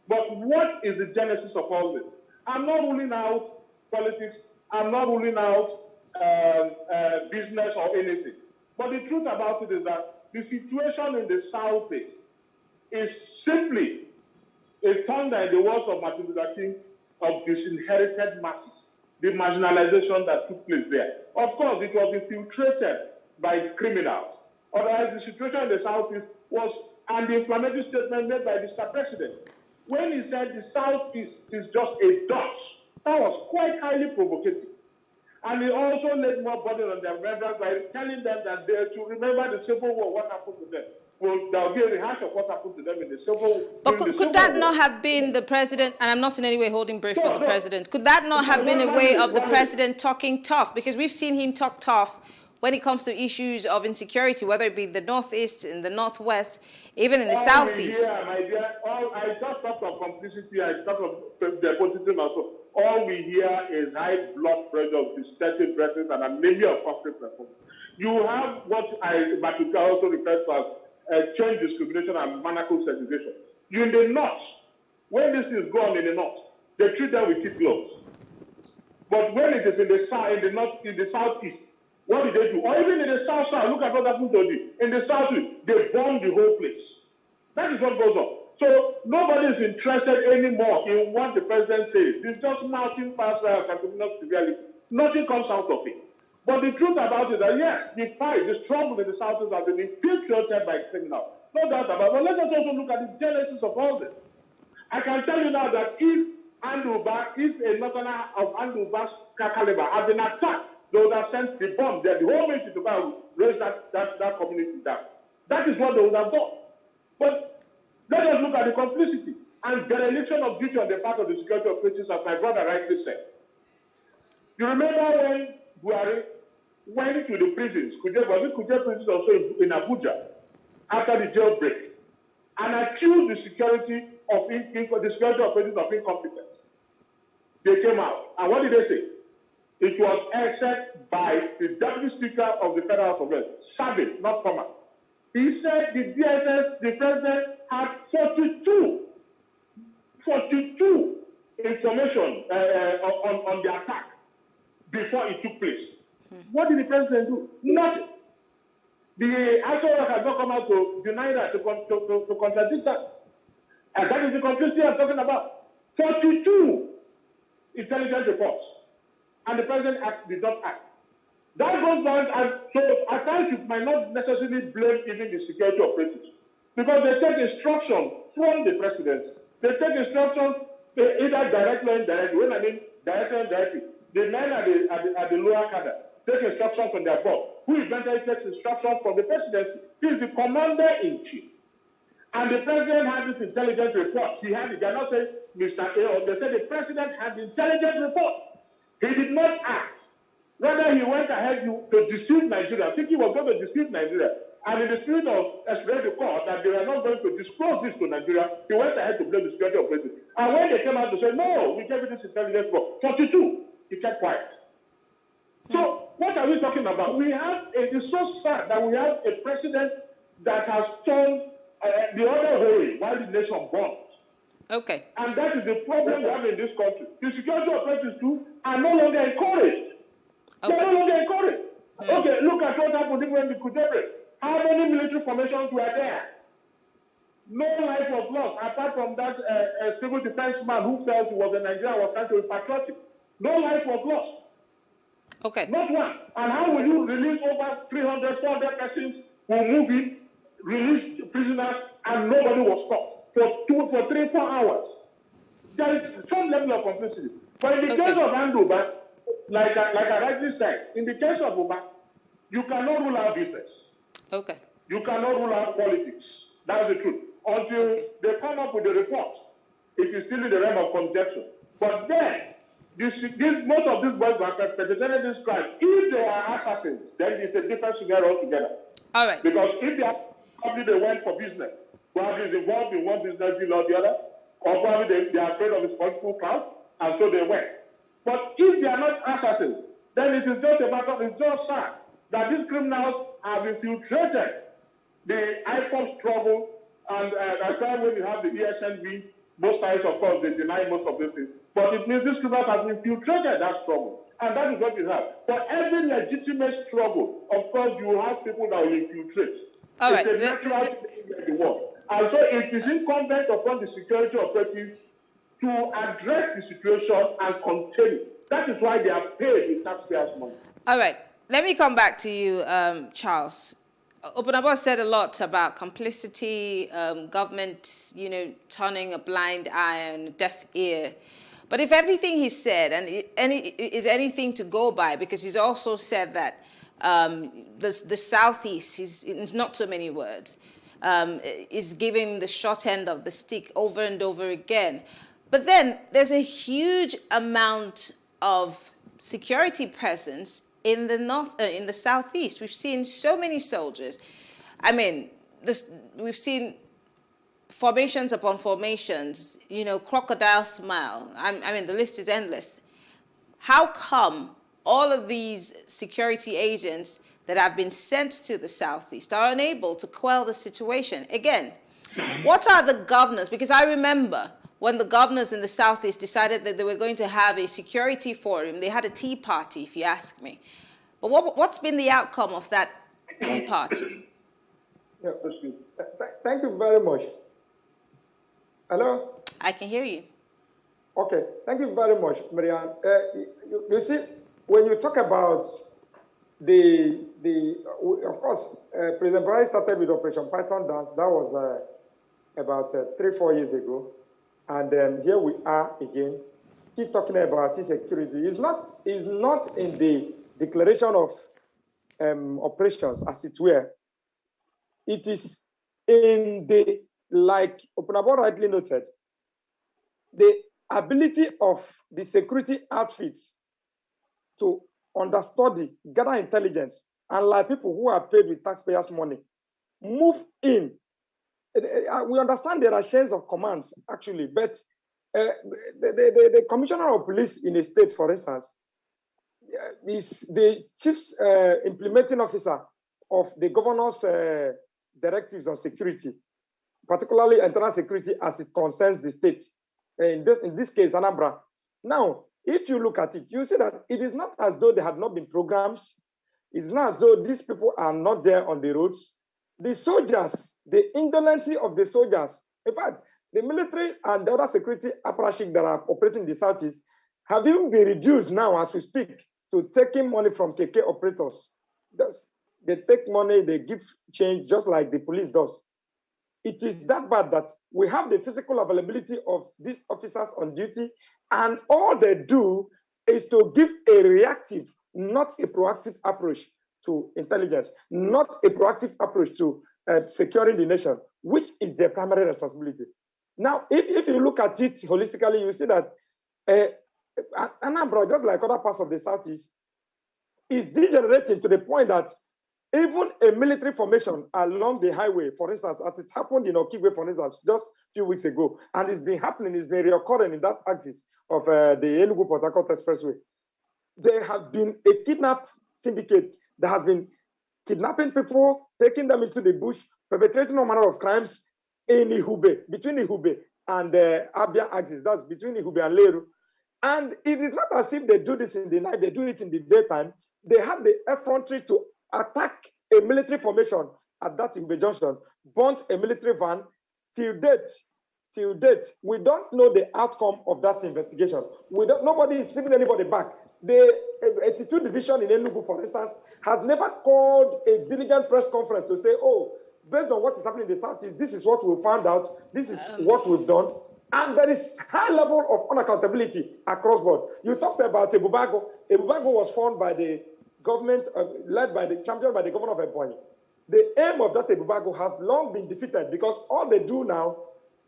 But what is the genesis of all this? I'm not ruling out politics. I'm not ruling out business or anything. But the truth about it is that the situation in the southeast is simply a thunder in the words of Martin Luther King of disinherited masses, the marginalization that took place there. Of course, it was infiltrated by criminals. Otherwise, the situation in the southeast was, and the inflammatory statement made by Mr. President, when he said the southeast is just a dot, that was quite highly provocative. And he also laid more burden on their members by telling them that they to remember the Civil War, what happened to them. Well, there'll be a rehash of what happened to them in the Civil War. But could that not have been the president, and I'm not in any way holding brief for the president, could that not have been a way of the president talking tough? Because we've seen him talk tough when it comes to issues of insecurity, whether it be the northeast, in the northwest, even in the southeast. Yeah, my dear, I just talked of complicity, I talked of nepotism also. All we hear is high blood pressure, distressing breathless, and anemia of conflict performance. You have what Matuka also refers to as change discrimination and maniacal segregation. You in the north, when this is gone in the north, they treat them with kid gloves. But when it is in the south, in the southeast, what do they do? Or even in the south, look at what happened to you. In the southeast, they bomb the whole place. That is what goes on. So nobody is interested anymore in what the president says. It's just mounting past severely. Nothing comes out of it. But the truth about it is that, yes, the fight, the struggle in the southeast has been infiltrated by criminals. No doubt about it. But let us also look at the genesis of all this. I can tell you now that if a northerner of Anduba's caliber had been attacked, they would have sent the bomb there. The whole mission to go and raise that community down. That is what they would have done. But let us look at the complicity and dereliction of duty on the part of the security operatives, as my brother rightly said. You remember when Buhari went to the prisons, Kuje prisons also in Abuja, after the jailbreak, and accused the security operatives of incompetence. They came out, and what did they say? It was said by the Deputy Speaker of the Federal House of Reps, Savage, not Former. He said the DSS, the president, had 42 information on the attack before it took place. What did the president do? Nothing. The actual work has not come out to deny that, to contradict that. And that is the complicity I'm talking about. 42 intelligence reports. And the president did not act. That goes down, and so at times you might not necessarily blame even the security operatives, because they take instruction from the president. They take instruction either directly or indirectly. When I mean directly or indirectly, the men at the lower cadre take instruction from their boss, who eventually takes instruction from the presidency. He is the commander-in-chief. And the president had this intelligence report. He had it. They are not saying Mr. A, or they said the president had the intelligence report. He did not act. Rather, he went ahead to deceive Nigeria. I think he was going to deceive Nigeria. And in the spirit of explaining to court that they were not going to disclose this to Nigeria, they went ahead to blame the security operators. And when they came out to say, no, we gave you this intelligence for 42, he kept quiet. So what are we talking about? It is so sad that we have a president that has turned the other way while the nation burns. Okay. And that is the problem we have in this country. The security operators too are no longer encouraged. They are no longer encouraged. Okay, look at what happened when the Kudebe. How many military formations were there? No life was lost, apart from that civil defense man who felt he was a Nigerian, was trying to be patriotic. No life was lost. Okay. Not one. And how will you release over 300, 400 persons who move in, release prisoners, and nobody was stopped for 3, 4 hours? There is some level of complicity. But in the case of Anduba, like I rightly said, in the case of Uba, you cannot rule out business. Okay. You cannot rule out politics. That's the truth. Until they come up with a report, it is still in the realm of conjecture. But then, most of these boys who are perpetrating this crime, if they are assassins, then it's a different scenario altogether. All right. Because if they went for business, probably is involved in one business deal or the other, or probably they are afraid of his political clout, and so they went. But if they are not assassins, then it is just a matter, it's just sad that these criminals have infiltrated the IPOP struggle, and that's why when you have the ESNB, most times, of course, they deny most of these things. But it means these criminals have infiltrated that struggle, and that is what you have. For every legitimate struggle, of course, you have people that will infiltrate. All right. It's a natural thing in the world. And so it is incumbent upon the security operatives to address the situation and contain it. That is why they are paid with taxpayers' money. All right. Let me come back to you, Charles. Opunabo said a lot about complicity, government, turning a blind eye and a deaf ear. But if everything he said is anything to go by, because he's also said that the Southeast, in not so many words, is giving the short end of the stick over and over again. But then there's a huge amount of security presence in the north, in the Southeast. We've seen so many soldiers. I mean, we've seen formations upon formations, crocodile smile. I mean, the list is endless. How come all of these security agents that have been sent to the Southeast are unable to quell the situation? Again, what are the governors? Because I remember when the governors in the Southeast decided that they were going to have a security forum, they had a tea party, if you ask me. But what's been the outcome of that tea party? Yeah, thank you very much. Hello? I can hear you. Okay, thank you very much, Marianne. You see, when you talk about of course, President Buhari started with Operation Python Dance. That was about 3-4 years ago. And here we are again, still talking about insecurity. It's not in the declaration of operations, as it were. It is in the, like Opunabo rightly noted, the ability of the security outfits to understudy, gather intelligence, and like people who are paid with taxpayers' money, move in. We understand there are chains of commands, actually, but the commissioner of police in a state, for instance, is the chief implementing officer of the governor's directives on security, particularly internal security as it concerns the state. In this case, Anambra. Now, if you look at it, you see that it is not as though there had not been programs. It's not as though these people are not there on the roads. The soldiers, the indolency of the soldiers, in fact, the military and the other security apparatchik that are operating in the Southeast have even been reduced now as we speak to taking money from KK operators. They take money, they give change just like the police does. It is that bad that we have the physical availability of these officers on duty, and all they do is to give a reactive, not a proactive approach to intelligence, not a proactive approach to securing the nation, which is their primary responsibility. Now, if you look at it holistically, you see that Anambra, just like other parts of the Southeast, is degenerating to the point that Even a military formation along the highway, for instance, as it happened in Okigwe, for instance, just a few weeks ago, and it's been happening, it's been reoccurring in that axis of the Enugu-Port Harcourt Expressway. There have been a kidnap syndicate that has been kidnapping people, taking them into the bush, perpetrating all manner of crimes in Ihube, between Ihube and the Abia axis, that's between Ihube and Leru. And it is not as if they do this in the night, they do it in the daytime. They had the effrontery to attack a military formation at that Ihube junction, burnt a military van. Till date, we don't know the outcome of that investigation. Nobody is giving anybody back. The 82 division in Enugu, for instance, has never called a diligent press conference to say, oh, based on what is happening in the Southeast, this is what we found out, this is what we've done. And there is high level of unaccountability across board. You talked about Ebubago. Ebubago was formed by the government, championed by the governor of Ebonyi. The aim of that Ebubago has long been defeated because all they do now,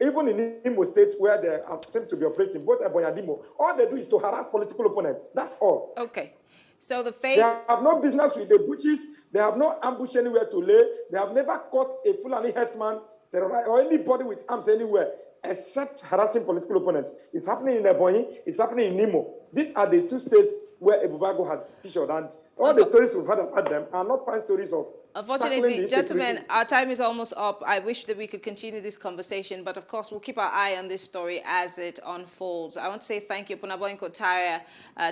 even in Imo State where they seem to be operating, both Ebonyi and Imo, all they do is to harass political opponents. That's all. Okay. So the fate... They have no business with the butches. They have no ambush anywhere to lay. They have never caught a Fulani herdsman or anybody with arms anywhere except harassing political opponents. It's happening in Ebonyi. It's happening in Imo. These are the two states where Ebubago had featured. And all the stories we've heard about them are not fine stories of... Unfortunately, gentlemen, our time is almost up. I wish that we could continue this conversation, but of course, we'll keep our eye on this story as it unfolds. I want to say thank you, Punaboinko Taria,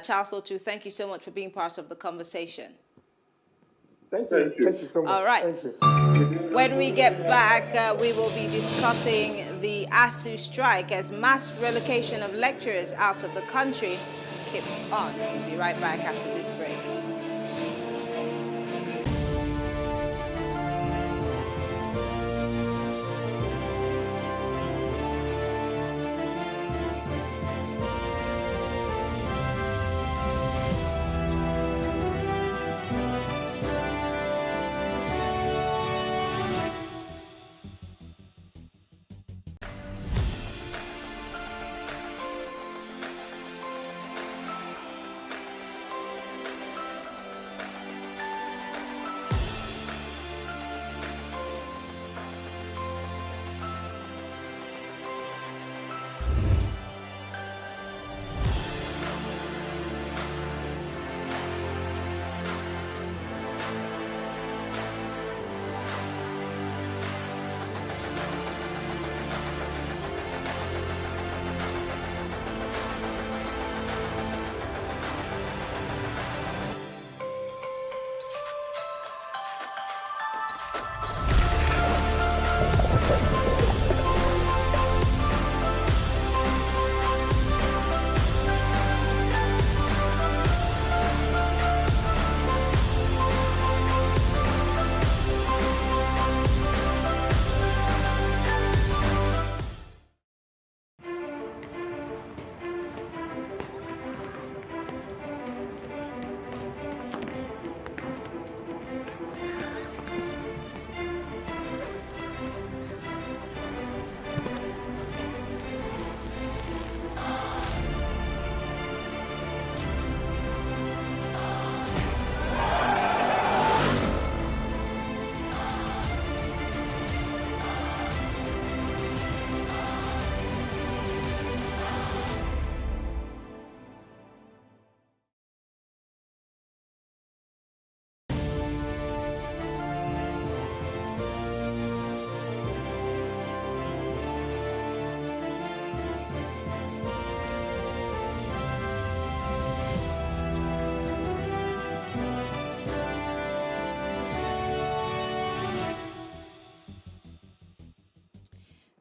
Charles Otu. Thank you so much for being part of the conversation. Thank you. Thank you so much. All right. Thank you. When we get back, we will be discussing the ASU strike as mass relocation of lecturers out of the country keeps on. We'll be right back after this break.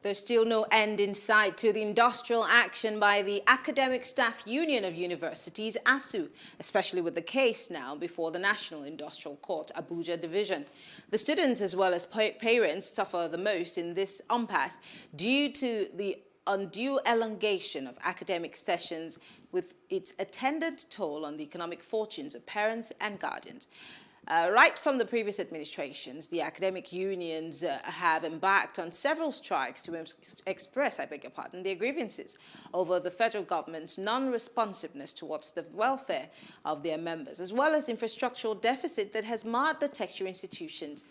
There's still no end in sight to the industrial action by the Academic Staff Union of Universities, ASU, especially with the case now before the National Industrial Court, Abuja Division. The students as well as parents suffer the most in this impasse due to the undue elongation of academic sessions with its attendant toll on the economic fortunes of parents and guardians. Right from the previous administrations, the academic unions have embarked on several strikes to express, I beg your pardon, their grievances over the federal government's non-responsiveness towards the welfare of their members, as well as infrastructural deficit that has marred the tertiary institutions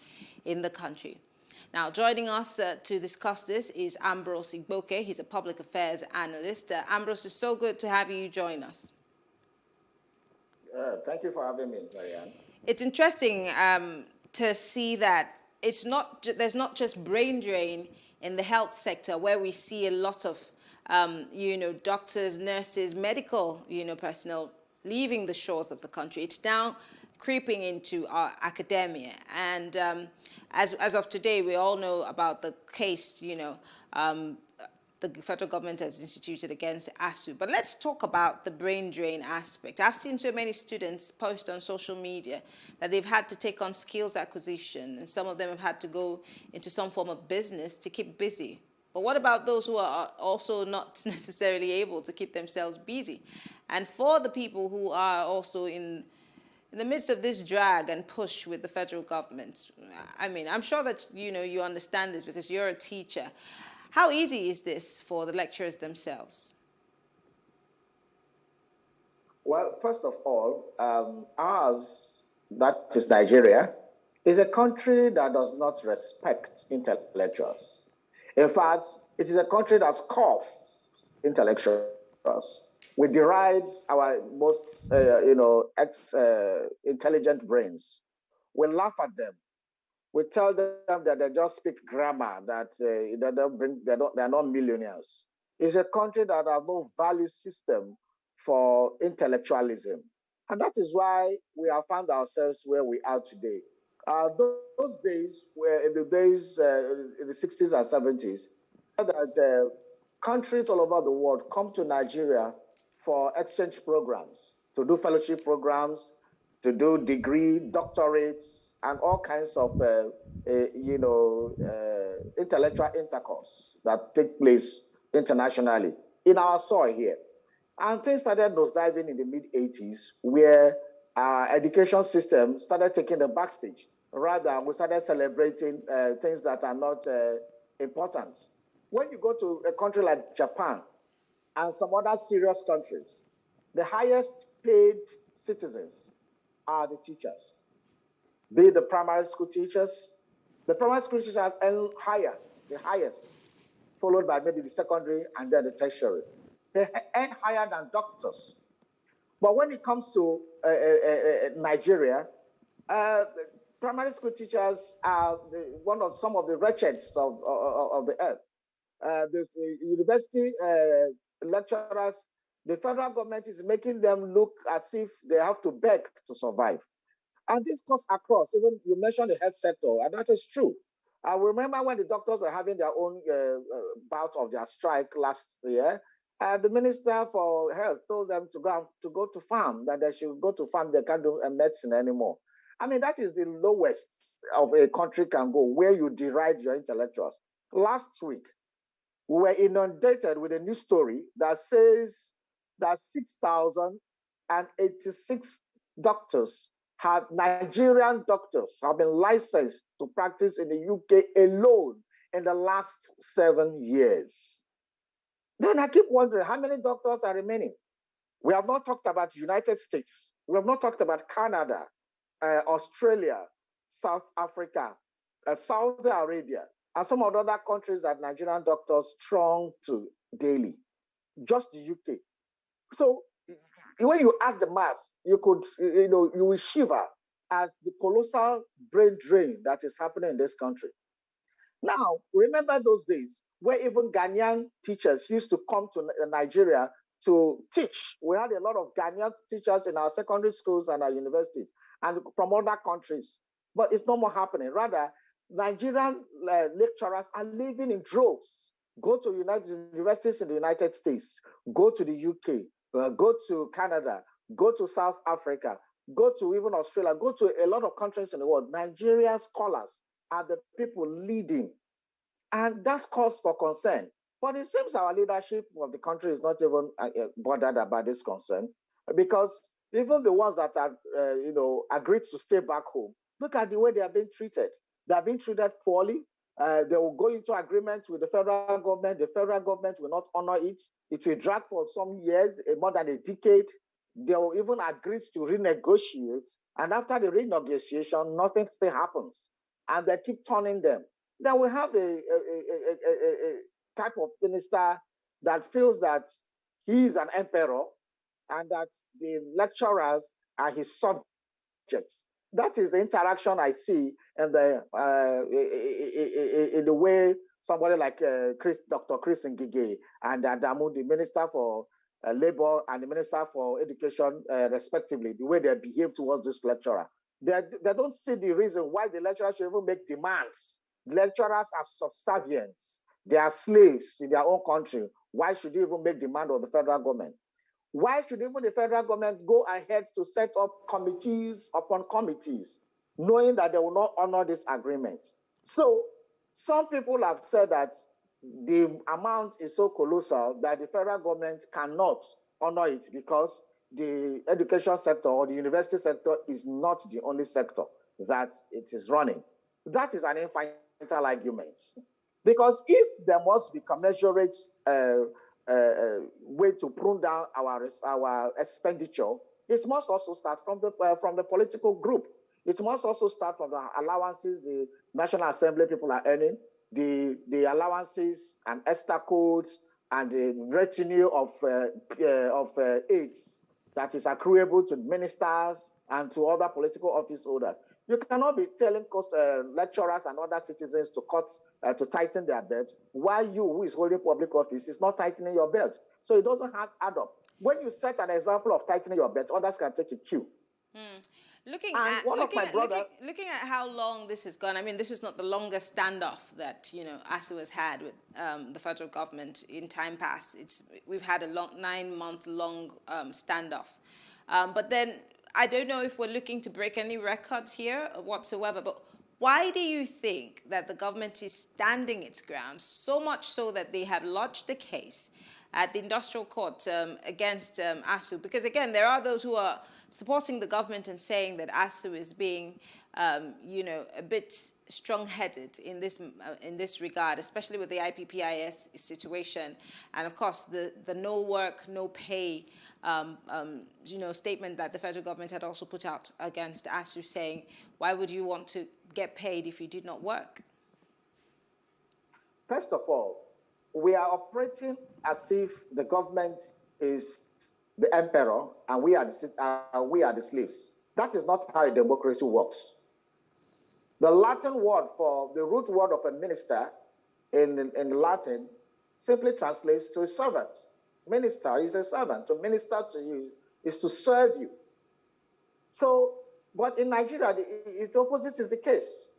in the country. Now, joining us to discuss this is Ambrose Igboke. He's a public affairs analyst. Ambrose, it's so good to have you join us. Thank you for having me, Marianne. It's interesting to see that there's not just brain drain in the health sector, where we see a lot of doctors, nurses, medical personnel leaving the shores of the country. It's now creeping into our academia, and as of today, we all know about the case the federal government has instituted against ASU. But let's talk about the brain drain aspect. I've seen so many students post on social media that they've had to take on skills acquisition, and some of them have had to go into some form of business to keep busy. But what about those who are also not necessarily able to keep themselves busy? And for the people who are also in the midst of this drag and push with the federal government, I mean, I'm sure that you understand this because you're a teacher. How easy is this for the lecturers themselves? Well, first of all, ours, that is Nigeria, is a country that does not respect intellectuals. In fact, it is a country that scoffs intellectuals. We deride our most, intelligent brains. We laugh at them. We tell them that they just speak grammar, that they're not millionaires. It's a country that has no value system for intellectualism. And that is why we have found ourselves where we are today. Those days were in the 60s and 70s, that countries all over the world come to Nigeria for exchange programs, to do fellowship programs, to do degree, doctorates, and all kinds of intellectual intercourse that take place internationally in our soil here. And things started nosediving in the mid-80s, where our education system started taking the backstage. Rather, we started celebrating things that are not important. When you go to a country like Japan and some other serious countries, the highest paid citizens are the teachers, be it the primary school teachers. The primary school teachers earn higher, the highest, followed by maybe the secondary and then the tertiary. They earn higher than doctors. But when it comes to Nigeria, primary school teachers are some of the wretcheds of the earth. The university lecturers, the federal government is making them look as if they have to beg to survive. And this cuts across, even you mentioned the health sector, and that is true. I remember when the doctors were having their own bout of their strike last year, the Minister for Health told them to go to farm, that they should go to farm, they can't do medicine anymore. I mean, that is the lowest of a country can go, where you deride your intellectuals. Last week, we were inundated with a news story that says that 6,086 doctors Nigerian doctors have been licensed to practice in the UK alone in the last 7 years. Then I keep wondering, how many doctors are remaining? We have not talked about the United States. We have not talked about Canada, Australia, South Africa, Saudi Arabia, and some of the other countries that Nigerian doctors throng to daily. Just the UK. So when you add the math, you will shiver at the colossal brain drain that is happening in this country. Now, remember those days where even Ghanaian teachers used to come to Nigeria to teach. We had a lot of Ghanaian teachers in our secondary schools and our universities and from other countries. But it's no more happening. Rather, Nigerian lecturers are leaving in droves. Go to universities in the United States, go to the UK, go to Canada, go to South Africa, go to even Australia, go to a lot of countries in the world. Nigeria scholars are the people leading. And that's cause for concern. But it seems our leadership of the country is not even bothered about this concern, because Even the ones that are, agreed to stay back home, look at the way they are being treated. They are being treated poorly. They will go into agreement with the federal government. The federal government will not honor it. It will drag for some years, more than a decade. They will even agree to renegotiate. And after the renegotiation, nothing still happens. And they keep turning them. Then we have a type of minister that feels that he is an emperor and that the lecturers are his subjects. That is the interaction I see in the way somebody like Dr. Chris Ngige and Adamu, the Minister for Labor and the Minister for Education, respectively, the way they behave towards this lecturer. They don't see the reason why the lecturer should even make demands. Lecturers are subservient. They are slaves in their own country. Why should you even make demand of the federal government? Why should even the federal government go ahead to set up committees upon committees, knowing that they will not honor this agreement? So some people have said that the amount is so colossal that the federal government cannot honor it because the education sector or the university sector is not the only sector that it is running. That is an infantile argument. Because if there must be commensurate way to prune down our expenditure, it must also start from the political group. It must also start from the allowances the National Assembly people are earning, the allowances and ESTA codes and the retinue of aids that is accruable to ministers and to other political office holders. You cannot be telling lecturers and other citizens to tighten their belt, while you, who is holding public office, is not tightening your belt. So it doesn't add up. When you set an example of tightening your belt, others can take a cue. Looking at how long this has gone, I mean, this is not the longest standoff that ASU has had with the federal government in time past. We've had a 9-month-long standoff, but then I don't know if we're looking to break any records here whatsoever. But why do you think that the government is standing its ground so much so that they have lodged the case at the industrial court against ASU? Because again, there are those who are supporting the government and saying that ASU is being, a bit strong-headed in this regard, especially with the IPPIS situation, and of course the no work, no pay, statement that the federal government had also put out against ASU, saying, why would you want to get paid if you did not work? First of all, we are operating as if the government is the emperor and we are the slaves. That is not how a democracy works. The Latin word for the root word of a minister in Latin simply translates to a servant. Minister is a servant. To minister to you is to serve you. So, but in Nigeria, the opposite is the case.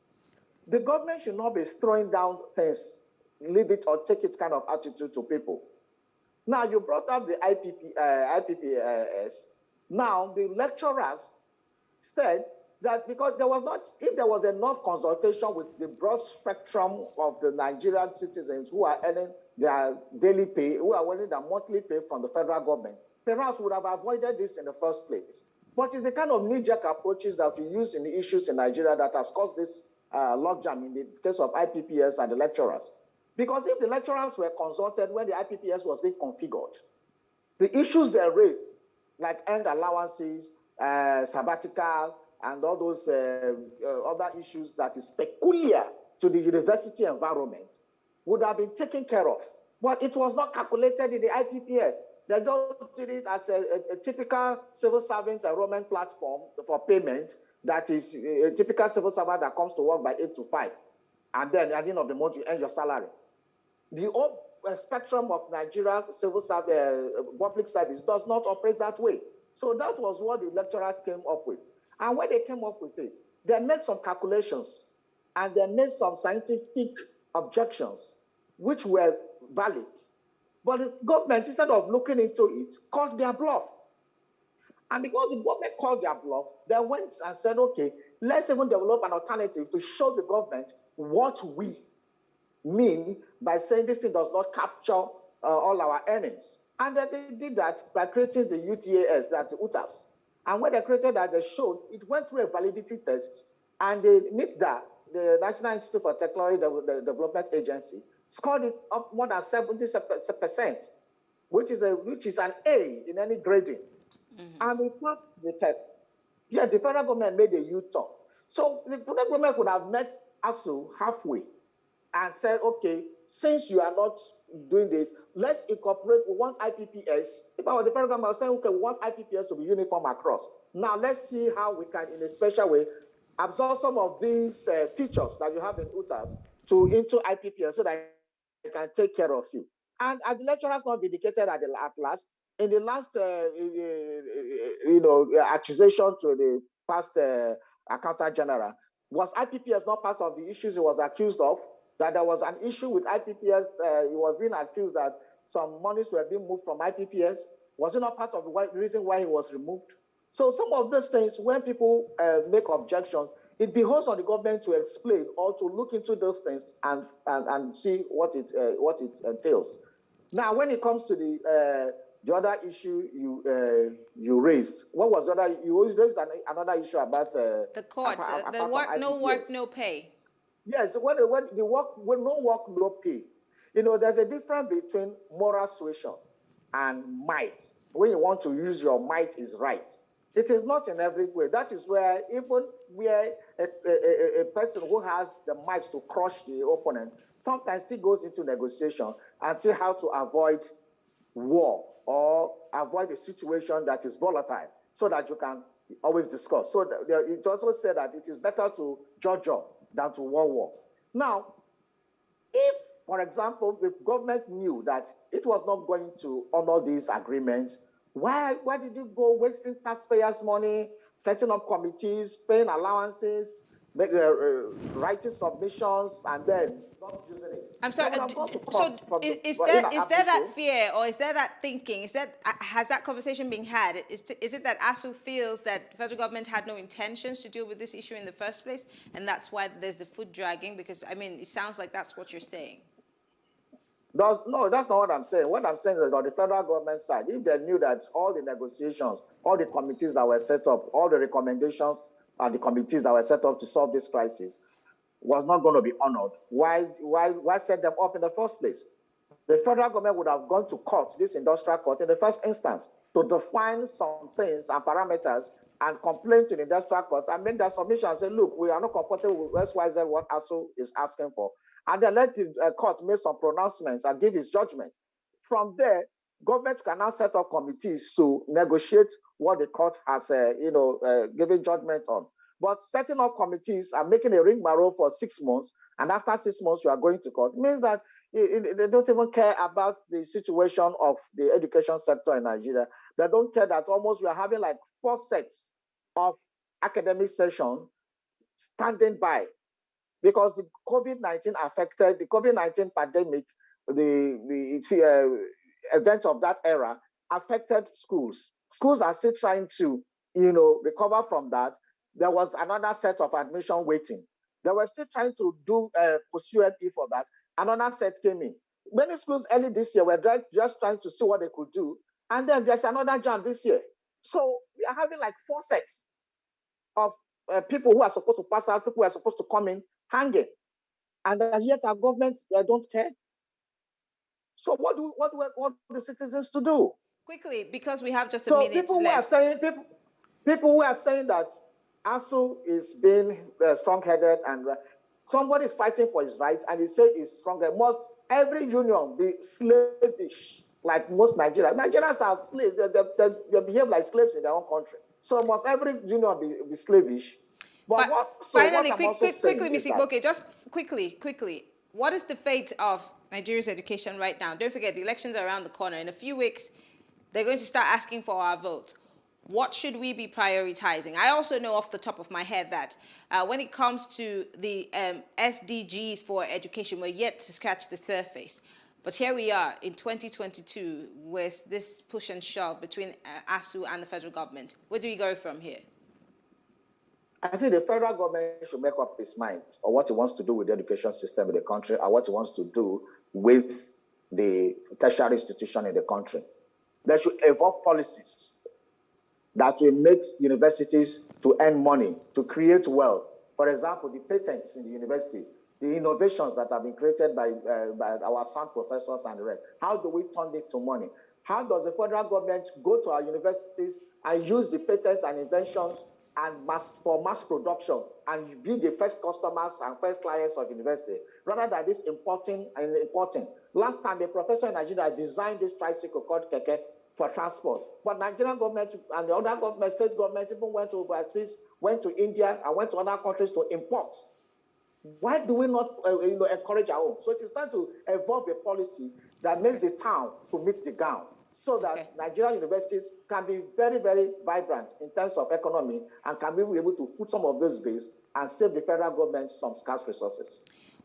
The government should not be throwing down things, leave it or take it kind of attitude to people. Now, you brought up the IPPIS. Now, the lecturers said that because if there was enough consultation with the broad spectrum of the Nigerian citizens who are earning their daily pay, who are earning their monthly pay from the federal government, perhaps would have avoided this in the first place. But it's the kind of knee-jerk approaches that we use in the issues in Nigeria that has caused this logjam in the case of IPPS and the lecturers. Because if the lecturers were consulted when the IPPS was being configured, the issues they raised, like end allowances, sabbatical, and all those other issues that is peculiar to the university environment, would have been taken care of. But it was not calculated in the IPPS. They just did it as a typical civil servant enrollment platform for payment that is a typical civil servant that comes to work by 8 to 5. And then at the end of the month, you earn your salary. The whole spectrum of Nigeria civil service, public service does not operate that way. So that was what the lecturers came up with. And when they came up with it, they made some calculations and they made some scientific objections, which were valid. But the government, instead of looking into it, called their bluff. And because the government called their bluff, they went and said, okay, let's even develop an alternative to show the government what we mean by saying this thing does not capture all our earnings. And then they did that by creating the UTAS, that's the UTAS. And when they created that, they showed it went through a validity test, and the NITDA, the National Institute for Technology Development Agency, scored it up more than 70%, which is an A in any grading. And we passed the test. Yeah, the federal government made a U-turn. So the federal government could have met ASU halfway and said, okay, since you are not doing this, let's incorporate, we want IPPS. If I were the federal government, I would say, okay, we want IPPS to be uniform across. Now let's see how we can, in a special way, absorb some of these features that you have in UTAS into IPPS so that it can take care of you. And the lecturers not vindicated at last. In the last, accusation to the past accountant general, was IPPS not part of the issues he was accused of? That there was an issue with IPPS. He was being accused that some monies were being moved from IPPS. Was it not part of the reason why he was removed? So some of these things, when people make objections, it behoves on the government to explain or to look into those things and see what it entails. Now, when it comes to the other issue you raised, what was the other? You raised another issue about the court, the work, no work, no pay. Yes, when no work, no pay. You know, there's a difference between moral suasion and might. When you want to use your might is right. It is not in every way. That is where even where a person who has the might to crush the opponent sometimes still goes into negotiation and see how to avoid war or avoid a situation that is volatile so that you can always discuss. So it also said that it is better to judge than to war. Now, if, for example, the government knew that it was not going to honor these agreements, why did you go wasting taxpayers' money, setting up committees, paying allowances, writing submissions, and then not using it? I'm sorry. So is there that fear, or is there that thinking? Has that conversation been had? Is it that ASU feels that the federal government had no intentions to deal with this issue in the first place, and that's why there's the foot dragging? Because I mean, it sounds like that's what you're saying. No, that's not what I'm saying. What I'm saying is that on the federal government side, if they knew that all the negotiations, all the committees that were set up, all the recommendations and the committees that were set up to solve this crisis was not going to be honored, why set them up in the first place? The federal government would have gone to court, this industrial court, in the first instance to define some things and parameters and complain to the industrial court and make that submission and say, look, we are not comfortable with XYZ, what ASU is asking for. And then let the court make some pronouncements and give its judgment. From there, government can now set up committees to negotiate what the court has, given judgment on. But setting up committees and making a rigmarole for 6 months, and after 6 months you are going to court, means that they don't even care about the situation of the education sector in Nigeria. They don't care that almost we are having like 4 sets of academic session standing by. Because the COVID-19 pandemic, the event of that era affected schools. Schools are still trying to, recover from that. There was another set of admission waiting. They were still trying to do post-UME for that. Another set came in. Many schools early this year were just trying to see what they could do. And then there's another jam this year. So we are having like 4 sets of people who are supposed to pass out, people who are supposed to come in, hanging, and yet our government don't care. So what do the citizens to do? Quickly, because we have just a minute left. People who are saying that ASU is being strong-headed and somebody is fighting for his rights, and he say he's stronger. Must every union be slavish like most Nigerians? Nigerians are slaves. They behave like slaves in their own country. So must every union be slavish? But finally, quickly, Ms. Igboke, just quickly, what is the fate of Nigeria's education right now? Don't forget, the elections are around the corner. In a few weeks, they're going to start asking for our vote. What should we be prioritizing? I also know off the top of my head that when it comes to the SDGs for education, we're yet to scratch the surface. But here we are in 2022 with this push and shove between ASU and the federal government. Where do we go from here? I think the federal government should make up its mind on what it wants to do with the education system in the country and what it wants to do with the tertiary institution in the country. They should evolve policies that will make universities to earn money, to create wealth. For example, the patents in the university, the innovations that have been created by our sound professors and the rest. How do we turn it to money? How does the federal government go to our universities and use the patents and inventions and for mass production and be the first customers and first clients of university, rather than this importing and importing? Last time, a professor in Nigeria designed this tricycle called Keke for transport, but Nigerian government and the other government, state government, even went overseas, went to India and went to other countries to import. Why do we not encourage our own? So it is time to evolve a policy that makes the town to meet the gown, so that Nigerian universities can be very, very vibrant in terms of economy and can be able to foot some of those bills and save the federal government some scarce resources.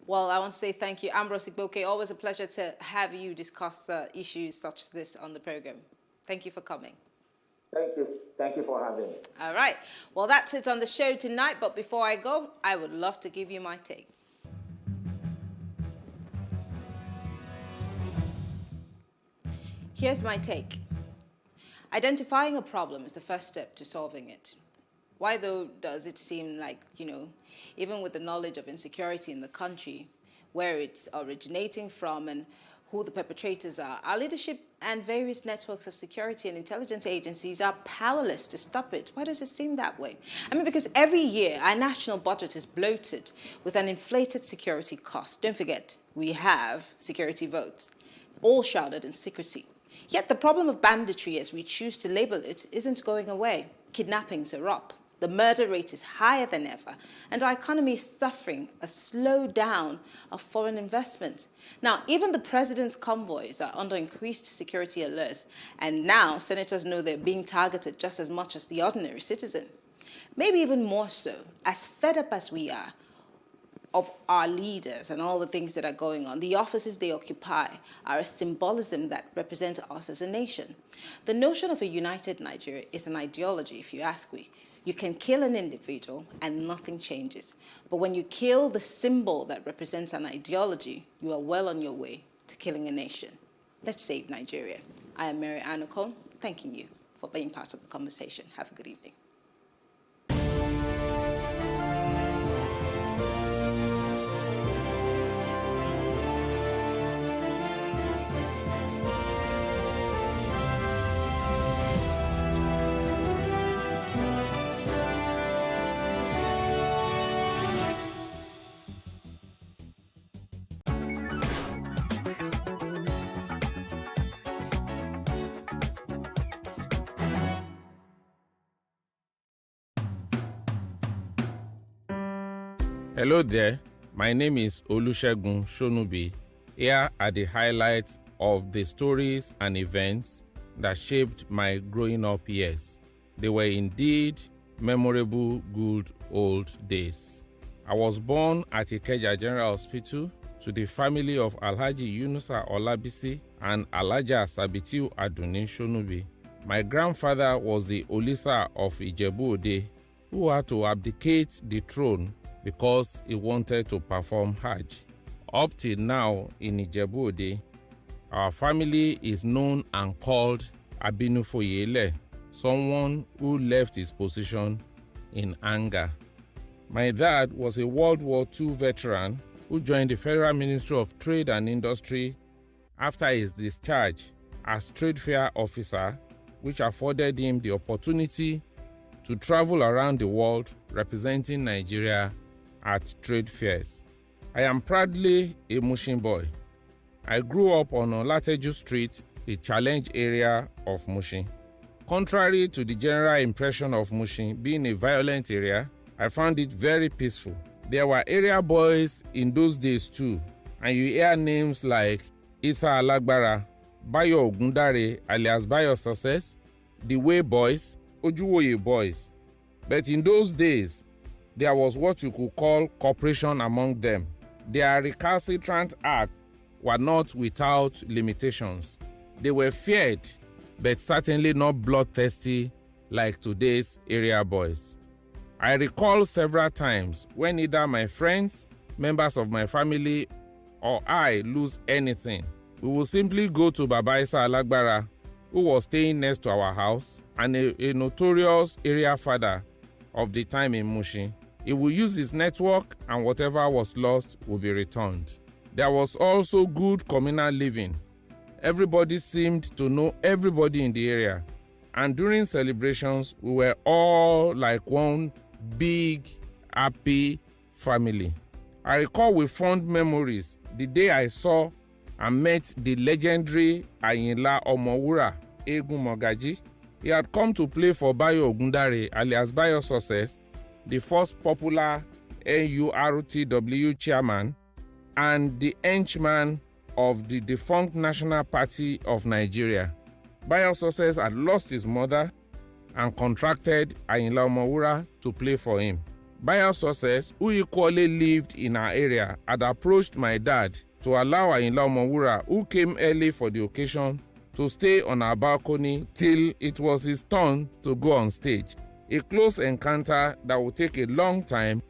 Well, I want to say thank you, Ambrose Igboke. Always a pleasure to have you discuss issues such as this on the program. Thank you for coming. Thank you. Thank you for having me. All right. Well, that's it on the show tonight. But before I go, I would love to give you my take. Here's my take. Identifying a problem is the first step to solving it. Why, though, does it seem like, even with the knowledge of insecurity in the country, where it's originating from and who the perpetrators are, our leadership and various networks of security and intelligence agencies are powerless to stop it? Why does it seem that way? I mean, because every year our national budget is bloated with an inflated security cost. Don't forget, we have security votes, all shrouded in secrecy. Yet the problem of banditry, as we choose to label it, isn't going away. Kidnappings are up. The murder rate is higher than ever, and our economy is suffering a slowdown of foreign investment. Now, even the president's convoys are under increased security alert, and now senators know they're being targeted just as much as the ordinary citizen. Maybe even more so, as fed up as we are of our leaders and all the things that are going on, the offices they occupy are a symbolism that represents us as a nation. The notion of a united Nigeria is an ideology, if you ask me. You can kill an individual and nothing changes. But when you kill the symbol that represents an ideology, you are well on your way to killing a nation. Let's save Nigeria. I am Mary Anacon, thanking you for being part of the conversation. Have a good evening. Hello there, my name is Olusegun Shonubi. Here are the highlights of the stories and events that shaped my growing up years. They were indeed memorable, good old days. I was born at Ikeja General Hospital to the family of Alhaji Yunusa Olabisi and Alhaja Sabitiu Aduni Shonubi. My grandfather was the Olisa of Ijebu Ode, who had to abdicate the throne because he wanted to perform Hajj. Up till now in Ijebu Ode, our family is known and called Abinufoyele, someone who left his position in anger. My dad was a World War II veteran who joined the Federal Ministry of Trade and Industry after his discharge as trade fair officer, which afforded him the opportunity to travel around the world representing Nigeria at trade fairs. I am proudly a Mushin boy. I grew up on Olateju Street, the challenge area of Mushin. Contrary to the general impression of Mushin being a violent area, I found it very peaceful. There were area boys in those days too, and you hear names like Isa Alagbara, Bayo Ogundare alias Bayo Success, the Way Boys, Ojuwoye Boys. But in those days, there was what you could call cooperation among them. Their recalcitrant acts were not without limitations. They were feared, but certainly not bloodthirsty like today's area boys. I recall several times when either my friends, members of my family, or I lose anything, we will simply go to Baba Isa Alagbara who was staying next to our house and a notorious area father of the time in Mushin. He would use his network and whatever was lost would be returned. There was also good communal living. Everybody seemed to know everybody in the area. And during celebrations, we were all like one big, happy family. I recall with fond memories the day I saw and met the legendary Ayinla Omowura Egun Mogaji. He had come to play for Bayo Ogundare alias Bayo Success, the first popular NURTW chairman and the henchman of the defunct National Party of Nigeria. Bayo Success had lost his mother and contracted Ayinla Omowura to play for him. Bayo Success, who equally lived in our area, had approached my dad to allow Ayinla Omowura, who came early for the occasion, to stay on our balcony till it was his turn to go on stage. A close encounter that would take a long time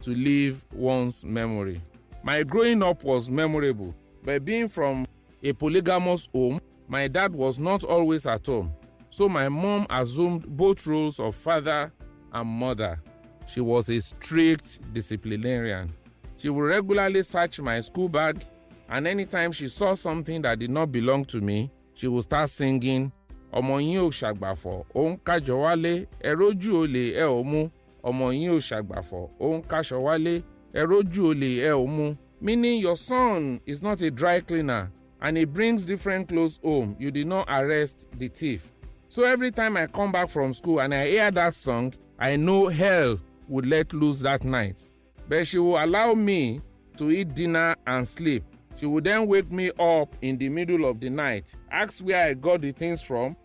to leave one's memory. My growing up was memorable, but being from a polygamous home, my dad was not always at home, so my mom assumed both roles of father and mother. She was a strict disciplinarian. She would regularly search my school bag, and anytime she saw something that did not belong to me, she would start singing, "Ọmọ yín ò ṣàgbàfọ̀, ó ń kájọ wálé, ẹ rójú olè ẹ ò mú. Ọmọ yín ò ṣàgbàfọ̀, ó ń káṣọ wálé, ẹ rójú olè ẹ ò mú." Meaning your son is not a dry cleaner and he brings different clothes home. You did not arrest the thief. So every time I come back from school and I hear that song, I know hell would let loose that night. But she will allow me to eat dinner and sleep. She would then wake me up in the middle of the night, ask where I got the things from,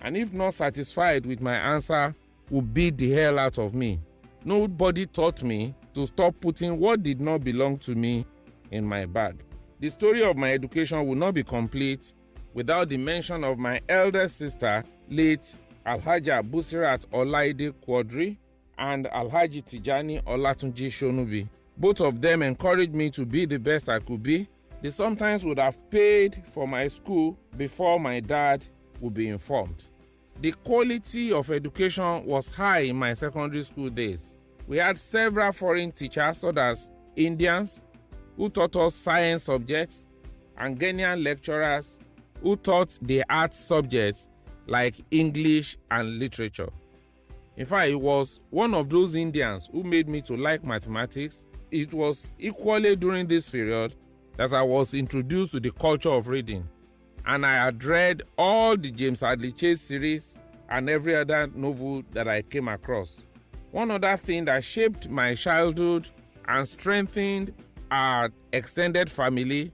and if not satisfied with my answer, would beat the hell out of me. Nobody taught me to stop putting what did not belong to me in my bag. The story of my education would not be complete without the mention of my elder sister, late Alhaja Busirat Olaide Quadri and Alhaji Tijani Olatunji Shonubi. Both of them encouraged me to be the best I could be. They sometimes would have paid for my school before my dad would be informed. The quality of education was high in my secondary school days. We had several foreign teachers, such as Indians, who taught us science subjects, and Ghanaian lecturers who taught the arts subjects like English and literature. In fact, it was one of those Indians who made me to like mathematics. It was equally during this period that I was introduced to the culture of reading, and I had read all the James Hadley Chase series and every other novel that I came across. One other thing that shaped my childhood and strengthened our extended family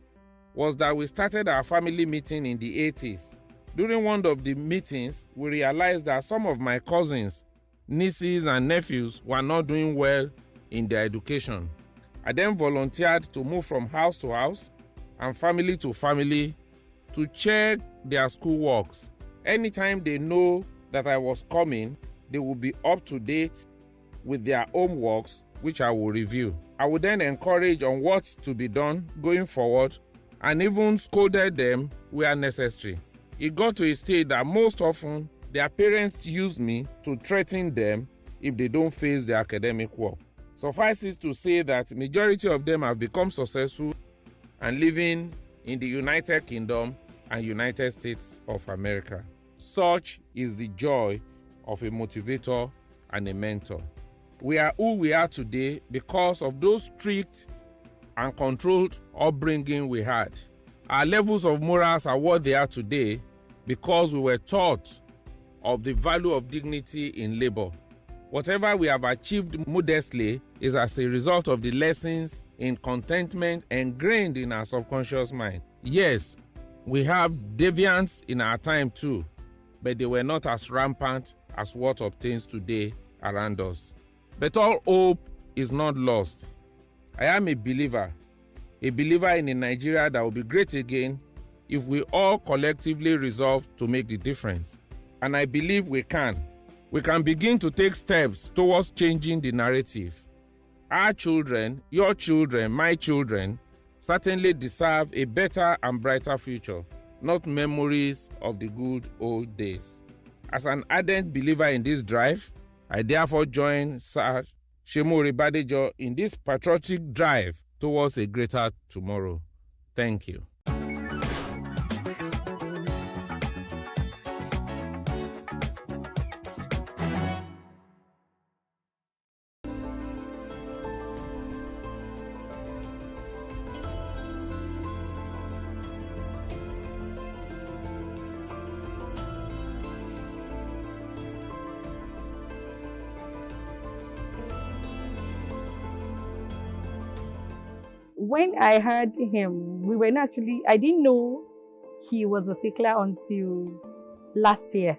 was that we started our family meeting in the 80s. During one of the meetings, we realized that some of my cousins, nieces, and nephews were not doing well in their education. I then volunteered to move from house to house and family to family to check their school works. Anytime they know that I was coming, they will be up to date with their homeworks, which I will review. I would then encourage on what to be done going forward and even scolded them where necessary. It got to a state that most often their parents use me to threaten them if they don't face their academic work. Suffice it to say that the majority of them have become successful and living in the United Kingdom and United States of America. Such is the joy of a motivator and a mentor. We are who we are today because of those strict and controlled upbringing we had. Our levels of morals are what they are today because we were taught of the value of dignity in labor. Whatever we have achieved modestly is as a result of the lessons in contentment ingrained in our subconscious mind. Yes, we have deviance in our time too, but they were not as rampant as what obtains today around us. But all hope is not lost. I am a believer in a Nigeria that will be great again if we all collectively resolve to make the difference. And I believe we can. We can begin to take steps towards changing the narrative. Our children, your children, my children, certainly deserve a better and brighter future. not memories of the good old days. As an ardent believer in this drive, I therefore join Sir Shemori Badejo in this patriotic drive towards a greater tomorrow. Thank you. When I heard him, I didn't know he was a sickler until last year.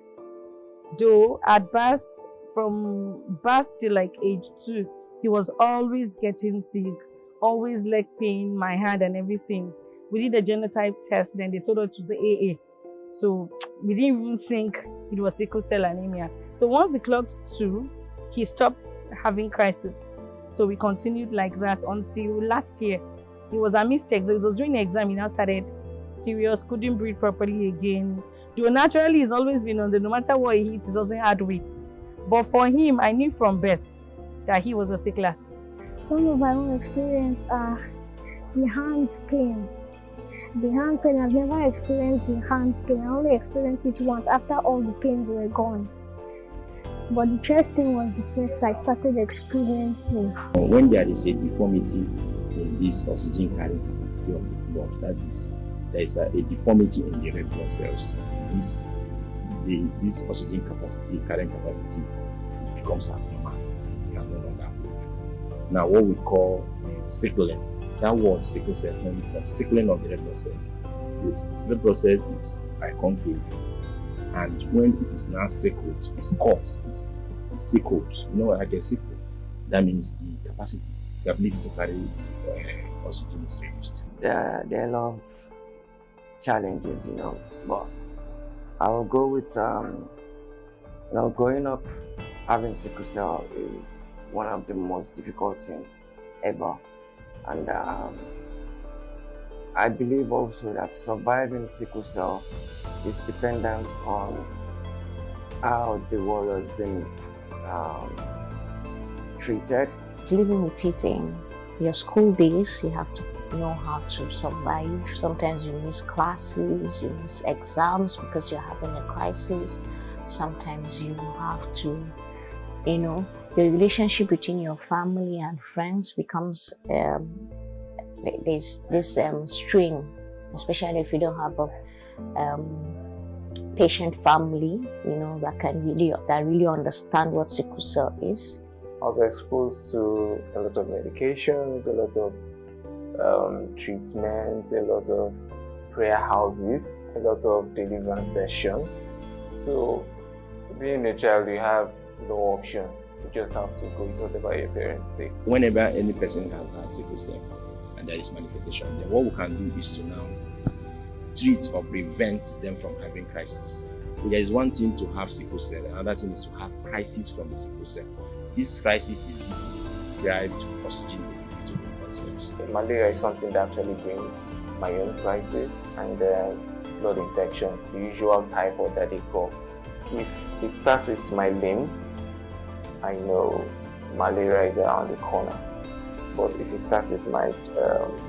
Though at birth, from birth till like age 2, he was always getting sick, always leg pain, my hand and everything. We did a genotype test, then they told us to say AA. So we didn't even think it was sickle cell anemia. So once he clocked 2, he stopped having crisis. So we continued like that until last year. It was a mistake. It was during the exam, he now started serious, couldn't breathe properly again. Though naturally, he's always been on no matter what he eats, he doesn't add weight. But for him, I knew from birth that he was a sickler. Some of my own experience are the hand pain. The hand pain, I've never experienced the hand pain. I only experienced it once after all the pains were gone. But the chest thing was the first I started experiencing. When there is a deformity in this oxygen carrying capacity of the blood, that is, there is a deformity in the red blood cells. This oxygen carrying capacity, it becomes abnormal. It can no longer move. Now, what we call sickling, that word sickle cell comes from sickling of the red blood cells. The red blood cell is biconcave, and when it is now sickled, its corpse is sickled. Like a sickle, that means the capacity, the ability to carry oxygen is reduced. There are a lot of challenges, but I will go with, growing up having sickle cell is one of the most difficult things ever. And I believe also that surviving sickle cell is dependent on how the warrior's been treated. Living with it in your school days, you have to know how to survive. Sometimes you miss classes, you miss exams because you're having a crisis. Sometimes you have to, the relationship between your family and friends becomes, there's this strain, especially if you don't have a patient family, that really understand what sickle cell is. I was exposed to a lot of medications, a lot of treatments, a lot of prayer houses, a lot of deliverance sessions. So, being a child, you have no option. You just have to go with whatever your parents say. Whenever any person has had sickle cell and there is manifestation, then what we can do is to now treat or prevent them from having crisis. So there is one thing to have sickle cell, another thing is to have crisis from the sickle cell. This crisis is derived oxygen to the blood cells. Malaria is something that actually brings my own crisis and blood infection, the usual typhoid that they call. If it starts with my limbs, I know malaria is around the corner. But if it starts with my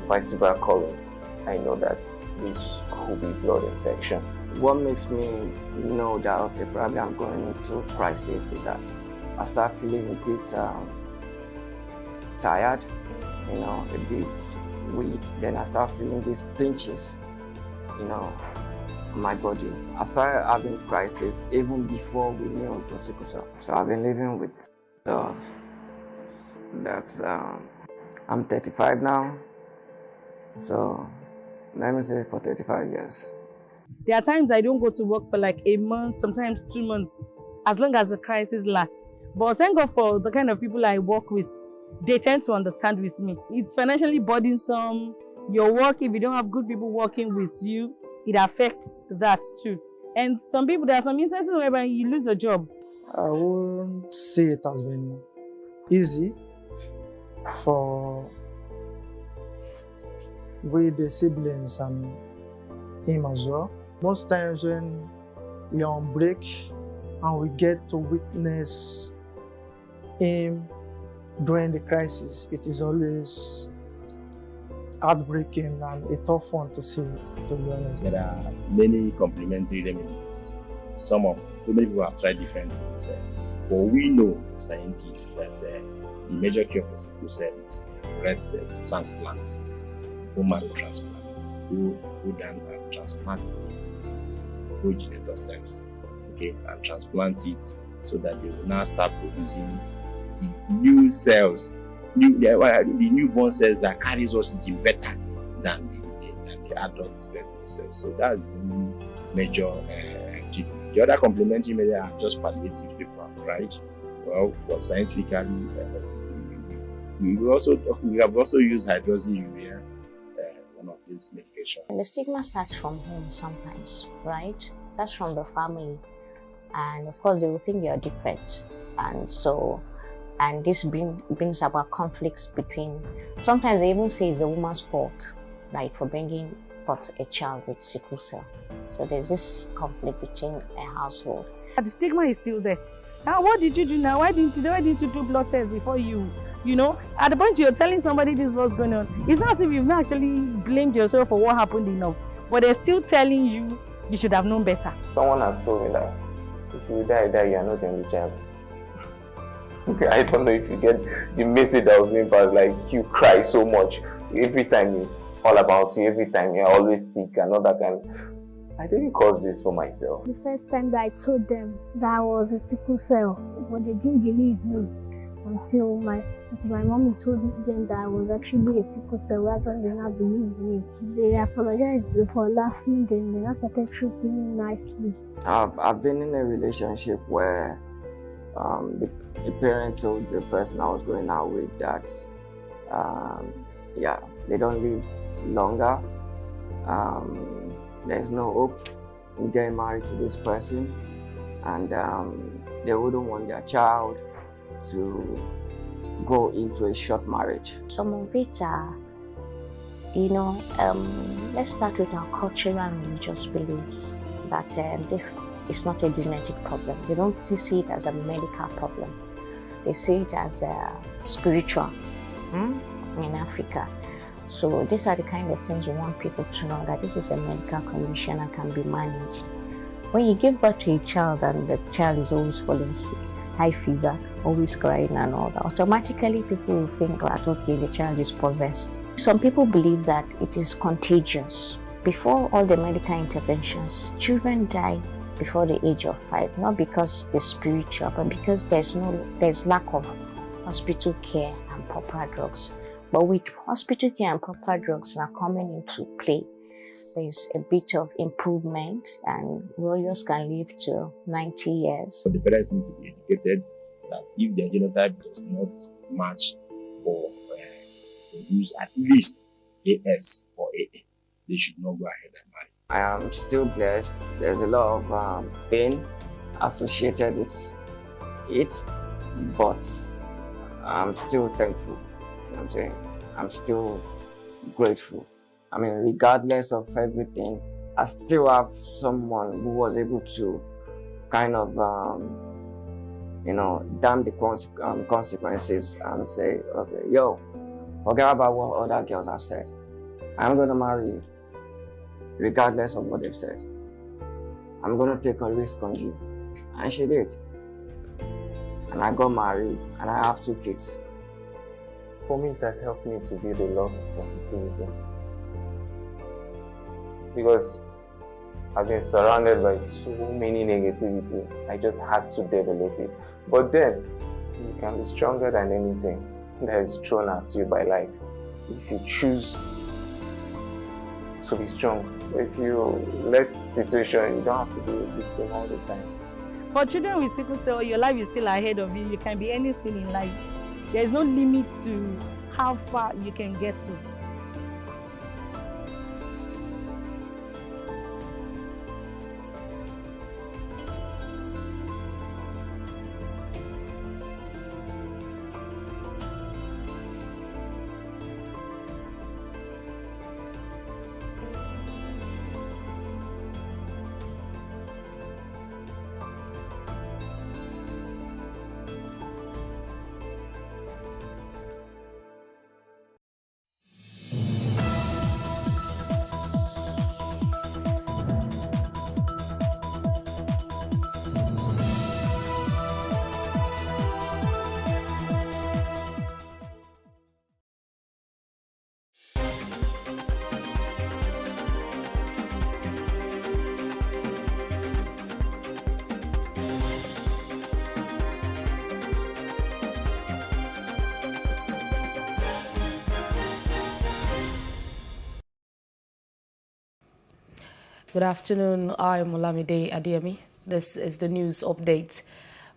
vertebral column, I know that this could be blood infection. What makes me know that, okay, probably I'm going into crisis is that I start feeling a bit tired, a bit weak. Then I start feeling these pinches, on my body. I started having crisis even before we knew it was sickle cell. So I've been living with I'm 35 now. So let me say for 35 years. There are times I don't go to work for like a month, sometimes 2 months, as long as the crisis lasts. But thank God for the kind of people I work with. They tend to understand with me. It's financially burdensome. Your work, if you don't have good people working with you, it affects that too. And some people, there are some instances where you lose a job. I won't say it has been easy for with the siblings and him as well. most times when we are on break and we get to witness him during the crisis, it is always heartbreaking and a tough one to see, to be honest. There are many complementary remedies. So many people have tried different things. But we know, the scientists, that the major cure for sickle cell is red cell transplant, bone marrow transplant. Go down and transplant the progenitor cells, okay, and transplant it so that they will now start producing the new cells, the newborn cells that carries oxygen better than the adult regular cells. So that's the major treatment. The other complementary measures are just palliative people have tried. Well, for scientifically, we have also used hydroxyurea, one of these medications. And the stigma starts from home sometimes, right? That's from the family. And of course, they will think you're different. And this brings about conflicts between, sometimes they even say it's the woman's fault, right, for bringing forth a child with sickle cell. So there's this conflict between a household. The stigma is still there. Now, what did you do now? Why didn't you do blood tests before you know? At the point you're telling somebody this is what's going on, it's not as if you've not actually blamed yourself for what happened enough, but they're still telling you you should have known better. Someone has told me that if you die, you are not the only child. I don't know if you get the message that was being passed, like you cry so much. Every time it's all about you, every time you're always sick and all that kind of. I didn't cause this for myself. The first time that I told them that I was a sickle cell, but they didn't believe me until my mommy told them that I was actually a sickle cell. That's when they not believed me. They apologized for laughing, then they not started treating me nicely. I've been in a relationship where the parent told the person I was going out with that they don't live longer. There's no hope in getting married to this person, and they wouldn't want their child to go into a short marriage. Some of it are, let's start with our cultural and religious beliefs that this is not a genetic problem. They don't see it as a medical problem. They see it as spiritual in Africa. So these are the kind of things we want people to know, that this is a medical condition and can be managed. When you give birth to a child and the child is always falling sick, high fever, always crying and all that, automatically people will think that, okay, the child is possessed. Some people believe that it is contagious. Before all the medical interventions, children die before the age of 5, not because it's spiritual, but because there's lack of hospital care and proper drugs. But with hospital care and proper drugs now coming into play, there's a bit of improvement, and warriors can live to 90 years. So the parents need to be educated that if their genotype does not match for use at least AS or AA, they should not go ahead and marry. I am still blessed. There's a lot of pain associated with it, but I'm still thankful. You know what I'm saying? I'm still grateful. I mean, regardless of everything, I still have someone who was able to kind of, damn the consequences and say, okay, yo, forget about what other girls have said. I'm going to marry you, regardless of what they've said. I'm going to take a risk on you. And she did. And I got married, and I have 2 kids. For me, it has helped me to build a lot of positivity. Because I've been surrounded by so many negativity, I just had to develop it. But then, you can be stronger than anything that is thrown at you by life. If you choose to be strong. If you let situation, you don't have to be a victim all the time. For children with sickle cell, your life is still ahead of you. You can be anything in life. There is no limit to how far you can get to. Good afternoon. I'm Olamide Adeyemi. This is the news update.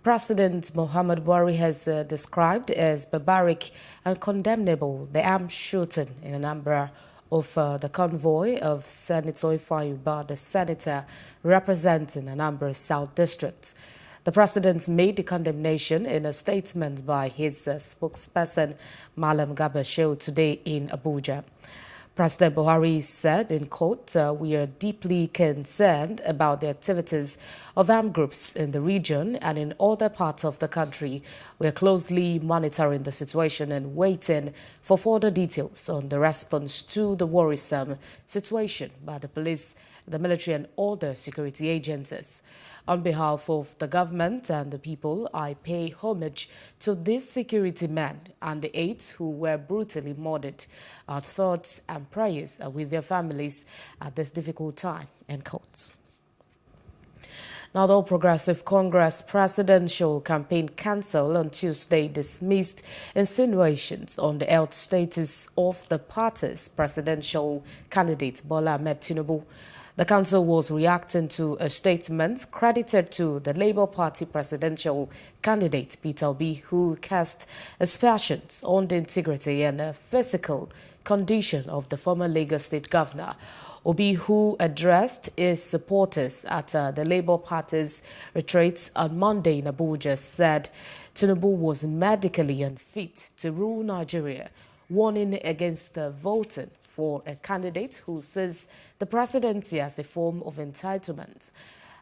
President Muhammad Buhari has described as barbaric and condemnable the armed shooting in Anambra of the convoy of Senator Ifeanyi, the senator representing Anambra South District. The president made the condemnation in a statement by his spokesperson, Malam Garba Shehu, today in Abuja. President Buhari said, in quote, "We are deeply concerned about the activities of armed groups in the region and in other parts of the country. We are closely monitoring the situation and waiting for further details on the response to the worrisome situation by the police, the military and other security agencies. On behalf of the government and the people, I pay homage to these security men and the 8 who were brutally murdered. Our thoughts and prayers are with their families at this difficult time," end quote. Now, the All Progressive Congress presidential campaign council on Tuesday dismissed insinuations on the health status of the party's presidential candidate, Bola Ahmed Tinubu. The council was reacting to a statement credited to the Labour Party presidential candidate, Peter Obi, who cast aspersions on the integrity and physical condition of the former Lagos State Governor. Obi, who addressed his supporters at the Labour Party's retreat on Monday in Abuja, said Tinubu was medically unfit to rule Nigeria, warning against voting for a candidate who sees the presidency as a form of entitlement.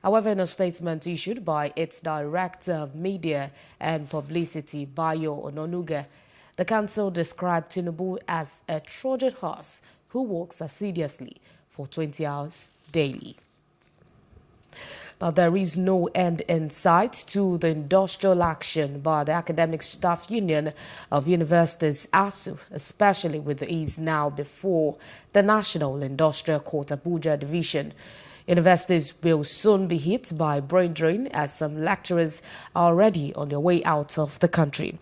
However, in a statement issued by its Director of Media and Publicity, Bayo Ononuga, the council described Tinubu as a Trojan horse who works assiduously for 20 hours daily. Now, there is no end in sight to the industrial action by the Academic Staff Union of Universities, ASU, especially with the ease now before the National Industrial Court Abuja Division. Universities will soon be hit by brain drain as some lecturers are already on their way out of the country.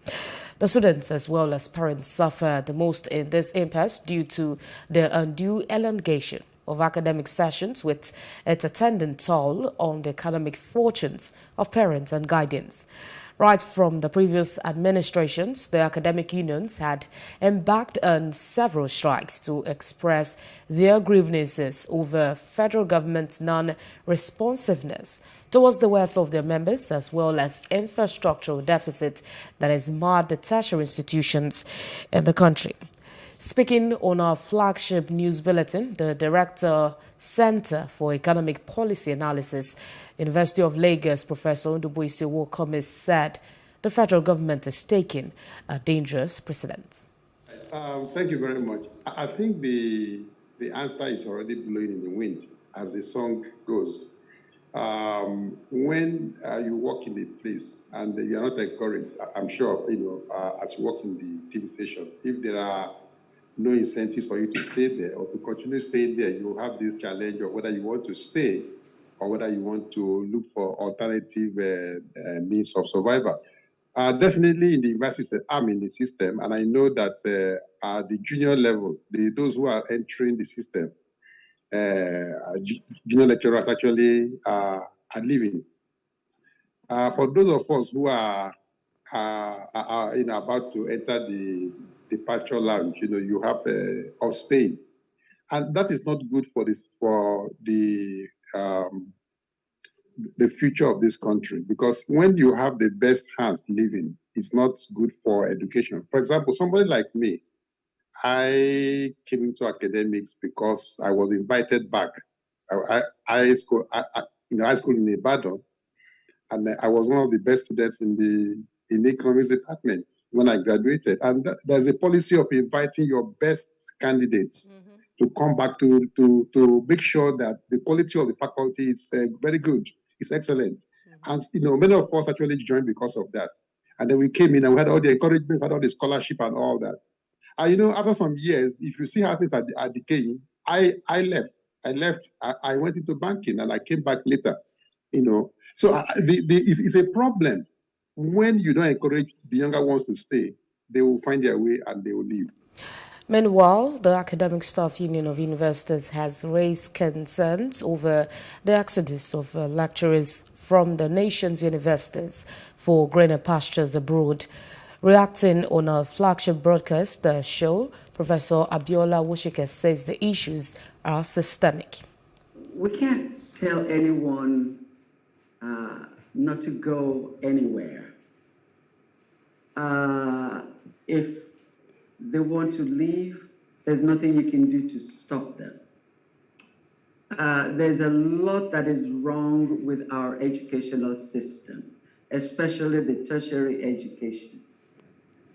The students as well as parents suffer the most in this impasse due to the undue elongation of academic sessions, with its attendant toll on the economic fortunes of parents and guardians. Right from the previous administrations, the academic unions had embarked on several strikes to express their grievances over federal government's non-responsiveness towards the welfare of their members, as well as infrastructural deficit that has marred the tertiary institutions in the country. Speaking on our flagship news bulletin, the Director Center for Economic Policy Analysis, University of Lagos, Professor Ndubuisi Wokome, said the federal government is taking a dangerous precedent. Thank you very much. I think the answer is already blowing in the wind, as the song goes. When you work in a place and you are not encouraged, I'm sure, as you work in the TV station, if there are no incentives for you to stay there or to continue staying there, you have this challenge of whether you want to stay or whether you want to look for alternative means of survival. Definitely in the university, I'm in the system, and I know that at the junior level, those who are entering the system, junior lecturers actually are leaving. For those of us who are about to enter the departure lounge, you have or staying, and that is not good for the future of this country, because when you have the best hands living, it's not good for education. For example, somebody like me, I came into academics because I was invited back. High school in Ibadan, and I was one of the best students in the economics department when I graduated. And there's a policy of inviting your best candidates to come back to make sure that the quality of the faculty is very good, it's excellent. And many of us actually joined because of that. And then we came in and we had all the encouragement, we had all the scholarship and all that. And after some years, if you see how things are decaying, I left. I went into banking and I came back later. So it's a problem. When you don't encourage the younger ones to stay, they will find their way and they will leave. Meanwhile, the Academic Staff Union of Universities has raised concerns over the exodus of lecturers from the nation's universities for greener pastures abroad. Reacting on a flagship broadcast, the show, Professor Abiola Wushike says the issues are systemic. We can't tell anyone not to go anywhere. If they want to leave, there's nothing you can do to stop them. There's a lot that is wrong with our educational system, especially the tertiary education.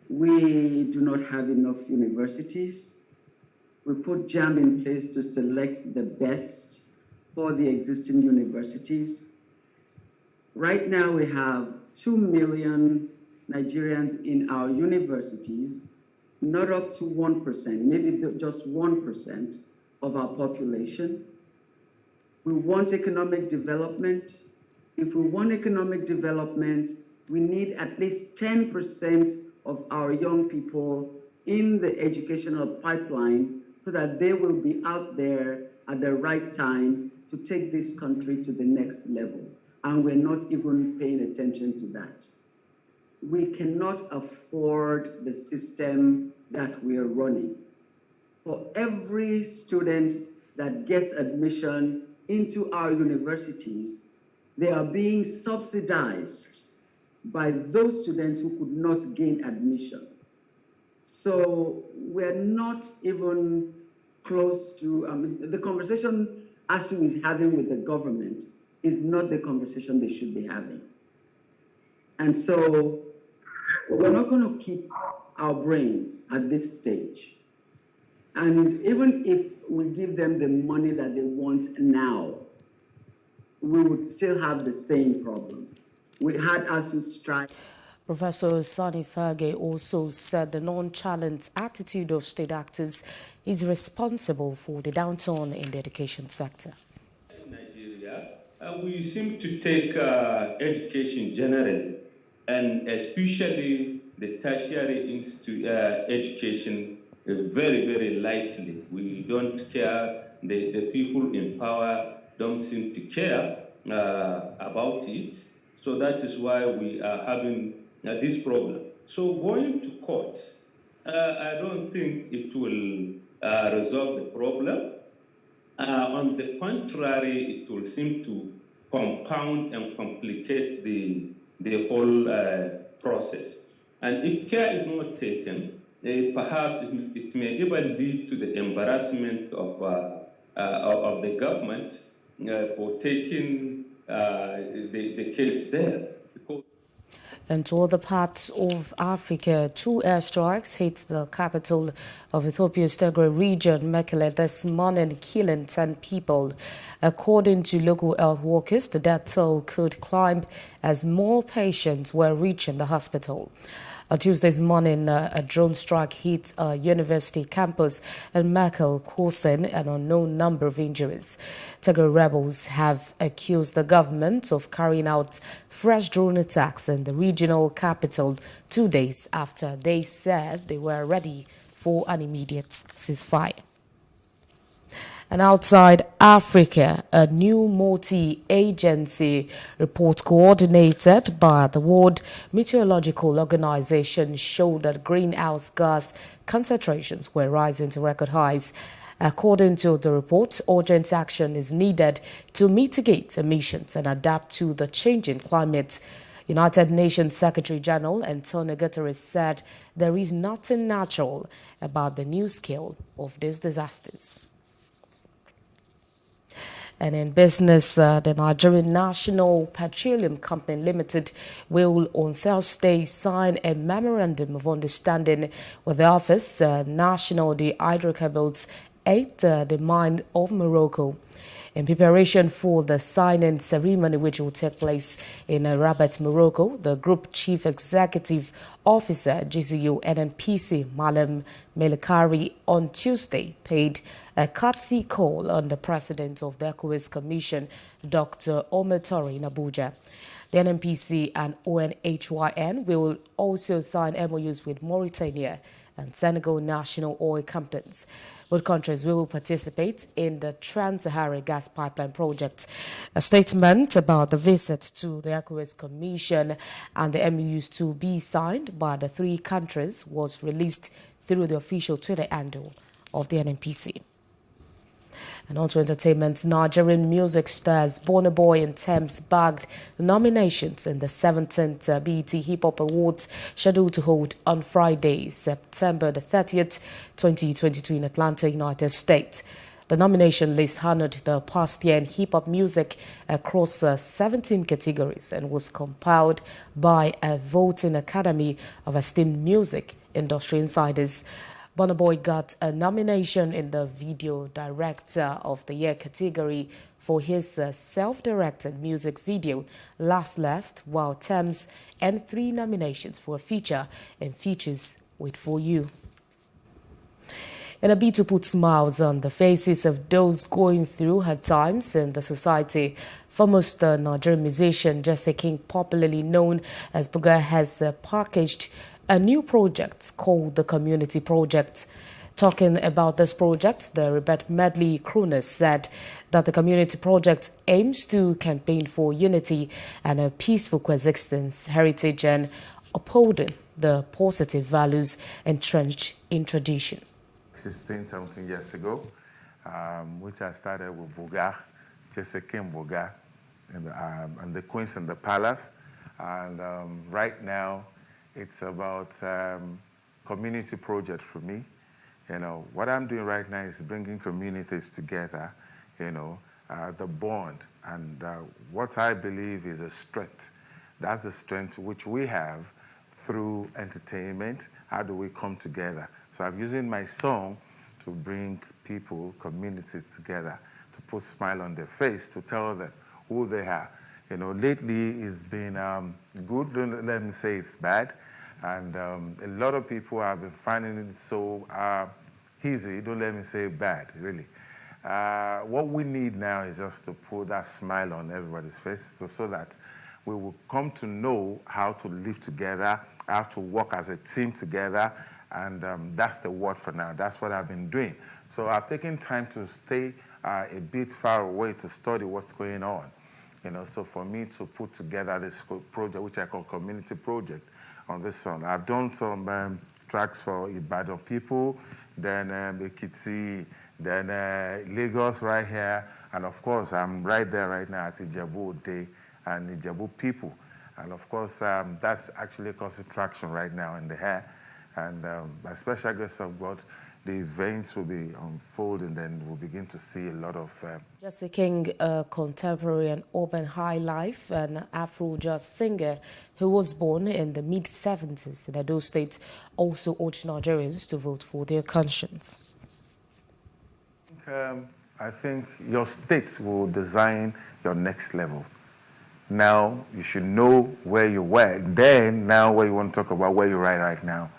We do not have enough universities. We put JAM in place to select the best for the existing universities. Right now we have 2 million Nigerians in our universities, not up to 1%, maybe just 1% of our population. We want economic development. If we want economic development, we need at least 10% of our young people in the educational pipeline so that they will be out there at the right time to take this country to the next level. And we're not even paying attention to that. We cannot afford the system that we are running. For every student that gets admission into our universities, they are being subsidized by those students who could not gain admission. So we're not even close to, the conversation ASU is having with the government is not the conversation they should be having. And so we're not going to keep our brains at this stage. And even if we give them the money that they want now, we would still have the same problem. We had ASU strike. Professor Sani Fage also said the nonchalant attitude of state actors is responsible for the downturn in the education sector. In Nigeria, we seem to take education generally, and especially the tertiary education very, very lightly. We don't care. The people in power don't seem to care about it. So that is why we are having this problem. So going to court, I don't think it will resolve the problem. On the contrary, it will seem to compound and complicate the whole process. And if care is not taken, perhaps it may even lead to the embarrassment of the government for taking the case there. And to other parts of Africa, 2 airstrikes hit the capital of Ethiopia's Tigray region, Mekelle, this morning, killing 10 people. According to local health workers, the death toll could climb as more patients were reaching the hospital. On Tuesday's morning, a drone strike hit a university campus in Mekelle, causing an unknown number of injuries. Tigray rebels have accused the government of carrying out fresh drone attacks in the regional capital 2 days after they said they were ready for an immediate ceasefire. And outside Africa, a new multi-agency report coordinated by the World Meteorological Organization showed that greenhouse gas concentrations were rising to record highs. According to the report, urgent action is needed to mitigate emissions and adapt to the changing climate. United Nations Secretary General Antonio Guterres said there is nothing natural about the new scale of these disasters. And in business, the Nigerian National Petroleum Company Limited will on Thursday sign a memorandum of understanding with the Office National de Hydrocarbons at the mine of Morocco. In preparation for the signing ceremony, which will take place in Rabat, Morocco, the Group Chief Executive Officer, GCU NNPC, Malam Melikari, on Tuesday paid a courtesy call on the President of the ECOWAS Commission, Dr. Omer Tori, in Abuja. The NNPC and ONHYN will also sign MOUs with Mauritania and Senegal national oil companies. Both countries will participate in the Trans-Saharan gas pipeline project. A statement about the visit to the ECOWAS Commission and the MOUs to be signed by the three countries was released through the official Twitter handle of the NNPC. And on to entertainment, Nigerian music stars Burna Boy and Tems bagged nominations in the 17th BET Hip Hop Awards, scheduled to hold on Friday, September the 30th, 2022 in Atlanta, United States. The nomination list honored the past year in hip hop music across 17 categories and was compiled by a voting academy of esteemed music industry insiders. Burna Boy got a nomination in the Video Director of the Year category for his self-directed music video Last, while Tems earned 3 nominations for a feature and Features with For You. In a bid to put smiles on the faces of those going through hard times in the society, famous Nigerian musician Jesse King, popularly known as Buga, has packaged a new project called the Community Project. Talking about this project, the Rebet Medley crooners said that the Community Project aims to campaign for unity and a peaceful coexistence, heritage, and upholding the positive values entrenched in tradition. 16, 17 years ago, which I started with Buga, Jesse King Buga, and the Queens and the Palace. And right now, it's about community project for me. You know, what I'm doing right now is bringing communities together, you know, the bond. And what I believe is a strength. That's the strength which we have through entertainment. How do we come together? So I'm using my song to bring people, communities together, to put a smile on their face, to tell them who they are. You know, lately it's been good, don't let me say it's bad. And a lot of people have been finding it so easy, don't let me say bad, really. What we need now is just to put that smile on everybody's face so that we will come to know how to live together, how to work as a team together, and that's the word for now. That's what I've been doing. So I've taken time to stay a bit far away to study what's going on. You know, so for me to put together this project, which I call Community Project, on this song. I've done some tracks for Ibadan people, then Ekiti, then Lagos right here, and of course I'm right there right now at Ijebu Day and Ijebu people. And of course that's actually causing traction right now in the air. And by special grace of God, the events will be unfolding, then we'll begin to see a lot of... Jesse King, a contemporary and urban high life and Afro-jazz singer who was born in the mid-70s in Edo State, also urged Nigerians to vote for their conscience. I think your state will design your next level. Now, you should know where you were. Then, now where you want to talk about where you're right now.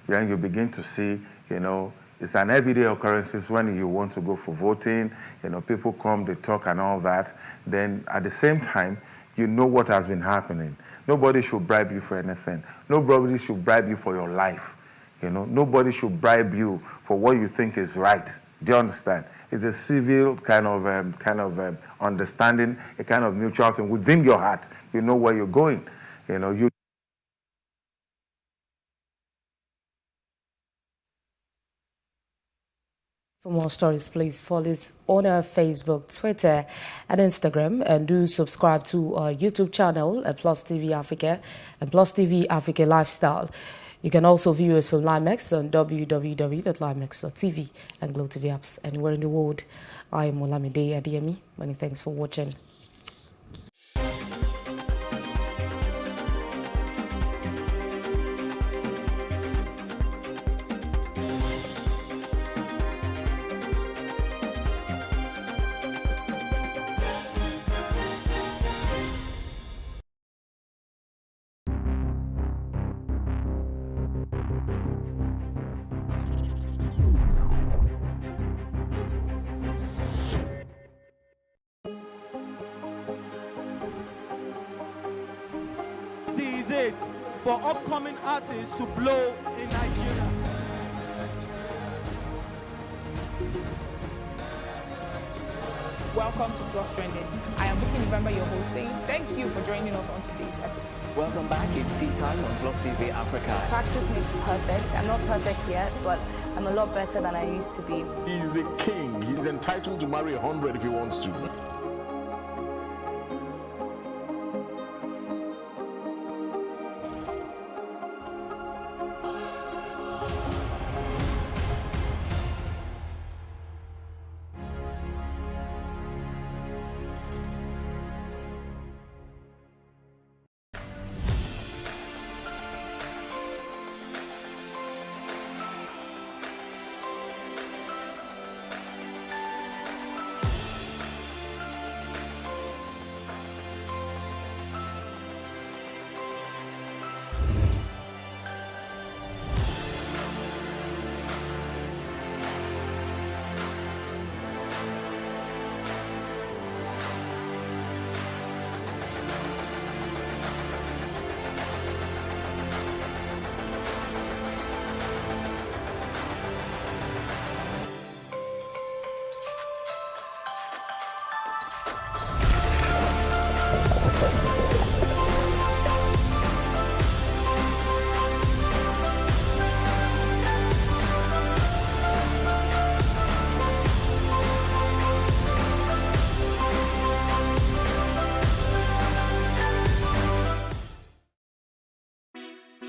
Then you begin to see, you know, it's an everyday occurrence when you want to go for voting, you know, people come, they talk and all that. Then at the same time, you know what has been happening. Nobody should bribe you for anything. Nobody should bribe you for your life. You know, nobody should bribe you for what you think is right. Do you understand? It's a civil kind of understanding, a kind of mutual thing within your heart. You know where you're going. You know, you. For more stories, please follow us on our Facebook, Twitter, and Instagram, and do subscribe to our YouTube channel at PlusTvAfrica and PlusTvAfrica Lifestyle. You can also view us from Limex on www.limex.tv and Glow TV apps anywhere in the world. I am Olamide Adeyemi. Many thanks for watching. For upcoming artists to blow in Nigeria. welcome to Plus Trending. I am Buki November, your host, saying thank you for joining us on today's episode. Welcome back. It's tea time on PlusTvAfrica. Practice makes perfect. I'm not perfect yet, but I'm a lot better than I used to be. He's a king. He's entitled to marry 100 if he wants to.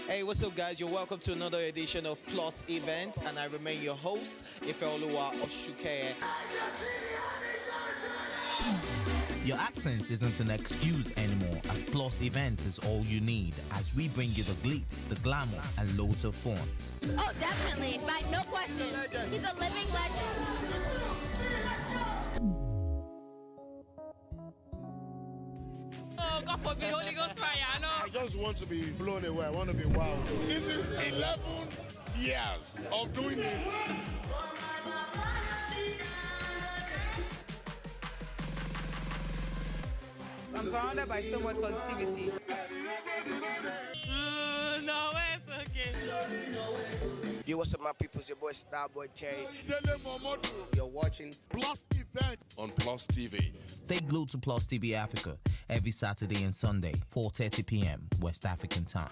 Hey, what's up, guys? You're welcome to another edition of Plus Event, and I remain your host, Ifeoluwa Oshukeye. Your absence isn't an excuse anymore, as Plus Events is all you need, as we bring you the glitz, the glamour, and loads of fun. Oh, definitely. No question. He's a living legend. Oh, God forbid, Holy Ghost fire, I know. I just want to be blown away. I want to be wild. This is 11 years of doing it. I'm surrounded by so much positivity. No, it's okay. Yo, what's up, my people? It's your boy Starboy Terry. You're watching Plus Event on Plus TV. Stay glued to Plus TV Africa every Saturday and Sunday, 4:30 p.m. West African time.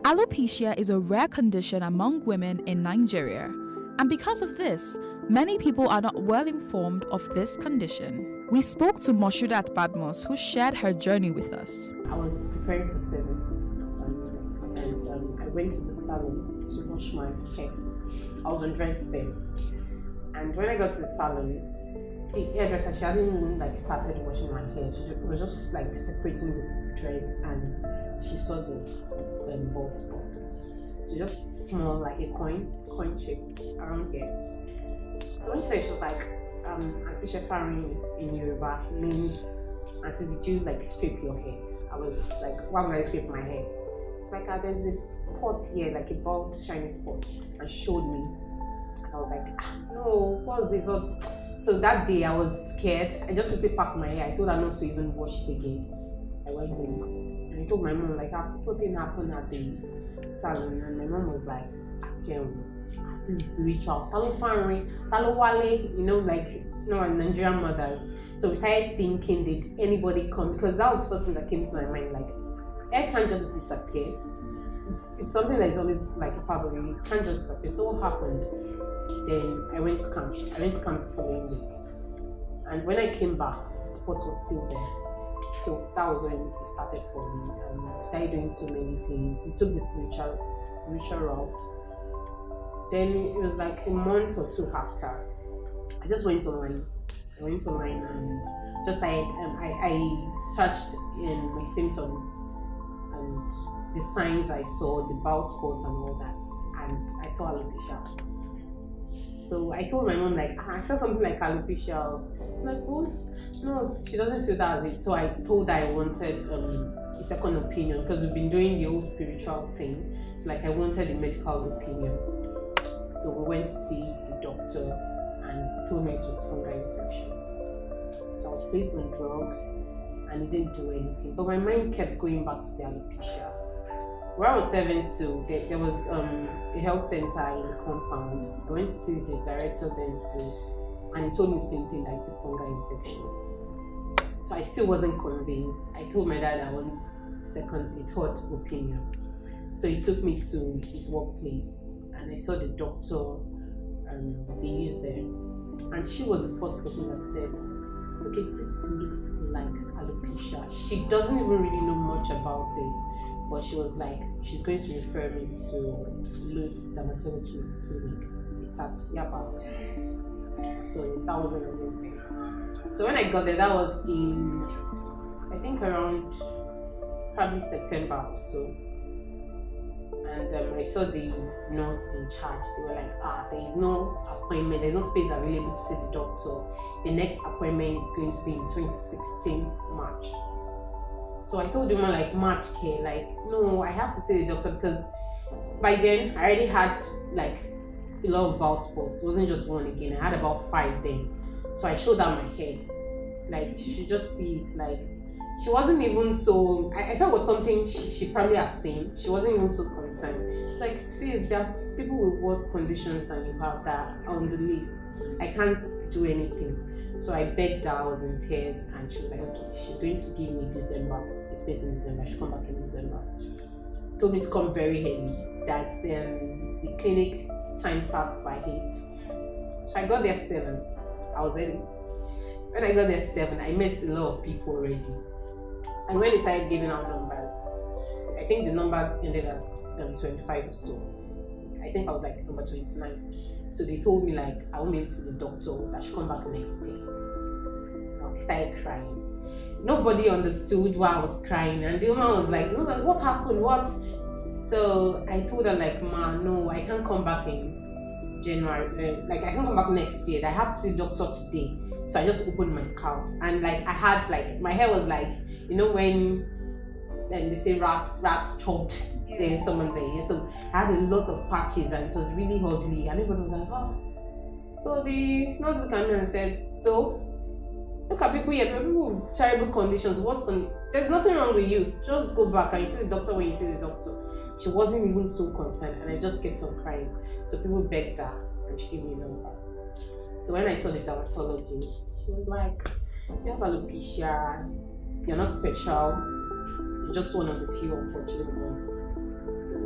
Alopecia is a rare condition among women in Nigeria, and because of this, many people are not well informed of this condition. We spoke to Moshudat Badmos, who shared her journey with us. I was preparing for service, and I went to the salon to wash my hair. I was on dreads then, and when I got to the salon, the hairdresser, she hadn't even started washing my hair. She was just separating the dreads, and she saw the bald spot. So just small, like a coin shape around here. So when she said, she was like, Auntie Shefari in Yoruba means, Auntie, did you scrape your hair? I was like, why would I scrape my hair? It's like, there's a spot here, like a bald shiny spot, and she showed me. And I was like, no, what's this? So that day I was scared. I just quickly packed my hair. I told her not to even wash it again. I went home. I told my mom, something happened at the salon, and my mom was like, this is spiritual. Talo Fanri, Talo Wale, Nigerian mothers. So we started thinking, did anybody come? Because that was the first thing that came to my mind, hair can't just disappear. It's something that is always a part of you. It can't just disappear. So what happened? Then I went to camp. I went to camp the following week. And when I came back, the spot was still there. So that was when it started for me, and I started doing so many things. We took the spiritual route. Then it was like a month or two after, I just went online. And just I searched in my symptoms and the signs I saw, the bald spots and all that, and I saw alopecia. So I told my mom, I saw something like alopecia. Oh, no, she doesn't feel that as it. So I told her I wanted a second opinion, because we've been doing the whole spiritual thing. So I wanted a medical opinion. So we went to see the doctor, and he told me it was fungal infection. So I was placed on drugs, and it didn't do anything. But my mind kept going back to the alopecia. Where I was 7 there was a health center in the compound. I went to see the director then too, and he told me the same thing, that it's a fungal infection. So I still wasn't convinced. I told my dad I want a third opinion. So he took me to his workplace, and I saw the doctor they used there, and she was the first person that said, okay, this looks like alopecia. She doesn't even really know much about it, but she was like, she's going to refer me to Lutz Dermatology Clinic. It's at Yaba. So that was when I went there. So when I got there, that was in, I think around probably September or so. And I saw the nurse in charge. They were like, there is no appointment, there's no space available to see the doctor. The next appointment is going to be in 2016 March. So I told them like, March, okay, like, no, I have to see the doctor, because by then I already had like a lot of bald spots. It wasn't just one again, I had about 5 then. So I showed her my hair, like she should just see it. Like, she wasn't even so, I felt it was something she probably has seen. She wasn't even so concerned. It's like, sis, there are people with worse conditions than you have that are on the list. I can't do anything. So I begged her, I was in tears, and she was like, okay, she's going to give me December, a space in December. She'll come back in December. Told me to come very early, that the clinic time starts by 8. So I got there 7. I was early. When I got there 7, I met a lot of people already. And when they started giving out numbers, I think the number ended at 25 or so. I think I was like number 29. So they told me like, I won't be able to see the doctor, that should come back the next day. So I started crying. Nobody understood why I was crying, and the woman was like, what happened? What? So I told her like, ma, no, I can't come back in January. Like, I can't come back next year. I have to see the doctor today. So I just opened my scalp, and like I had like, my hair was like, you know when they say rats chopped, then someone's hair. So I had a lot of patches, and it was really ugly, and everybody was like, oh. So the nurse looked at me and said, so look at people here, people with terrible conditions. There's nothing wrong with you. Just go back and you see the doctor when you see the doctor. She wasn't even so concerned, and I just kept on crying. So people begged her, and she gave me a number. So when I saw the dermatologist, she was like, you have alopecia, you're not special, you're just one of the few unfortunate ones. So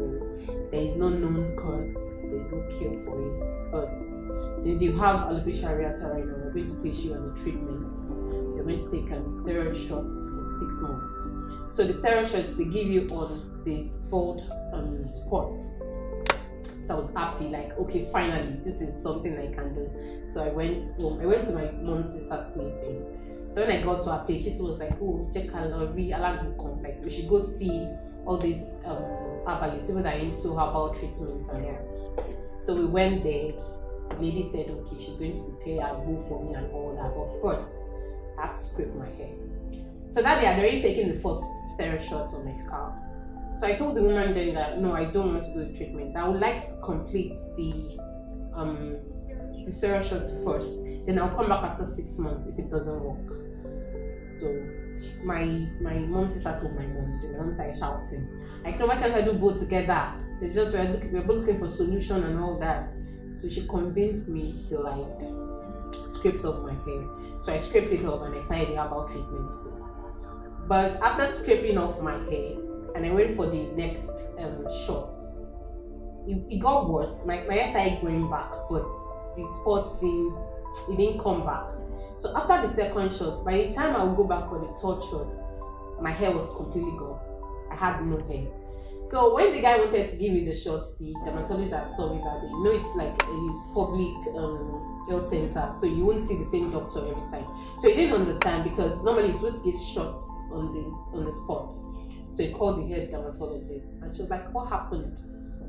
there is no known cause, there is no cure for it. But since you have alopecia areata right now, we're going to place you on the treatment. You're going to take steroid shots for 6 months. So the steroid shots they give you on the bald spots. So I was happy, like, okay, finally, this is something I can do. So I went home. I went to my mom's sister's place then. So when I got to her place, she was like, oh, check calorie, like we should go see all these herbalists, people that are into herbal treatments and all. So we went there. The lady said, okay, she's going to prepare a bowl for me and all that. But first, I have to scrape my hair. So that day, I'd already taken the first steroid shots on my scalp. So I told the woman then that, no, I don't want to do the treatment. I would like to complete the steroid shots first. Then I'll come back after 6 months if it doesn't work. So my mom's sister told my mom, and my mom started shouting, like, no, why can't I do both together? It's just we're both looking for solution and all that. So she convinced me to like scrape off my hair. So I scraped it off and I started the herbal treatment too. But after scraping off my hair, and I went for the next shots, it got worse. My hair started growing back, but the spot things, it didn't come back. So after the second shot, by the time I would go back for the third shot, my hair was completely gone. I had no hair. So when the guy wanted to give me the shots, the dermatologist that saw me that day, you know, it's like a public health center, so you won't see the same doctor every time. So he didn't understand, because normally you're supposed to give shots on the spots. So he called the head dermatologist, and she was like, what happened?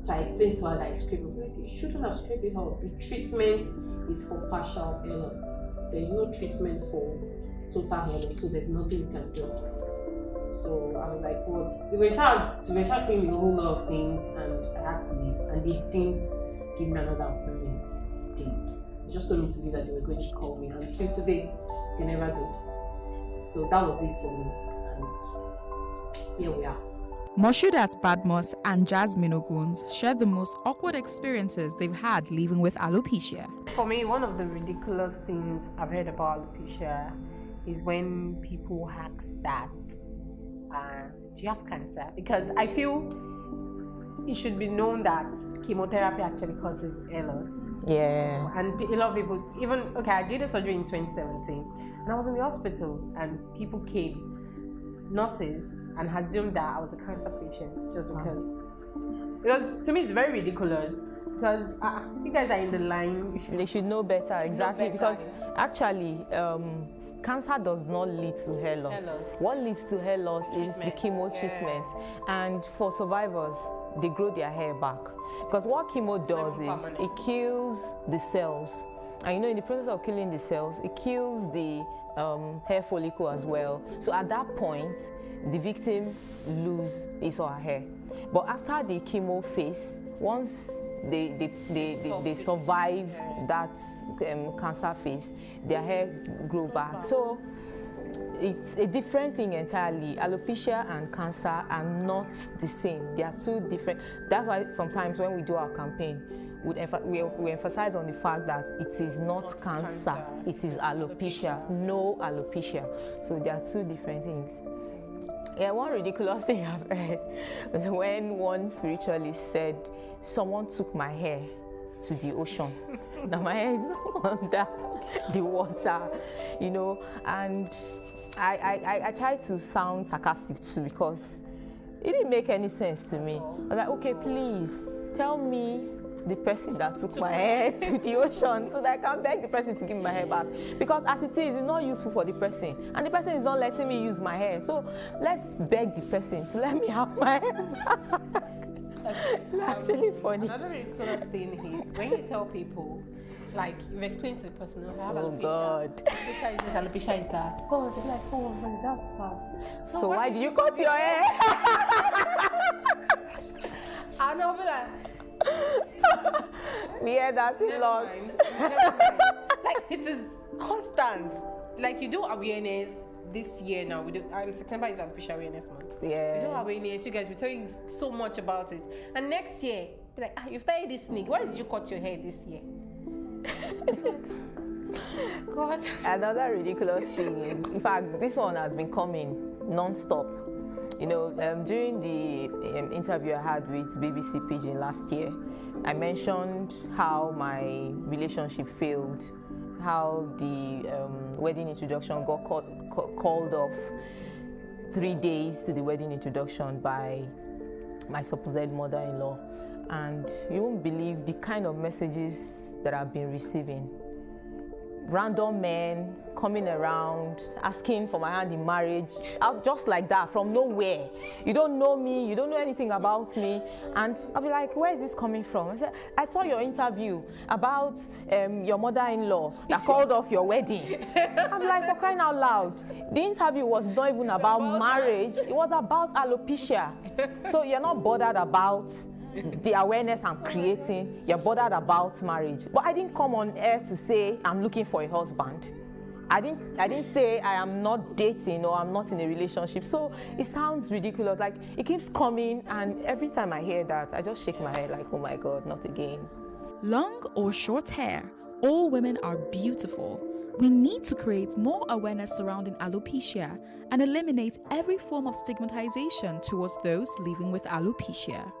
So I explained to her that I scraped it. Like, you shouldn't have scraped it off. The treatment is for partial hair loss. There is no treatment for total hair loss, so there's nothing you can do. So I was like, what? They were just saying a whole lot of things, and I had to leave. And they didn't give me another appointment date. They just told me to leave, that they were going to call me. And until today, they never did. So that was it for me. and here we are. Moshudat Badmos and Jasmine Oguns share the most awkward experiences they've had living with alopecia. For me, one of the ridiculous things I've heard about alopecia is when people ask that, do you have cancer? Because I feel it should be known that chemotherapy actually causes hair loss. Yeah. And a lot of people, I did a surgery in 2017 and I was in the hospital and people came, nurses, and assumed that I was a cancer patient just because to me it's very ridiculous because you guys are in the line. They should know better, exactly, because actually cancer does not lead to hair loss. What leads to hair loss is the chemo treatment. And for survivors, they grow their hair back. Because what chemo does is it kills the cells. And in the process of killing the cells, it kills the hair follicle as well. So at that point, the victim loses his or her hair. But after the chemo phase, once they survive that cancer phase, their hair grow back. So it's a different thing entirely. Alopecia and cancer are not the same. They are two different. That's why sometimes when we do our campaign, we emphasize on the fact that it is not cancer, it is alopecia, no alopecia. So they are two different things. Yeah, one ridiculous thing I've heard was when one spiritualist said, someone took my hair to the ocean. Now my hair is under the water, and I tried to sound sarcastic too because it didn't make any sense to me. I was like, okay, please tell me the person that took my hair to the ocean so that I can beg the person to give me my hair back. Because as it is, it's not useful for the person. And the person is not letting me use my hair. So let's beg the person to let me have my hair back. It's actually funny. Another ridiculous thing is when you tell people, like you've explained to the person, I have alopecia. God. Alopecia is this, alopecia is that. Oh, they're like, oh man, that's sad. So why do you cut your hair? And I'll be like, we hear that a lot. Like it is constant. Like you do awareness this year now. We do. September is Alopecia Awareness Month. Yeah. We do awareness. You guys, we tell you so much about it. And next year, be like, you started this sneak. Why did you cut your hair this year? God. Another ridiculous thing. In fact, this one has been coming non-stop. During the interview I had with BBC Pidgin last year, I mentioned how my relationship failed, how the wedding introduction got called off 3 days to the wedding introduction by my supposed mother-in-law. And you won't believe the kind of messages that I've been receiving. Random men coming around asking for my hand in marriage, just like that, from nowhere. You don't know me, you don't know anything about me, and I'll be like, where is this coming from? I said, I saw your interview about your mother-in-law that called off your wedding. I'm like, for crying out loud, the interview was not even about marriage, it was about alopecia. So you're not bothered about the awareness I'm creating, you're bothered about marriage. But I didn't come on air to say I'm looking for a husband. I didn't say I am not dating or I'm not in a relationship. So it sounds ridiculous. Like it keeps coming, and every time I hear that, I just shake my head like, oh my God, not again. Long or short hair, all women are beautiful. We need to create more awareness surrounding alopecia and eliminate every form of stigmatization towards those living with alopecia.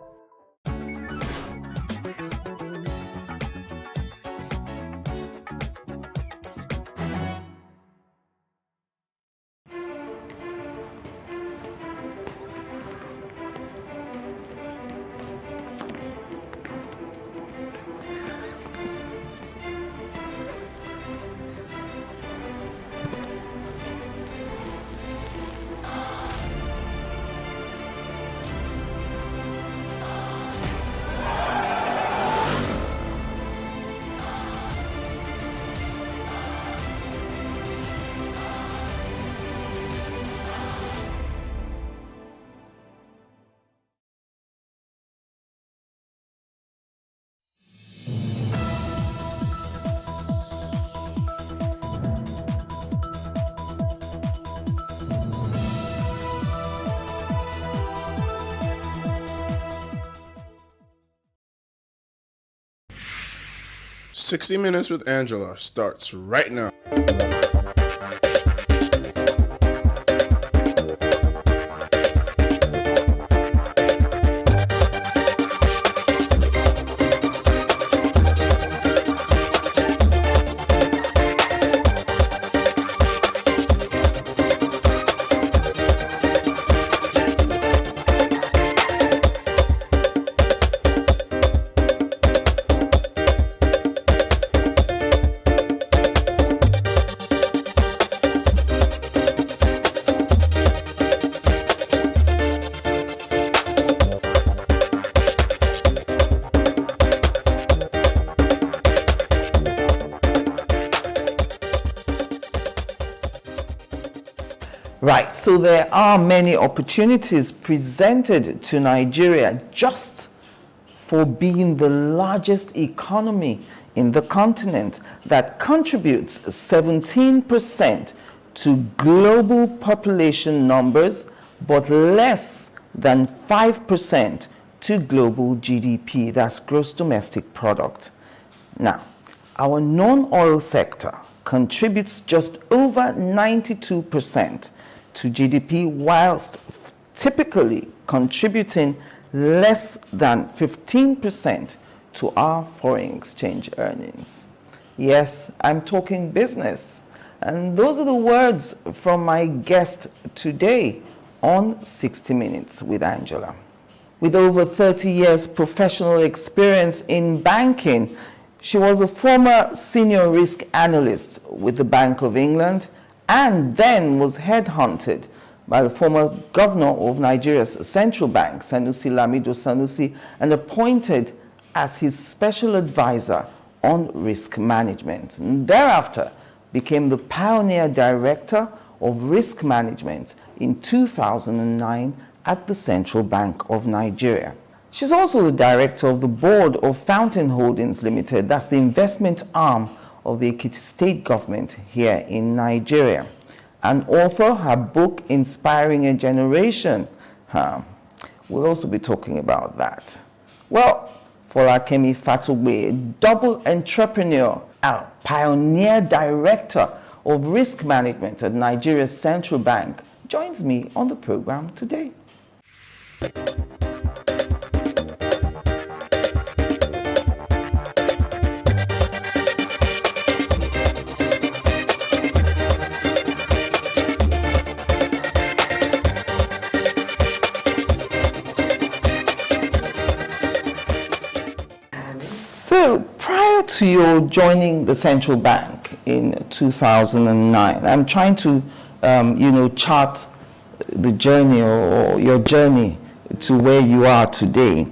60 Minutes with Angela starts right now. Right, so there are many opportunities presented to Nigeria just for being the largest economy in the continent that contributes 17% to global population numbers, but less than 5% to global GDP, that's gross domestic product. Now, our non-oil sector contributes just over 92% to GDP, whilst typically contributing less than 15% to our foreign exchange earnings. Yes, I'm talking business. And those are the words from my guest today on 60 Minutes with Angela. With over 30 years professional experience in banking, she was a former senior risk analyst with the Bank of England and then was headhunted by the former governor of Nigeria's central bank, Sanusi Lamido Sanusi, and appointed as his special advisor on risk management. And thereafter, became the pioneer director of risk management in 2009 at the Central Bank of Nigeria. She's also the director of the board of Fountain Holdings Limited, that's the investment arm of the Ekiti State government here in Nigeria. An author, her book, Inspiring a Generation. We'll also be talking about that. Well, Folakemi Fatugbe, a double entrepreneur, a pioneer director of risk management at Nigeria's Central Bank, joins me on the program today. So prior to your joining the central bank in 2009, I'm trying to, chart the journey or your journey to where you are today.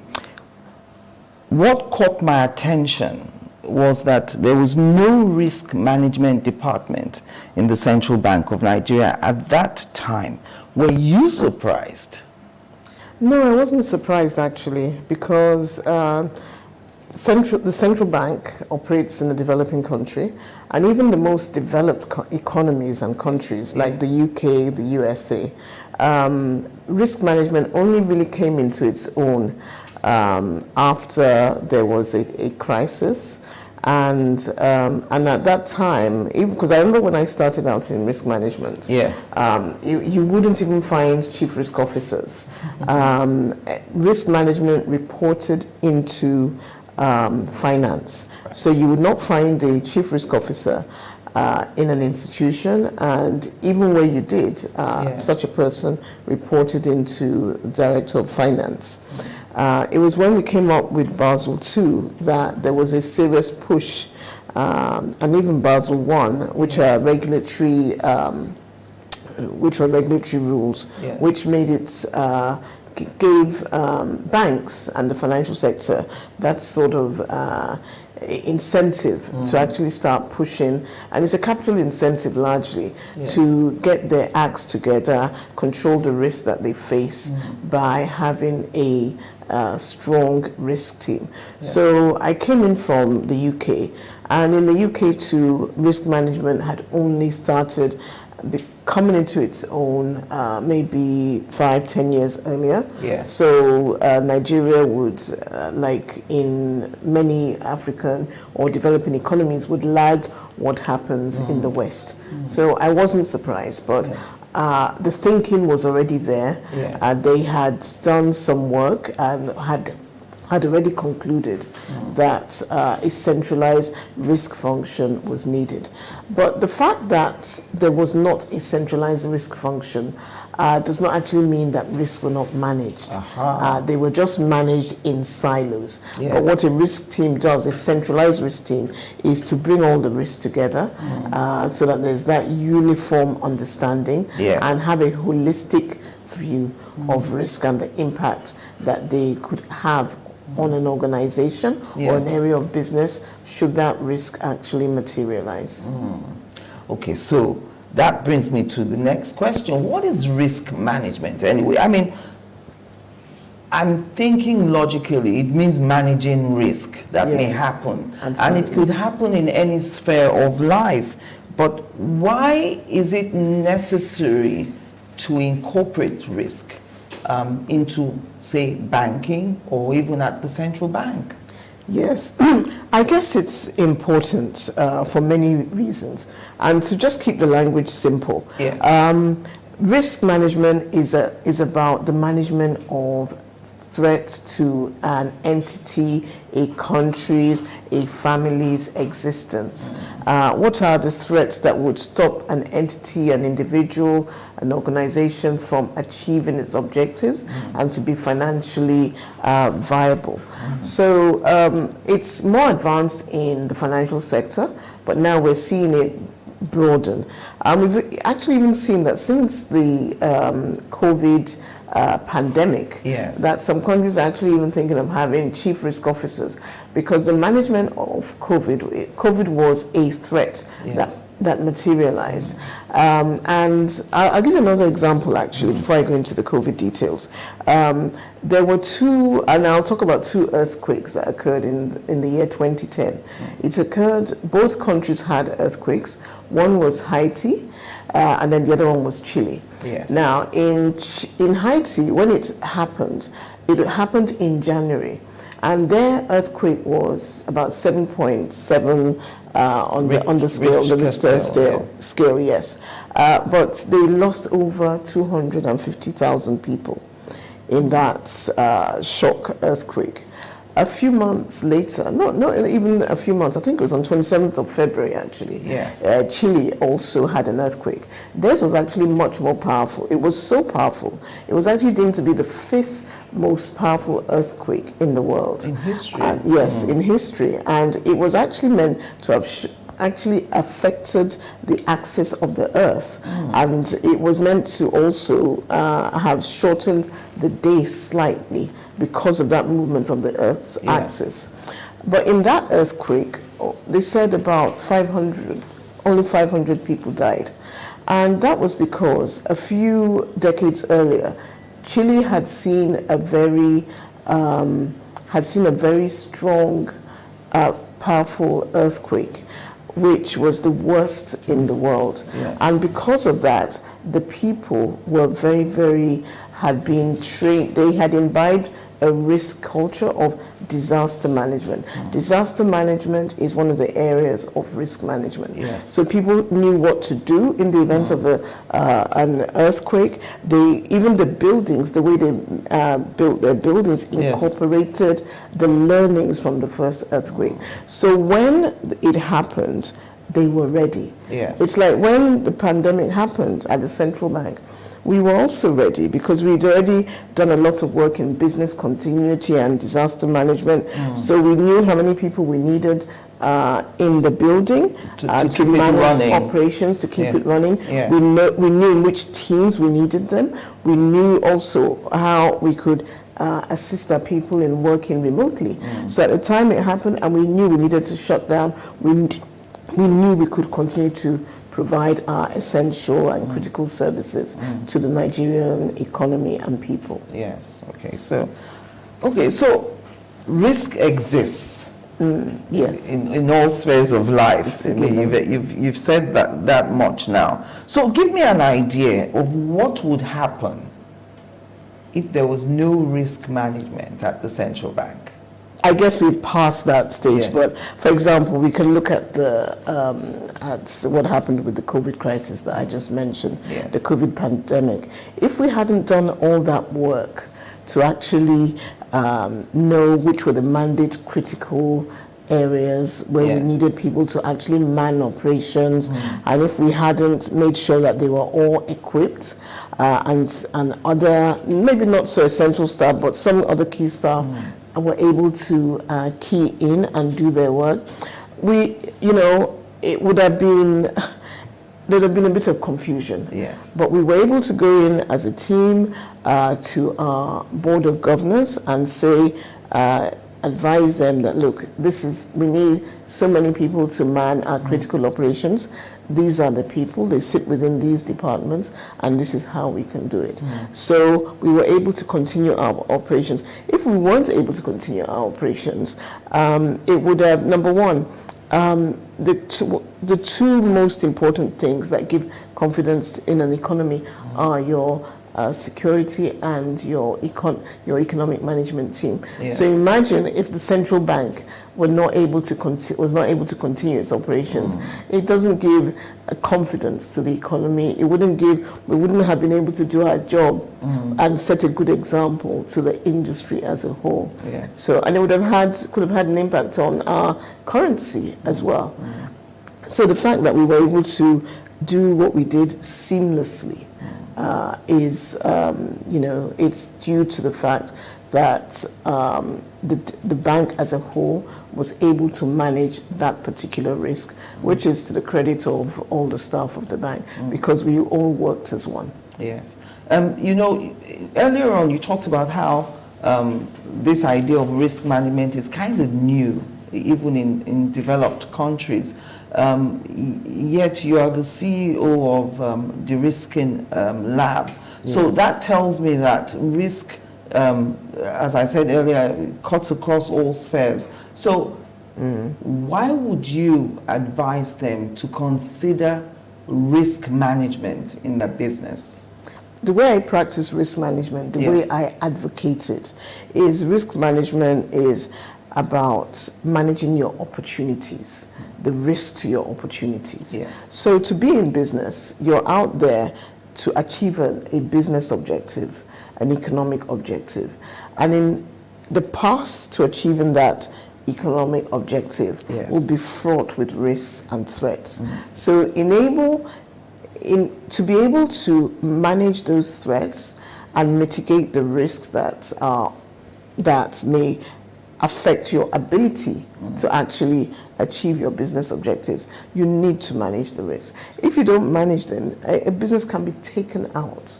What caught my attention was that there was no risk management department in the Central Bank of Nigeria at that time. Were you surprised? No, I wasn't surprised actually, because the central bank operates in a developing country, and even the most developed economies and countries like the UK, the USA, risk management only really came into its own after there was a crisis. And at that time, because I remember when I started out in risk management, yes. You wouldn't even find chief risk officers. Risk management reported into finance. So you would not find a chief risk officer in an institution, and even where you did, such a person reported into the director of finance. It was when we came up with Basel II that there was a serious push, and even Basel I, which are regulatory rules, which made it gave banks and the financial sector that sort of incentive to actually start pushing, and it's a capital incentive largely, to get their acts together, control the risk that they face by having a strong risk team. So I came in from the UK, and in the UK too, risk management had only started coming into its own maybe 5-10 years earlier. Yes. So Nigeria would, like in many African or developing economies, would lag what happens in the West. So I wasn't surprised, but the thinking was already there. Yes. They had done some work and had already concluded that a centralized risk function was needed. But the fact that there was not a centralized risk function does not actually mean that risks were not managed. They were just managed in silos. Yes. But what a risk team does, a centralized risk team, is to bring all the risks together so that there's that uniform understanding and have a holistic view of risk and the impact that they could have on an organization or an area of business should that risk actually materialize. Okay, so that brings me to the next question. What is risk management anyway? I mean, I'm thinking logically, it means managing risk that may happen. And it could happen in any sphere of life. But why is it necessary to incorporate risk into, say, banking or even at the central bank? Yes, I guess it's important for many reasons. And to just keep the language simple, risk management is about the management of threats to an entity, a country's, a family's existence. What are the threats that would stop an entity, an individual, an organization from achieving its objectives and to be financially viable? So it's more advanced in the financial sector, but now we're seeing it broaden. We've actually even seen that since the COVID pandemic, that some countries are actually even thinking of having chief risk officers, because the management of COVID was a threat that materialized. And I'll give you another example actually before I go into the COVID details. There were two, and I'll talk about two earthquakes that occurred in the year 2010. It occurred, both countries had earthquakes. One was Haiti, and then the other one was Chile. Now, in Haiti, when it happened in January, and their earthquake was about 7.7 on the scale, the Richter scale, yes. But they lost over 250,000 people in that shock earthquake. A few months later, not even a few months, I think it was on 27th of February actually, Chile also had an earthquake. Theirs was actually much more powerful. It was so powerful, it was actually deemed to be the 5th most powerful earthquake in the world. In history? Yes, in history. And it was actually meant to have actually affected the axis of the Earth. And it was meant to also have shortened the day slightly because of that movement of the Earth's axis. But in that earthquake, they said about only 500 people died. And that was because a few decades earlier, Chile had seen a very strong, powerful earthquake, which was the worst in the world. And because of that, the people were had been trained, they had imbibed a risk culture of disaster management. Disaster management is one of the areas of risk management. So people knew what to do in the event of an earthquake. Even the buildings, the way they built their buildings, incorporated the learnings from the first earthquake. So when it happened, they were ready. It's like when the pandemic happened at the central bank, we were also ready because we'd already done a lot of work in business continuity and disaster management. So we knew how many people we needed in the building to manage operations, to keep it running. We knew in which teams we needed them. We knew also how we could assist our people in working remotely. So at the time it happened and we knew we needed to shut down, we knew we could continue to provide our essential and critical services to the Nigerian economy and people. So risk exists. Yes. In all spheres of life. I mean, you've said that much now. So give me an idea of what would happen if there was no risk management at the central bank. I guess we've passed that stage, Yeah. but for example, we can look at at what happened with the COVID crisis that I just mentioned, the COVID pandemic. If we hadn't done all that work to actually know which were the mandate critical areas where we needed people to actually man operations, and if we hadn't made sure that they were all equipped, and other, maybe not so essential staff, but some other key staff were able to key in and do their work, it would have been, there'd have been a bit of confusion. Yes. But we were able to go in as a team to our board of governors and say, advise them that, look, we need so many people to man our critical operations. These are the people, they sit within these departments, and this is how we can do it. So we were able to continue our operations. If we weren't able to continue our operations, it would have, number one, the two most important things that give confidence in an economy are your security and your economic management team. Yeah. So imagine if the central bank was not able to continue its operations. It doesn't give a confidence to the economy. We wouldn't have been able to do our job and set a good example to the industry as a whole. Yes. So, and it could have had an impact on our currency as well. So the fact that we were able to do what we did seamlessly is, it's due to the fact that the bank as a whole was able to manage that particular risk, which is to the credit of all the staff of the bank, because we all worked as one. Yes. Earlier on you talked about how this idea of risk management is kind of new, even in developed countries. Yet you are the CEO of the Risking Lab. Yes. So that tells me that risk, as I said earlier, cuts across all spheres. So why would you advise them to consider risk management in their business? The way I practice risk management, the way I advocate it, is risk management is about managing your opportunities, the risk to your opportunities. Yes. So to be in business, you're out there to achieve a business objective, an economic objective. And in the path to achieving that economic objective will be fraught with risks and threats. So to be able to manage those threats and mitigate the risks that may affect your ability to actually achieve your business objectives, you need to manage the risks. If you don't manage them, a business can be taken out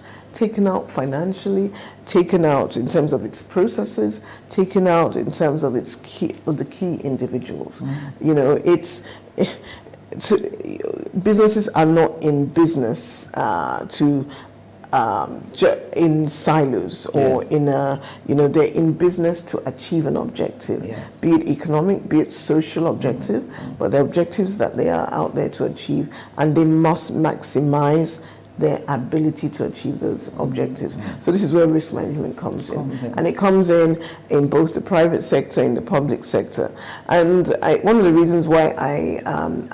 financially, taken out in terms of its processes, taken out in terms of the key individuals. Businesses are not in business in silos or they're in business to achieve an objective, be it economic, be it social objective, but the objectives that they are out there to achieve, and they must maximize their ability to achieve those objectives. So this is where risk management comes in. And it comes in both the private sector and the public sector. And one of the reasons why I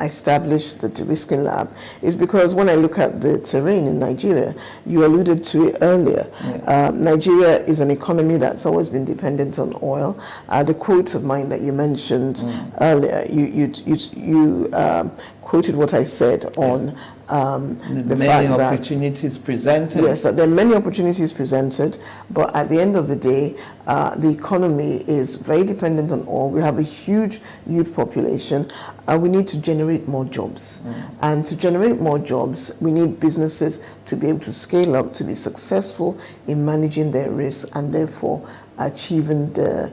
established the Risking Lab is because when I look at the terrain in Nigeria, you alluded to it earlier. Nigeria is an economy that's always been dependent on oil. The quote of mine that you mentioned earlier, you quoted what I said on the many opportunities presented. Yes, that there are many opportunities presented, but at the end of the day, the economy is very dependent on oil. We have a huge youth population, and we need to generate more jobs. And to generate more jobs, we need businesses to be able to scale up, to be successful in managing their risks, and therefore achieving their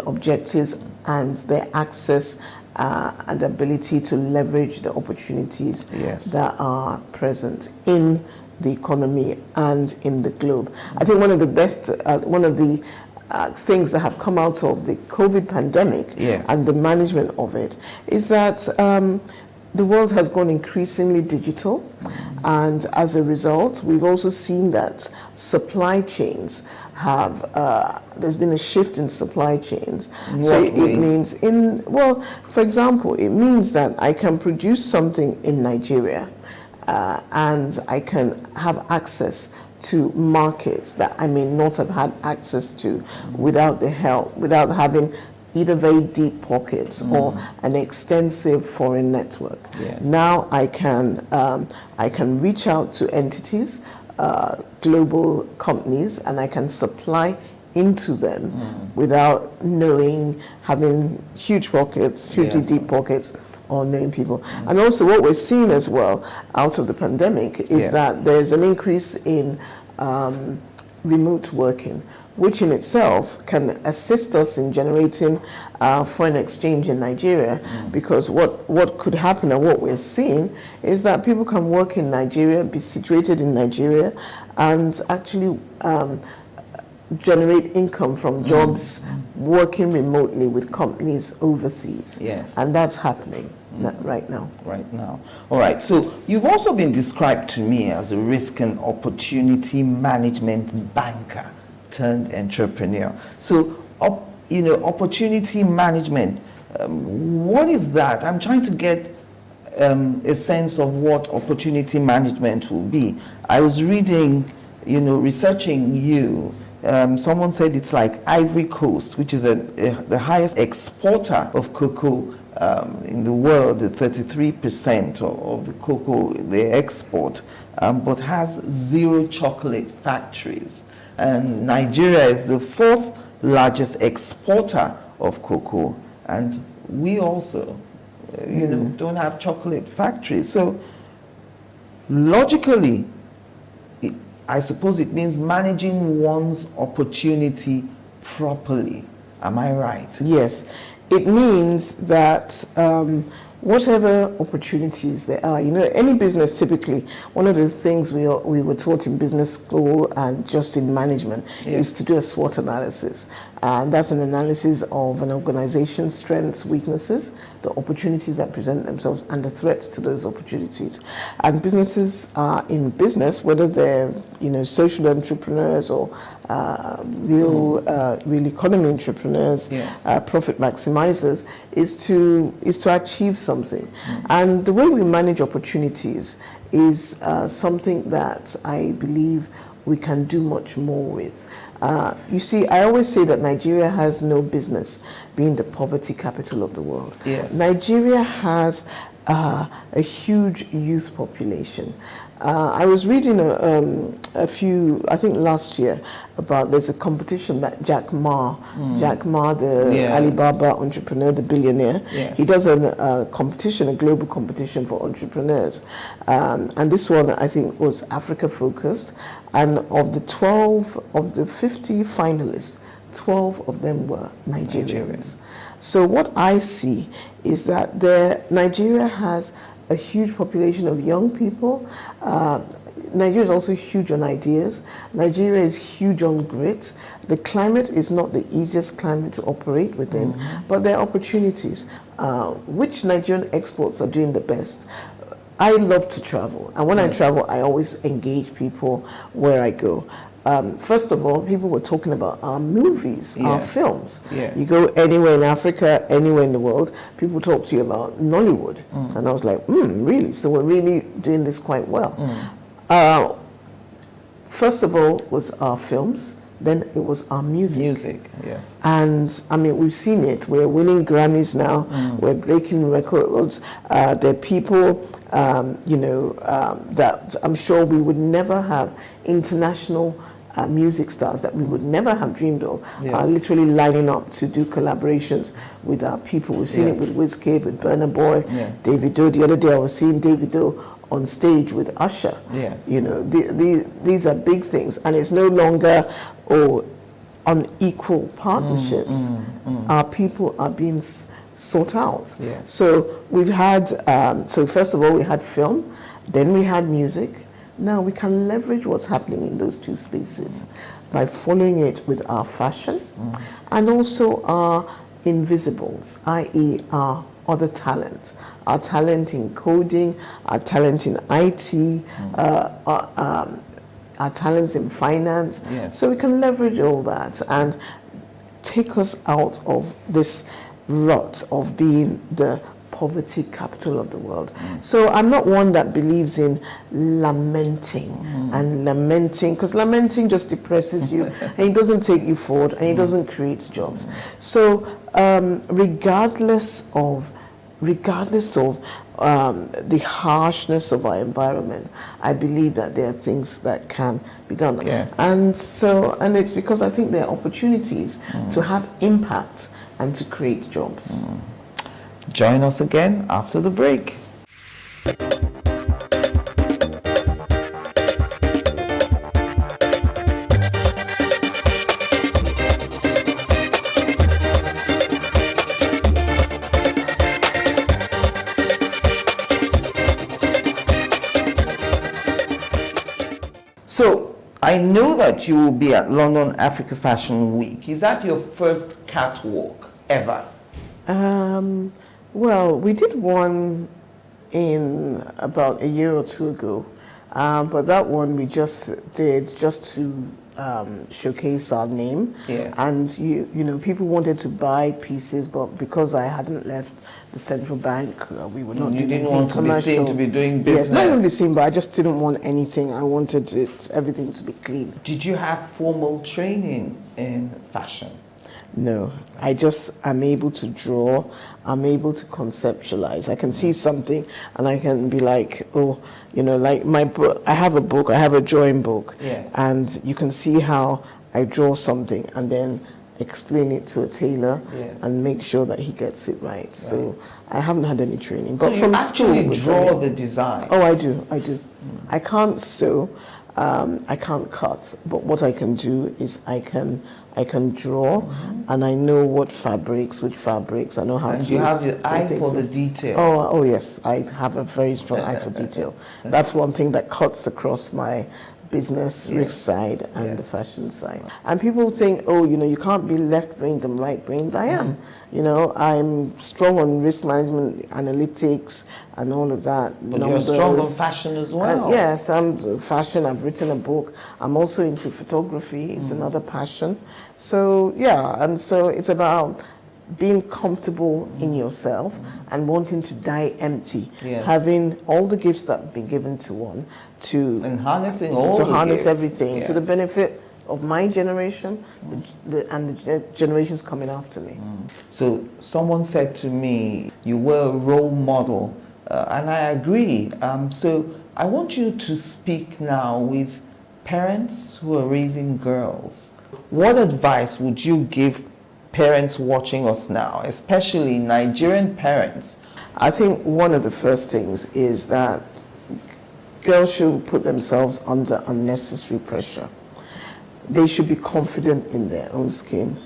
objectives and their access and ability to leverage the opportunities that are present in the economy and in the globe. I think one of the things that have come out of the COVID pandemic and the management of it is that the world has gone increasingly digital, and as a result, we've also seen that supply chains have, there's been a shift in supply chains. So it means for example, it means that I can produce something in Nigeria and I can have access to markets that I may not have had access to without the help, without having either very deep pockets or an extensive foreign network. Now I can reach out to entities, global companies, and I can supply into them without having huge pockets, hugely deep pockets, or knowing people. And also what we're seeing as well out of the pandemic is that there's an increase in remote working, which in itself can assist us in generating foreign exchange in Nigeria, because what could happen and what we're seeing is that people can work in Nigeria, be situated in Nigeria, and actually generate income from jobs working remotely with companies overseas. And that's happening right now. All right, so you've also been described to me as a risk and opportunity management banker turned entrepreneur. So, opportunity management, what is that? I'm trying to get a sense of what opportunity management will be. I was reading, researching you. Someone said it's like Ivory Coast, which is the highest exporter of cocoa in the world, 33% of the cocoa they export, but has 0 chocolate factories. And Nigeria is the 4th largest exporter of cocoa, and we also, don't have chocolate factories. So logically, I suppose it means managing one's opportunity properly. Am I right? Yes. It means that whatever opportunities there are, any business typically, one of the things we were taught in business school and just in management is to do a SWOT analysis. And that's an analysis of an organization's strengths, weaknesses, the opportunities that present themselves, and the threats to those opportunities. And businesses are in business, whether they're social entrepreneurs or real economy entrepreneurs, profit maximizers, is to achieve something. And the way we manage opportunities is something that I believe we can do much more with. You see, I always say that Nigeria has no business being the poverty capital of the world. Nigeria has a huge youth population. I was reading a few, I think last year, about there's a competition that Jack Ma, the Alibaba entrepreneur, the billionaire, he does a competition, a global competition for entrepreneurs. And this one, I think, was Africa focused. And of the 50 finalists, 12 of them were Nigerians. So what I see is that Nigeria has a huge population of young people. Nigeria is also huge on ideas. Nigeria is huge on grit. The climate is not the easiest climate to operate within, but there are opportunities. Which Nigerian exports are doing the best? I love to travel, and when I travel, I always engage people where I go. First of all, people were talking about our movies, our films. You go anywhere in Africa, anywhere in the world, people talk to you about Nollywood. And I was like, really? So we're really doing this quite well. First of all was our films, then it was our music. And I mean, we've seen it. We're winning Grammys now. We're breaking records. There are people, that I'm sure we would never have international music stars that we would never have dreamed of are literally lining up to do collaborations with our people. We've seen it with Wizkid, with Burna Boy, Davido. The other day I was seeing Davido on stage with Usher. These are big things, and it's no longer unequal partnerships. Our people are being sought out. So we've had, so first of all we had film, then we had music. Now we can leverage what's happening in those two spaces. by following it with our fashion and also our invisibles, i.e. our other talent. Our talent in coding, our talent in IT, our talents in finance. Yes. So we can leverage all that and take us out of this rut of being the poverty capital of the world. So I'm not one that believes in lamenting and lamenting, because lamenting just depresses you and it doesn't take you forward and it doesn't create jobs. So regardless of the harshness of our environment, I believe that there are things that can be done. Yes. And it's because I think there are opportunities to have impact and to create jobs. Join us again after the break. So, I know that you will be at London Africa Fashion Week. Is that your first catwalk ever? Well, we did one in about a year or two ago, but that one we just did just to showcase our name. Yes. And you know, people wanted to buy pieces, but because I hadn't left the central bank, we were not. You doing didn't anything want to be seen to be doing business. Yes, not even be seen, but I just didn't want anything. I wanted everything to be clean. Did you have formal training in fashion? No, I just am able to draw, I'm able to conceptualize. I can see something and I can be like, oh, you know, like my book, I have a drawing book. Yes. And you can see how I draw something and then explain it to a tailor. Yes. And make sure that he gets it right. So I haven't had any training. So But you from actually school, draw the design? Oh, I do. I can't sew, I can't cut, but what I can do is I can draw, and I know which fabrics, I know how to. And you have the eye things. for the detail. Oh yes, I have a very strong eye for detail. That's one thing that cuts across my business risk side and the fashion side. And people think, oh, you know, you can't be left-brained and right-brained. I am. You know, I'm strong on risk management, analytics, and all of that. But you're strong on fashion as well. Yes, I'm fashion. I've written a book. I'm also into photography. It's another passion. So, yeah, and so it's about being comfortable in yourself and wanting to die empty. Yes. Having all the gifts that have been given to one and harnessing all to the harness gifts. everything to the Yes. benefit of my generation and the generations coming after me. So someone said to me, you were a role model, and I agree. So I want you to speak now with parents who are raising girls. What advice would you give parents watching us now, especially Nigerian parents? I think one of the first things is that girls shouldn't put themselves under unnecessary pressure. They should be confident in their own skin,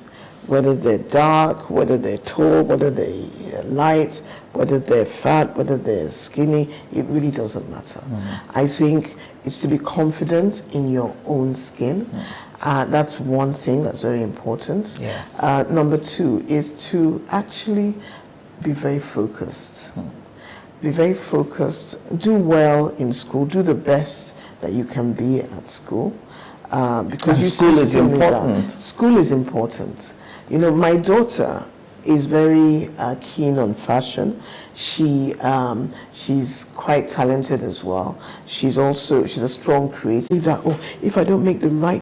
whether they're dark, whether they're tall, whether they're light, whether they're fat, whether they're skinny, it really doesn't matter. I think it's to be confident in your own skin. That's one thing that's very important. Yes. Number two is to actually be very focused. Be very focused, do well in school, do the best that you can be at school. Because school is important. School is important. You know, my daughter is very keen on fashion. She's quite talented as well. She's a strong creator. That, oh, if I don't make the right